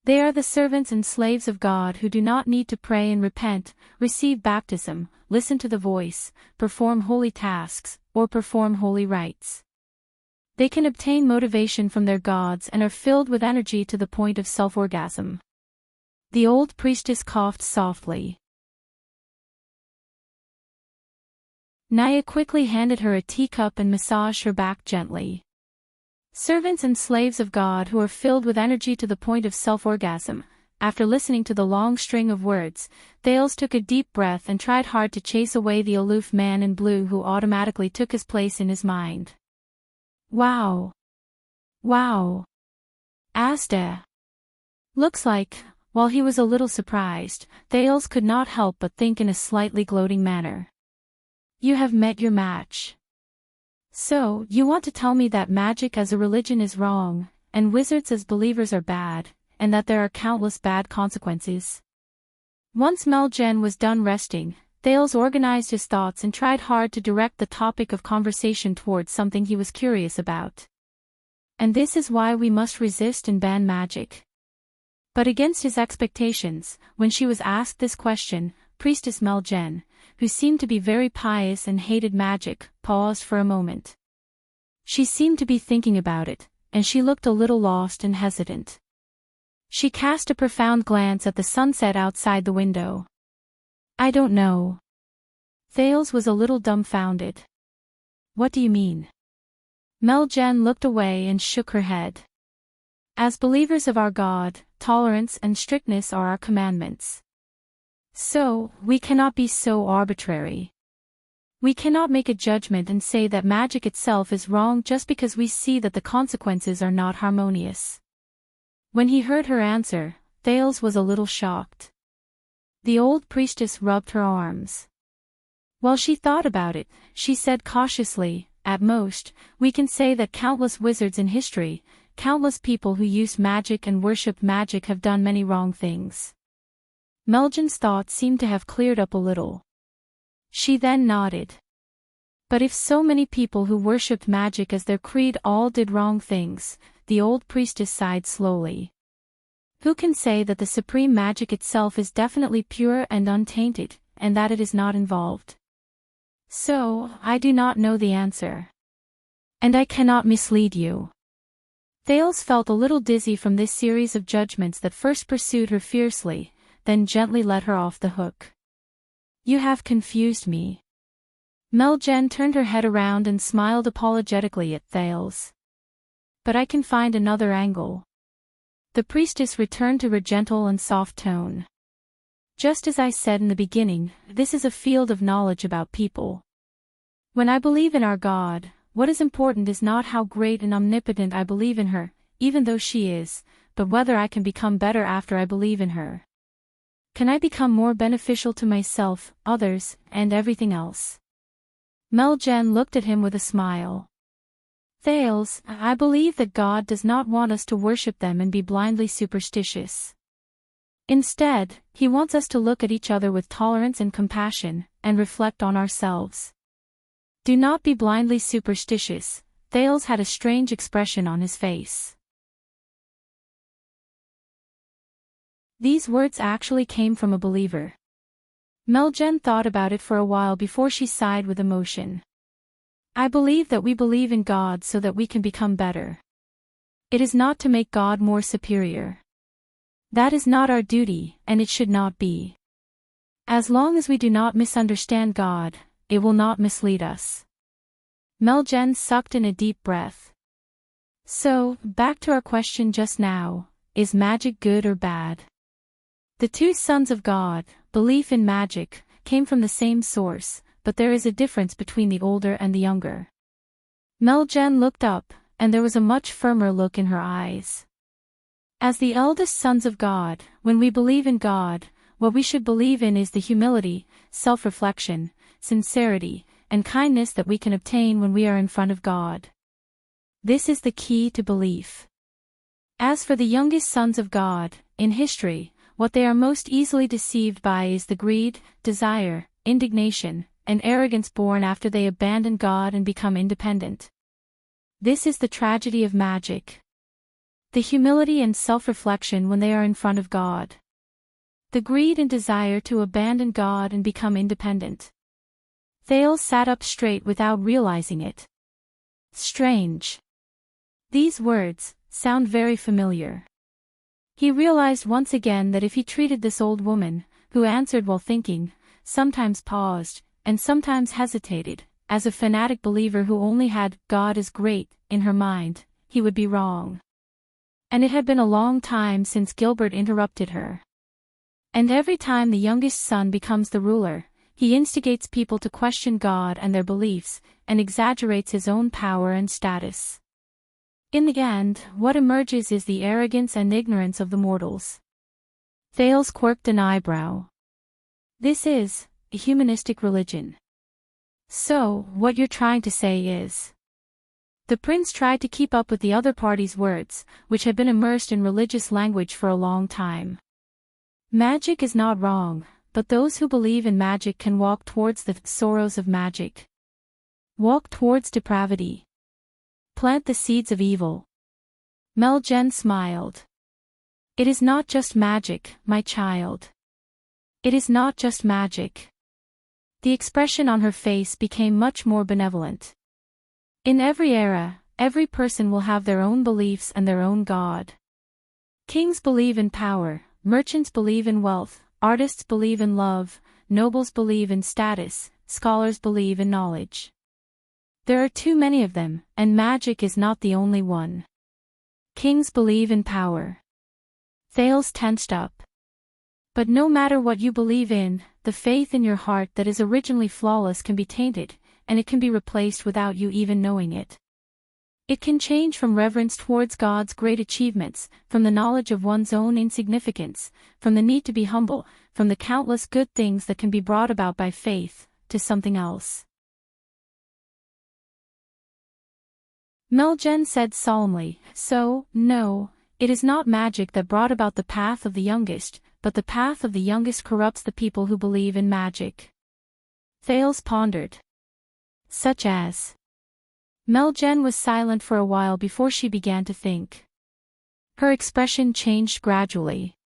They are the servants and slaves of God who do not need to pray and repent, receive baptism, listen to the voice, perform holy tasks, or perform holy rites. They can obtain motivation from their gods and are filled with energy to the point of self-orgasm. The old priestess coughed softly. Naya quickly handed her a teacup and massaged her back gently. Servants and slaves of God who are filled with energy to the point of self-orgasm. After listening to the long string of words, Thales took a deep breath and tried hard to chase away the aloof man in blue who automatically took his place in his mind. Wow. Wow. Asta. Looks like, while he was a little surprised, Thales could not help but think in a slightly gloating manner. You have met your match. So, you want to tell me that magic as a religion is wrong, and wizards as believers are bad, and that there are countless bad consequences? Once Melgen was done resting, Thales organized his thoughts and tried hard to direct the topic of conversation towards something he was curious about. And this is why we must resist and ban magic. But against his expectations, when she was asked this question, Priestess Melgen, who seemed to be very pious and hated magic, paused for a moment. She seemed to be thinking about it, and she looked a little lost and hesitant. She cast a profound glance at the sunset outside the window. I don't know. Thales was a little dumbfounded. What do you mean? Meljen looked away and shook her head. As believers of our God, tolerance and strictness are our commandments. So, we cannot be so arbitrary. We cannot make a judgment and say that magic itself is wrong just because we see that the consequences are not harmonious. When he heard her answer, Thales was a little shocked. The old priestess rubbed her arms. While she thought about it, she said cautiously, at most, we can say that countless wizards in history, countless people who use magic and worship magic have done many wrong things. Meljen's thoughts seemed to have cleared up a little. She then nodded. But if so many people who worshipped magic as their creed all did wrong things, the old priestess sighed slowly. Who can say that the supreme magic itself is definitely pure and untainted, and that it is not involved? So, I do not know the answer. And I cannot mislead you. Thales felt a little dizzy from this series of judgments that first pursued her fiercely, then gently let her off the hook. You have confused me. Meljen turned her head around and smiled apologetically at Thales. But I can find another angle. The priestess returned to her gentle and soft tone. Just as I said in the beginning, this is a field of knowledge about people. When I believe in our God, what is important is not how great and omnipotent I believe in her, even though she is, but whether I can become better after I believe in her. Can I become more beneficial to myself, others, and everything else? Meljen looked at him with a smile. Thales, I believe that God does not want us to worship them and be blindly superstitious. Instead, he wants us to look at each other with tolerance and compassion, and reflect on ourselves. Do not be blindly superstitious. Thales had a strange expression on his face. These words actually came from a believer. Meljen thought about it for a while before she sighed with emotion. I believe that we believe in God so that we can become better. It is not to make God more superior. That is not our duty, and it should not be. As long as we do not misunderstand God, it will not mislead us. Meljen sucked in a deep breath. So, back to our question just now, is magic good or bad? The two sons of God, belief in magic, came from the same source, but there is a difference between the older and the younger. Meljen looked up, and there was a much firmer look in her eyes. As the eldest sons of God, when we believe in God, what we should believe in is the humility, self-reflection, sincerity, and kindness that we can obtain when we are in front of God. This is the key to belief. As for the youngest sons of God, in history, what they are most easily deceived by is the greed, desire, indignation, and arrogance born after they abandon God and become independent. This is the tragedy of magic. The humility and self-reflection when they are in front of God. The greed and desire to abandon God and become independent. Thales sat up straight without realizing it. Strange. These words sound very familiar. He realized once again that if he treated this old woman, who answered while thinking, sometimes paused, and sometimes hesitated, as a fanatic believer who only had "God is great" in her mind, he would be wrong. And it had been a long time since Gilbert interrupted her. And every time the youngest son becomes the ruler, he instigates people to question God and their beliefs, and exaggerates his own power and status. In the end, what emerges is the arrogance and ignorance of the mortals. Thales quirked an eyebrow. This is a humanistic religion. So, what you're trying to say is... The prince tried to keep up with the other party's words, which had been immersed in religious language for a long time. Magic is not wrong, but those who believe in magic can walk towards the sorrows of magic. Walk towards depravity. Plant the seeds of evil. Meljen smiled. It is not just magic, my child. It is not just magic. The expression on her face became much more benevolent. In every era, every person will have their own beliefs and their own God. Kings believe in power, merchants believe in wealth, artists believe in love, nobles believe in status, scholars believe in knowledge. There are too many of them, and magic is not the only one. Kings believe in power. Thales tensed up. But no matter what you believe in, the faith in your heart that is originally flawless can be tainted, and it can be replaced without you even knowing it. It can change from reverence towards God's great achievements, from the knowledge of one's own insignificance, from the need to be humble, from the countless good things that can be brought about by faith, to something else. Meljen said solemnly, "So, no, it is not magic that brought about the path of the youngest, but the path of the youngest corrupts the people who believe in magic." Thales pondered. Such as? Meljen was silent for a while before she began to think. Her expression changed gradually.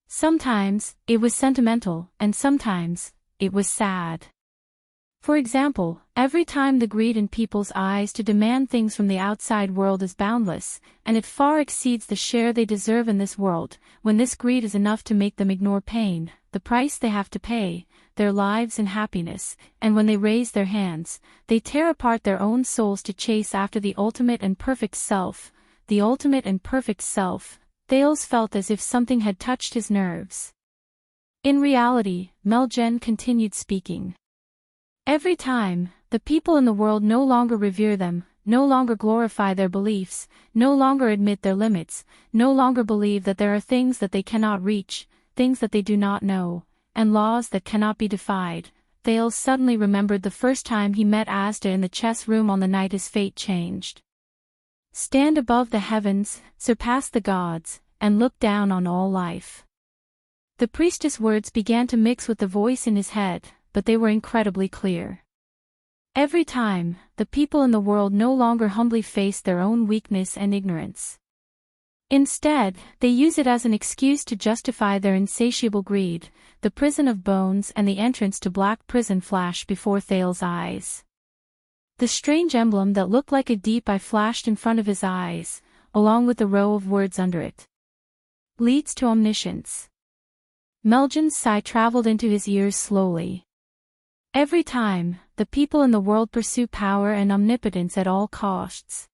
Sometimes, it was sentimental, and sometimes, it was sad. For example, every time the greed in people's eyes to demand things from the outside world is boundless, and it far exceeds the share they deserve in this world, when this greed is enough to make them ignore pain, the price they have to pay, their lives and happiness, and when they raise their hands, they tear apart their own souls to chase after the ultimate and perfect self, Thales felt as if something had touched his nerves. In reality, Meljen continued speaking. Every time, the people in the world no longer revere them, no longer glorify their beliefs, no longer admit their limits, no longer believe that there are things that they cannot reach, things that they do not know, and laws that cannot be defied. Thales suddenly remembered the first time he met Asda in the chess room on the night his fate changed. Stand above the heavens, surpass the gods, and look down on all life. The priestess words began to mix with the voice in his head, but they were incredibly clear. Every time, the people in the world no longer humbly face their own weakness and ignorance. Instead, they use it as an excuse to justify their insatiable greed. The prison of bones and the entrance to black prison flashed before Thales' eyes. The strange emblem that looked like a deep eye flashed in front of his eyes, along with the row of words under it. Leads to omniscience. Meljen's sigh traveled into his ears slowly. Every time, the people in the world pursue power and omnipotence at all costs.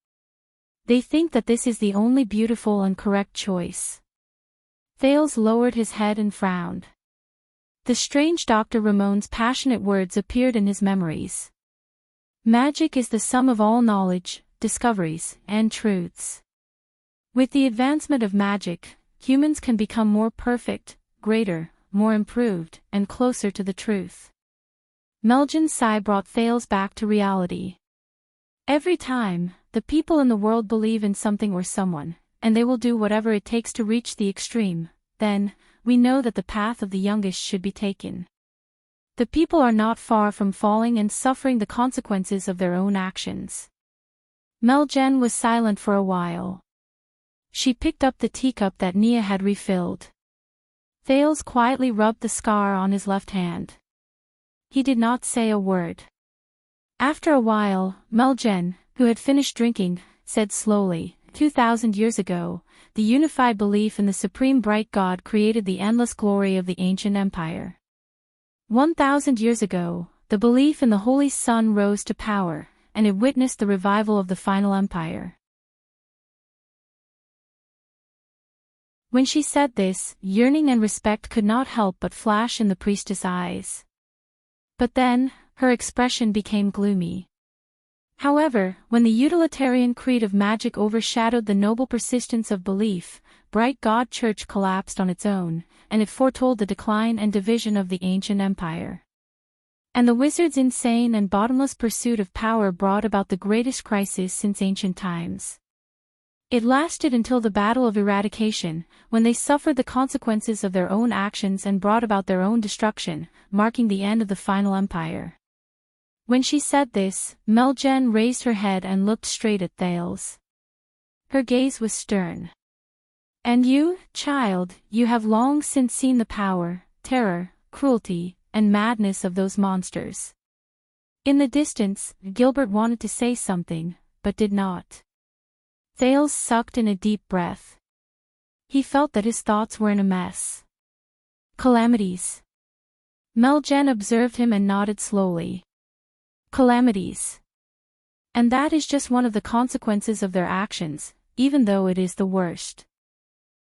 They think that this is the only beautiful and correct choice. Thales lowered his head and frowned. The strange Dr. Ramon's passionate words appeared in his memories. Magic is the sum of all knowledge, discoveries, and truths. With the advancement of magic, humans can become more perfect, greater, more improved, and closer to the truth. Meljen's sigh brought Thales back to reality. Every time, the people in the world believe in something or someone, and they will do whatever it takes to reach the extreme, then, we know that the path of the youngest should be taken. The people are not far from falling and suffering the consequences of their own actions. Meljen was silent for a while. She picked up the teacup that Nia had refilled. Thales quietly rubbed the scar on his left hand. He did not say a word. After a while, Meljen, who had finished drinking, said slowly, 2,000 years ago, the unified belief in the supreme bright God created the endless glory of the ancient empire. 1,000 years ago, the belief in the Holy Sun rose to power, and it witnessed the revival of the final empire. When she said this, yearning and respect could not help but flash in the priestess' eyes. But then, her expression became gloomy. However, when the utilitarian creed of magic overshadowed the noble persistence of belief, bright God Church collapsed on its own, and it foretold the decline and division of the ancient empire. And the wizard's insane and bottomless pursuit of power brought about the greatest crisis since ancient times. It lasted until the Battle of Eradication, when they suffered the consequences of their own actions and brought about their own destruction, marking the end of the final empire. When she said this, Meljen raised her head and looked straight at Thales. Her gaze was stern. And you, child, you have long since seen the power, terror, cruelty, and madness of those monsters. In the distance, Gilbert wanted to say something, but did not. Thales sucked in a deep breath. He felt that his thoughts were in a mess. Calamities. Meljen observed him and nodded slowly. Calamities. And that is just one of the consequences of their actions, even though it is the worst.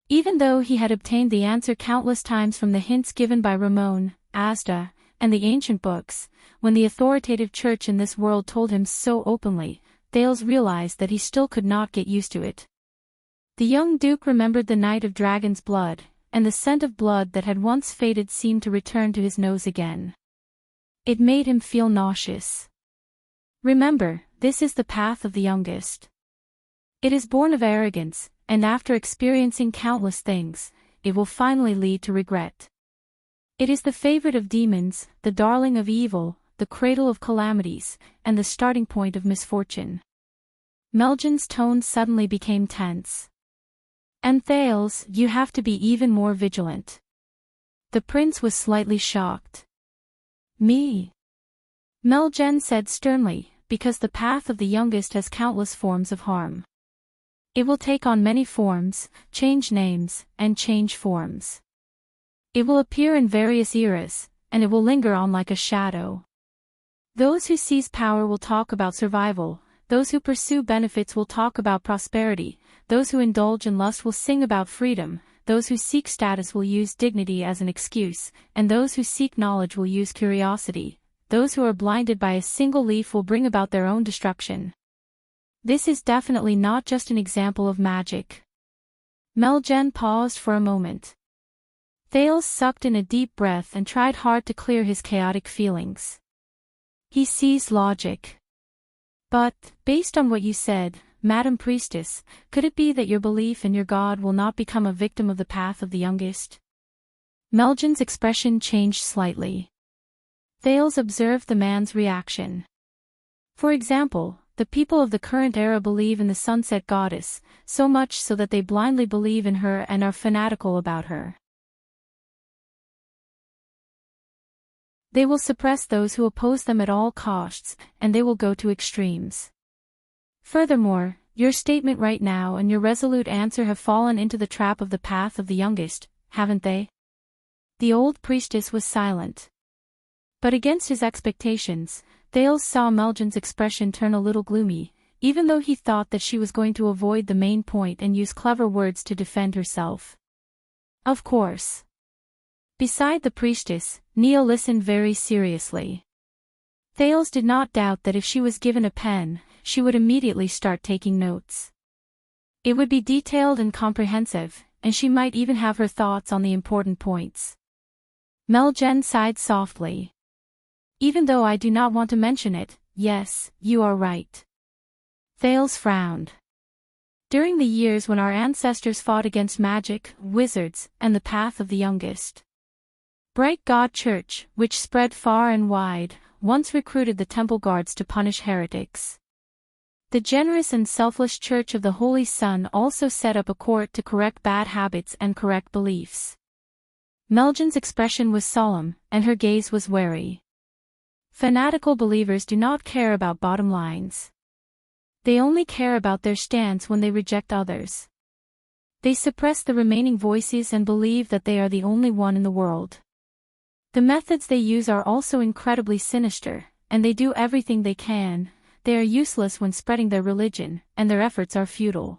Even though he had obtained the answer countless times from the hints given by Ramon, Asda, and the ancient books, when the authoritative church in this world told him so openly, Thales realized that he still could not get used to it. The young duke remembered the night of dragon's blood, and the scent of blood that had once faded seemed to return to his nose again. It made him feel nauseous. Remember, this is the path of the youngest. It is born of arrogance, and after experiencing countless things, it will finally lead to regret. It is the favorite of demons, the darling of evil, the cradle of calamities, and the starting point of misfortune. Meljen's tone suddenly became tense. And Thales, you have to be even more vigilant. The prince was slightly shocked. Me? Meljen said sternly, because the path of the youngest has countless forms of harm. It will take on many forms, change names, and change forms. It will appear in various eras, and it will linger on like a shadow. Those who seize power will talk about survival, those who pursue benefits will talk about prosperity, those who indulge in lust will sing about freedom, those who seek status will use dignity as an excuse, and those who seek knowledge will use curiosity. Those who are blinded by a single leaf will bring about their own destruction. This is definitely not just an example of magic. Meljen paused for a moment. Thales sucked in a deep breath and tried hard to clear his chaotic feelings. He seized logic. But, based on what you said, Madam Priestess, could it be that your belief in your god will not become a victim of the path of the youngest? Meljen's expression changed slightly. Thales observed the man's reaction. For example, the people of the current era believe in the sunset goddess, so much so that they blindly believe in her and are fanatical about her. They will suppress those who oppose them at all costs, and they will go to extremes. Furthermore, your statement right now and your resolute answer have fallen into the trap of the path of the youngest, haven't they? The old priestess was silent. But against his expectations, Thales saw Meljen's expression turn a little gloomy, even though he thought that she was going to avoid the main point and use clever words to defend herself. Of course. Beside the priestess, Nia listened very seriously. Thales did not doubt that if she was given a pen, she would immediately start taking notes. It would be detailed and comprehensive, and she might even have her thoughts on the important points. Meljen sighed softly. Even though I do not want to mention it, yes, you are right. Thales frowned. During the years when our ancestors fought against magic, wizards, and the path of the youngest, Bright God Church, which spread far and wide, once recruited the temple guards to punish heretics. The generous and selfless Church of the Holy Sun also set up a court to correct bad habits and correct beliefs. Meljen's expression was solemn, and her gaze was wary. Fanatical believers do not care about bottom lines. They only care about their stance when they reject others. They suppress the remaining voices and believe that they are the only one in the world. The methods they use are also incredibly sinister, and they do everything they can. They are useless when spreading their religion, and their efforts are futile.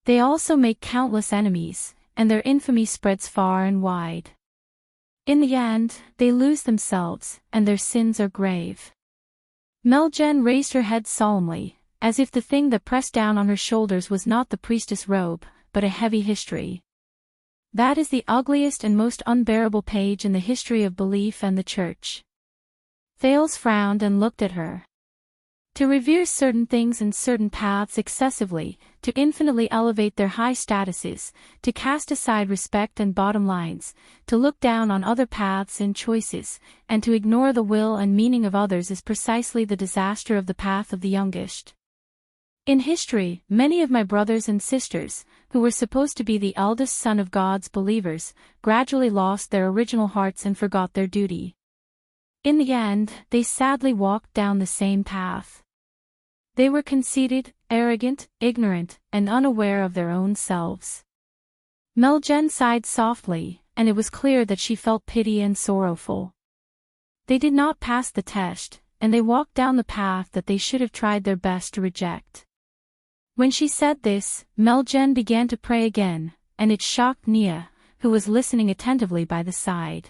They also make countless enemies, and their infamy spreads far and wide. In the end, they lose themselves, and their sins are grave. Meljen raised her head solemnly, as if the thing that pressed down on her shoulders was not the priestess robe, but a heavy history. That is the ugliest and most unbearable page in the history of belief and the Church. Thales frowned and looked at her. To revere certain things and certain paths excessively, to infinitely elevate their high statuses, to cast aside respect and bottom lines, to look down on other paths and choices, and to ignore the will and meaning of others is precisely the disaster of the path of the youngest. In history, many of my brothers and sisters, who were supposed to be the eldest son of God's believers, gradually lost their original hearts and forgot their duty. In the end, they sadly walked down the same path. They were conceited, arrogant, ignorant, and unaware of their own selves. Meljen sighed softly, and it was clear that she felt pity and sorrowful. They did not pass the test, and they walked down the path that they should have tried their best to reject. When she said this, Meljen began to pray again, and it shocked Nia, who was listening attentively by the side.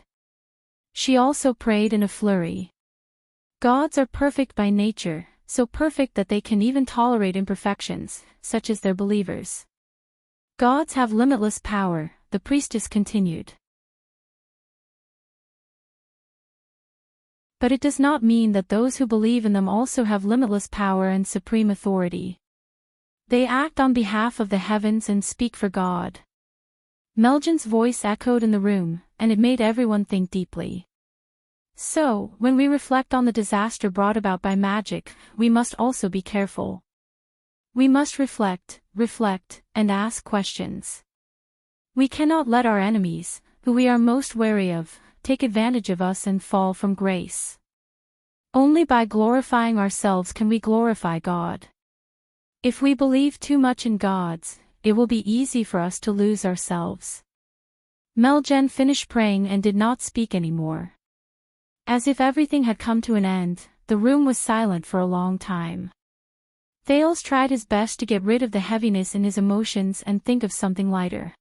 She also prayed in a flurry. Gods are perfect by nature, so perfect that they can even tolerate imperfections, such as their believers. Gods have limitless power, the priestess continued. But it does not mean that those who believe in them also have limitless power and supreme authority. They act on behalf of the heavens and speak for God. Meljen's voice echoed in the room, and it made everyone think deeply. So, when we reflect on the disaster brought about by magic, we must also be careful. We must reflect, and ask questions. We cannot let our enemies, who we are most wary of, take advantage of us and fall from grace. Only by glorifying ourselves can we glorify God. If we believe too much in gods, it will be easy for us to lose ourselves. Meljen finished praying and did not speak anymore. As if everything had come to an end, the room was silent for a long time. Thales tried his best to get rid of the heaviness in his emotions and think of something lighter.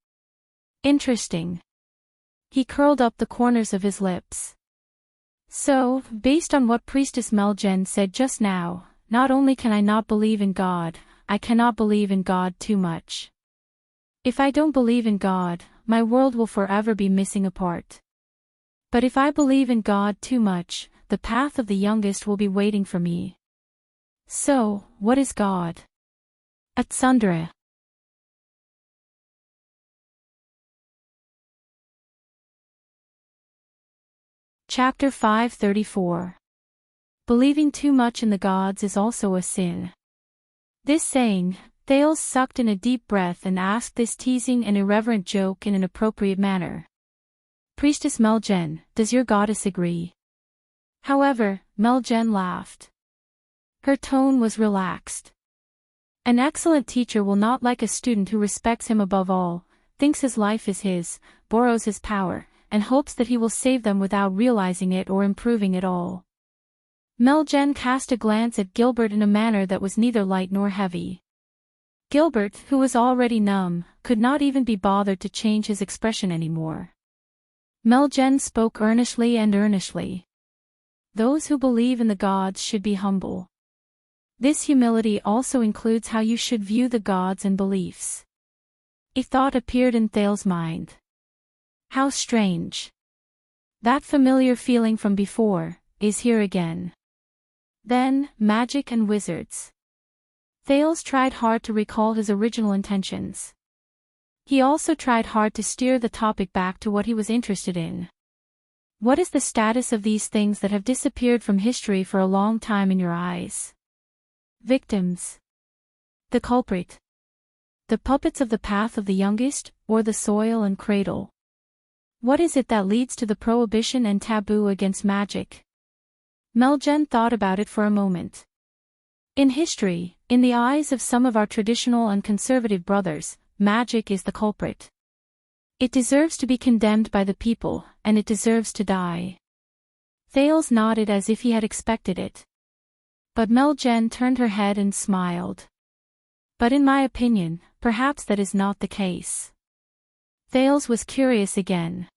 Interesting. He curled up the corners of his lips. So, based on what Priestess Meljen said just now, not only can I not believe in God, I cannot believe in God too much. If I don't believe in God, my world will forever be missing a part. But if I believe in God too much, the path of the youngest will be waiting for me. So, what is God? Atsundara. Chapter 534. Believing too much in the gods is also a sin. This saying, Thales sucked in a deep breath and asked this teasing and irreverent joke in an appropriate manner. Priestess Meljen, does your goddess agree? However, Meljen laughed. Her tone was relaxed. An excellent teacher will not like a student who respects him above all, thinks his life is his, borrows his power, and hopes that he will save them without realizing it or improving it all. Meljen cast a glance at Gilbert in a manner that was neither light nor heavy. Gilbert, who was already numb, could not even be bothered to change his expression anymore. Meljen spoke earnestly. Those who believe in the gods should be humble. This humility also includes how you should view the gods and beliefs. A thought appeared in Thales' mind. How strange. That familiar feeling from before is here again. Then, magic and wizards. Thales tried hard to recall his original intentions. He also tried hard to steer the topic back to what he was interested in. What is the status of these things that have disappeared from history for a long time in your eyes? Victims. The culprit. The puppets of the path of the youngest, or the soil and cradle? What is it that leads to the prohibition and taboo against magic? Meljen thought about it for a moment. In history, in the eyes of some of our traditional and conservative brothers, magic is the culprit. It deserves to be condemned by the people, and it deserves to die. Thales nodded as if he had expected it. But Meljen turned her head and smiled. But in my opinion, perhaps that is not the case. Thales was curious again.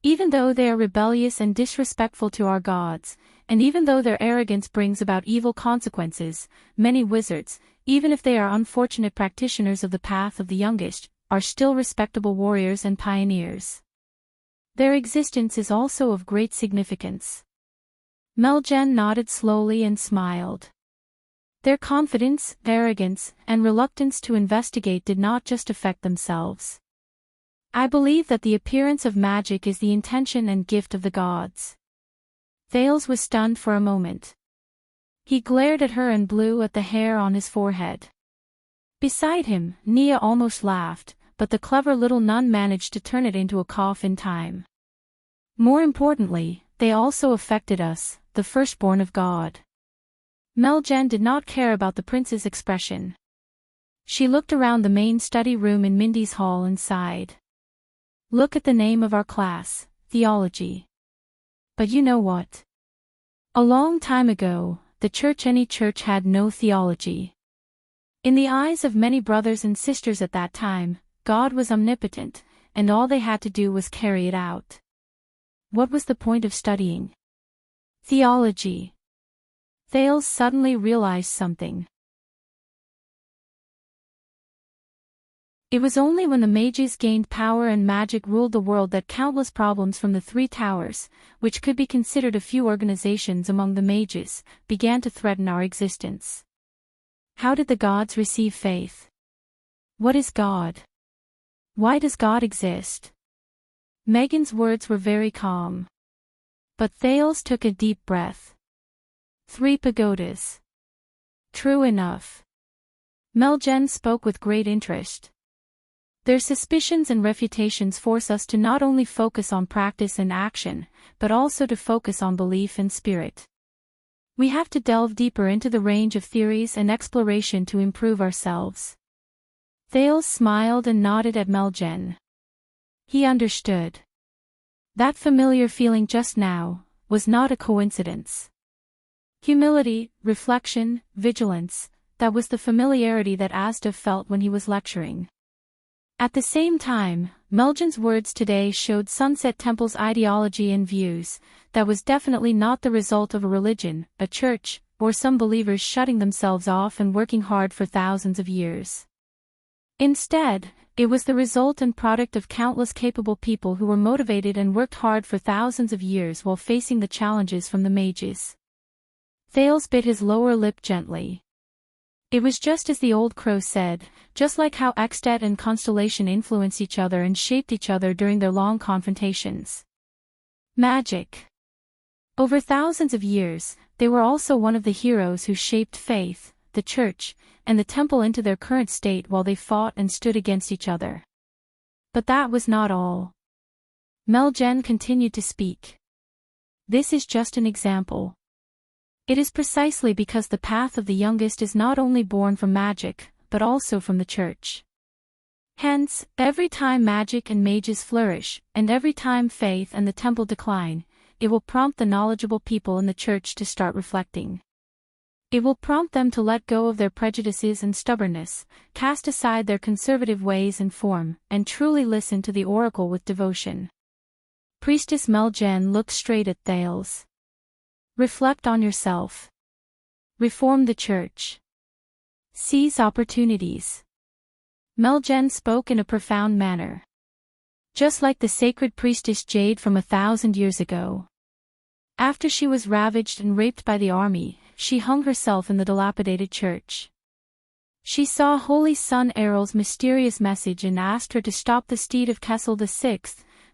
Even though they are rebellious and disrespectful to our gods, and even though their arrogance brings about evil consequences, many wizards, even if they are unfortunate practitioners of the path of the youngest, are still respectable warriors and pioneers. Their existence is also of great significance. Meljen nodded slowly and smiled. Their confidence, arrogance, and reluctance to investigate did not just affect themselves. I believe that the appearance of magic is the intention and gift of the gods. Thales was stunned for a moment. He glared at her and blew at the hair on his forehead. Beside him, Nia almost laughed, but the clever little nun managed to turn it into a cough in time. More importantly, they also affected us, the firstborn of God. Meljen did not care about the prince's expression. She looked around the main study room in Mindy's hall and sighed. Look at the name of our class, theology. But you know what? A long time ago, any church had no theology. In the eyes of many brothers and sisters at that time, God was omnipotent, and all they had to do was carry it out. What was the point of studying theology? Thales suddenly realized something. It was only when the mages gained power and magic ruled the world that countless problems from the Three Towers, which could be considered a few organizations among the mages, began to threaten our existence. How did the gods receive faith? What is God? Why does God exist? Megan's words were very calm. But Thales took a deep breath. 3 pagodas. True enough. Meljen spoke with great interest. Their suspicions and refutations force us to not only focus on practice and action, but also to focus on belief and spirit. We have to delve deeper into the range of theories and exploration to improve ourselves. Thales smiled and nodded at Meljen. He understood. That familiar feeling just now was not a coincidence. Humility, reflection, vigilance, that was the familiarity that Asda felt when he was lecturing. At the same time, Meljen's words today showed Sunset Temple's ideology and views. That was definitely not the result of a religion, a church, or some believers shutting themselves off and working hard for thousands of years. Instead, it was the result and product of countless capable people who were motivated and worked hard for thousands of years while facing the challenges from the mages. Thales bit his lower lip gently. It was just as the old crow said, just like how Extet and Constellation influenced each other and shaped each other during their long confrontations. Magic. Over thousands of years, they were also one of the heroes who shaped faith, the church, and the temple into their current state while they fought and stood against each other. But that was not all. Meljen continued to speak. This is just an example. It is precisely because the path of the youngest is not only born from magic, but also from the church. Hence, every time magic and mages flourish, and every time faith and the temple decline, it will prompt the knowledgeable people in the church to start reflecting. It will prompt them to let go of their prejudices and stubbornness, cast aside their conservative ways and form, and truly listen to the oracle with devotion. Priestess Meljen looked straight at Thales. Reflect on yourself. Reform the church. Seize opportunities. Meljen spoke in a profound manner. Just like the sacred priestess Jade from 1,000 years ago. After she was ravaged and raped by the army, she hung herself in the dilapidated church. She saw Holy Son Errol's mysterious message and asked her to stop the steed of Kessel VI,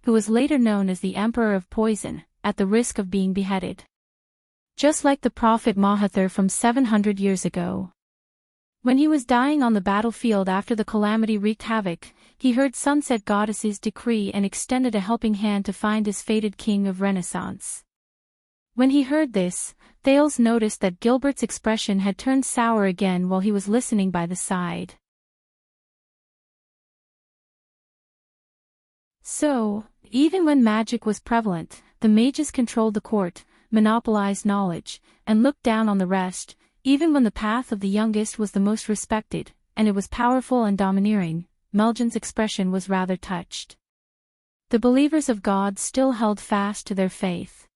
who was later known as the Emperor of Poison, at the risk of being beheaded. Just like the prophet Mahathir from 700 years ago. When he was dying on the battlefield after the calamity wreaked havoc, he heard Sunset Goddess's decree and extended a helping hand to find his fated king of Renaissance. When he heard this, Thales noticed that Gilbert's expression had turned sour again while he was listening by the side. So, even when magic was prevalent, the mages controlled the court, monopolized knowledge, and looked down on the rest, even when the path of the youngest was the most respected, and it was powerful and domineering. Meljen's expression was rather touched. The believers of God still held fast to their faith.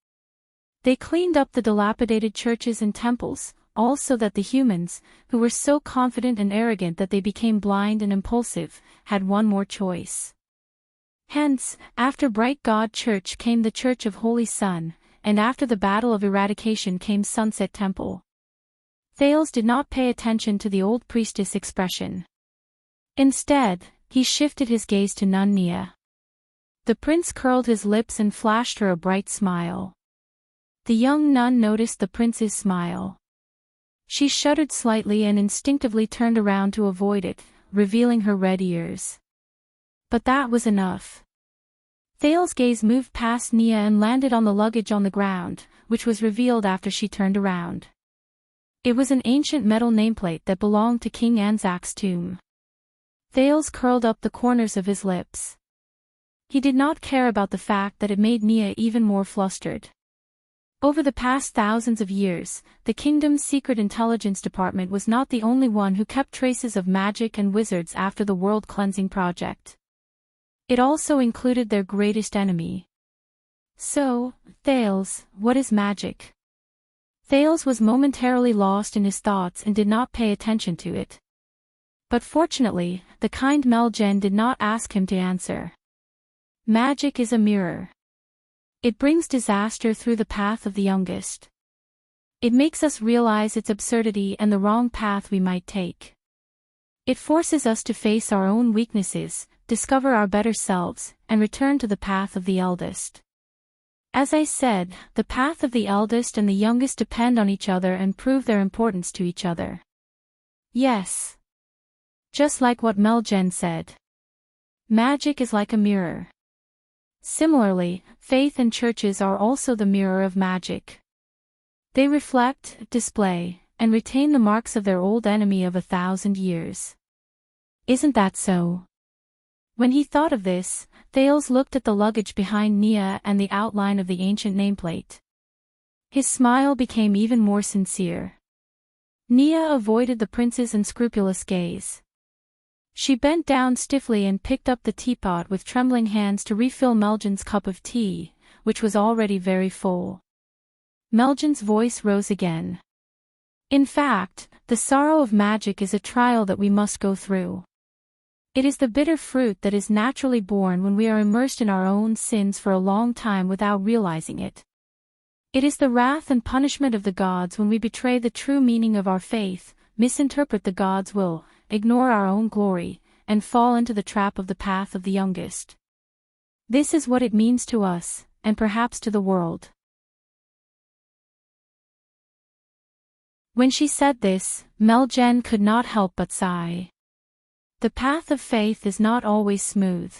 They cleaned up the dilapidated churches and temples, all so that the humans, who were so confident and arrogant that they became blind and impulsive, had one more choice. Hence, after Bright God Church came the Church of Holy Sun, and after the Battle of Eradication came Sunset Temple. Thales did not pay attention to the old priestess expression. Instead, he shifted his gaze to Nun Nia. The prince curled his lips and flashed her a bright smile. The young nun noticed the prince's smile. She shuddered slightly and instinctively turned around to avoid it, revealing her red ears. But that was enough. Thale's gaze moved past Nia and landed on the luggage on the ground, which was revealed after she turned around. It was an ancient metal nameplate that belonged to King Anzac's tomb. Thales curled up the corners of his lips. He did not care about the fact that it made Nia even more flustered. Over the past thousands of years, the kingdom's secret intelligence department was not the only one who kept traces of magic and wizards after the world cleansing project. It also included their greatest enemy. So, Thales, what is magic? Thales was momentarily lost in his thoughts and did not pay attention to it. But fortunately, the kind Meljen did not ask him to answer. Magic is a mirror. It brings disaster through the path of the youngest. It makes us realize its absurdity and the wrong path we might take. It forces us to face our own weaknesses, discover our better selves, and return to the path of the eldest. As I said, the path of the eldest and the youngest depend on each other and prove their importance to each other. Yes. Just like what Meljen said. Magic is like a mirror. Similarly, faith and churches are also the mirror of magic. They reflect, display, and retain the marks of their old enemy of 1,000 years. Isn't that so? When he thought of this, Thales looked at the luggage behind Nia and the outline of the ancient nameplate. His smile became even more sincere. Nia avoided the prince's unscrupulous gaze. She bent down stiffly and picked up the teapot with trembling hands to refill Meljen's cup of tea, which was already very full. Meljen's voice rose again. In fact, the sorrow of magic is a trial that we must go through. It is the bitter fruit that is naturally born when we are immersed in our own sins for a long time without realizing it. It is the wrath and punishment of the gods when we betray the true meaning of our faith, misinterpret the gods' will, ignore our own glory, and fall into the trap of the path of the youngest. This is what it means to us, and perhaps to the world. When she said this, Meljen could not help but sigh. The path of faith is not always smooth.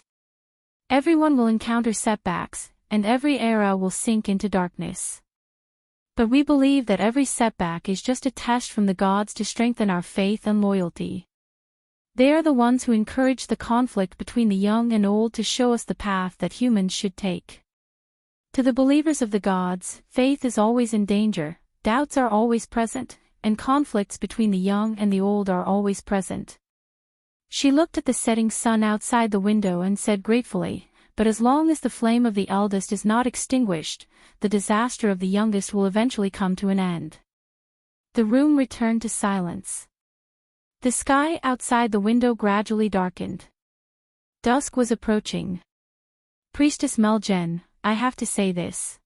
Everyone will encounter setbacks, and every era will sink into darkness. But we believe that every setback is just a test from the gods to strengthen our faith and loyalty. They are the ones who encourage the conflict between the young and old to show us the path that humans should take. To the believers of the gods, faith is always in danger, doubts are always present, and conflicts between the young and the old are always present. She looked at the setting sun outside the window and said gratefully, but as long as the flame of the eldest is not extinguished, the disaster of the youngest will eventually come to an end. The room returned to silence. The sky outside the window gradually darkened. Dusk was approaching. Priestess Meljen, I have to say this.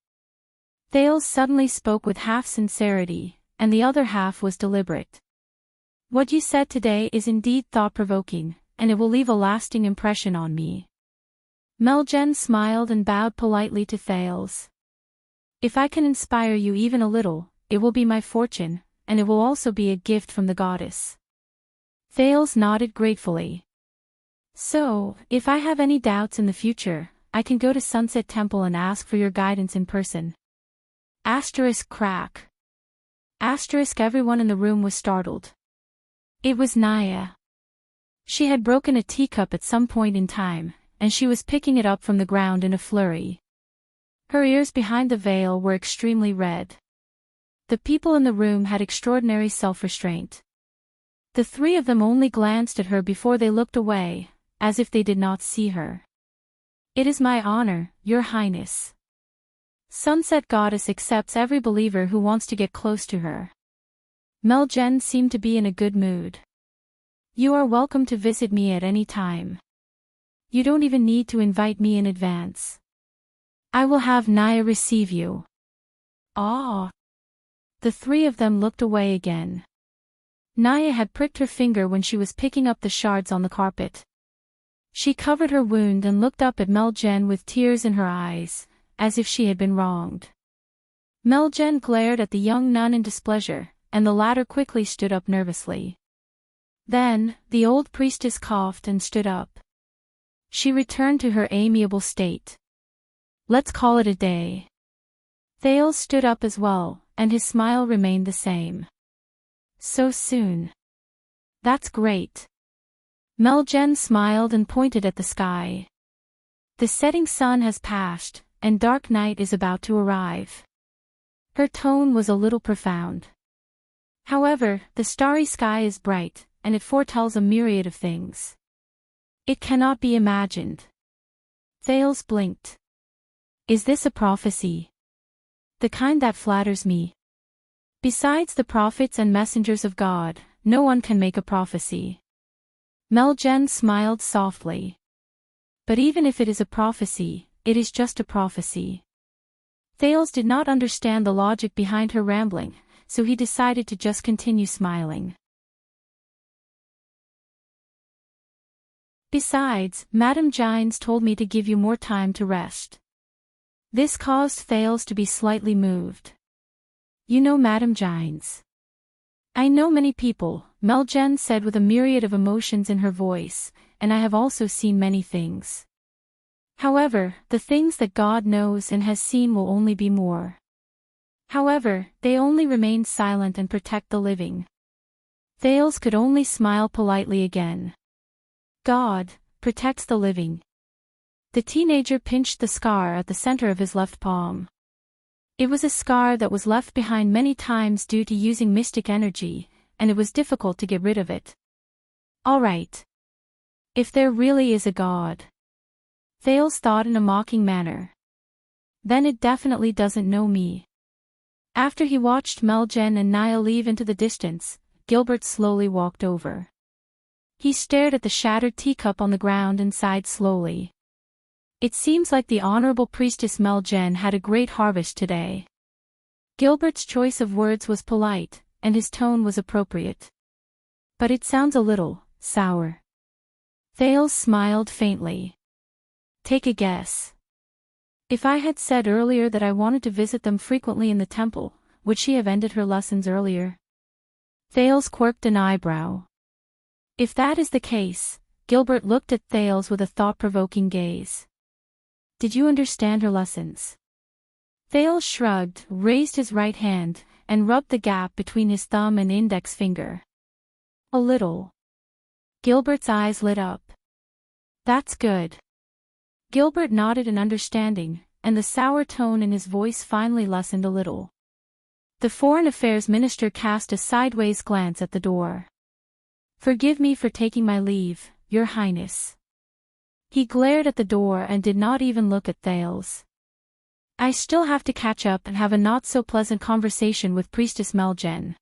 Thales suddenly spoke with half sincerity, and the other half was deliberate. What you said today is indeed thought-provoking, and it will leave a lasting impression on me. Meljen smiled and bowed politely to Thales. If I can inspire you even a little, it will be my fortune, and it will also be a gift from the goddess. Thales nodded gratefully. So, if I have any doubts in the future, I can go to Sunset Temple and ask for your guidance in person. Crack. Everyone in the room was startled. It was Nia. She had broken a teacup at some point in time, and she was picking it up from the ground in a flurry. Her ears behind the veil were extremely red. The people in the room had extraordinary self-restraint. The three of them only glanced at her before they looked away, as if they did not see her. It is my honor, Your Highness. Sunset Goddess accepts every believer who wants to get close to her. Meljen seemed to be in a good mood. You are welcome to visit me at any time. You don't even need to invite me in advance. I will have Nia receive you. Ah! The three of them looked away again. Nia had pricked her finger when she was picking up the shards on the carpet. She covered her wound and looked up at Meljen with tears in her eyes, as if she had been wronged. Meljen glared at the young nun in displeasure, and the latter quickly stood up nervously. Then, the old priestess coughed and stood up. She returned to her amiable state. Let's call it a day. Thales stood up as well, and his smile remained the same. So soon. That's great. Meljen smiled and pointed at the sky. The setting sun has passed, and dark night is about to arrive. Her tone was a little profound. However, the starry sky is bright, and it foretells a myriad of things. It cannot be imagined. Thales blinked. Is this a prophecy? The kind that flatters me. Besides the prophets and messengers of God, no one can make a prophecy. Meljen smiled softly. But even if it is a prophecy, it is just a prophecy. Thales did not understand the logic behind her rambling, so he decided to just continue smiling. Besides, Madame Gines told me to give you more time to rest. This caused Thales to be slightly moved. You know Madame Gines. I know many people, Meljen said with a myriad of emotions in her voice, and I have also seen many things. However, the things that God knows and has seen will only be more. However, they only remain silent and protect the living. Thales could only smile politely again. God protects the living. The teenager pinched the scar at the center of his left palm. It was a scar that was left behind many times due to using mystic energy, and it was difficult to get rid of it. All right. If there really is a God, Thales thought in a mocking manner, then it definitely doesn't know me. After he watched Meljen and Nia leave into the distance, Gilbert slowly walked over. He stared at the shattered teacup on the ground and sighed slowly. It seems like the Honorable Priestess Meljen had a great harvest today. Gilbert's choice of words was polite, and his tone was appropriate. But it sounds a little sour. Thales smiled faintly. Take a guess. If I had said earlier that I wanted to visit them frequently in the temple, would she have ended her lessons earlier? Thales quirked an eyebrow. If that is the case, Gilbert looked at Thales with a thought-provoking gaze. Did you understand her lessons? Thales shrugged, raised his right hand, and rubbed the gap between his thumb and index finger. A little. Gilbert's eyes lit up. That's good. Gilbert nodded in understanding, and the sour tone in his voice finally lessened a little. The Foreign Affairs Minister cast a sideways glance at the door. Forgive me for taking my leave, Your Highness. He glared at the door and did not even look at Thales. I still have to catch up and have a not-so-pleasant conversation with Priestess Meljen.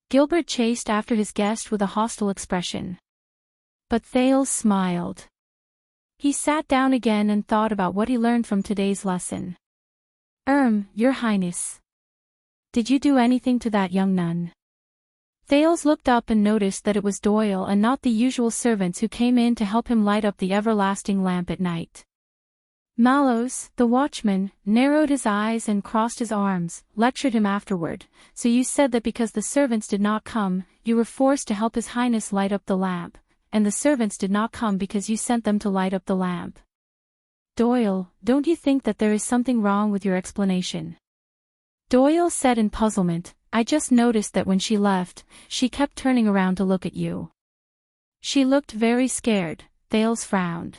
Gilbert chased after his guest with a hostile expression. But Thales smiled. He sat down again and thought about what he learned from today's lesson. Your Highness. Did you do anything to that young nun? Thales looked up and noticed that it was Doyle and not the usual servants who came in to help him light up the everlasting lamp at night. Mallows, the watchman, narrowed his eyes and crossed his arms, lectured him afterward. So you said that because the servants did not come, you were forced to help His Highness light up the lamp, and the servants did not come because you sent them to light up the lamp. Doyle, don't you think that there is something wrong with your explanation? Doyle said in puzzlement, I just noticed that when she left, she kept turning around to look at you. She looked very scared. Thales frowned.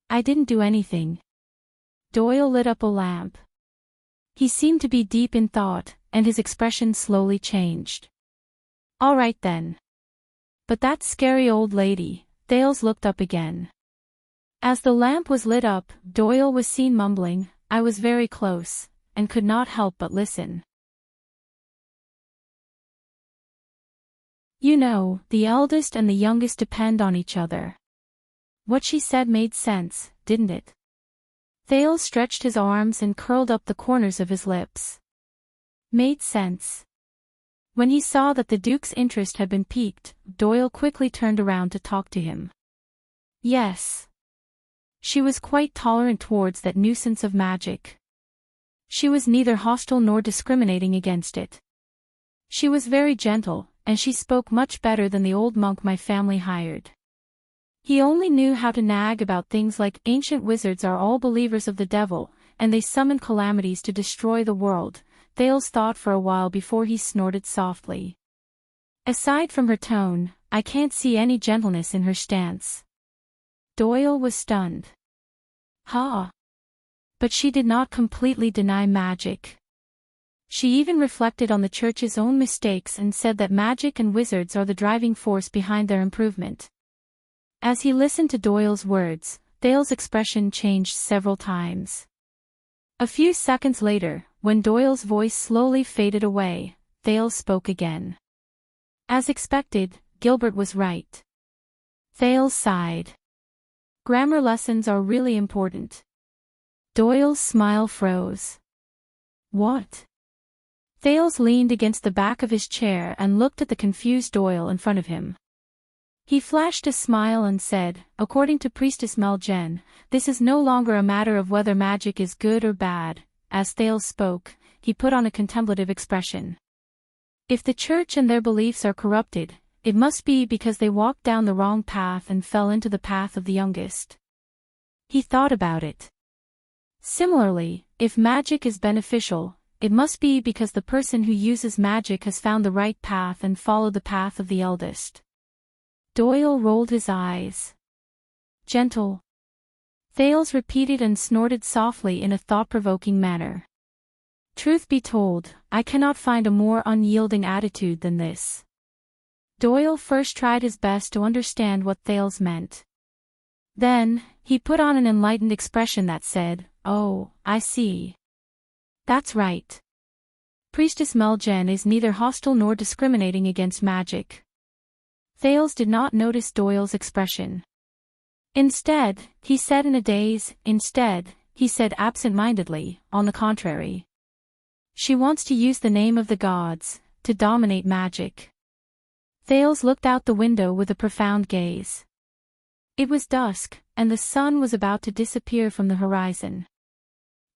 I didn't do anything. Doyle lit up a lamp. He seemed to be deep in thought, and his expression slowly changed. All right then. But that scary old lady, Thales looked up again. As the lamp was lit up, Doyle was seen mumbling, I was very close, and could not help but listen. You know, the eldest and the youngest depend on each other. What she said made sense, didn't it? Thales stretched his arms and curled up the corners of his lips. Made sense. When he saw that the Duke's interest had been piqued, Doyle quickly turned around to talk to him. Yes. She was quite tolerant towards that nuisance of magic. She was neither hostile nor discriminating against it. She was very gentle, and she spoke much better than the old monk my family hired. He only knew how to nag about things like ancient wizards are all believers of the devil, and they summon calamities to destroy the world. Thales thought for a while before he snorted softly. Aside from her tone, I can't see any gentleness in her stance. Doyle was stunned. Ha! But she did not completely deny magic. She even reflected on the church's own mistakes and said that magic and wizards are the driving force behind their improvement. As he listened to Doyle's words, Thales' expression changed several times. A few seconds later, when Doyle's voice slowly faded away, Thales spoke again. As expected, Gilbert was right. Thales sighed. Grammar lessons are really important. Doyle's smile froze. What? Thales leaned against the back of his chair and looked at the confused Doyle in front of him. He flashed a smile and said, according to Priestess Meljen, this is no longer a matter of whether magic is good or bad. As Thales spoke, he put on a contemplative expression. If the church and their beliefs are corrupted, it must be because they walked down the wrong path and fell into the path of the youngest. He thought about it. Similarly, if magic is beneficial, it must be because the person who uses magic has found the right path and followed the path of the eldest. Doyle rolled his eyes. Gentle. Thales repeated and snorted softly in a thought-provoking manner. Truth be told, I cannot find a more unyielding attitude than this. Doyle first tried his best to understand what Thales meant. Then, he put on an enlightened expression that said, oh, I see. That's right. Priestess Meljen is neither hostile nor discriminating against magic. Thales did not notice Doyle's expression. Instead, he said in a daze, he said absent-mindedly, on the contrary. She wants to use the name of the gods, to dominate magic. Thales looked out the window with a profound gaze. It was dusk, and the sun was about to disappear from the horizon.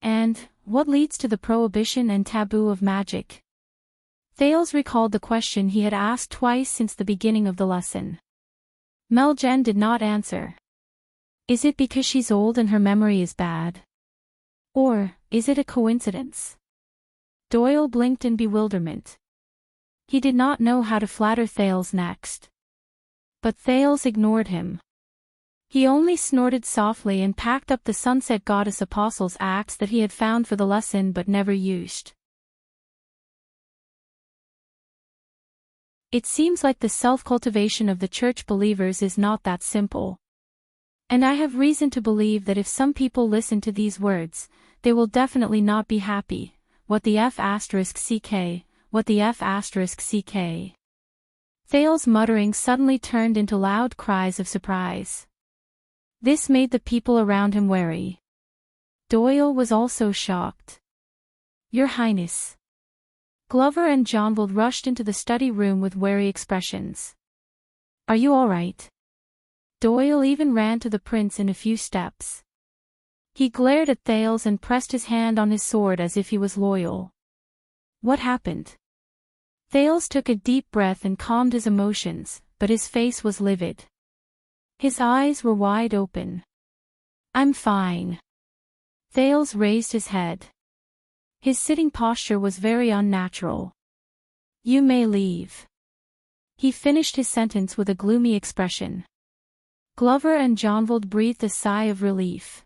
And, what leads to the prohibition and taboo of magic? Thales recalled the question he had asked twice since the beginning of the lesson. Meljen did not answer. Is it because she's old and her memory is bad? Or, is it a coincidence? Doyle blinked in bewilderment. He did not know how to flatter Thales next. But Thales ignored him. He only snorted softly and packed up the Sunset Goddess Apostle's axe that he had found for the lesson but never used. It seems like the self-cultivation of the church believers is not that simple. And I have reason to believe that if some people listen to these words, they will definitely not be happy. What the F***ck? What the F***ck? Thales' muttering suddenly turned into loud cries of surprise. This made the people around him wary. Doyle was also shocked. Your Highness. Glover and Jonvald rushed into the study room with wary expressions. Are you all right? Doyle even ran to the prince in a few steps. He glared at Thales and pressed his hand on his sword as if he was loyal. What happened? Thales took a deep breath and calmed his emotions, but his face was livid. His eyes were wide open. I'm fine. Thales raised his head. His sitting posture was very unnatural. You may leave. He finished his sentence with a gloomy expression. Glover and Jonvald breathed a sigh of relief.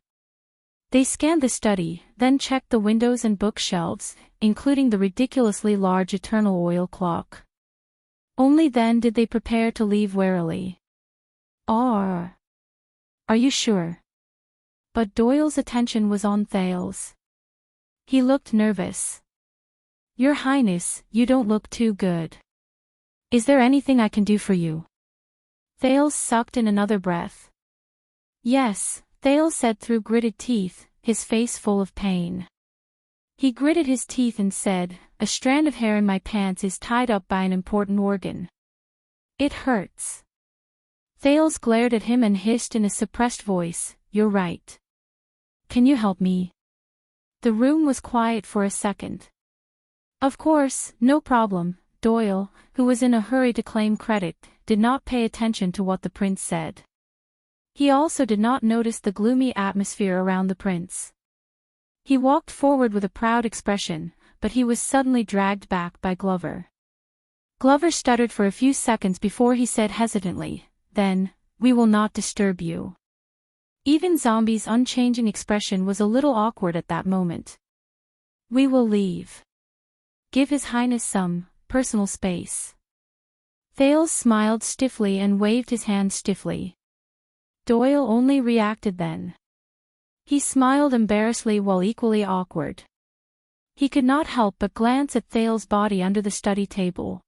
They scanned the study, then checked the windows and bookshelves, including the ridiculously large eternal oil clock. Only then did they prepare to leave warily. Are you sure? But Doyle's attention was on Thales. He looked nervous. Your Highness, you don't look too good. Is there anything I can do for you? Thales sucked in another breath. Yes, Thales said through gritted teeth, his face full of pain. He gritted his teeth and said, a strand of hair in my pants is tied up by an important organ. It hurts. Thales glared at him and hissed in a suppressed voice, you're right. Can you help me? The room was quiet for a second. Of course, no problem. Doyle, who was in a hurry to claim credit, did not pay attention to what the prince said. He also did not notice the gloomy atmosphere around the prince. He walked forward with a proud expression, but he was suddenly dragged back by Glover. Glover stuttered for a few seconds before he said hesitantly, "Then, we will not disturb you." Even Zombie's unchanging expression was a little awkward at that moment. "We will leave. Give His Highness some personal space." Thales smiled stiffly and waved his hand stiffly. Doyle only reacted then. He smiled embarrassedly while equally awkward. He could not help but glance at Thales' body under the study table.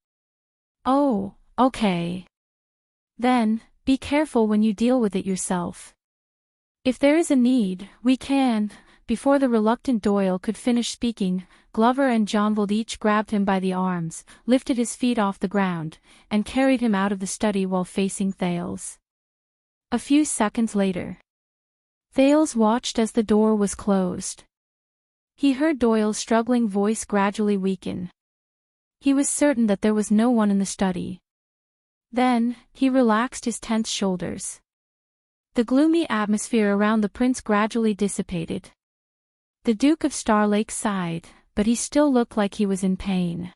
"Oh, okay. Then, be careful when you deal with it yourself. If there is a need, we can." Before the reluctant Doyle could finish speaking, Glover and Jonvald each grabbed him by the arms, lifted his feet off the ground, and carried him out of the study while facing Thales. A few seconds later, Thales watched as the door was closed. He heard Doyle's struggling voice gradually weaken. He was certain that there was no one in the study. Then, he relaxed his tense shoulders. The gloomy atmosphere around the prince gradually dissipated. The Duke of Starlake sighed, but he still looked like he was in pain.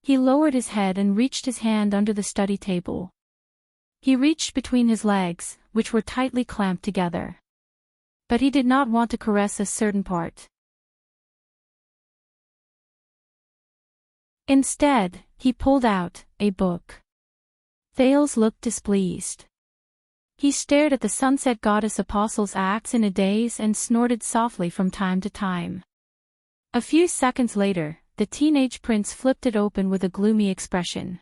He lowered his head and reached his hand under the study table. He reached between his legs, which were tightly clamped together. But he did not want to caress a certain part. Instead, he pulled out a book. Thales looked displeased. He stared at the Sunset Goddess Apostle's Acts in a daze and snorted softly from time to time. A few seconds later, the teenage prince flipped it open with a gloomy expression.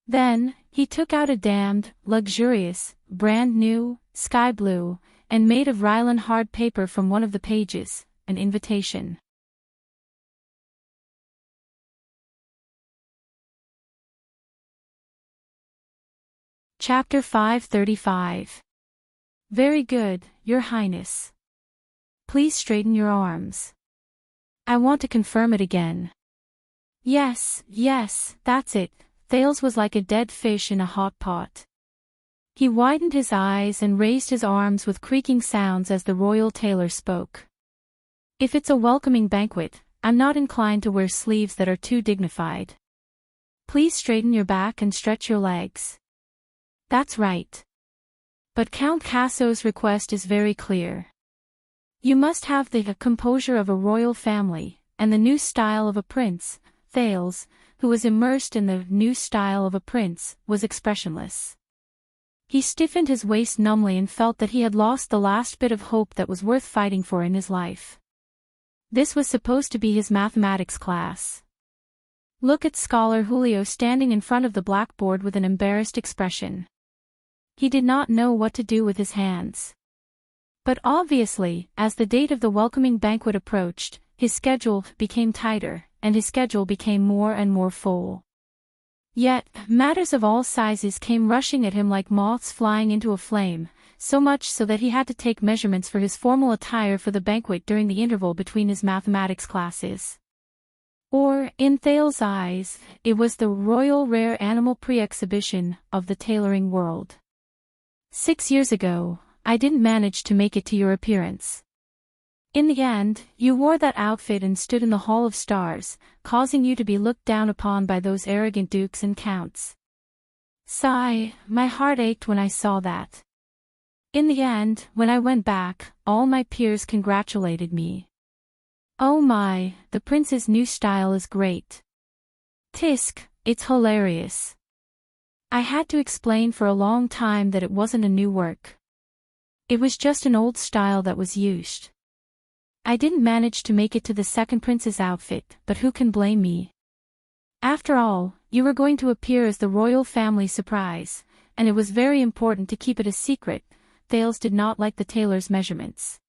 Then, he took out a damned, luxurious, brand new, sky blue, and made of Rylan hard paper from one of the pages, an invitation. Chapter 535. Very good, Your Highness. Please straighten your arms. I want to confirm it again. Yes, that's it. Thales was like a dead fish in a hot pot. He widened his eyes and raised his arms with creaking sounds as the royal tailor spoke. If it's a welcoming banquet, I'm not inclined to wear sleeves that are too dignified. Please straighten your back and stretch your legs. That's right. But Count Casso's request is very clear. You must have the composure of a royal family, and the new style of a prince. Thales, who was immersed in the new style of a prince, was expressionless. He stiffened his waist numbly and felt that he had lost the last bit of hope that was worth fighting for in his life. This was supposed to be his mathematics class. Look at Scholar Julio standing in front of the blackboard with an embarrassed expression. He did not know what to do with his hands. But obviously, as the date of the welcoming banquet approached, his schedule became tighter, and his schedule became more and more full. Yet, matters of all sizes came rushing at him like moths flying into a flame, so much so that he had to take measurements for his formal attire for the banquet during the interval between his mathematics classes. Or, in Thales' eyes, it was the royal rare animal pre-exhibition of the tailoring world. 6 years ago, I didn't manage to make it to your appearance. In the end, you wore that outfit and stood in the Hall of Stars, causing you to be looked down upon by those arrogant dukes and counts. Sigh, my heart ached when I saw that. In the end, when I went back, all my peers congratulated me. Oh my, the prince's new style is great. Tisk, it's hilarious. I had to explain for a long time that it wasn't a new work. It was just an old style that was used. I didn't manage to make it to the second prince's outfit, but who can blame me? After all, you were going to appear as the royal family surprise, and it was very important to keep it a secret. Thales did not like the tailor's measurements.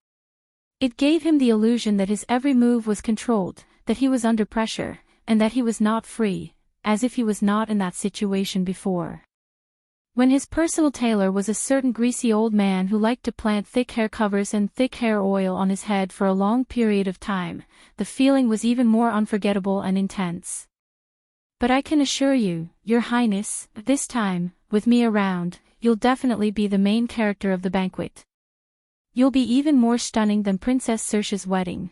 It gave him the illusion that his every move was controlled, that he was under pressure, and that he was not free, as if he was not in that situation before. When his personal tailor was a certain greasy old man who liked to plant thick hair covers and thick hair oil on his head for a long period of time, the feeling was even more unforgettable and intense. But I can assure you, Your Highness, this time, with me around, you'll definitely be the main character of the banquet. You'll be even more stunning than Princess Saoirse's wedding.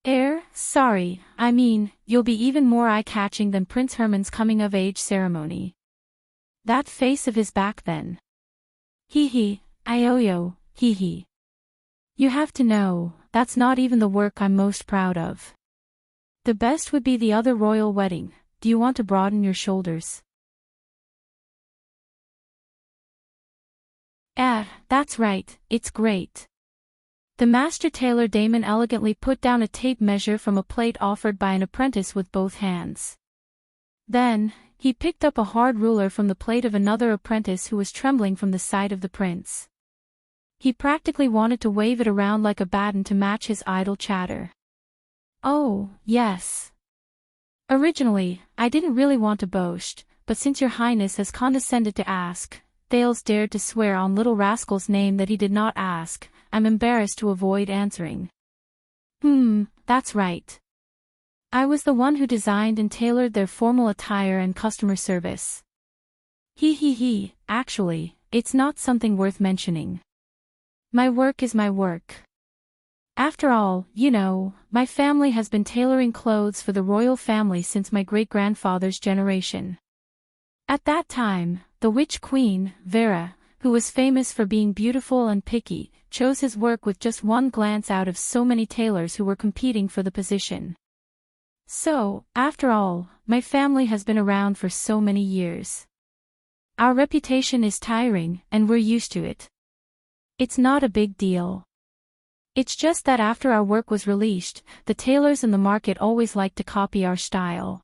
You'll be even more eye-catching than Prince Herman's coming-of-age ceremony. That face of his back then. Hee, ioyo, hee. You have to know, that's not even the work I'm most proud of. The best would be the other royal wedding. Do you want to broaden your shoulders? That's right, it's great. The master tailor Damon elegantly put down a tape measure from a plate offered by an apprentice with both hands. Then, he picked up a hard ruler from the plate of another apprentice who was trembling from the sight of the prince. He practically wanted to wave it around like a baton to match his idle chatter. Oh, yes. Originally, I didn't really want to boast, but since your highness has condescended to ask, Thales dared to swear on little rascal's name that he did not ask, I'm embarrassed to avoid answering. That's right. I was the one who designed and tailored their formal attire and customer service. Actually, it's not something worth mentioning. My work is my work. After all, my family has been tailoring clothes for the royal family since my great-grandfather's generation. At that time, the witch queen, Vera, who was famous for being beautiful and picky, chose his work with just one glance out of so many tailors who were competing for the position. So, after all, my family has been around for so many years. Our reputation is tiring, and we're used to it. It's not a big deal. It's just that after our work was released, the tailors in the market always liked to copy our style.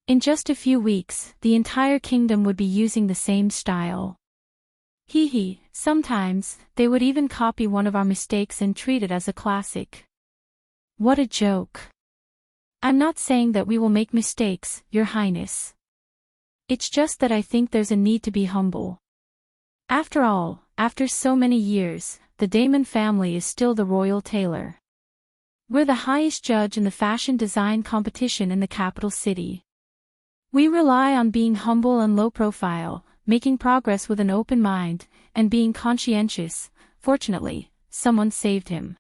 In just a few weeks, the entire kingdom would be using the same style. Sometimes, they would even copy one of our mistakes and treat it as a classic. What a joke. I'm not saying that we will make mistakes, Your Highness. It's just that I think there's a need to be humble. After all, after so many years, the Damon family is still the royal tailor. We're the highest judge in the fashion design competition in the capital city. We rely on being humble and low profile, making progress with an open mind, and being conscientious. Fortunately, someone saved him.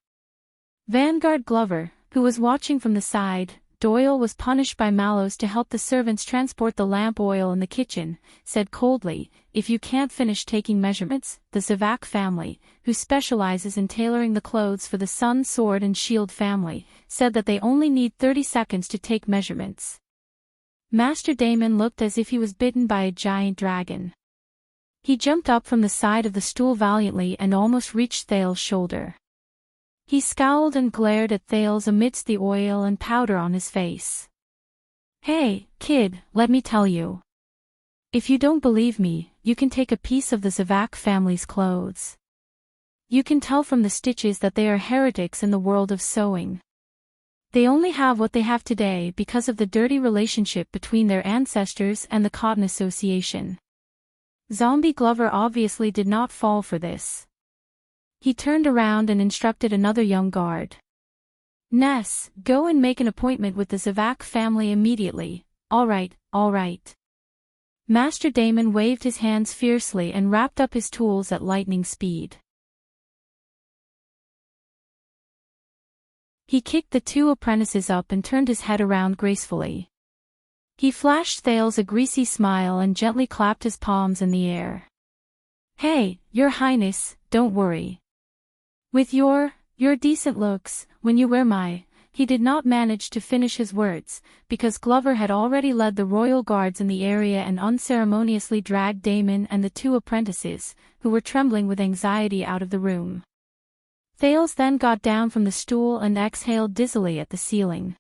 Vanguard Glover, who was watching from the side, Doyle was punished by Mallows to help the servants transport the lamp oil in the kitchen, said coldly, if you can't finish taking measurements, the Zavak family, who specializes in tailoring the clothes for the Sun, Sword and Shield family, said that they only need 30 seconds to take measurements. Master Damon looked as if he was bitten by a giant dragon. He jumped up from the side of the stool valiantly and almost reached Thales' shoulder. He scowled and glared at Thales amidst the oil and powder on his face. Hey, kid, let me tell you. If you don't believe me, you can take a piece of the Zavak family's clothes. You can tell from the stitches that they are heretics in the world of sewing. They only have what they have today because of the dirty relationship between their ancestors and the Cotton Association. Zombie Glover obviously did not fall for this. He turned around and instructed another young guard. Ness, go and make an appointment with the Zavak family immediately. All right. Master Damon waved his hands fiercely and wrapped up his tools at lightning speed. He kicked the two apprentices up and turned his head around gracefully. He flashed Thales a greasy smile and gently clapped his palms in the air. Hey, Your Highness, don't worry. With your decent looks, when you wear my... He did not manage to finish his words, because Glover had already led the royal guards in the area and unceremoniously dragged Damon and the two apprentices, who were trembling with anxiety, out of the room. Thales then got down from the stool and exhaled dizzily at the ceiling.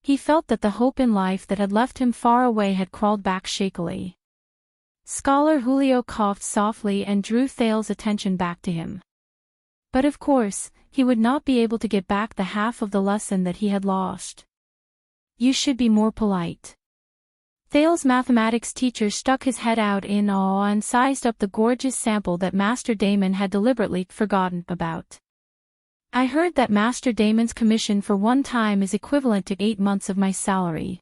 He felt that the hope in life that had left him far away had crawled back shakily. Scholar Julio coughed softly and drew Thales' attention back to him. But of course, he would not be able to get back the half of the lesson that he had lost. You should be more polite. Thales' mathematics teacher stuck his head out in awe and sized up the gorgeous sample that Master Damon had deliberately forgotten about. I heard that Master Damon's commission for one time is equivalent to 8 months of my salary.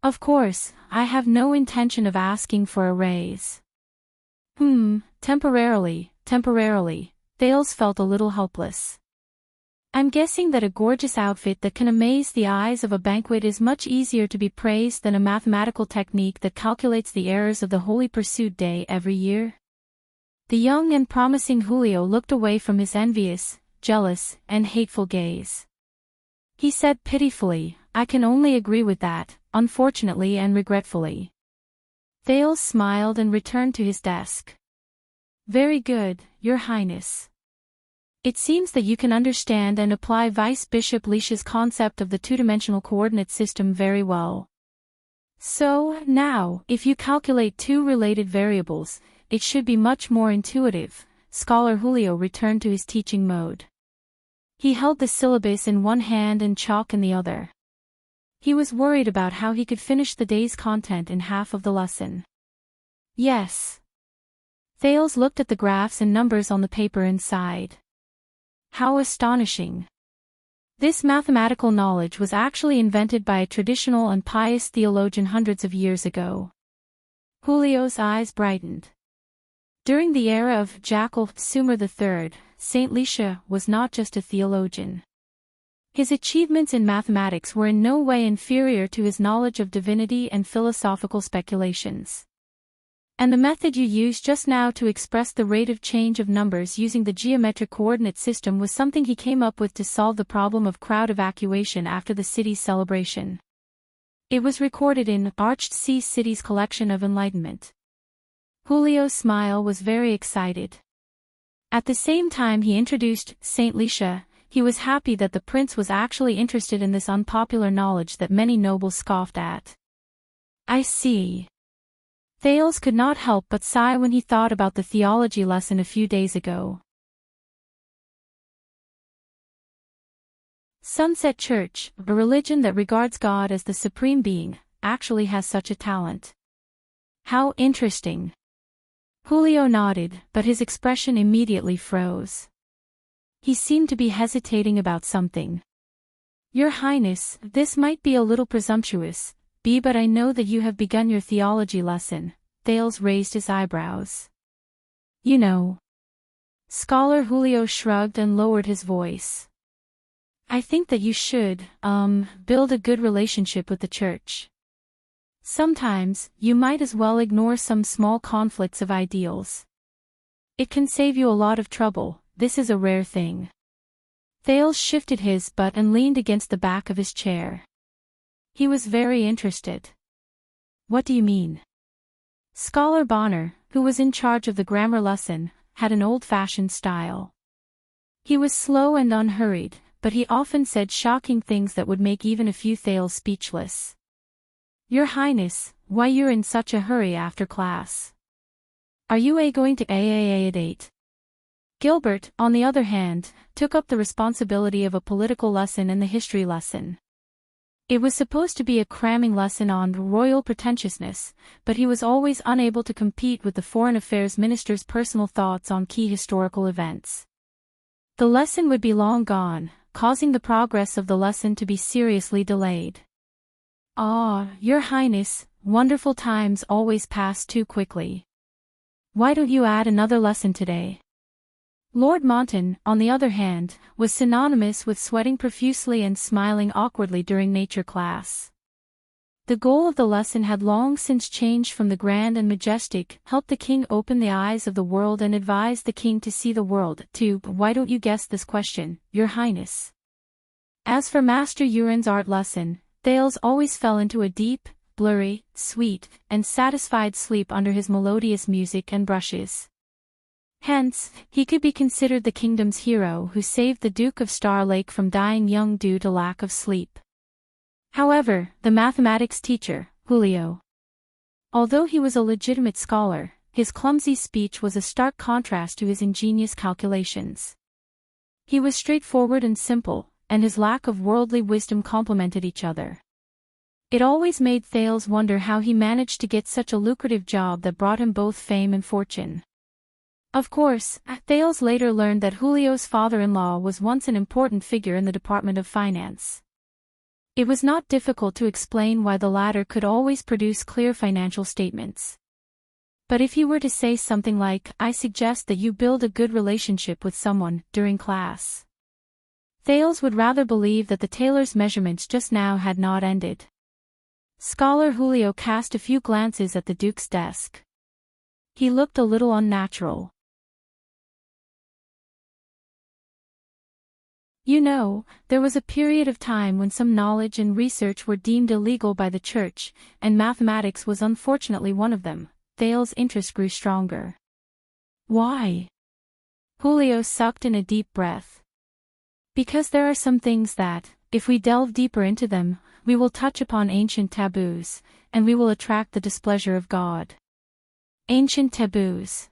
Of course, I have no intention of asking for a raise. Temporarily, Thales felt a little helpless. I'm guessing that a gorgeous outfit that can amaze the eyes of a banquet is much easier to be praised than a mathematical technique that calculates the errors of the Holy Pursuit Day every year. The young and promising Julio looked away from his envious, jealous, and hateful gaze. He said pitifully, I can only agree with that, unfortunately and regretfully. Thales smiled and returned to his desk. Very good, Your Highness. It seems that you can understand and apply Vice Bishop Leish's concept of the two-dimensional coordinate system very well. So, now, if you calculate two related variables, it should be much more intuitive. Scholar Julio returned to his teaching mode. He held the syllabus in one hand and chalk in the other. He was worried about how he could finish the day's content in half of the lesson. Yes. Thales looked at the graphs and numbers on the paper and sighed. How astonishing. This mathematical knowledge was actually invented by a traditional and pious theologian hundreds of years ago. Julio's eyes brightened. During the era of Jackal Sumer III, Saint Leisha was not just a theologian. His achievements in mathematics were in no way inferior to his knowledge of divinity and philosophical speculations. And the method you used just now to express the rate of change of numbers using the geometric coordinate system was something he came up with to solve the problem of crowd evacuation after the city's celebration. It was recorded in Arched Sea City's collection of enlightenment. Julio's smile was very excited. At the same time he introduced Saint Leisha, he was happy that the prince was actually interested in this unpopular knowledge that many nobles scoffed at. I see. Thales could not help but sigh when he thought about the theology lesson a few days ago. Sunset Church, a religion that regards God as the supreme being, actually has such a talent. How interesting. Julio nodded, but his expression immediately froze. He seemed to be hesitating about something. Your Highness, this might be a little presumptuous, but I know that you have begun your theology lesson. Thales raised his eyebrows. You know. Scholar Julio shrugged and lowered his voice. I think that you should, build a good relationship with the church. Sometimes, you might as well ignore some small conflicts of ideals. It can save you a lot of trouble, this is a rare thing. Thales shifted his butt and leaned against the back of his chair. He was very interested. What do you mean? Scholar Bonner, who was in charge of the grammar lesson, had an old-fashioned style. He was slow and unhurried, but he often said shocking things that would make even a few Thales speechless. Your Highness, why you're in such a hurry after class? Are you going to at 8? Gilbert, on the other hand, took up the responsibility of a political lesson and the history lesson. It was supposed to be a cramming lesson on royal pretentiousness, but he was always unable to compete with the foreign affairs minister's personal thoughts on key historical events. The lesson would be long gone, causing the progress of the lesson to be seriously delayed. Your Highness, wonderful times always pass too quickly. Why don't you add another lesson today? Lord Monton, on the other hand, was synonymous with sweating profusely and smiling awkwardly during nature class. The goal of the lesson had long since changed from the grand and majestic, help the king open the eyes of the world and advise the king to see the world, to, why don't you guess this question, Your Highness? As for Master Urin's art lesson, Thales always fell into a deep, blurry, sweet, and satisfied sleep under his melodious music and brushes. Hence, he could be considered the kingdom's hero who saved the Duke of Star Lake from dying young due to lack of sleep. However, the mathematics teacher, Julio. Although he was a legitimate scholar, his clumsy speech was a stark contrast to his ingenious calculations. He was straightforward and simple, and his lack of worldly wisdom complemented each other. It always made Thales wonder how he managed to get such a lucrative job that brought him both fame and fortune. Of course, Thales later learned that Julio's father-in-law was once an important figure in the Department of Finance. It was not difficult to explain why the latter could always produce clear financial statements. But if you were to say something like, I suggest that you build a good relationship with someone, during class. Thales would rather believe that the tailor's measurements just now had not ended. Scholar Julio cast a few glances at the Duke's desk. He looked a little unnatural. You know, there was a period of time when some knowledge and research were deemed illegal by the church, and mathematics was unfortunately one of them. Thales' interest grew stronger. Why? Julio sucked in a deep breath. Because there are some things that, if we delve deeper into them, we will touch upon ancient taboos, and we will attract the displeasure of God. Ancient taboos.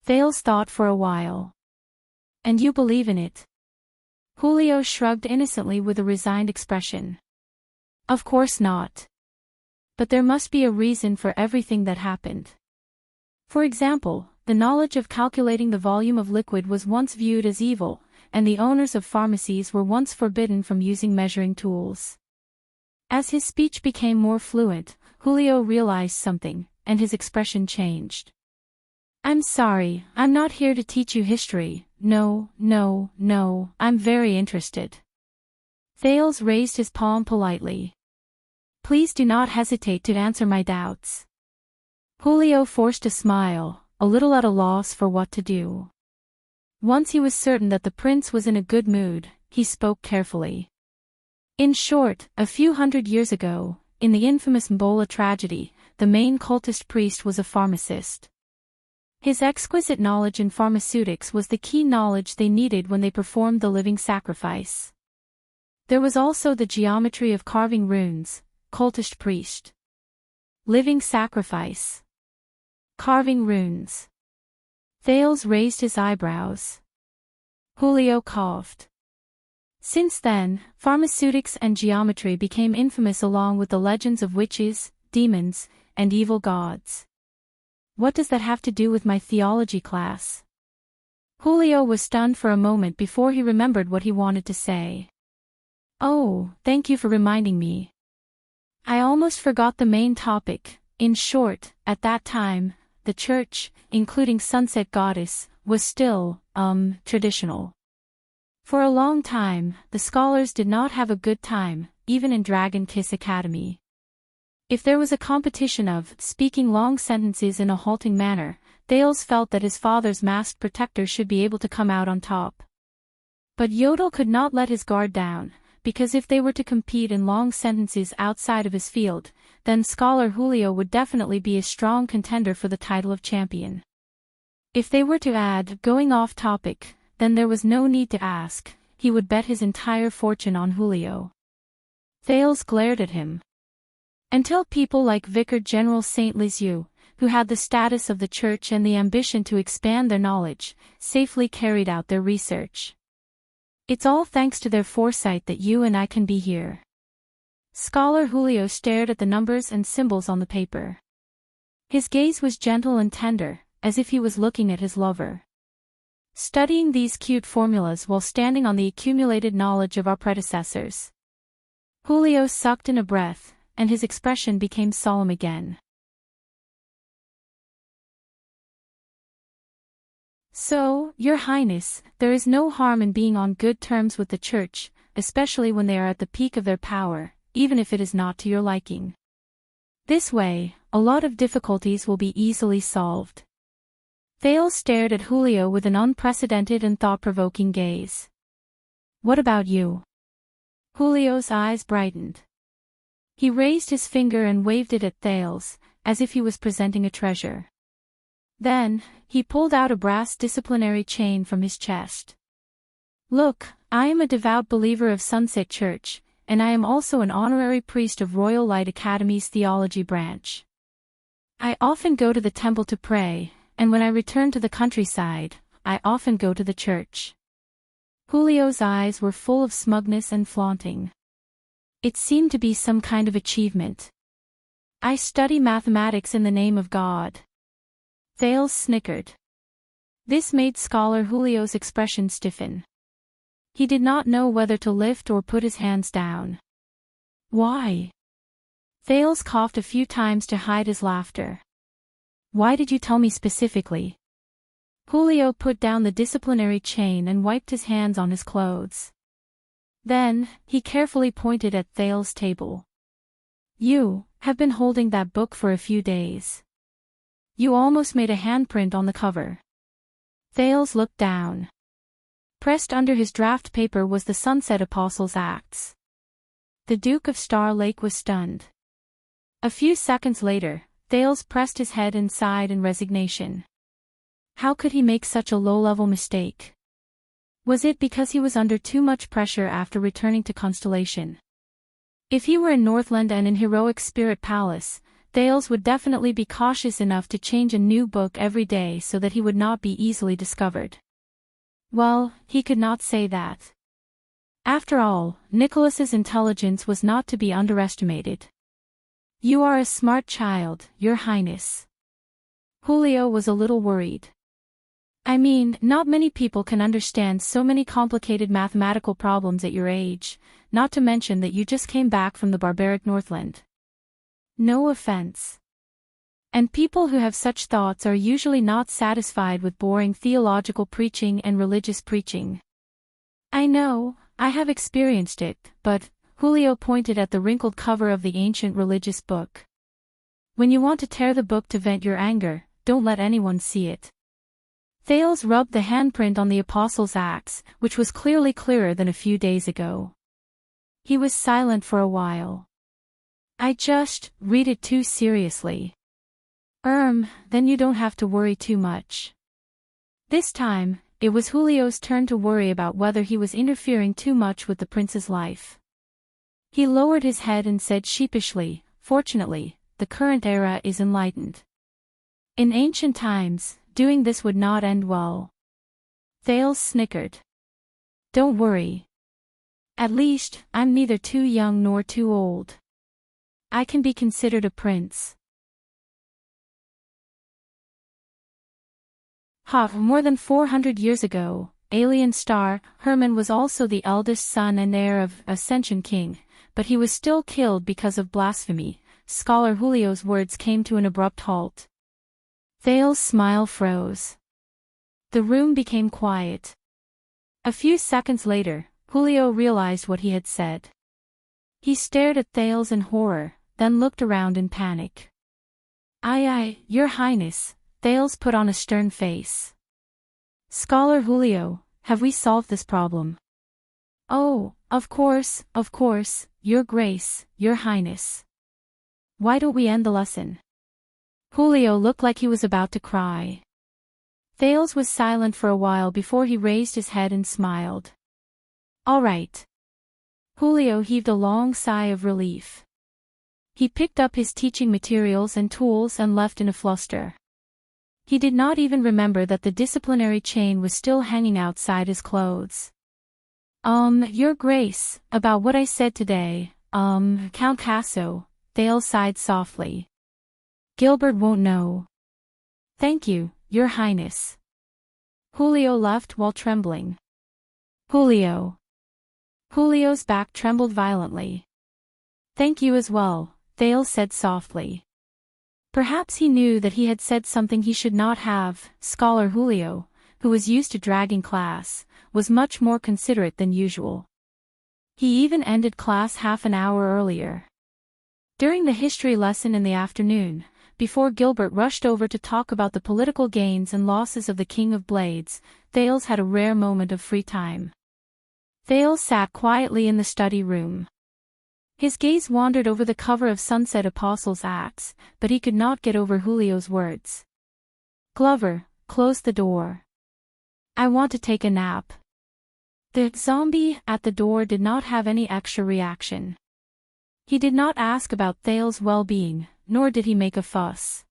Thales thought for a while. And you believe in it? Julio shrugged innocently with a resigned expression. Of course not. But there must be a reason for everything that happened. For example, the knowledge of calculating the volume of liquid was once viewed as evil, and the owners of pharmacies were once forbidden from using measuring tools. As his speech became more fluent, Julio realized something, and his expression changed. I'm sorry, I'm not here to teach you history. No, I'm very interested. Thales raised his palm politely. Please do not hesitate to answer my doubts. Julio forced a smile, a little at a loss for what to do. Once he was certain that the prince was in a good mood, he spoke carefully. In short, a few hundred years ago, in the infamous Mbola tragedy, the main cultist priest was a pharmacist. His exquisite knowledge in pharmaceutics was the key knowledge they needed when they performed the living sacrifice. There was also the geometry of carving runes, cultist priest. Living sacrifice. Carving runes. Thales raised his eyebrows. Julio coughed. Since then, pharmaceutics and geometry became infamous along with the legends of witches, demons, and evil gods. What does that have to do with my theology class? Julio was stunned for a moment before he remembered what he wanted to say. Oh, thank you for reminding me. I almost forgot the main topic. In short, at that time, the church, including Sunset Goddess, was still, traditional. For a long time, the scholars did not have a good time, even in Dragon Kiss Academy. If there was a competition of speaking long sentences in a halting manner, Thales felt that his father's masked protector should be able to come out on top. But Yodel could not let his guard down, because if they were to compete in long sentences outside of his field, then Scholar Julio would definitely be a strong contender for the title of champion. If they were to add going off topic, then there was no need to ask, he would bet his entire fortune on Julio. Thales glared at him. Until people like Vicar General Saint Lisieux, who had the status of the church and the ambition to expand their knowledge, safely carried out their research. It's all thanks to their foresight that you and I can be here. Scholar Julio stared at the numbers and symbols on the paper. His gaze was gentle and tender, as if he was looking at his lover. Studying these cute formulas while standing on the accumulated knowledge of our predecessors. Julio sucked in a breath, and his expression became solemn again. So, Your Highness, there is no harm in being on good terms with the church, especially when they are at the peak of their power, even if it is not to your liking. This way, a lot of difficulties will be easily solved. Thales stared at Julio with an unprecedented and thought-provoking gaze. What about you? Julio's eyes brightened. He raised his finger and waved it at Thales, as if he was presenting a treasure. Then, he pulled out a brass disciplinary chain from his chest. Look, I am a devout believer of Sunset Church, and I am also an honorary priest of Royal Light Academy's theology branch. I often go to the temple to pray, and when I return to the countryside, I often go to the church. Julio's eyes were full of smugness and flaunting. It seemed to be some kind of achievement. I study mathematics in the name of God. Thales snickered. This made Scholar Julio's expression stiffen. He did not know whether to lift or put his hands down. Why? Thales coughed a few times to hide his laughter. Why did you tell me specifically? Julio put down the disciplinary chain and wiped his hands on his clothes. Then, he carefully pointed at Thales' table. You have been holding that book for a few days. You almost made a handprint on the cover. Thales looked down. Pressed under his draft paper was the Sunset Apostles' Acts. The Duke of Star Lake was stunned. A few seconds later, Thales pressed his head and sighed in resignation. How could he make such a low-level mistake? Was it because he was under too much pressure after returning to Constellation? If he were in Northland and in Heroic Spirit Palace, Thales would definitely be cautious enough to change a new book every day so that he would not be easily discovered. Well, he could not say that. After all, Nicholas's intelligence was not to be underestimated. You are a smart child, Your Highness. Julio was a little worried. I mean, not many people can understand so many complicated mathematical problems at your age, not to mention that you just came back from the barbaric Northland. No offense. And people who have such thoughts are usually not satisfied with boring theological preaching and religious preaching. I know, I have experienced it, but, Julio pointed at the wrinkled cover of the ancient religious book. When you want to tear the book to vent your anger, don't let anyone see it. Thales rubbed the handprint on the Apostles' Acts, which was clearly clearer than a few days ago. He was silent for a while. I just read it too seriously. Then you don't have to worry too much. This time, it was Julio's turn to worry about whether he was interfering too much with the prince's life. He lowered his head and said sheepishly, Fortunately, the current era is enlightened. In ancient times, doing this would not end well. Thales snickered. Don't worry. At least, I'm neither too young nor too old. I can be considered a prince. More than 400 years ago, alien star, Herman was also the eldest son and heir of Ascension King, but he was still killed because of blasphemy. Scholar Julio's words came to an abrupt halt. Thales' smile froze. The room became quiet. A few seconds later, Julio realized what he had said. He stared at Thales in horror, then looked around in panic. Your Highness, Thales put on a stern face. Scholar Julio, have we solved this problem? Oh, of course, Your Grace, Your Highness. Why don't we end the lesson? Julio looked like he was about to cry. Thales was silent for a while before he raised his head and smiled. All right. Julio heaved a long sigh of relief. He picked up his teaching materials and tools and left in a fluster. He did not even remember that the disciplinary chain was still hanging outside his clothes. Your Grace, about what I said today, Count Casso, Thales sighed softly. Gilbert won't know. Thank you, Your Highness. Julio left while trembling. Julio's back trembled violently. Thank you as well, Thales said softly. Perhaps he knew that he had said something he should not have. Scholar Julio, who was used to dragging class, was much more considerate than usual. He even ended class half an hour earlier. During the history lesson in the afternoon, before Gilbert rushed over to talk about the political gains and losses of the King of Blades, Thales had a rare moment of free time. Thales sat quietly in the study room. His gaze wandered over the cover of Sunset Apostles' Acts, but he could not get over Julio's words. Glover, close the door. I want to take a nap. The zombie at the door did not have any extra reaction. He did not ask about Thales' well-being, nor did he make a fuss.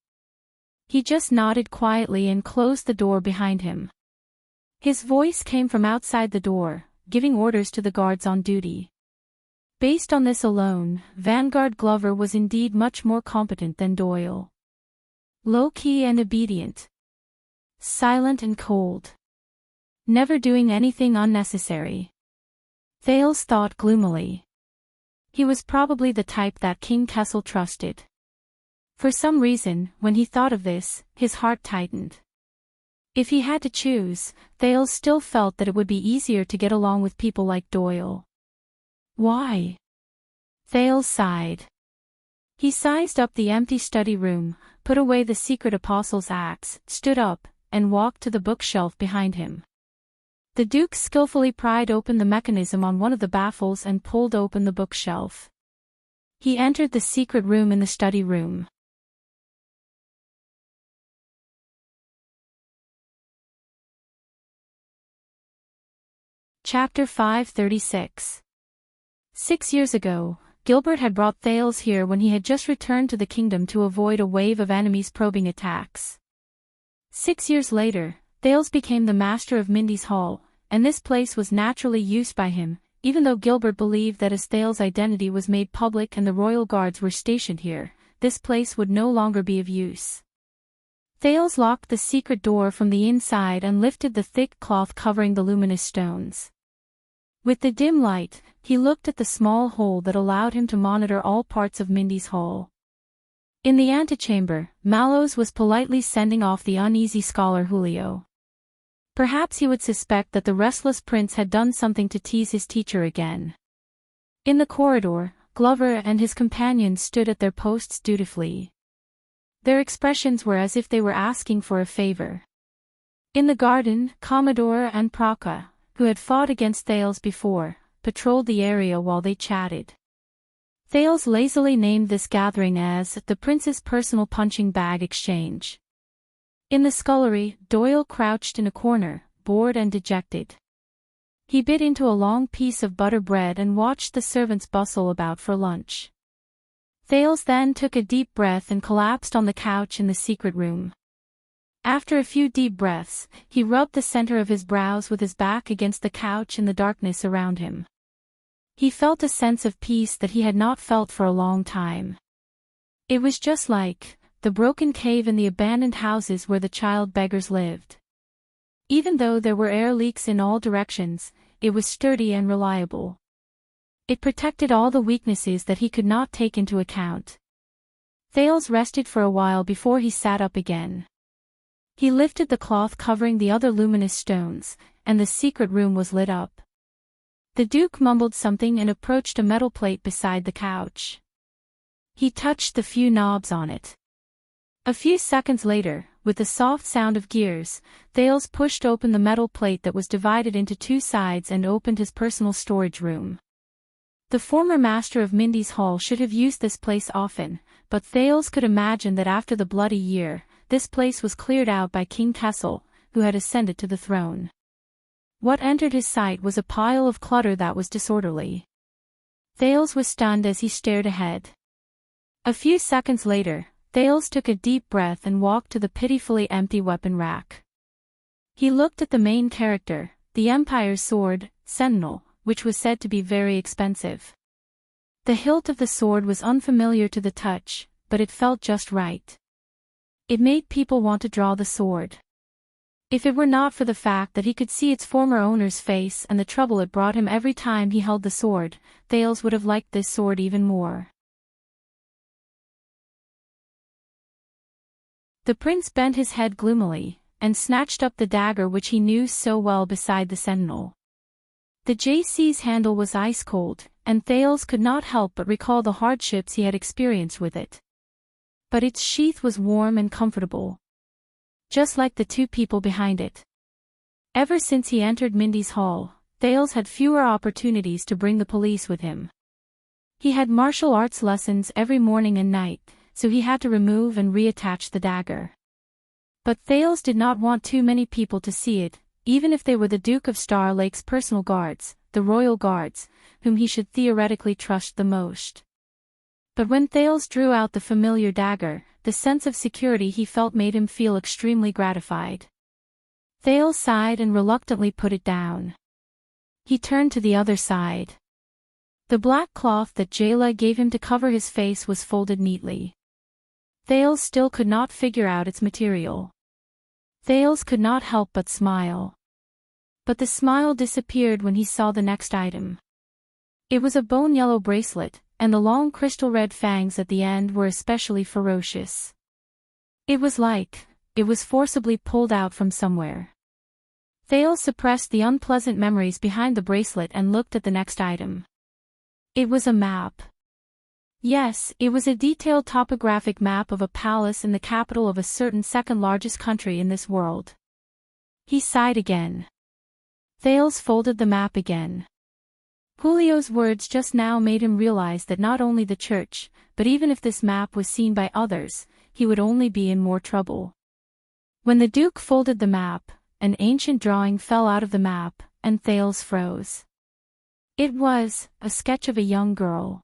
He just nodded quietly and closed the door behind him. His voice came from outside the door, giving orders to the guards on duty. Based on this alone, Vanguard Glover was indeed much more competent than Doyle. Low-key and obedient. Silent and cold. Never doing anything unnecessary. Thales thought gloomily. He was probably the type that King Kessel trusted. For some reason, when he thought of this, his heart tightened. If he had to choose, Thales still felt that it would be easier to get along with people like Doyle. Why? Thales sighed. He sized up the empty study room, put away the secret apostle's axe, stood up, and walked to the bookshelf behind him. The Duke skillfully pried open the mechanism on one of the baffles and pulled open the bookshelf. He entered the secret room in the study room. Chapter 536. 6 years ago, Gilbert had brought Thales here when he had just returned to the kingdom to avoid a wave of enemies' probing attacks. 6 years later, Thales became the master of Mindy's Hall, and this place was naturally used by him, even though Gilbert believed that as Thales' identity was made public and the royal guards were stationed here, this place would no longer be of use. Thales locked the secret door from the inside and lifted the thick cloth covering the luminous stones. With the dim light, he looked at the small hole that allowed him to monitor all parts of Mindy's Hall. In the antechamber, Mallows was politely sending off the uneasy scholar Julio. Perhaps he would suspect that the restless prince had done something to tease his teacher again. In the corridor, Glover and his companions stood at their posts dutifully. Their expressions were as if they were asking for a favor. In the garden, Commodore and Proca, who had fought against Thales before, patrolled the area while they chatted. Thales lazily named this gathering as the Prince's Personal Punching Bag Exchange. In the scullery, Doyle crouched in a corner, bored and dejected. He bit into a long piece of butter bread and watched the servants bustle about for lunch. Thales then took a deep breath and collapsed on the couch in the secret room. After a few deep breaths, he rubbed the center of his brows with his back against the couch in the darkness around him. He felt a sense of peace that he had not felt for a long time. It was just like the broken cave in the abandoned houses where the child beggars lived. Even though there were air leaks in all directions, it was sturdy and reliable. It protected all the weaknesses that he could not take into account. Thales rested for a while before he sat up again. He lifted the cloth covering the other luminous stones, and the secret room was lit up. The Duke mumbled something and approached a metal plate beside the couch. He touched the few knobs on it. A few seconds later, with the soft sound of gears, Thales pushed open the metal plate that was divided into two sides and opened his personal storage room. The former master of Mindy's Hall should have used this place often, but Thales could imagine that after the bloody year, this place was cleared out by King Kessel, who had ascended to the throne. What entered his sight was a pile of clutter that was disorderly. Thales was stunned as he stared ahead. A few seconds later, Thales took a deep breath and walked to the pitifully empty weapon rack. He looked at the main character, the Empire's sword, Sentinel, which was said to be very expensive. The hilt of the sword was unfamiliar to the touch, but it felt just right. It made people want to draw the sword. If it were not for the fact that he could see its former owner's face and the trouble it brought him every time he held the sword, Thales would have liked this sword even more. The prince bent his head gloomily, and snatched up the dagger which he knew so well beside the sentinel. The JC's handle was ice-cold, and Thales could not help but recall the hardships he had experienced with it. But its sheath was warm and comfortable. Just like the two people behind it. Ever since he entered Mindy's Hall, Thales had fewer opportunities to bring the police with him. He had martial arts lessons every morning and night, so he had to remove and reattach the dagger. But Thales did not want too many people to see it, even if they were the Duke of Star Lake's personal guards, the royal guards, whom he should theoretically trust the most. But when Thales drew out the familiar dagger, the sense of security he felt made him feel extremely gratified. Thales sighed and reluctantly put it down. He turned to the other side. The black cloth that Jayla gave him to cover his face was folded neatly. Thales still could not figure out its material. Thales could not help but smile. But the smile disappeared when he saw the next item. It was a bone-yellow bracelet, and the long crystal-red fangs at the end were especially ferocious. It was forcibly pulled out from somewhere. Thales suppressed the unpleasant memories behind the bracelet and looked at the next item. It was a map. Yes, it was a detailed topographic map of a palace in the capital of a certain second-largest country in this world. He sighed again. Thales folded the map again. Julio's words just now made him realize that not only the church, but even if this map was seen by others, he would only be in more trouble. When the Duke folded the map, an ancient drawing fell out of the map, and Thales froze. It was a sketch of a young girl.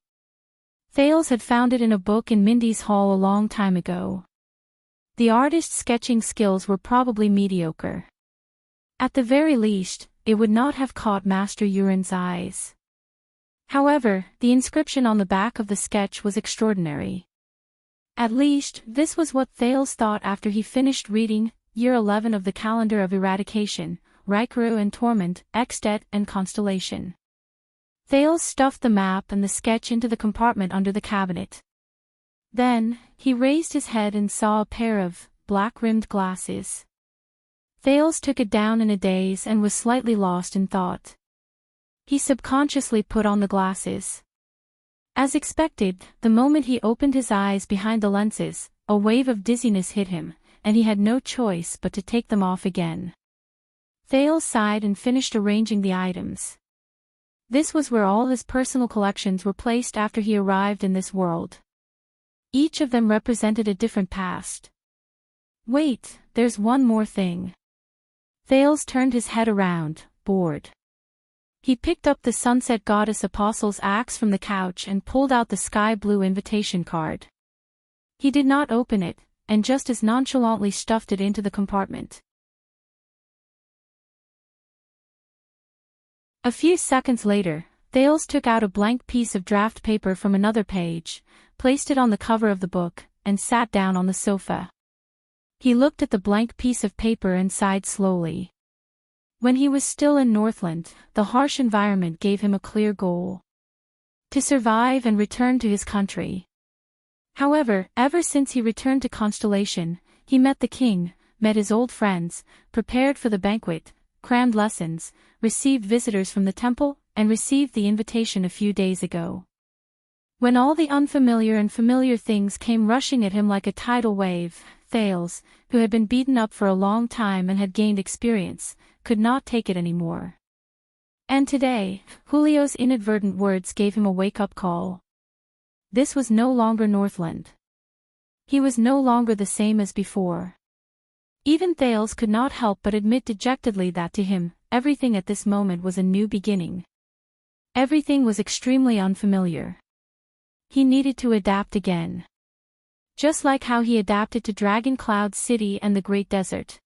Thales had found it in a book in Mindy's hall a long time ago. The artist's sketching skills were probably mediocre. At the very least, it would not have caught Master Urin's eyes. However, the inscription on the back of the sketch was extraordinary. At least, this was what Thales thought after he finished reading Year 11 of the Calendar of Eradication, Raikuru and Torment, Extet and Constellation. Thales stuffed the map and the sketch into the compartment under the cabinet. Then, he raised his head and saw a pair of black-rimmed glasses. Thales took it down in a daze and was slightly lost in thought. He subconsciously put on the glasses. As expected, the moment he opened his eyes behind the lenses, a wave of dizziness hit him, and he had no choice but to take them off again. Thales sighed and finished arranging the items. This was where all his personal collections were placed after he arrived in this world. Each of them represented a different past. Wait, there's one more thing. Thales turned his head around, bored. He picked up the Sunset Goddess Apostle's axe from the couch and pulled out the sky-blue invitation card. He did not open it, and just as nonchalantly stuffed it into the compartment. A few seconds later, Thales took out a blank piece of draft paper from another page, placed it on the cover of the book, and sat down on the sofa. He looked at the blank piece of paper and sighed slowly. When he was still in Northland, the harsh environment gave him a clear goal: to survive and return to his country. However, ever since he returned to Constellation, he met the king, met his old friends, prepared for the banquet, crammed lessons, received visitors from the temple, and received the invitation a few days ago. When all the unfamiliar and familiar things came rushing at him like a tidal wave, Thales, who had been beaten up for a long time and had gained experience, could not take it anymore. And today, Julio's inadvertent words gave him a wake-up call. This was no longer Northland. He was no longer the same as before. Even Thales could not help but admit dejectedly that to him, everything at this moment was a new beginning. Everything was extremely unfamiliar. He needed to adapt again. Just like how he adapted to Dragon Cloud City and the Great Desert.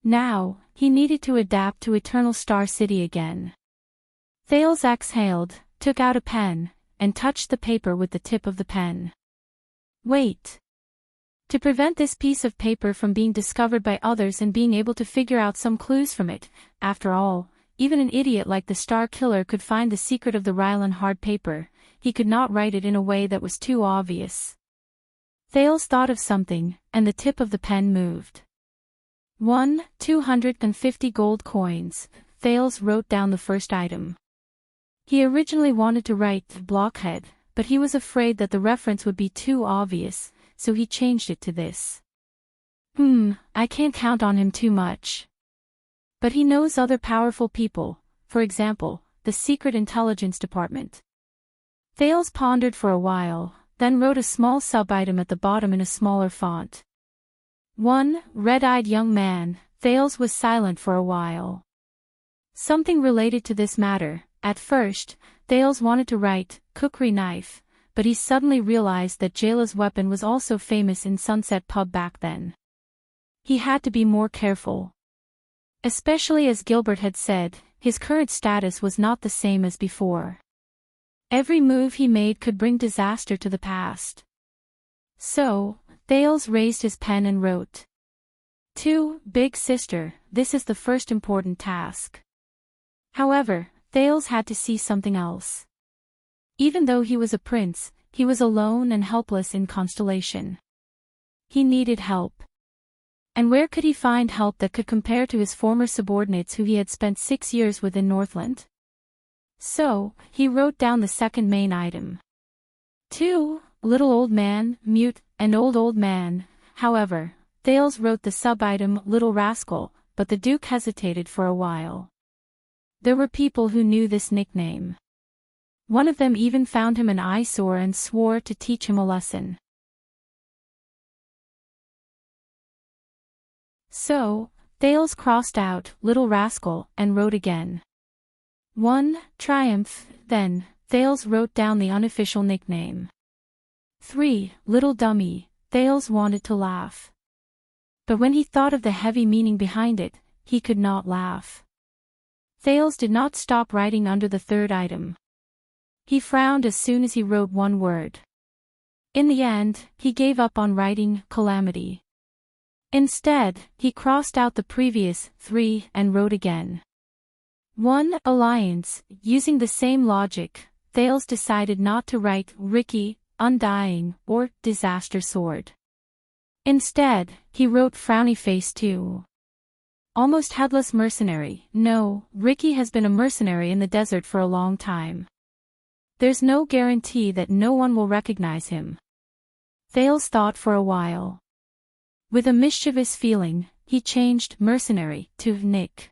Now, he needed to adapt to Eternal Star City again. Thales exhaled, took out a pen, and touched the paper with the tip of the pen. Wait. To prevent this piece of paper from being discovered by others and being able to figure out some clues from it, after all, even an idiot like the Star Killer could find the secret of the Rylan hard paper, he could not write it in a way that was too obvious. Thales thought of something, and the tip of the pen moved. 250 gold coins, Thales wrote down the first item. He originally wanted to write blockhead, but he was afraid that the reference would be too obvious, so he changed it to this. I can't count on him too much. But he knows other powerful people, for example, the Secret Intelligence Department. Thales pondered for a while, then wrote a small sub-item at the bottom in a smaller font. One red-eyed young man. Thales was silent for a while. Something related to this matter. At first, Thales wanted to write cookery knife, but he suddenly realized that Jayla's weapon was also famous in Sunset Pub back then. He had to be more careful. Especially as Gilbert had said, his current status was not the same as before. Every move he made could bring disaster to the past. So, Thales raised his pen and wrote. 2. Big Sister, this is the first important task. However, Thales had to see something else. Even though he was a prince, he was alone and helpless in Constellation. He needed help. And where could he find help that could compare to his former subordinates who he had spent 6 years with in Northland? So, he wrote down the second main item. 2. Little Old Man, Mute, and Old Man. However, Thales wrote the sub-item Little Rascal, but the Duke hesitated for a while. There were people who knew this nickname. One of them even found him an eyesore and swore to teach him a lesson. So, Thales crossed out Little Rascal and wrote again. 1. Triumph. Then, Thales wrote down the unofficial nickname. 3. Little Dummy. Thales wanted to laugh. But when he thought of the heavy meaning behind it, he could not laugh. Thales did not stop writing under the third item. He frowned as soon as he wrote one word. In the end, he gave up on writing Calamity. Instead, he crossed out the previous 3 and wrote again. 1. Alliance. Using the same logic, Thales decided not to write Ricky, Undying, or Disaster Sword. Instead, he wrote Frowny Face 2. Almost Headless Mercenary. No, Ricky has been a mercenary in the desert for a long time. There's no guarantee that no one will recognize him. Thales thought for a while. With a mischievous feeling, he changed Mercenary to Nick.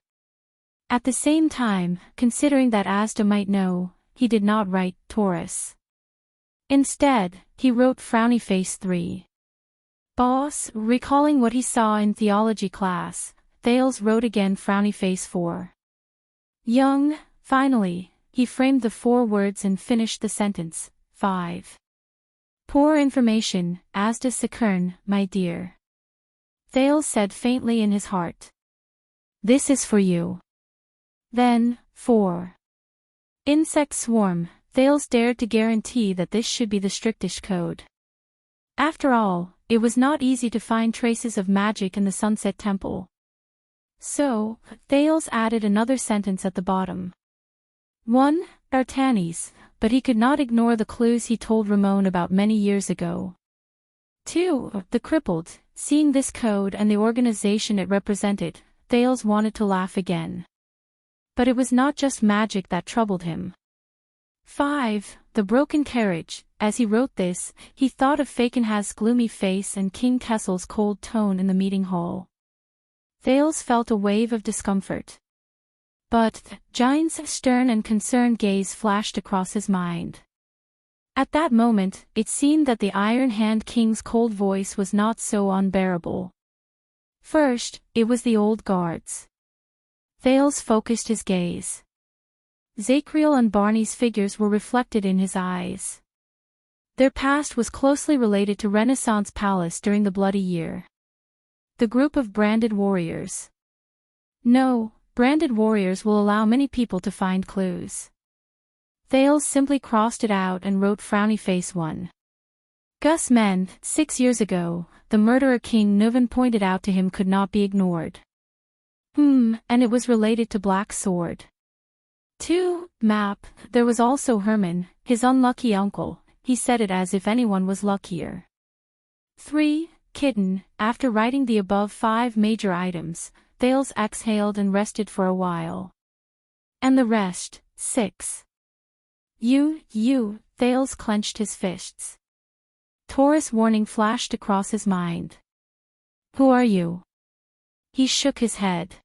At the same time, considering that Asda might know, he did not write Taurus. Instead, he wrote Frowny Face 3. Boss. Recalling what he saw in theology class, Thales wrote again Frowny Face 4. Young. Finally, he framed the 4 words and finished the sentence. 5. Poor information, Asda Sakern, my dear. Thales said faintly in his heart. This is for you. Then, 4. Insect Swarm. Thales dared to guarantee that this should be the strictest code. After all, it was not easy to find traces of magic in the Sunset Temple. So, Thales added another sentence at the bottom. 1. Artanis, but he could not ignore the clues he told Ramon about many years ago. 2. The Crippled. Seeing this code and the organization it represented, Thales wanted to laugh again. But it was not just magic that troubled him. 5. The Broken Carriage. As he wrote this, he thought of Fakenhaz's gloomy face and King Kessel's cold tone in the meeting hall. Thales felt a wave of discomfort. But Giant's stern and concerned gaze flashed across his mind. At that moment, it seemed that the Iron Hand King's cold voice was not so unbearable. First, it was the old guards. Thales focused his gaze. Zacriel and Barney's figures were reflected in his eyes. Their past was closely related to Renaissance Palace during the Bloody Year. The group of branded warriors. No, branded warriors will allow many people to find clues. Thales simply crossed it out and wrote Frowny Face 1. Gus Men. 6 years ago, the murderer King Nuvan pointed out to him could not be ignored. And it was related to Black Sword. 2. Map. There was also Herman, his unlucky uncle. He said it as if anyone was luckier. 3. Kitten. After writing the above 5 major items, Thales exhaled and rested for a while. And the rest. 6. You. Thales clenched his fists. Taurus warning flashed across his mind. Who are you? He shook his head.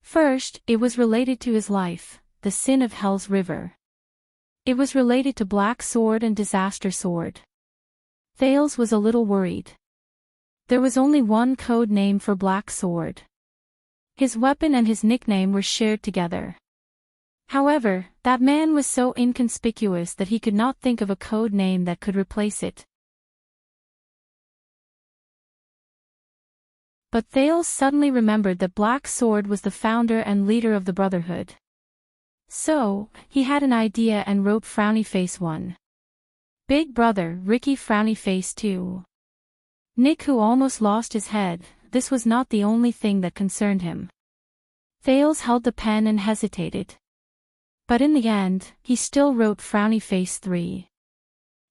First, it was related to his life, the sin of Hell's River. It was related to Black Sword and Disaster Sword. Thales was a little worried. There was only one code name for Black Sword. His weapon and his nickname were shared together. However, that man was so inconspicuous that he could not think of a code name that could replace it. But Thales suddenly remembered that Black Sword was the founder and leader of the Brotherhood. So, he had an idea and wrote Frowny Face 1. Big Brother Ricky Frowny Face 2. Nick, who almost lost his head, this was not the only thing that concerned him. Thales held the pen and hesitated. But in the end, he still wrote frowny face 3.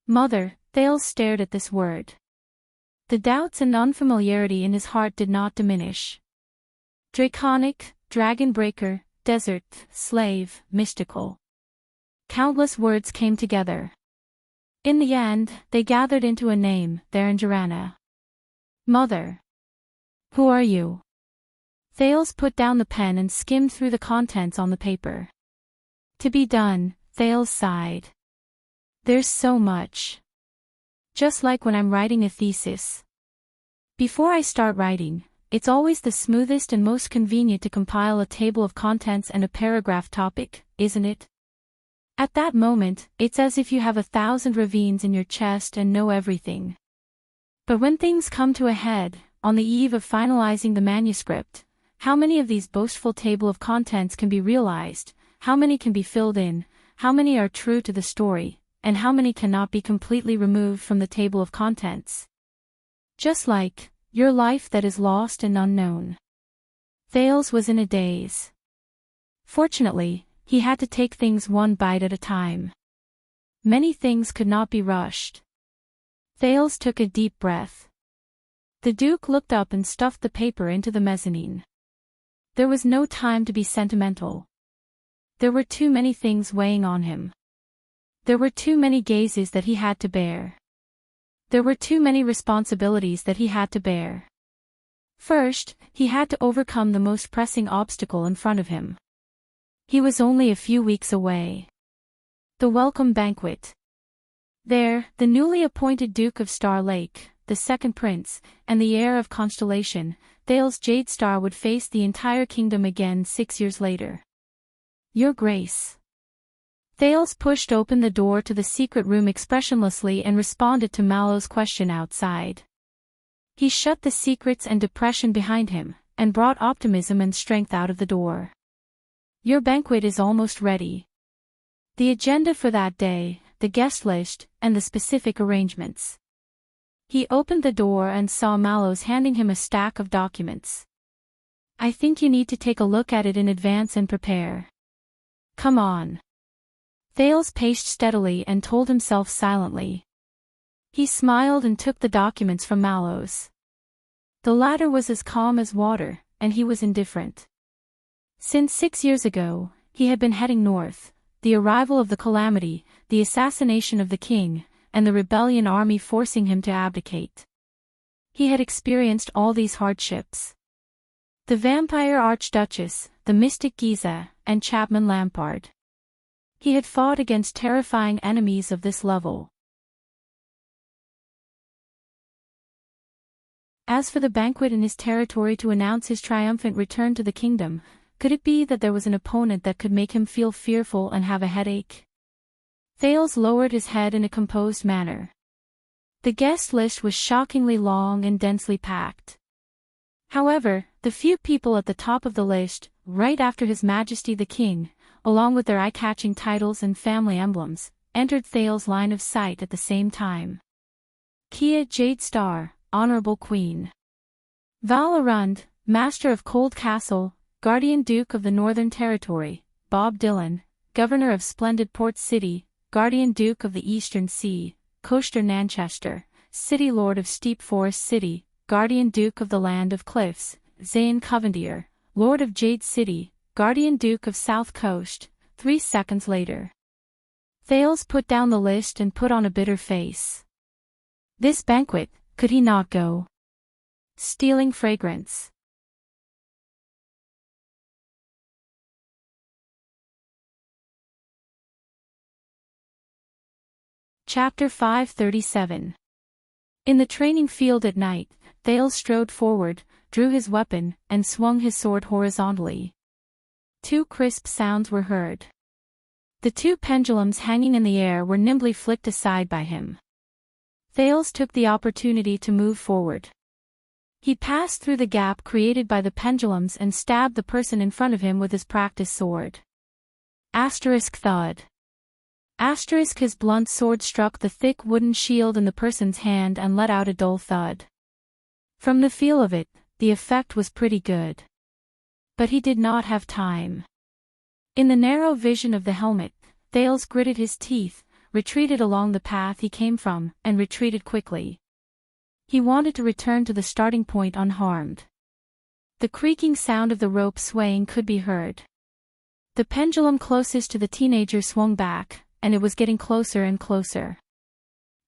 Mother, Thales stared at this word. The doubts and unfamiliarity in his heart did not diminish. Draconic, dragon breaker, desert, slave, mystical. Countless words came together. In the end, they gathered into a name, Theranjarana. Mother. Who are you? Thales put down the pen and skimmed through the contents on the paper. To be done, Thales sighed. There's so much. Just like when I'm writing a thesis. Before I start writing, it's always the smoothest and most convenient to compile a table of contents and a paragraph topic, isn't it? At that moment, it's as if you have 1,000 ravines in your chest and know everything. But when things come to a head, on the eve of finalizing the manuscript, how many of these boastful table of contents can be realized, how many can be filled in, how many are true to the story, and how many cannot be completely removed from the table of contents? Just like your life that is lost and unknown. Thales was in a daze. Fortunately, he had to take things one bite at a time. Many things could not be rushed. Thales took a deep breath. The Duke looked up and stuffed the paper into the mezzanine. There was no time to be sentimental. There were too many things weighing on him. There were too many gazes that he had to bear. There were too many responsibilities that he had to bear. First, he had to overcome the most pressing obstacle in front of him. He was only a few weeks away. The welcome banquet. There, the newly appointed Duke of Star Lake, the second prince, and the heir of Constellation, Thales Jadestar would face the entire kingdom again 6 years later. Your Grace. Thales pushed open the door to the secret room expressionlessly and responded to Mallow's question outside. He shut the secrets and depression behind him, and brought optimism and strength out of the door. Your banquet is almost ready. The agenda for that day, the guest list, and the specific arrangements. He opened the door and saw Mallows handing him a stack of documents. I think you need to take a look at it in advance and prepare. Come on. Thales paced steadily and told himself silently. He smiled and took the documents from Mallows. The latter was as calm as water, and he was indifferent. Since 6 years ago, he had been heading north, the arrival of the calamity, the assassination of the king, and the rebellion army forcing him to abdicate. He had experienced all these hardships. The vampire archduchess, the mystic Giza, and Chapman Lampard. He had fought against terrifying enemies of this level. As for the banquet in his territory to announce his triumphant return to the kingdom, could it be that there was an opponent that could make him feel fearful and have a headache? Thales lowered his head in a composed manner. The guest list was shockingly long and densely packed. However, the few people at the top of the list, right after His Majesty the King, along with their eye-catching titles and family emblems, entered Thales' line of sight at the same time. Kia Jadestar, Honorable Queen. Val Arund, Master of Cold Castle, Guardian Duke of the Northern Territory, Bob Dylan, Governor of Splendid Port City, Guardian Duke of the Eastern Sea, Coaster Nanchester, City Lord of Steep Forest City, Guardian Duke of the Land of Cliffs, Zane Covendier, Lord of Jade City, Guardian Duke of South Coast. 3 seconds later. Thales put down the list and put on a bitter face. This banquet, could he not go? Stealing fragrance. Chapter 537. In the training field at night, Thales strode forward, drew his weapon, and swung his sword horizontally. 2 crisp sounds were heard. The 2 pendulums hanging in the air were nimbly flicked aside by him. Thales took the opportunity to move forward. He passed through the gap created by the pendulums and stabbed the person in front of him with his practice sword. Asterisk thud. Asterisk his blunt sword struck the thick wooden shield in the person's hand and let out a dull thud. From the feel of it, the effect was pretty good. But he did not have time. In the narrow vision of the helmet, Thales gritted his teeth, retreated along the path he came from, and retreated quickly. He wanted to return to the starting point unharmed. The creaking sound of the rope swaying could be heard. The pendulum closest to the teenager swung back, and it was getting closer and closer.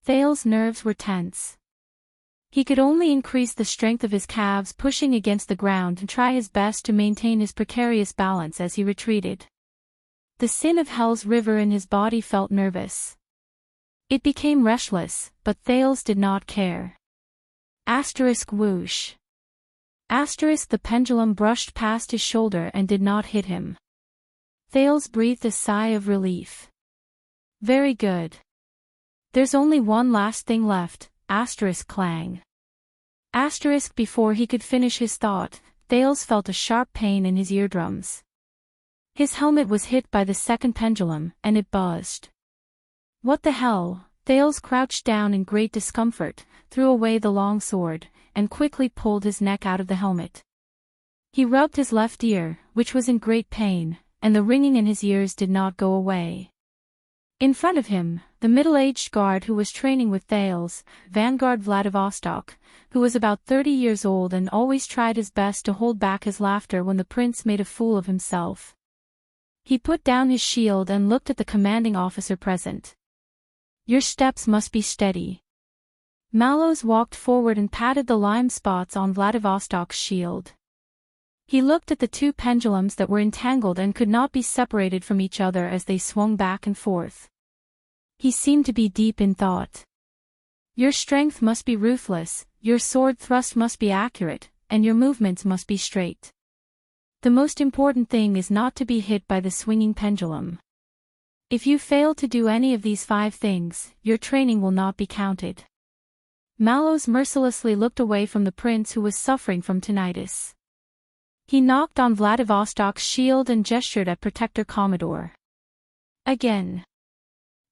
Thales' nerves were tense. He could only increase the strength of his calves pushing against the ground and try his best to maintain his precarious balance as he retreated. The sin of Hell's river in his body felt nervous. It became restless, but Thales did not care. Asterisk whoosh. Asterisk the pendulum brushed past his shoulder and did not hit him. Thales breathed a sigh of relief. Very good. There's only one last thing left, asterisk clang. Asterisk before he could finish his thought, Thales felt a sharp pain in his eardrums. His helmet was hit by the second pendulum, and it buzzed. What the hell? Thales crouched down in great discomfort, threw away the long sword, and quickly pulled his neck out of the helmet. He rubbed his left ear, which was in great pain, and the ringing in his ears did not go away. In front of him, the middle-aged guard who was training with Thales, Vanguard Vladivostok, who was about 30 years old and always tried his best to hold back his laughter when the prince made a fool of himself. He put down his shield and looked at the commanding officer present. Your steps must be steady. Mallows walked forward and patted the lime spots on Vladivostok's shield. He looked at the two pendulums that were entangled and could not be separated from each other as they swung back and forth. He seemed to be deep in thought. Your strength must be ruthless, your sword thrust must be accurate, and your movements must be straight. The most important thing is not to be hit by the swinging pendulum. If you fail to do any of these 5 things, your training will not be counted. Mallows mercilessly looked away from the prince who was suffering from tinnitus. He knocked on Vladivostok's shield and gestured at Protector Commodore. Again.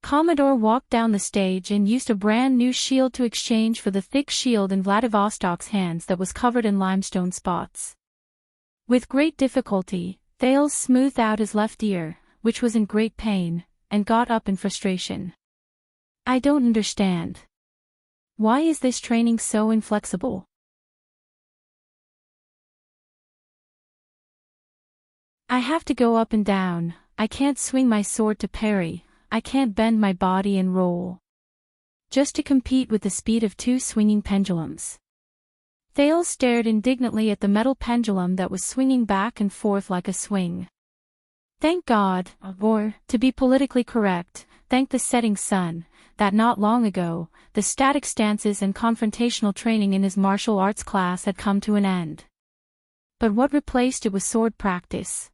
Commodore walked down the stage and used a brand new shield to exchange for the thick shield in Vladivostok's hands that was covered in limestone spots. With great difficulty, Thales smoothed out his left ear, which was in great pain, and got up in frustration. I don't understand. Why is this training so inflexible? I have to go up and down, I can't swing my sword to parry, I can't bend my body and roll. Just to compete with the speed of 2 swinging pendulums. Thales stared indignantly at the metal pendulum that was swinging back and forth like a swing. Thank God, or, to be politically correct, thank the setting sun, that not long ago, the static stances and confrontational training in his martial arts class had come to an end. But what replaced it was sword practice.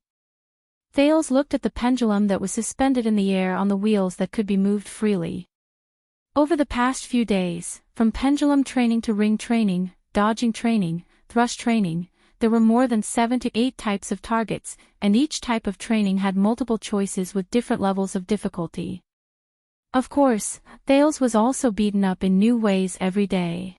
Thales looked at the pendulum that was suspended in the air on the wheels that could be moved freely. Over the past few days, from pendulum training to ring training, dodging training, thrust training, there were more than 7 to 8 types of targets, and each type of training had multiple choices with different levels of difficulty. Of course, Thales was also beaten up in new ways every day.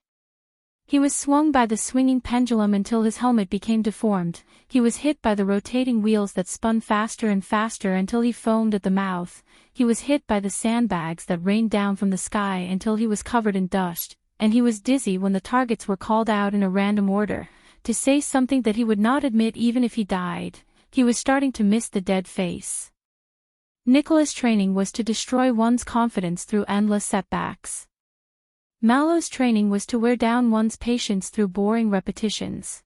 He was swung by the swinging pendulum until his helmet became deformed, he was hit by the rotating wheels that spun faster and faster until he foamed at the mouth, he was hit by the sandbags that rained down from the sky until he was covered in dust, and he was dizzy when the targets were called out in a random order, to say something that he would not admit even if he died, he was starting to miss the dead face. Nicholas' training was to destroy one's confidence through endless setbacks. Mallow's training was to wear down one's patience through boring repetitions.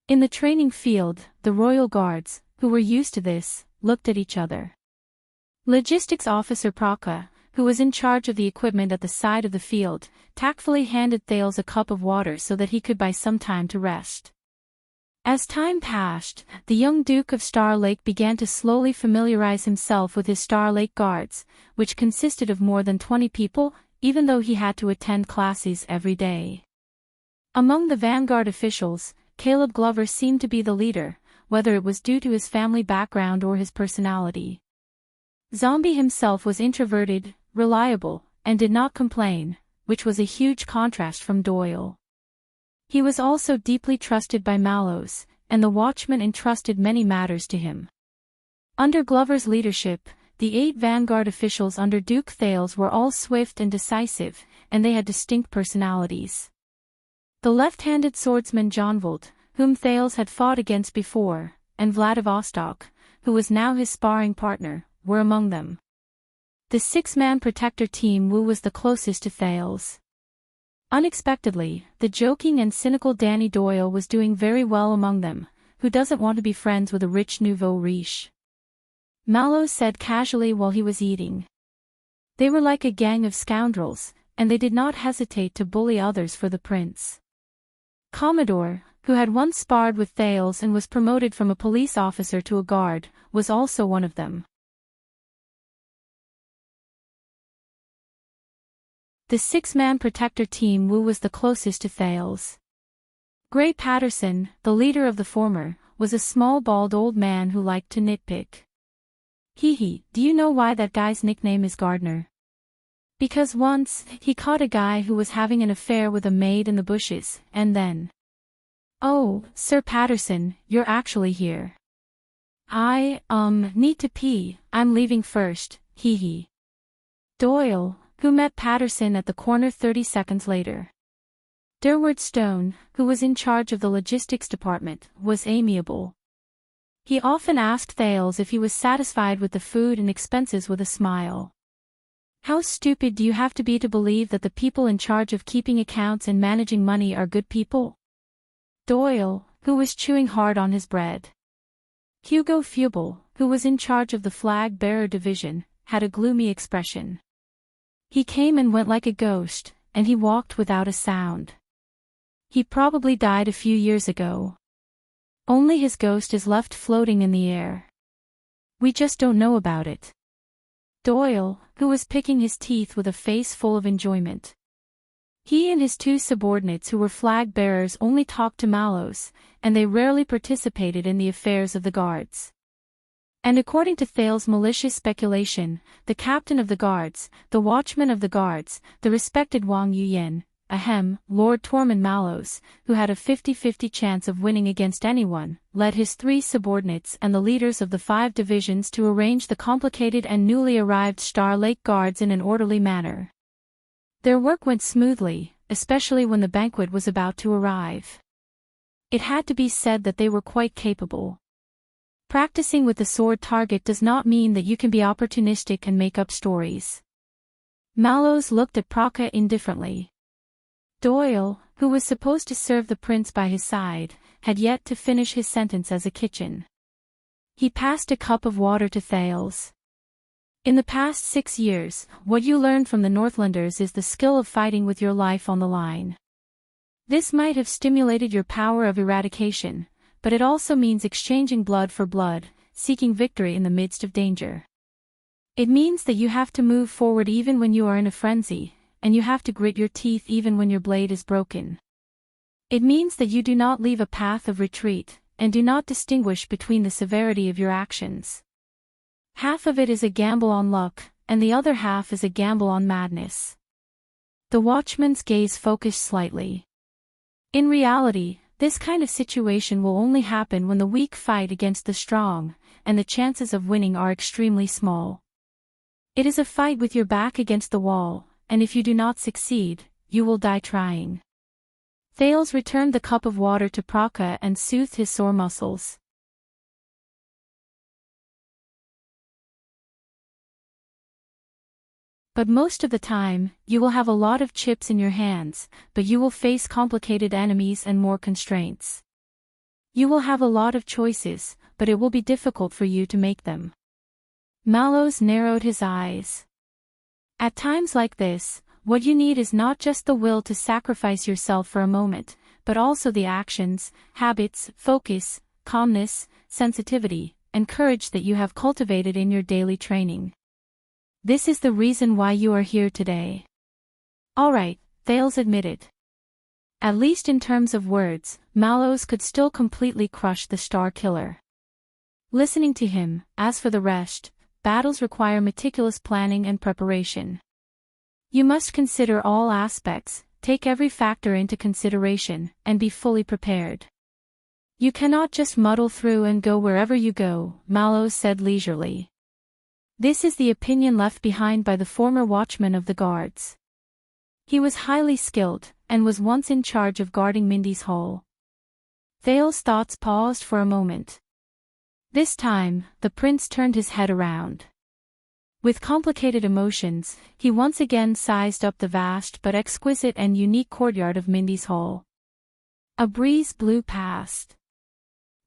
In the training field, the royal guards, who were used to this, looked at each other. Logistics officer Praka, who was in charge of the equipment at the side of the field, tactfully handed Thales a cup of water so that he could buy some time to rest. As time passed, the young Duke of Star Lake began to slowly familiarize himself with his Star Lake guards, which consisted of more than 20 people, even though he had to attend classes every day. Among the Vanguard officials, Caleb Glover seemed to be the leader, whether it was due to his family background or his personality. Zombie himself was introverted, reliable, and did not complain, which was a huge contrast from Doyle. He was also deeply trusted by Mallows, and the Watchman entrusted many matters to him. Under Glover's leadership, the 8 vanguard officials under Duke Thales were all swift and decisive, and they had distinct personalities. The left-handed swordsman Jonvold, whom Thales had fought against before, and Vladivostok, who was now his sparring partner, were among them. The 6-man protector team Wu was the closest to Thales. Unexpectedly, the joking and cynical Danny Doyle was doing very well among them. Who doesn't want to be friends with a rich nouveau riche? Mallows said casually while he was eating. They were like a gang of scoundrels, and they did not hesitate to bully others for the prince. Commodore, who had once sparred with Thales and was promoted from a police officer to a guard, was also one of them. The 6-man protector team Wu was the closest to Thales. Gray Patterson, the leader of the former, was a small bald old man who liked to nitpick. Hee, do you know why that guy's nickname is Gardener? Because once, he caught a guy who was having an affair with a maid in the bushes, and then... Oh, Sir Patterson, you're actually here. I, need to pee, I'm leaving first, hee. Doyle, who met Patterson at the corner 30 seconds later. Durward Stone, who was in charge of the logistics department, was amiable. He often asked Thales if he was satisfied with the food and expenses with a smile. How stupid do you have to be to believe that the people in charge of keeping accounts and managing money are good people? Doyle, who was chewing hard on his bread. Hugo Fubel, who was in charge of the flag-bearer division, had a gloomy expression. He came and went like a ghost, and he walked without a sound. He probably died a few years ago. Only his ghost is left floating in the air. We just don't know about it. Doyle, who was picking his teeth with a face full of enjoyment. He and his 2 subordinates who were flag-bearers only talked to Mallows, and they rarely participated in the affairs of the guards. And according to Thales' malicious speculation, the captain of the guards, the watchman of the guards, the respected Wang Yuyen, Lord Tormund Mallows, who had a 50-50 chance of winning against anyone, led his 3 subordinates and the leaders of the 5 divisions to arrange the complicated and newly arrived Star Lake Guards in an orderly manner. Their work went smoothly, especially when the banquet was about to arrive. It had to be said that they were quite capable. Practicing with the sword target does not mean that you can be opportunistic and make up stories. Mallows looked at Praka indifferently. Doyle, who was supposed to serve the prince by his side, had yet to finish his sentence as a kitchen. He passed a cup of water to Thales. In the past 6 years, what you learned from the Northlanders is the skill of fighting with your life on the line. This might have stimulated your power of eradication, but it also means exchanging blood for blood, seeking victory in the midst of danger. It means that you have to move forward even when you are in a frenzy, and you have to grit your teeth even when your blade is broken. It means that you do not leave a path of retreat, and do not distinguish between the severity of your actions. Half of it is a gamble on luck, and the other half is a gamble on madness. The watchman's gaze focused slightly. In reality, this kind of situation will only happen when the weak fight against the strong, and the chances of winning are extremely small. It is a fight with your back against the wall, and if you do not succeed, you will die trying. Thales returned the cup of water to Praka and soothed his sore muscles. But most of the time, you will have a lot of chips in your hands, but you will face complicated enemies and more constraints. You will have a lot of choices, but it will be difficult for you to make them. Mallows narrowed his eyes. At times like this, what you need is not just the will to sacrifice yourself for a moment, but also the actions, habits, focus, calmness, sensitivity, and courage that you have cultivated in your daily training. This is the reason why you are here today. All right, Thales admitted. At least in terms of words, Mallows could still completely crush the Star Killer. Listening to him, as for the rest, battles require meticulous planning and preparation. You must consider all aspects, take every factor into consideration, and be fully prepared. You cannot just muddle through and go wherever you go, Mallows said leisurely. This is the opinion left behind by the former watchman of the guards. He was highly skilled, and was once in charge of guarding Mindy's hall. Thale's thoughts paused for a moment. This time, the prince turned his head around. With complicated emotions, he once again sized up the vast but exquisite and unique courtyard of Mindy's hall. A breeze blew past.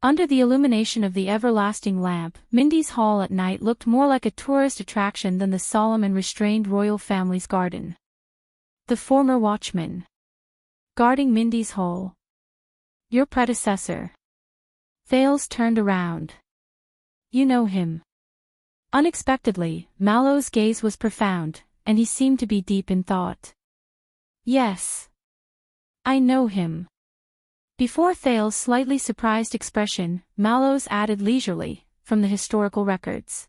Under the illumination of the everlasting lamp, Mindy's hall at night looked more like a tourist attraction than the solemn and restrained royal family's garden. The former watchman. Guarding Mindy's hall. Your predecessor. Thales turned around. You know him. Unexpectedly, Mallow's gaze was profound, and he seemed to be deep in thought. Yes. I know him. Before Thales' slightly surprised expression, Mallows added leisurely, from the historical records.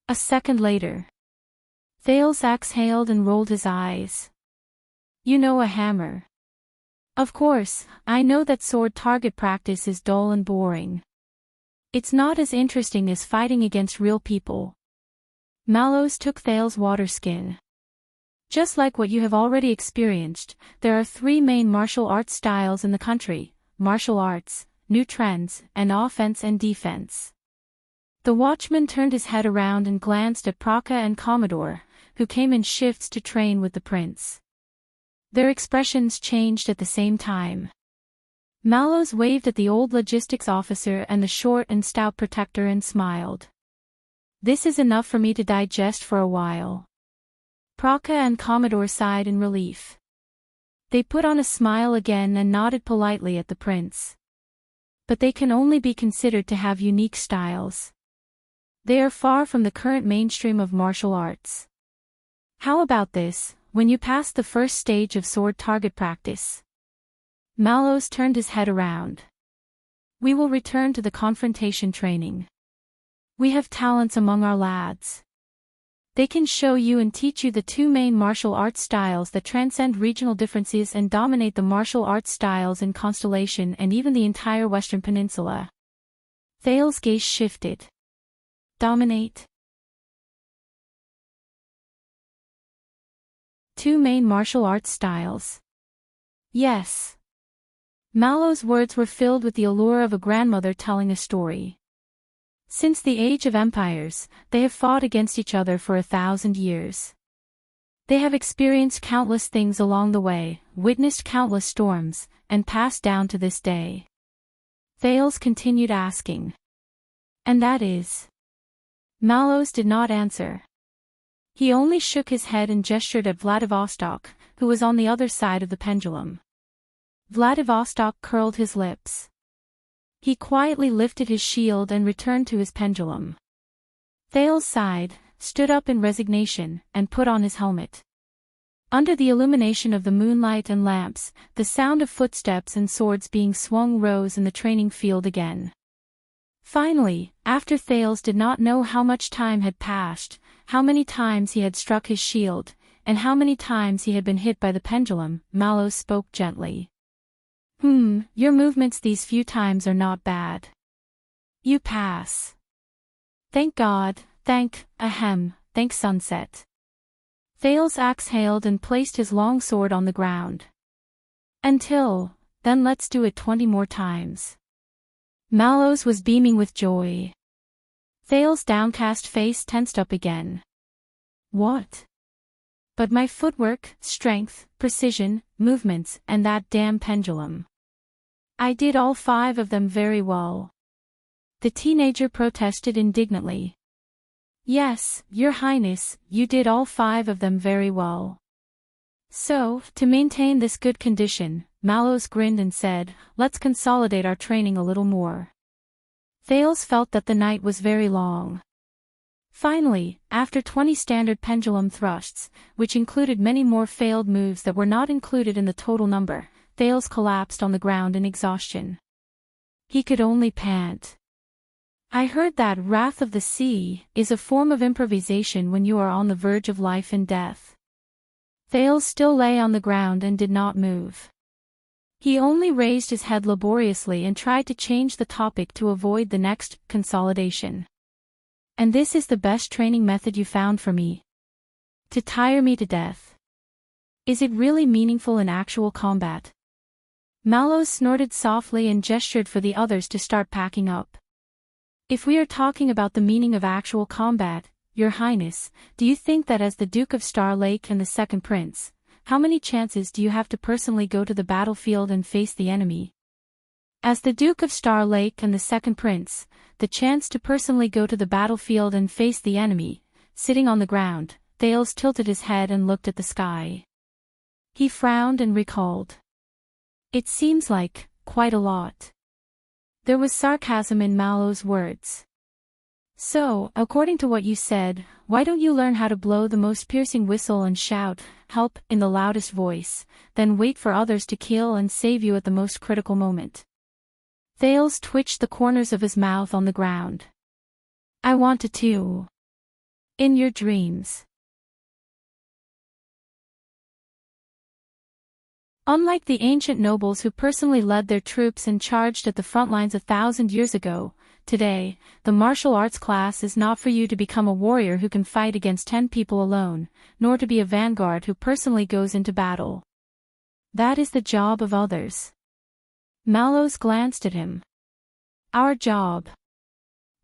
A second later. Thales exhaled and rolled his eyes. You know a hammer. Of course, I know that sword target practice is dull and boring. It's not as interesting as fighting against real people. Mallows took Thales' water skin. Just like what you have already experienced, there are 3 main martial arts styles in the country: martial arts, new trends, and offense and defense. The watchman turned his head around and glanced at Praka and Commodore, who came in shifts to train with the prince. Their expressions changed at the same time. Mallows waved at the old logistics officer and the short and stout protector and smiled. This is enough for me to digest for a while. Praka and Commodore sighed in relief. They put on a smile again and nodded politely at the prince. But they can only be considered to have unique styles. They are far from the current mainstream of martial arts. How about this, when you pass the first stage of sword target practice? Mallows turned his head around. We will return to the confrontation training. We have talents among our lads. They can show you and teach you the 2 main martial arts styles that transcend regional differences and dominate the martial arts styles in Constellation and even the entire Western Peninsula. Thales' gaze shifted. Dominate. 2 main martial arts styles. Yes. Mallow's words were filled with the allure of a grandmother telling a story. Since the age of empires, they have fought against each other for 1,000 years. They have experienced countless things along the way, witnessed countless storms, and passed down to this day. Thales continued asking. And that is? Mallows did not answer. He only shook his head and gestured at Vladivostok, who was on the other side of the pendulum. Vladivostok curled his lips. He quietly lifted his shield and returned to his pendulum. Thales sighed, stood up in resignation, and put on his helmet. Under the illumination of the moonlight and lamps, the sound of footsteps and swords being swung rose in the training field again. Finally, after Thales did not know how much time had passed, how many times he had struck his shield, and how many times he had been hit by the pendulum, Mallows spoke gently. Your movements these few times are not bad. You pass. Thank God, thank sunset. Thales exhaled and placed his long sword on the ground. Then let's do it 20 more times. Mallows was beaming with joy. Thales' downcast face tensed up again. What? But my footwork, strength, precision, movements, and that damn pendulum. I did all 5 of them very well. The teenager protested indignantly. Yes, Your Highness, you did all 5 of them very well. So, to maintain this good condition, Mallows grinned and said, let's consolidate our training a little more. Thales felt that the night was very long. Finally, after 20 standard pendulum thrusts, which included many more failed moves that were not included in the total number, Thales collapsed on the ground in exhaustion. He could only pant. I heard that Wrath of the Sea is a form of improvisation when you are on the verge of life and death. Thales still lay on the ground and did not move. He only raised his head laboriously and tried to change the topic to avoid the next consolidation. And this is the best training method you found for me? To tire me to death. Is it really meaningful in actual combat? Mallows snorted softly and gestured for the others to start packing up. If we are talking about the meaning of actual combat, Your Highness, do you think that as the Duke of Star Lake and the second prince, how many chances do you have to personally go to the battlefield and face the enemy? As the Duke of Star Lake and the second prince, the chance to personally go to the battlefield and face the enemy, sitting on the ground, Thales tilted his head and looked at the sky. He frowned and recalled. It seems like, quite a lot. There was sarcasm in Mallow's words. So, according to what you said, why don't you learn how to blow the most piercing whistle and shout, "Help," in the loudest voice, then wait for others to kill and save you at the most critical moment? Thales twitched the corners of his mouth on the ground. I want to too. In your dreams. Unlike the ancient nobles who personally led their troops and charged at the front lines 1,000 years ago, today, the martial arts class is not for you to become a warrior who can fight against 10 people alone, nor to be a vanguard who personally goes into battle. That is the job of others. Mallows glanced at him. Our job.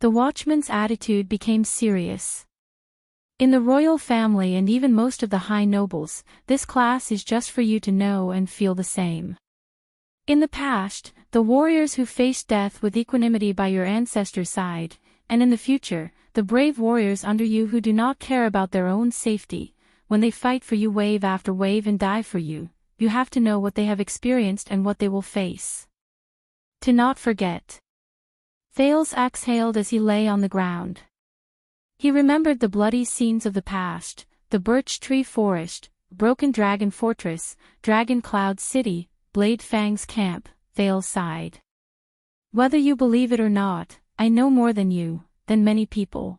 The watchman's attitude became serious. In the royal family and even most of the high nobles, this class is just for you to know and feel the same. In the past, the warriors who faced death with equanimity by your ancestors' side, and in the future, the brave warriors under you who do not care about their own safety, when they fight for you wave after wave and die for you, you have to know what they have experienced and what they will face. To not forget. Thales exhaled as he lay on the ground. He remembered the bloody scenes of the past, the birch tree forest, broken dragon fortress, dragon cloud city, Blade Fang's camp. Thales sighed. Whether you believe it or not, I know more than you, than many people.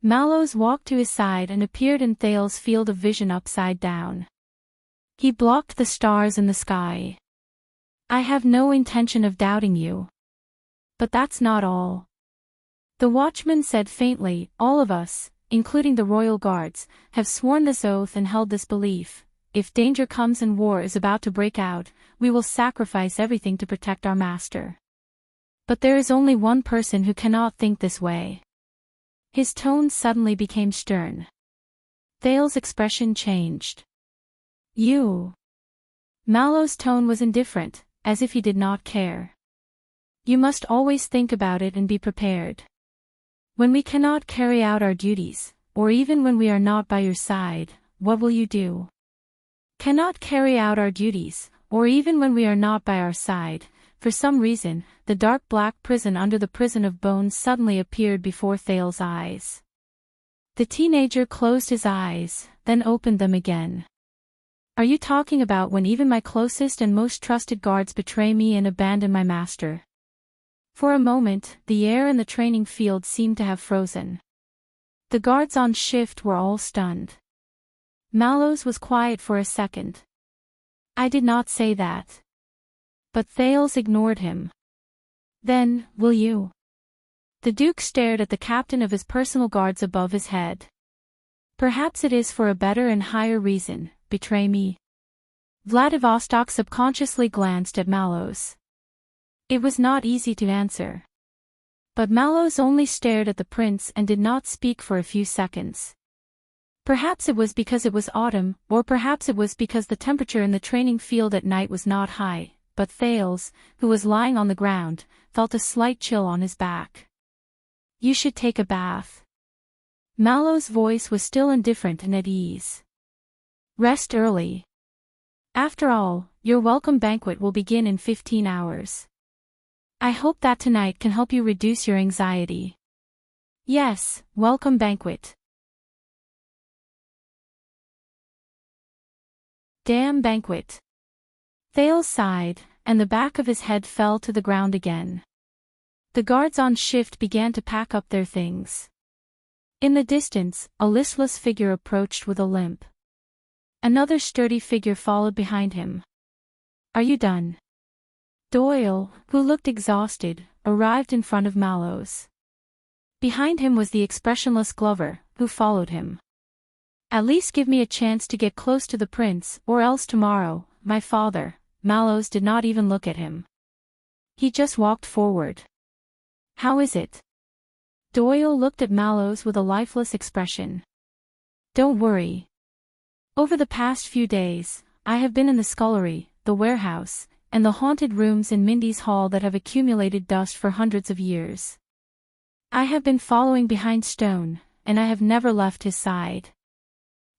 Mallows walked to his side and appeared in Thales' field of vision upside down. He blocked the stars in the sky. I have no intention of doubting you. But that's not all. The watchman said faintly, all of us, including the royal guards, have sworn this oath and held this belief. If danger comes and war is about to break out, we will sacrifice everything to protect our master. But there is only one person who cannot think this way. His tone suddenly became stern. Thales' expression changed. You. Mallow's tone was indifferent, as if he did not care. You must always think about it and be prepared. When we cannot carry out our duties, or even when we are not by your side, what will you do? Cannot carry out our duties, or even when we are not by our side. For some reason, the dark black prison under the prison of bones suddenly appeared before Thales' eyes. The teenager closed his eyes, then opened them again. Are you talking about when even my closest and most trusted guards betray me and abandon my master? For a moment, the air in the training field seemed to have frozen. The guards on shift were all stunned. Mallows was quiet for a second. I did not say that. But Thales ignored him. Then, will you? The Duke stared at the captain of his personal guards above his head. Perhaps it is for a better and higher reason, betray me. Vladivostok subconsciously glanced at Mallows. It was not easy to answer. But Mallows only stared at the prince and did not speak for a few seconds. Perhaps it was because it was autumn, or perhaps it was because the temperature in the training field at night was not high, but Thales, who was lying on the ground, felt a slight chill on his back. You should take a bath. Mallows' voice was still indifferent and at ease. Rest early. After all, your welcome banquet will begin in 15 hours. I hope that tonight can help you reduce your anxiety. Yes, welcome banquet. Damn banquet. Thales sighed, and the back of his head fell to the ground again. The guards on shift began to pack up their things. In the distance, a listless figure approached with a limp. Another sturdy figure followed behind him. Are you done? Doyle, who looked exhausted, arrived in front of Mallows. Behind him was the expressionless Glover, who followed him. At least give me a chance to get close to the prince, or else tomorrow, my father. Mallows did not even look at him. He just walked forward. How is it? Doyle looked at Mallows with a lifeless expression. Don't worry. Over the past few days, I have been in the scullery, the warehouse, and the haunted rooms in Mindy's hall that have accumulated dust for hundreds of years. I have been following behind Stone, and I have never left his side.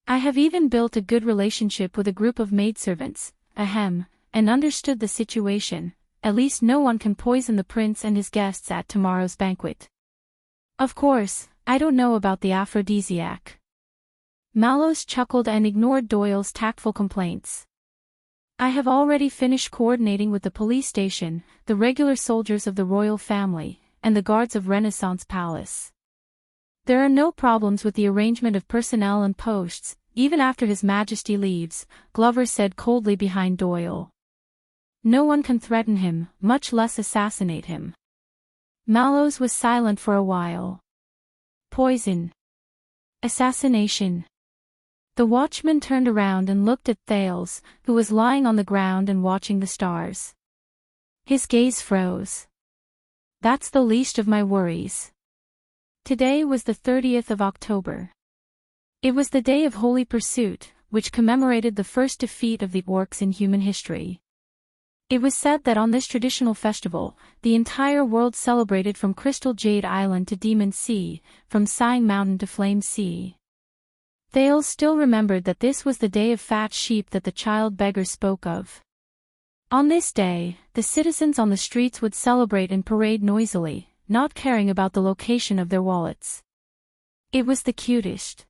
I have even built a good relationship with a group of maidservants, and understood the situation. At least no one can poison the prince and his guests at tomorrow's banquet. Of course, I don't know about the aphrodisiac. Mallows chuckled and ignored Doyle's tactful complaints. I have already finished coordinating with the police station, the regular soldiers of the royal family, and the guards of Renaissance Palace. There are no problems with the arrangement of personnel and posts, even after His Majesty leaves, Glover said coldly behind Doyle. No one can threaten him, much less assassinate him. Mallows was silent for a while. Poison. Assassination. The watchman turned around and looked at Thales, who was lying on the ground and watching the stars. His gaze froze. That's the least of my worries. Today was the 30th of October. It was the day of Holy Pursuit, which commemorated the first defeat of the orcs in human history. It was said that on this traditional festival, the entire world celebrated from Crystal Jade Island to Demon Sea, from Sighing Mountain to Flame Sea. Thales still remembered that this was the day of fat sheep that the child beggar spoke of. On this day, the citizens on the streets would celebrate and parade noisily, not caring about the location of their wallets. It was the cutest.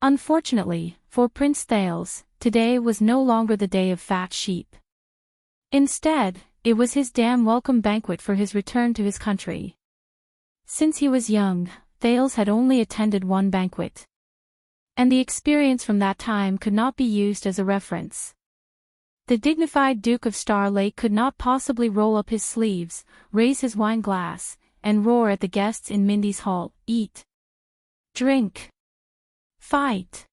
Unfortunately, for Prince Thales, today was no longer the day of fat sheep. Instead, it was his damn welcome banquet for his return to his country. Since he was young, Thales had only attended one banquet. And the experience from that time could not be used as a reference. The dignified Duke of Star Lake could not possibly roll up his sleeves, raise his wine glass, and roar at the guests in Mindy's hall, eat, drink, fight,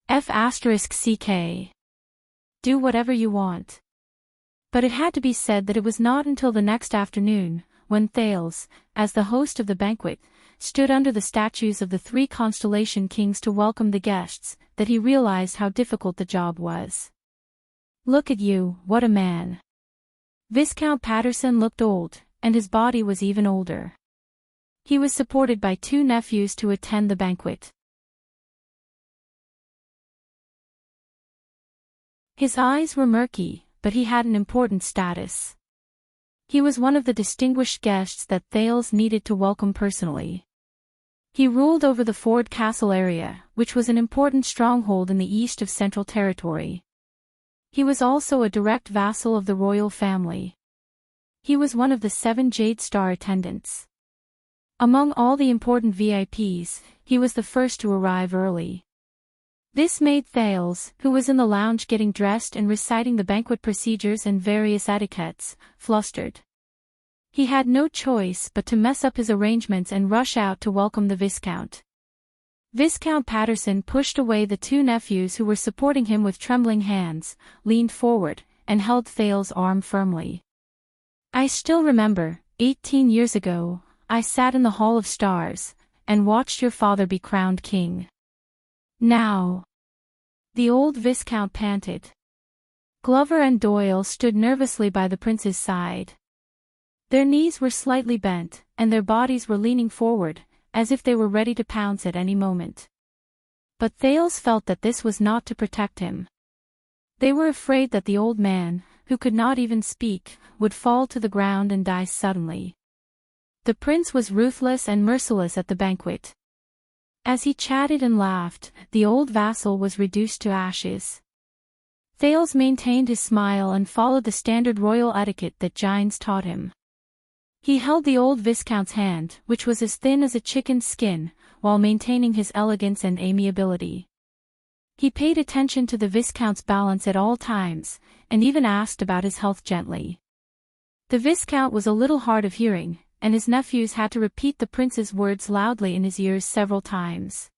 *CK. Do whatever you want. But it had to be said that it was not until the next afternoon, when Thales, as the host of the banquet, stood under the statues of the 3 constellation kings to welcome the guests, that he realized how difficult the job was. Look at you, what a man. Viscount Patterson looked old, and his body was even older. He was supported by 2 nephews to attend the banquet. His eyes were murky, but he had an important status. He was one of the distinguished guests that Thales needed to welcome personally. He ruled over the Ford Castle area, which was an important stronghold in the east of Central Territory. He was also a direct vassal of the royal family. He was one of the 7 Jade Star attendants. Among all the important VIPs, he was the first to arrive early. This made Thales, who was in the lounge getting dressed and reciting the banquet procedures and various etiquettes, flustered. He had no choice but to mess up his arrangements and rush out to welcome the Viscount. Viscount Patterson pushed away the 2 nephews who were supporting him with trembling hands, leaned forward, and held Thales' arm firmly. I still remember, 18 years ago, I sat in the Hall of Stars, and watched your father be crowned king. Now. The old Viscount panted. Glover and Doyle stood nervously by the prince's side. Their knees were slightly bent, and their bodies were leaning forward, as if they were ready to pounce at any moment. But Thales felt that this was not to protect him. They were afraid that the old man, who could not even speak, would fall to the ground and die suddenly. The prince was ruthless and merciless at the banquet. As he chatted and laughed, the old vassal was reduced to ashes. Thales maintained his smile and followed the standard royal etiquette that Gines taught him. He held the old Viscount's hand, which was as thin as a chicken's skin, while maintaining his elegance and amiability. He paid attention to the Viscount's balance at all times, and even asked about his health gently. The Viscount was a little hard of hearing, and his nephews had to repeat the prince's words loudly in his ears several times.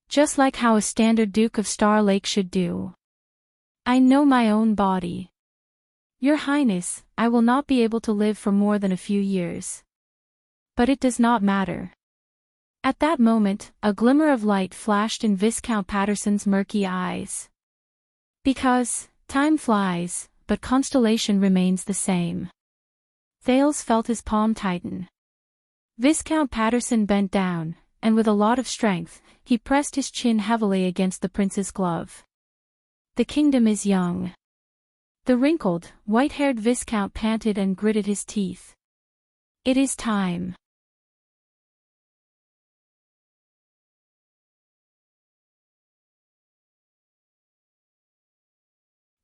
Just like how a standard Duke of Star Lake should do. I know my own body. Your Highness, I will not be able to live for more than a few years. But it does not matter. At that moment, a glimmer of light flashed in Viscount Patterson's murky eyes. Because, time flies, but constellation remains the same. Thales felt his palm tighten. Viscount Patterson bent down, and with a lot of strength, he pressed his chin heavily against the prince's glove. The kingdom is young. The wrinkled, white-haired Viscount panted and gritted his teeth. It is time.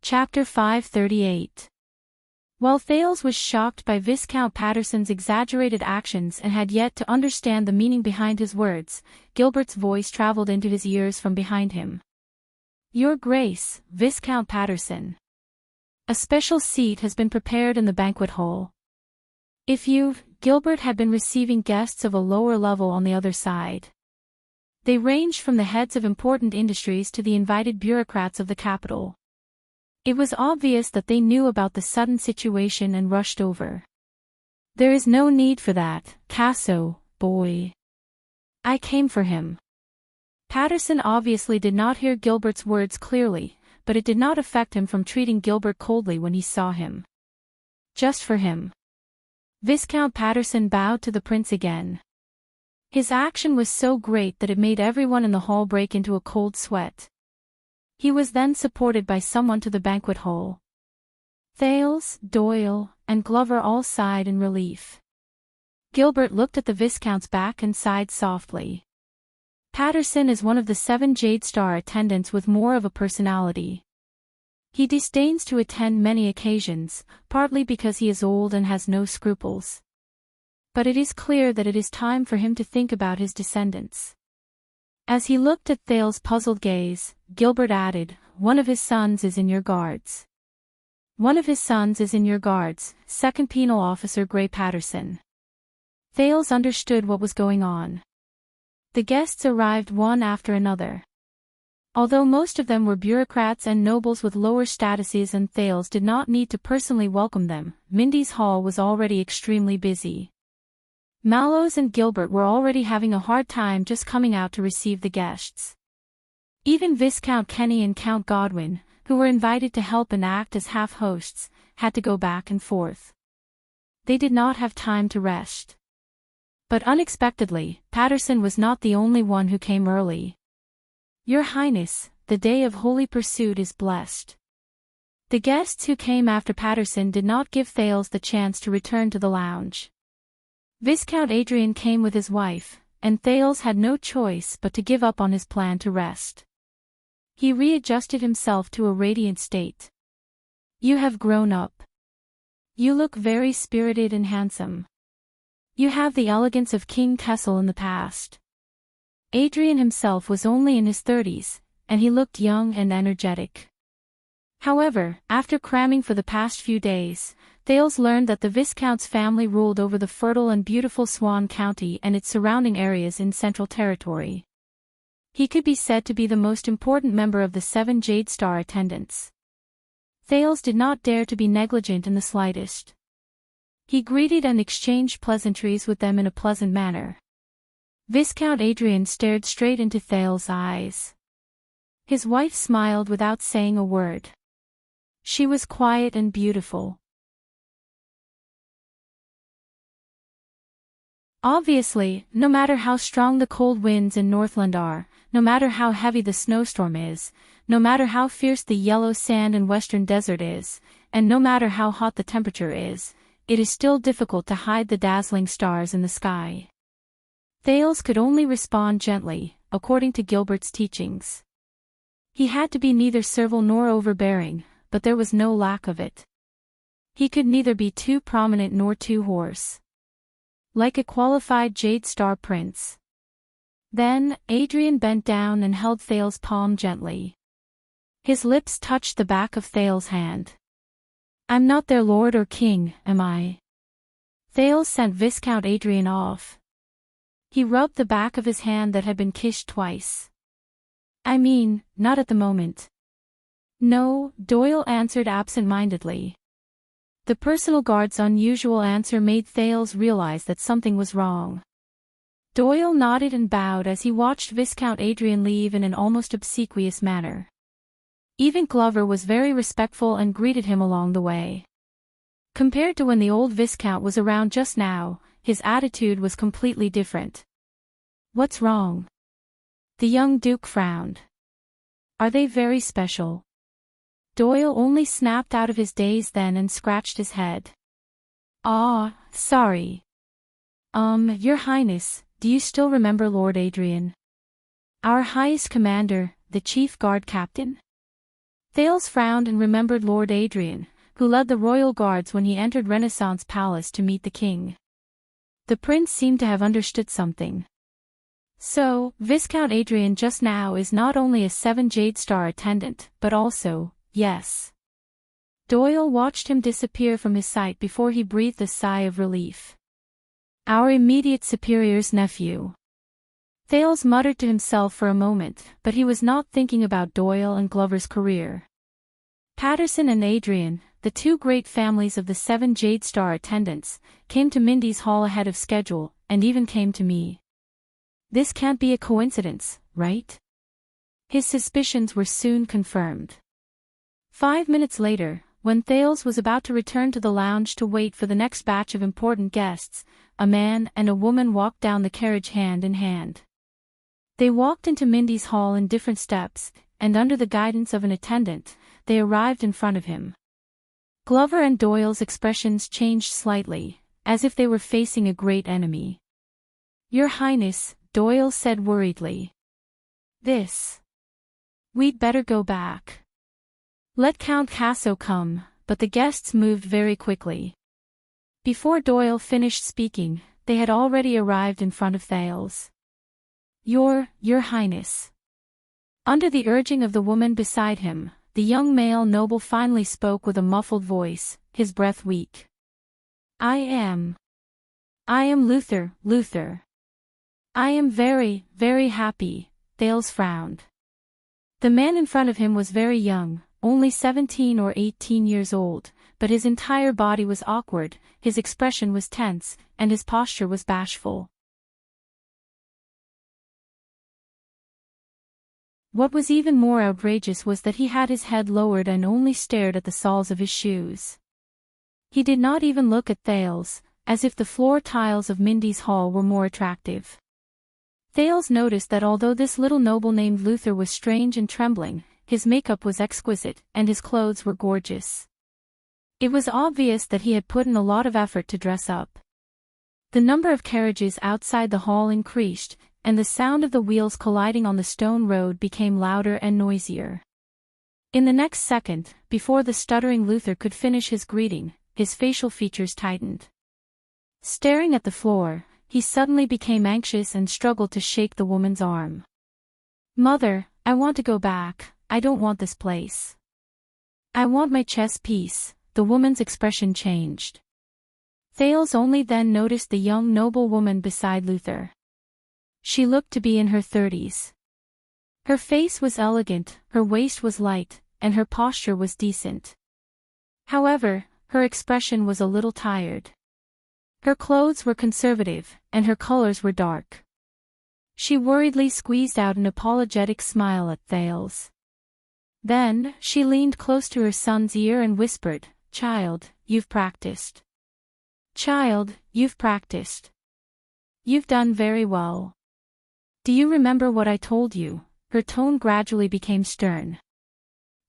Chapter 538. While Thales was shocked by Viscount Patterson's exaggerated actions and had yet to understand the meaning behind his words, Gilbert's voice traveled into his ears from behind him. Your Grace, Viscount Patterson. A special seat has been prepared in the banquet hall. If Gilbert had been receiving guests of a lower level on the other side. They ranged from the heads of important industries to the invited bureaucrats of the capital. It was obvious that they knew about the sudden situation and rushed over. There is no need for that, Casso, boy. I came for him. Patterson obviously did not hear Gilbert's words clearly, but it did not affect him from treating Gilbert coldly when he saw him. Just for him. Viscount Patterson bowed to the prince again. His action was so great that it made everyone in the hall break into a cold sweat. He was then supported by someone to the banquet hall. Thales, Doyle, and Glover all sighed in relief. Gilbert looked at the Viscount's back and sighed softly. Patterson is one of the 7 Jade Star attendants with more of a personality. He disdains to attend many occasions, partly because he is old and has no scruples. But it is clear that it is time for him to think about his descendants. As he looked at Thales' puzzled gaze, Gilbert added, one of his sons is in your guards. One of his sons is in your guards, 2nd Penal Officer Gray Patterson. Thales understood what was going on. The guests arrived one after another. Although most of them were bureaucrats and nobles with lower statuses and Thales did not need to personally welcome them, Mindy's hall was already extremely busy. Mallows and Gilbert were already having a hard time just coming out to receive the guests. Even Viscount Kenny and Count Godwin, who were invited to help and act as half-hosts, had to go back and forth. They did not have time to rest. But unexpectedly, Patterson was not the only one who came early. Your Highness, the day of holy pursuit is blessed. The guests who came after Patterson did not give Thales the chance to return to the lounge. Viscount Adrian came with his wife, and Thales had no choice but to give up on his plan to rest. He readjusted himself to a radiant state. You have grown up. You look very spirited and handsome. You have the elegance of King Kessel in the past. Adrian himself was only in his 30s, and he looked young and energetic. However, after cramming for the past few days, Thales learned that the Viscount's family ruled over the fertile and beautiful Swan County and its surrounding areas in Central Territory. He could be said to be the most important member of the 7 Jade Star attendants. Thales did not dare to be negligent in the slightest. He greeted and exchanged pleasantries with them in a pleasant manner. Viscount Adrian stared straight into Thales' eyes. His wife smiled without saying a word. She was quiet and beautiful. Obviously, no matter how strong the cold winds in Northland are, no matter how heavy the snowstorm is, no matter how fierce the yellow sand in western desert is, and no matter how hot the temperature is, it is still difficult to hide the dazzling stars in the sky. Thales could only respond gently, according to Gilbert's teachings. He had to be neither servile nor overbearing, but there was no lack of it. He could neither be too prominent nor too hoarse. Like a qualified Jade Star prince. Then, Adrian bent down and held Thale's palm gently. His lips touched the back of Thale's hand. I'm not their lord or king, am I? Thale sent Viscount Adrian off. He rubbed the back of his hand that had been kissed twice. I mean, not at the moment. No, Doyle answered absent-mindedly. The personal guard's unusual answer made Thales realize that something was wrong. Doyle nodded and bowed as he watched Viscount Adrian leave in an almost obsequious manner. Even Glover was very respectful and greeted him along the way. Compared to when the old Viscount was around just now, his attitude was completely different. What's wrong? The young Duke frowned. Are they very special? Doyle only snapped out of his daze then and scratched his head. Ah, sorry. Your Highness, do you still remember Lord Adrian? Our highest commander, the chief guard captain? Thales frowned and remembered Lord Adrian, who led the royal guards when he entered Renaissance Palace to meet the king. The prince seemed to have understood something. So, Viscount Adrian just now is not only a 7 Jade Star attendant, but also, yes. Doyle watched him disappear from his sight before he breathed a sigh of relief. Our immediate superior's nephew. Thales muttered to himself for a moment, but he was not thinking about Doyle and Glover's career. Patterson and Adrian, the two great families of the 7 Jade Star attendants, came to Mindy's Hall ahead of schedule, and even came to me. This can't be a coincidence, right? His suspicions were soon confirmed. 5 minutes later, when Thales was about to return to the lounge to wait for the next batch of important guests, a man and a woman walked down the carriage hand in hand. They walked into Mindy's Hall in different steps, and under the guidance of an attendant, they arrived in front of him. Glover and Doyle's expressions changed slightly, as if they were facing a great enemy. Your Highness, Doyle said worriedly. We'd better go back. Let Count Casso come, but the guests moved very quickly. Before Doyle finished speaking, they had already arrived in front of Thales. Your Highness. Under the urging of the woman beside him, the young male noble finally spoke with a muffled voice, his breath weak. I am Luther. I am very, very happy, Thales frowned. The man in front of him was very young, only 17 or 18 years old, but his entire body was awkward, his expression was tense, and his posture was bashful. What was even more outrageous was that he had his head lowered and only stared at the soles of his shoes. He did not even look at Thales, as if the floor tiles of Mindy's Hall were more attractive. Thales noticed that although this little noble named Luther was strange and trembling, his makeup was exquisite, and his clothes were gorgeous. It was obvious that he had put in a lot of effort to dress up. The number of carriages outside the hall increased, and the sound of the wheels colliding on the stone road became louder and noisier. In the next second, before the stuttering Luther could finish his greeting, his facial features tightened. Staring at the floor, he suddenly became anxious and struggled to shake the woman's arm. Mother, I want to go back, I don't want this place. I want my chess piece. The woman's expression changed. Thales only then noticed the young noble woman beside Luther. She looked to be in her 30s. Her face was elegant, her waist was light, and her posture was decent. However, her expression was a little tired. Her clothes were conservative, and her colors were dark. She worriedly squeezed out an apologetic smile at Thales. Then, she leaned close to her son's ear and whispered, Child, you've practiced. Child, you've practiced. You've done very well. Do you remember what I told you? Her tone gradually became stern.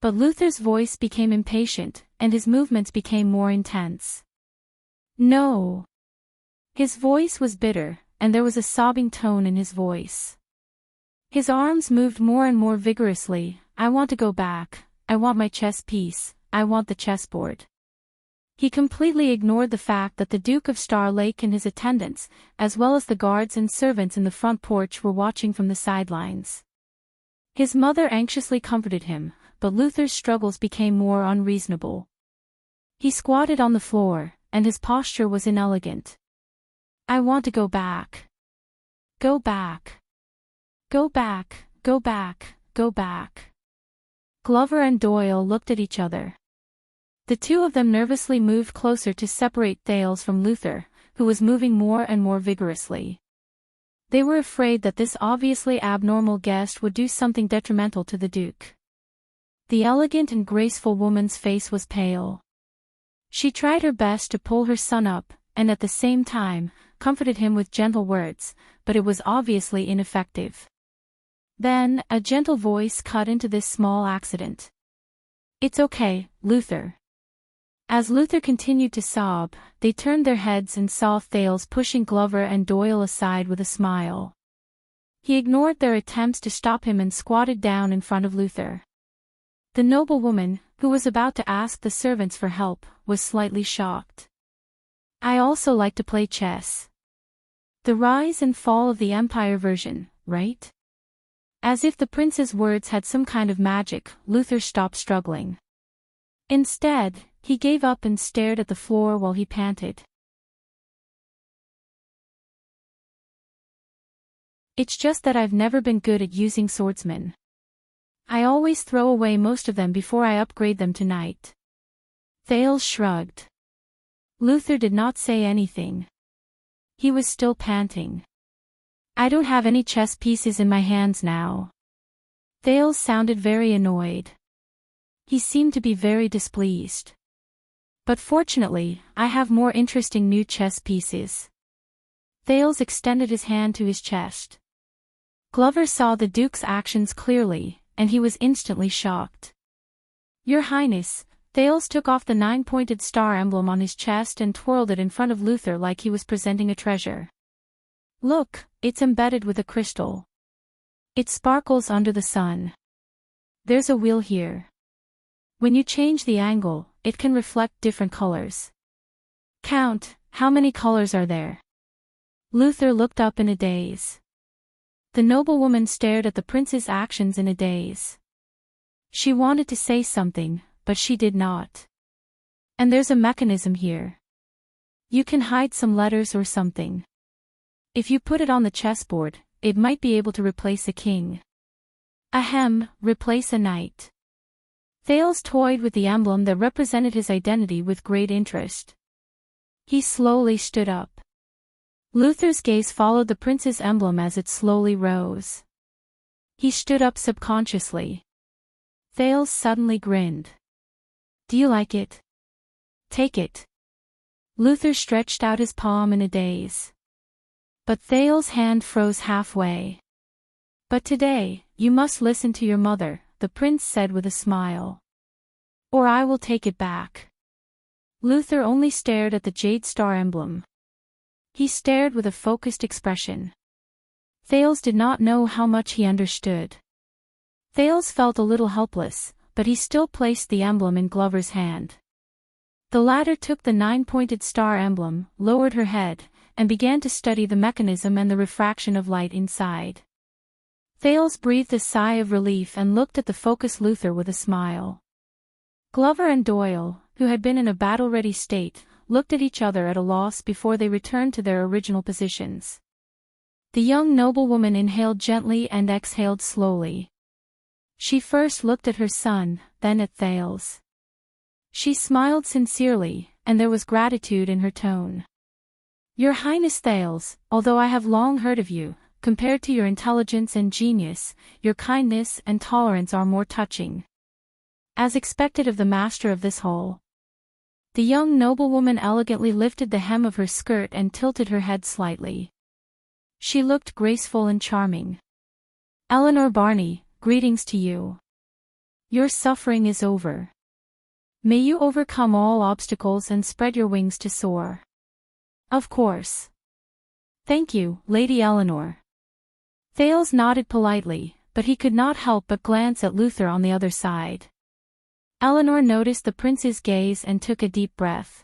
But Luther's voice became impatient, and his movements became more intense. No. His voice was bitter, and there was a sobbing tone in his voice. His arms moved more and more vigorously. I want to go back. I want my chess piece. I want the chessboard. He completely ignored the fact that the Duke of Star Lake and his attendants, as well as the guards and servants in the front porch, were watching from the sidelines. His mother anxiously comforted him, but Luther's struggles became more unreasonable. He squatted on the floor, and his posture was inelegant. "I want to go back. Go back. Go back, go back, go back." Glover and Doyle looked at each other. The two of them nervously moved closer to separate Thales from Luther, who was moving more and more vigorously. They were afraid that this obviously abnormal guest would do something detrimental to the Duke. The elegant and graceful woman's face was pale. She tried her best to pull her son up, and at the same time, comforted him with gentle words, but it was obviously ineffective. Then, a gentle voice cut into this small accident. "It's okay, Luther." As Luther continued to sob, they turned their heads and saw Thales pushing Glover and Doyle aside with a smile. He ignored their attempts to stop him and squatted down in front of Luther. The noblewoman, who was about to ask the servants for help, was slightly shocked. "I also like to play chess. The rise and fall of the Empire version, right?" As if the prince's words had some kind of magic, Luther stopped struggling. Instead, he gave up and stared at the floor while he panted. "It's just that I've never been good at using swordsmen. I always throw away most of them before I upgrade them tonight." Thales shrugged. Luther did not say anything. He was still panting. "I don't have any chess pieces in my hands now." Thales sounded very annoyed. He seemed to be very displeased. "But fortunately, I have more interesting new chess pieces." Thales extended his hand to his chest. Glover saw the Duke's actions clearly, and he was instantly shocked. "Your Highness," Thales took off the 9-pointed star emblem on his chest and twirled it in front of Luther like he was presenting a treasure. "Look, it's embedded with a crystal. It sparkles under the sun. There's a wheel here. When you change the angle, it can reflect different colors. Count, how many colors are there?" Luther looked up in a daze. The noblewoman stared at the prince's actions in a daze. She wanted to say something, but she did not. "And there's a mechanism here. You can hide some letters or something. If you put it on the chessboard, it might be able to replace a king. Ahem, replace a knight." Thales toyed with the emblem that represented his identity with great interest. He slowly stood up. Luther's gaze followed the prince's emblem as it slowly rose. He stood up subconsciously. Thales suddenly grinned. "Do you like it? Take it." Luther stretched out his palm in a daze. But Thales' hand froze halfway. "But today, you must listen to your mother," the prince said with a smile. "Or I will take it back." Luther only stared at the jade star emblem. He stared with a focused expression. Thales did not know how much he understood. Thales felt a little helpless, but he still placed the emblem in Glover's hand. The latter took the 9-pointed star emblem, lowered her head, and began to study the mechanism and the refraction of light inside. Thales breathed a sigh of relief and looked at the focused Luther with a smile. Glover and Doyle, who had been in a battle-ready state, looked at each other at a loss before they returned to their original positions. The young noblewoman inhaled gently and exhaled slowly. She first looked at her son, then at Thales. She smiled sincerely, and there was gratitude in her tone. "Your Highness Thales, although I have long heard of you, compared to your intelligence and genius, your kindness and tolerance are more touching. As expected of the master of this hall." The young noblewoman elegantly lifted the hem of her skirt and tilted her head slightly. She looked graceful and charming. "Eleanor Barney, greetings to you. Your suffering is over. May you overcome all obstacles and spread your wings to soar." "Of course. Thank you, Lady Eleanor." Thales nodded politely, but he could not help but glance at Luther on the other side. Eleanor noticed the prince's gaze and took a deep breath.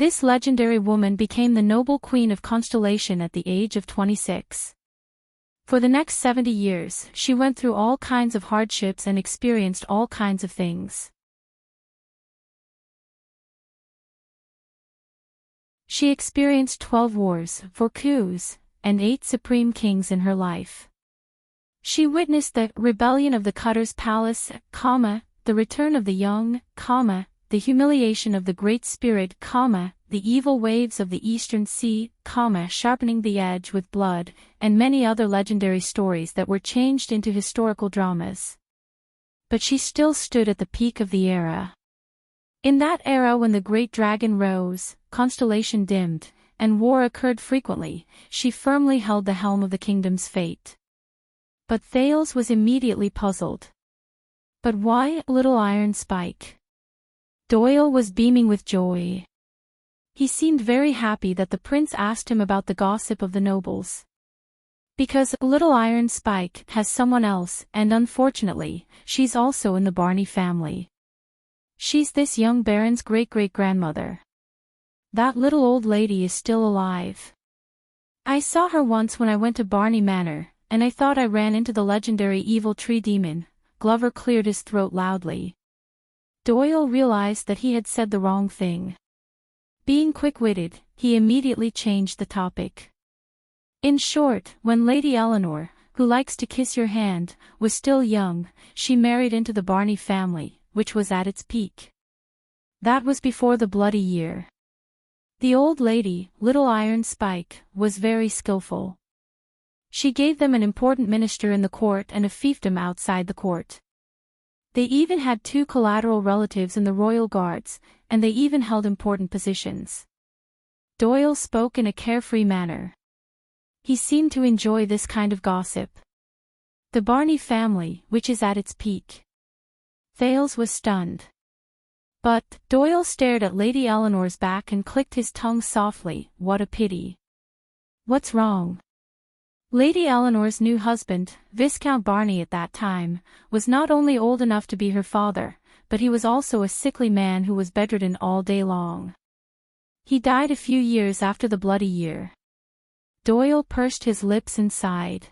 This legendary woman became the noble queen of Constellation at the age of 26. For the next 70 years, she went through all kinds of hardships and experienced all kinds of things. She experienced 12 wars, 4 coups, and 8 supreme kings in her life. She witnessed the rebellion of the Cutter's Palace, the return of the young, the humiliation of the Great Spirit, the evil waves of the Eastern Sea, sharpening the edge with blood, and many other legendary stories that were changed into historical dramas. But she still stood at the peak of the era. In that era when the great dragon rose, constellation dimmed, and war occurred frequently, she firmly held the helm of the kingdom's fate. But Thales was immediately puzzled. But why Little Iron Spike? Doyle was beaming with joy. He seemed very happy that the prince asked him about the gossip of the nobles. Because Little Iron Spike has someone else, and unfortunately, she's also in the Barney family. She's this young baron's great-great-grandmother. That little old lady is still alive. I saw her once when I went to Barney Manor, and I thought I ran into the legendary evil tree demon. Glover cleared his throat loudly. Doyle realized that he had said the wrong thing. Being quick-witted, he immediately changed the topic. In short, when Lady Eleanor, who likes to kiss your hand, was still young, she married into the Barney family, which was at its peak. That was before the bloody year. The old lady, Little Iron Spike, was very skillful. She gave them an important minister in the court and a fiefdom outside the court. They even had 2 collateral relatives in the royal guards, and they even held important positions. Doyle spoke in a carefree manner. He seemed to enjoy this kind of gossip. The Barney family, which is at its peak. Thales was stunned. But Doyle stared at Lady Eleanor's back and clicked his tongue softly. What a pity. What's wrong? Lady Eleanor's new husband, Viscount Barney at that time, was not only old enough to be her father, but he was also a sickly man who was bedridden all day long. He died a few years after the bloody year. Doyle pursed his lips and sighed.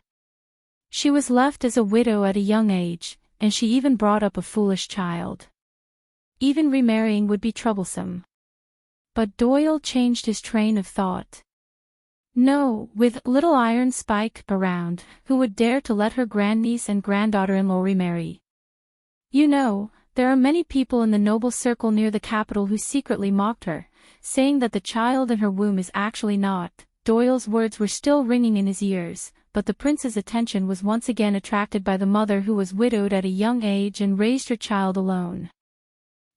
She was left as a widow at a young age, and she even brought up a foolish child. Even remarrying would be troublesome. But Doyle changed his train of thought. No, with Little Iron Spike around, who would dare to let her grandniece and granddaughter-in-law remarry? You know, there are many people in the noble circle near the capital who secretly mocked her, saying that the child in her womb is actually not. Doyle's words were still ringing in his ears, but the prince's attention was once again attracted by the mother who was widowed at a young age and raised her child alone.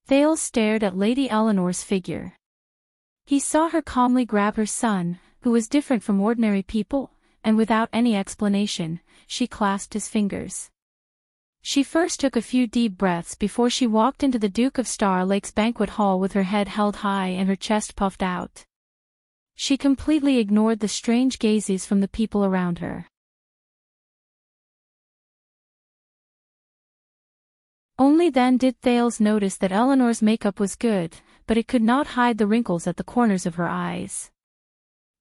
Thales stared at Lady Eleanor's figure. He saw her calmly grab her son, who was different from ordinary people, and without any explanation, she clasped his fingers. She first took a few deep breaths before she walked into the Duke of Star Lake's banquet hall with her head held high and her chest puffed out. She completely ignored the strange gazes from the people around her. Only then did Thales notice that Eleanor's makeup was good, but it could not hide the wrinkles at the corners of her eyes.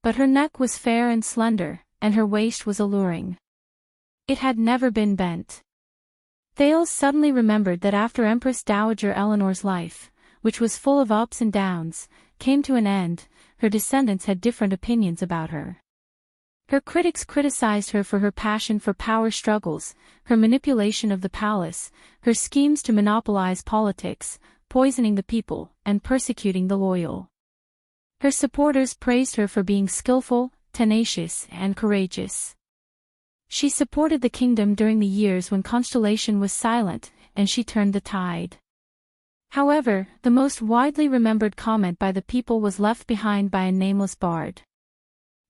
But her neck was fair and slender, and her waist was alluring. It had never been bent. Thales suddenly remembered that after Empress Dowager Eleanor's life, which was full of ups and downs, came to an end, her descendants had different opinions about her. Her critics criticized her for her passion for power struggles, her manipulation of the palace, her schemes to monopolize politics, poisoning the people, and persecuting the loyal. Her supporters praised her for being skillful, tenacious, and courageous. She supported the kingdom during the years when Constellation was silent, and she turned the tide. However, the most widely remembered comment by the people was left behind by a nameless bard.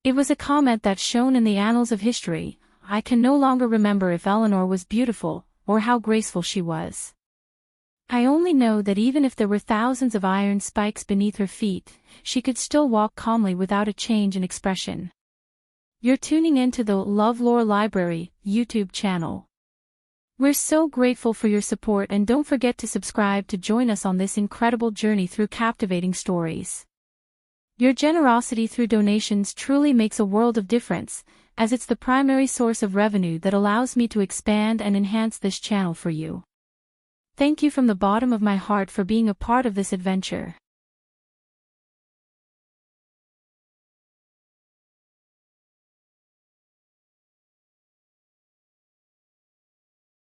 It was a comment that shone in the annals of history. I can no longer remember if Eleanor was beautiful, or how graceful she was. I only know that even if there were thousands of iron spikes beneath her feet, she could still walk calmly without a change in expression. You're tuning into the LoveLore Library YouTube channel. We're so grateful for your support, and don't forget to subscribe to join us on this incredible journey through captivating stories. Your generosity through donations truly makes a world of difference, as it's the primary source of revenue that allows me to expand and enhance this channel for you. Thank you from the bottom of my heart for being a part of this adventure.